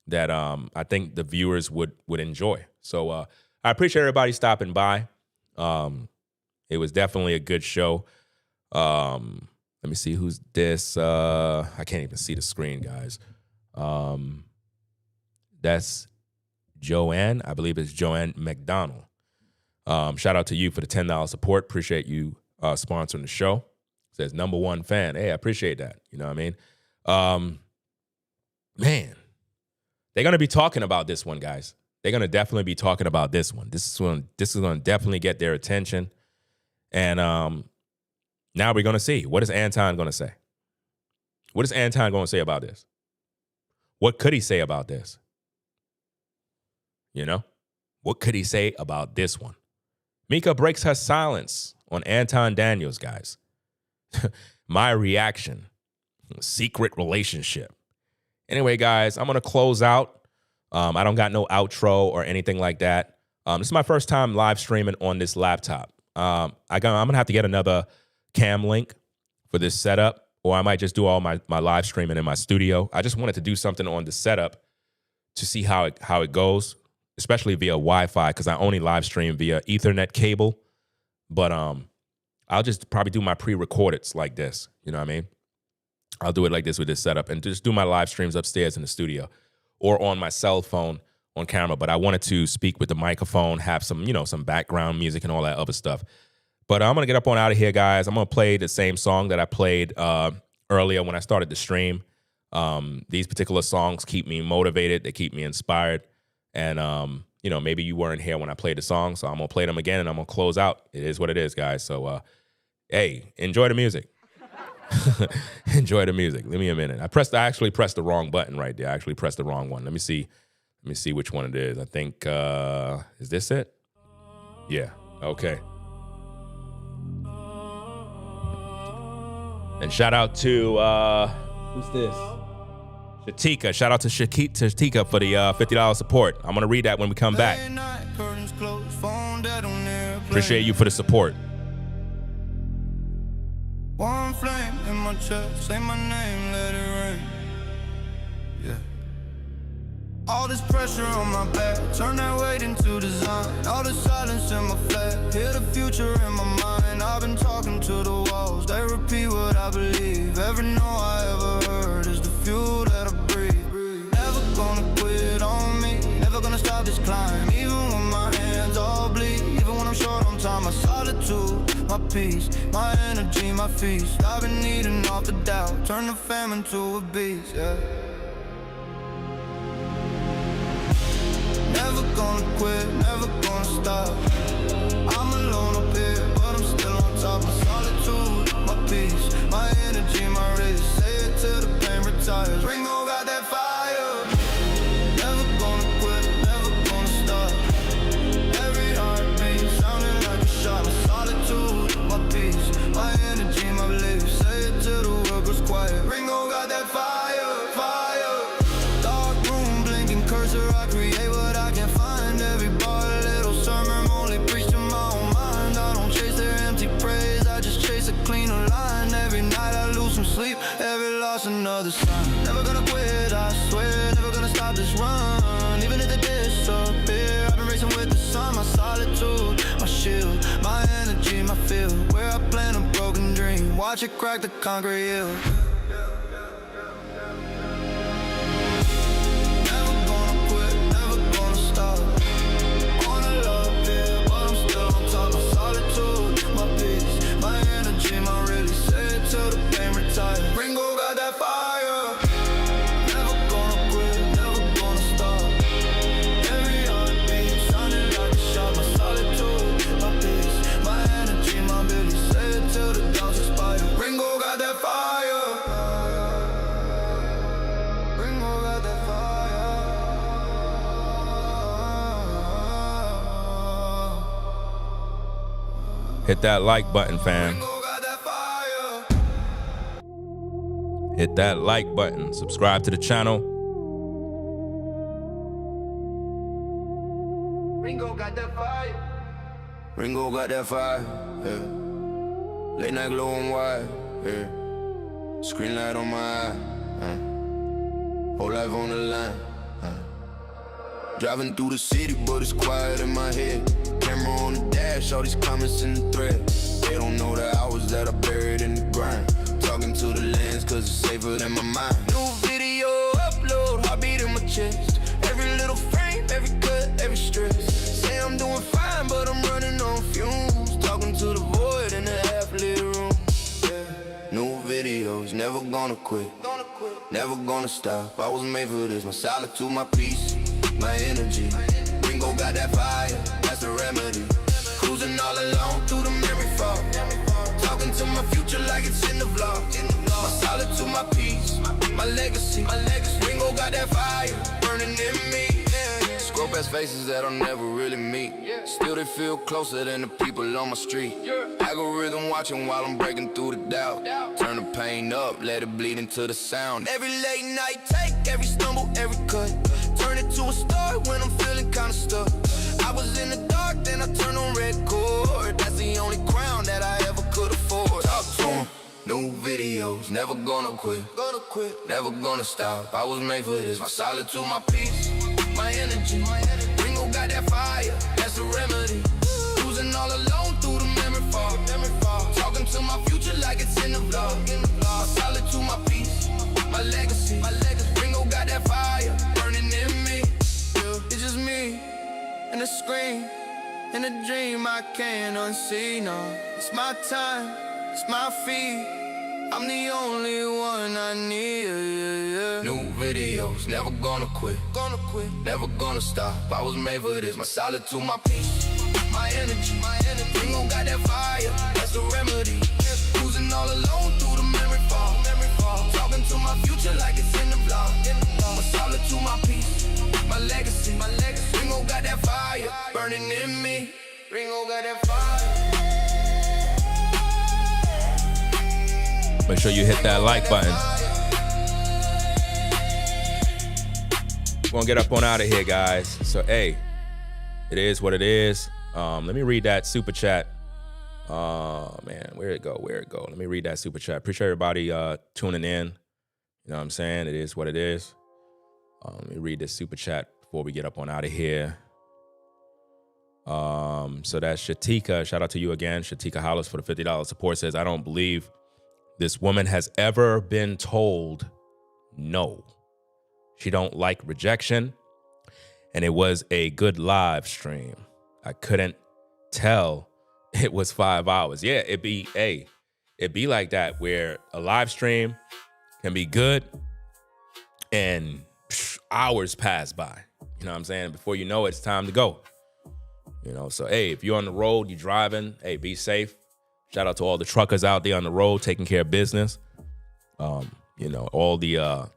that I think the viewers would enjoy. So I appreciate everybody stopping by. It was definitely a good show. Let me see who's this. I can't even see the screen, guys. That's Joanne. I believe it's Joanne McDonald. Shout out to you for the $10 support. Appreciate you sponsoring the show. Says #1 fan. Hey, I appreciate that. You know what I mean? Man, they're going to be talking about this one, guys. They're going to definitely be talking about this one. This is going to definitely get their attention. And now we're going to see. What is Anton going to say? What is Anton going to say about this? What could he say about this? What could he say about this one? Micca breaks her silence on Anton Daniels, guys. My reaction. Secret relationship. Anyway, guys, I'm going to close out. I don't got no outro or anything like that. This is my first time live streaming on this laptop. I'm going to have to get another cam link for this setup, or I might just do all my live streaming in my studio. I just wanted to do something on the setup to see how it goes, especially via Wi-Fi, because I only live stream via Ethernet cable. But I'll just probably do my pre-recordeds like this. You know what I mean? I'll do it like this with this setup and just do my live streams upstairs in the studio or on my cell phone on camera. But I wanted to speak with the microphone, have some, some background music and all that other stuff. But I'm going to get up on out of here, guys. I'm going to play the same song that I played earlier when I started the stream. These particular songs keep me motivated. They keep me inspired. And, maybe you weren't here when I played the song, so I'm going to play them again and I'm going to close out. It is what it is, guys. So, hey, enjoy the music. Enjoy the music. Give me a minute. I actually pressed the wrong button right there. I actually pressed the wrong one. Let me see which one it is. I think, is this it? Yeah. Okay. And shout out to, who's this? Shatika. Shout out to Shatika for the $50 support. I'm going to read that when we come back. Appreciate you for the support. One flame in my chest, say my name, let it rain. Yeah. All this pressure on my back, turn that weight into design. All the silence in my flat, hear the future in my mind. I've been talking to the walls, they repeat what I believe. Every no I ever heard is the fuel that I breathe. Never gonna quit on me, never gonna stop this climb. Even when my hands all bleed, even when I'm short on time. My solitude, my peace, my energy, my feast. I've been eating off the doubt, turn the fam into a beast, yeah. Never gonna quit, never gonna stop. I'm alone up here, but I'm still on top. My solitude, my peace, my energy, my wrist. Say it till the pain retires. Ringo got that fire. Never gonna quit, never gonna stop. Every heartbeat sounding like a shot. My solitude, my peace, my energy, my belief. Say it till the world goes quiet. Ringo got that fire, fire. Dark room, blinking cursor, I create what I just another sign. Never gonna quit, I swear. Never gonna stop this run. Even if the disappear, I've been racing with the sun. My solitude, my shield, my energy, my field. Where I plant a broken dream, watch it crack the concrete hill. Never gonna quit, never gonna stop. On a love here, but I'm still on top. My solitude, my peace, my energy, my release. Say it till the pain retires. Ringo got that fire. Never gonna quit, never gonna stop. Every heartbeat sounding like a shot. My solitude, my peace, my energy, my release. Say it till the doubts expire. Ringo got that fire. Ringo got that fire. Hit that like button, fam. Ringo got that fire. Hit that like button. Subscribe to the channel. Ringo got that fire. Ringo got that fire. Yeah. Late night glow and wide. Yeah. Screen light on my eye. Whole life on the line. Driving through the city, but it's quiet in my head. Camera on the dash, all these comments in the thread. They don't know the hours that I buried in the grind. Talking to the lens, cause it's safer than my mind. New video upload, heartbeat in my chest. Every little frame, every cut, every stress. Say I'm doing fine, but I'm running on fumes. Talking to the void in the half-lit room. Yeah. New videos, never gonna quit. Never gonna stop, I was made for this. My solitude, my peace, my energy. Ringo got that fire, that's the remedy. Cruising all alone through the memory fog. Talking to my future like it's in the vlog. My solitude, my peace, my legacy. Ringo got that fire, burning in me. Scroll past faces that I'll never really meet. Still they feel closer than the people on my street. Algorithm watching while I'm breaking through the doubt. Turn the pain up, let it bleed into the sound. Every late night take, every stumble, every cut. Turn it to a story when I'm feeling kinda stuck. I was in the dark, then I turned on red cord. That's the only crown that I ever could afford. Talk to 'em, new videos, never gonna quit. Never gonna stop, I was made for this. My solitude, my peace, my energy. Ringo got that fire, that's the remedy. Cruising all alone through the memory fog. Talking to my future like it's in the vlog. My solitude, my peace, my legacy. Ringo got that fire, burning in me. It's just me and the screen, and a dream I can't unsee. No, it's my time, it's my feet. I'm the only one I need. New videos, never gonna quit. Never gonna stop. I was made for this. My solitude, my peace, my energy. Ringo got that fire, that's the remedy. Cruising all alone through the memory fog. Talking to my future like it's in the vlog. My solitude, my peace, my legacy. Ringo got that fire, burning in me. Ringo got that fire. Make sure you hit that like button. We're gonna get up on out of here, guys. So, hey, it is what it is. Let me read that super chat. Man, where'd it go? Let me read that super chat. Appreciate everybody tuning in. You know what I'm saying? It is what it is. Let me read this super chat before we get up on out of here. So that's Shatika. Shout out to you again. Shatika Hollis for the $50 support says, I don't believe this woman has ever been told no. She don't like rejection. And it was a good live stream. I couldn't tell it was 5 hours. Yeah, it'd be like that where a live stream can be good and hours pass by. You know what I'm saying? Before you know it, it's time to go. You know, so hey, if you're on the road, you're driving, hey, be safe. Shout out to all the truckers out there on the road taking care of business. You know, all the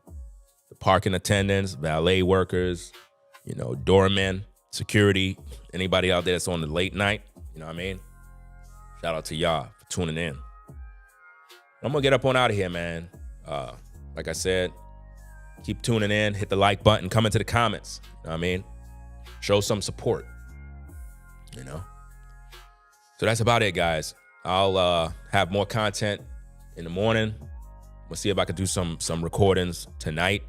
parking attendants, valet workers, you know, doormen, security, anybody out there that's on the late night, you know what I mean? Shout out to y'all for tuning in. I'm gonna get up on out of here, man. Like I said, keep tuning in, hit the like button, come into the comments, you know what I mean? Show some support, you know? So that's about it, guys. I'll have more content in the morning, gonna see if I could do some recordings tonight.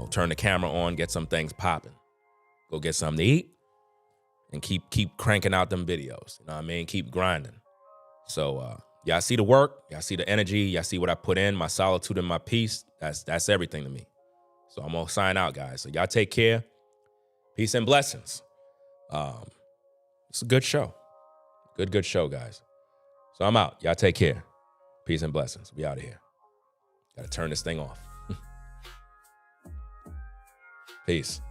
Turn the camera on, get some things popping. Go get something to eat and keep cranking out them videos. You know what I mean? Keep grinding. So y'all see the work, y'all see the energy, y'all see what I put in, my solitude and my peace. That's everything to me. So I'm gonna sign out, guys. So y'all take care. Peace and blessings. It's a good show. Good show, guys. So I'm out. Y'all take care. Peace and blessings. We out of here. Gotta turn this thing off. Peace.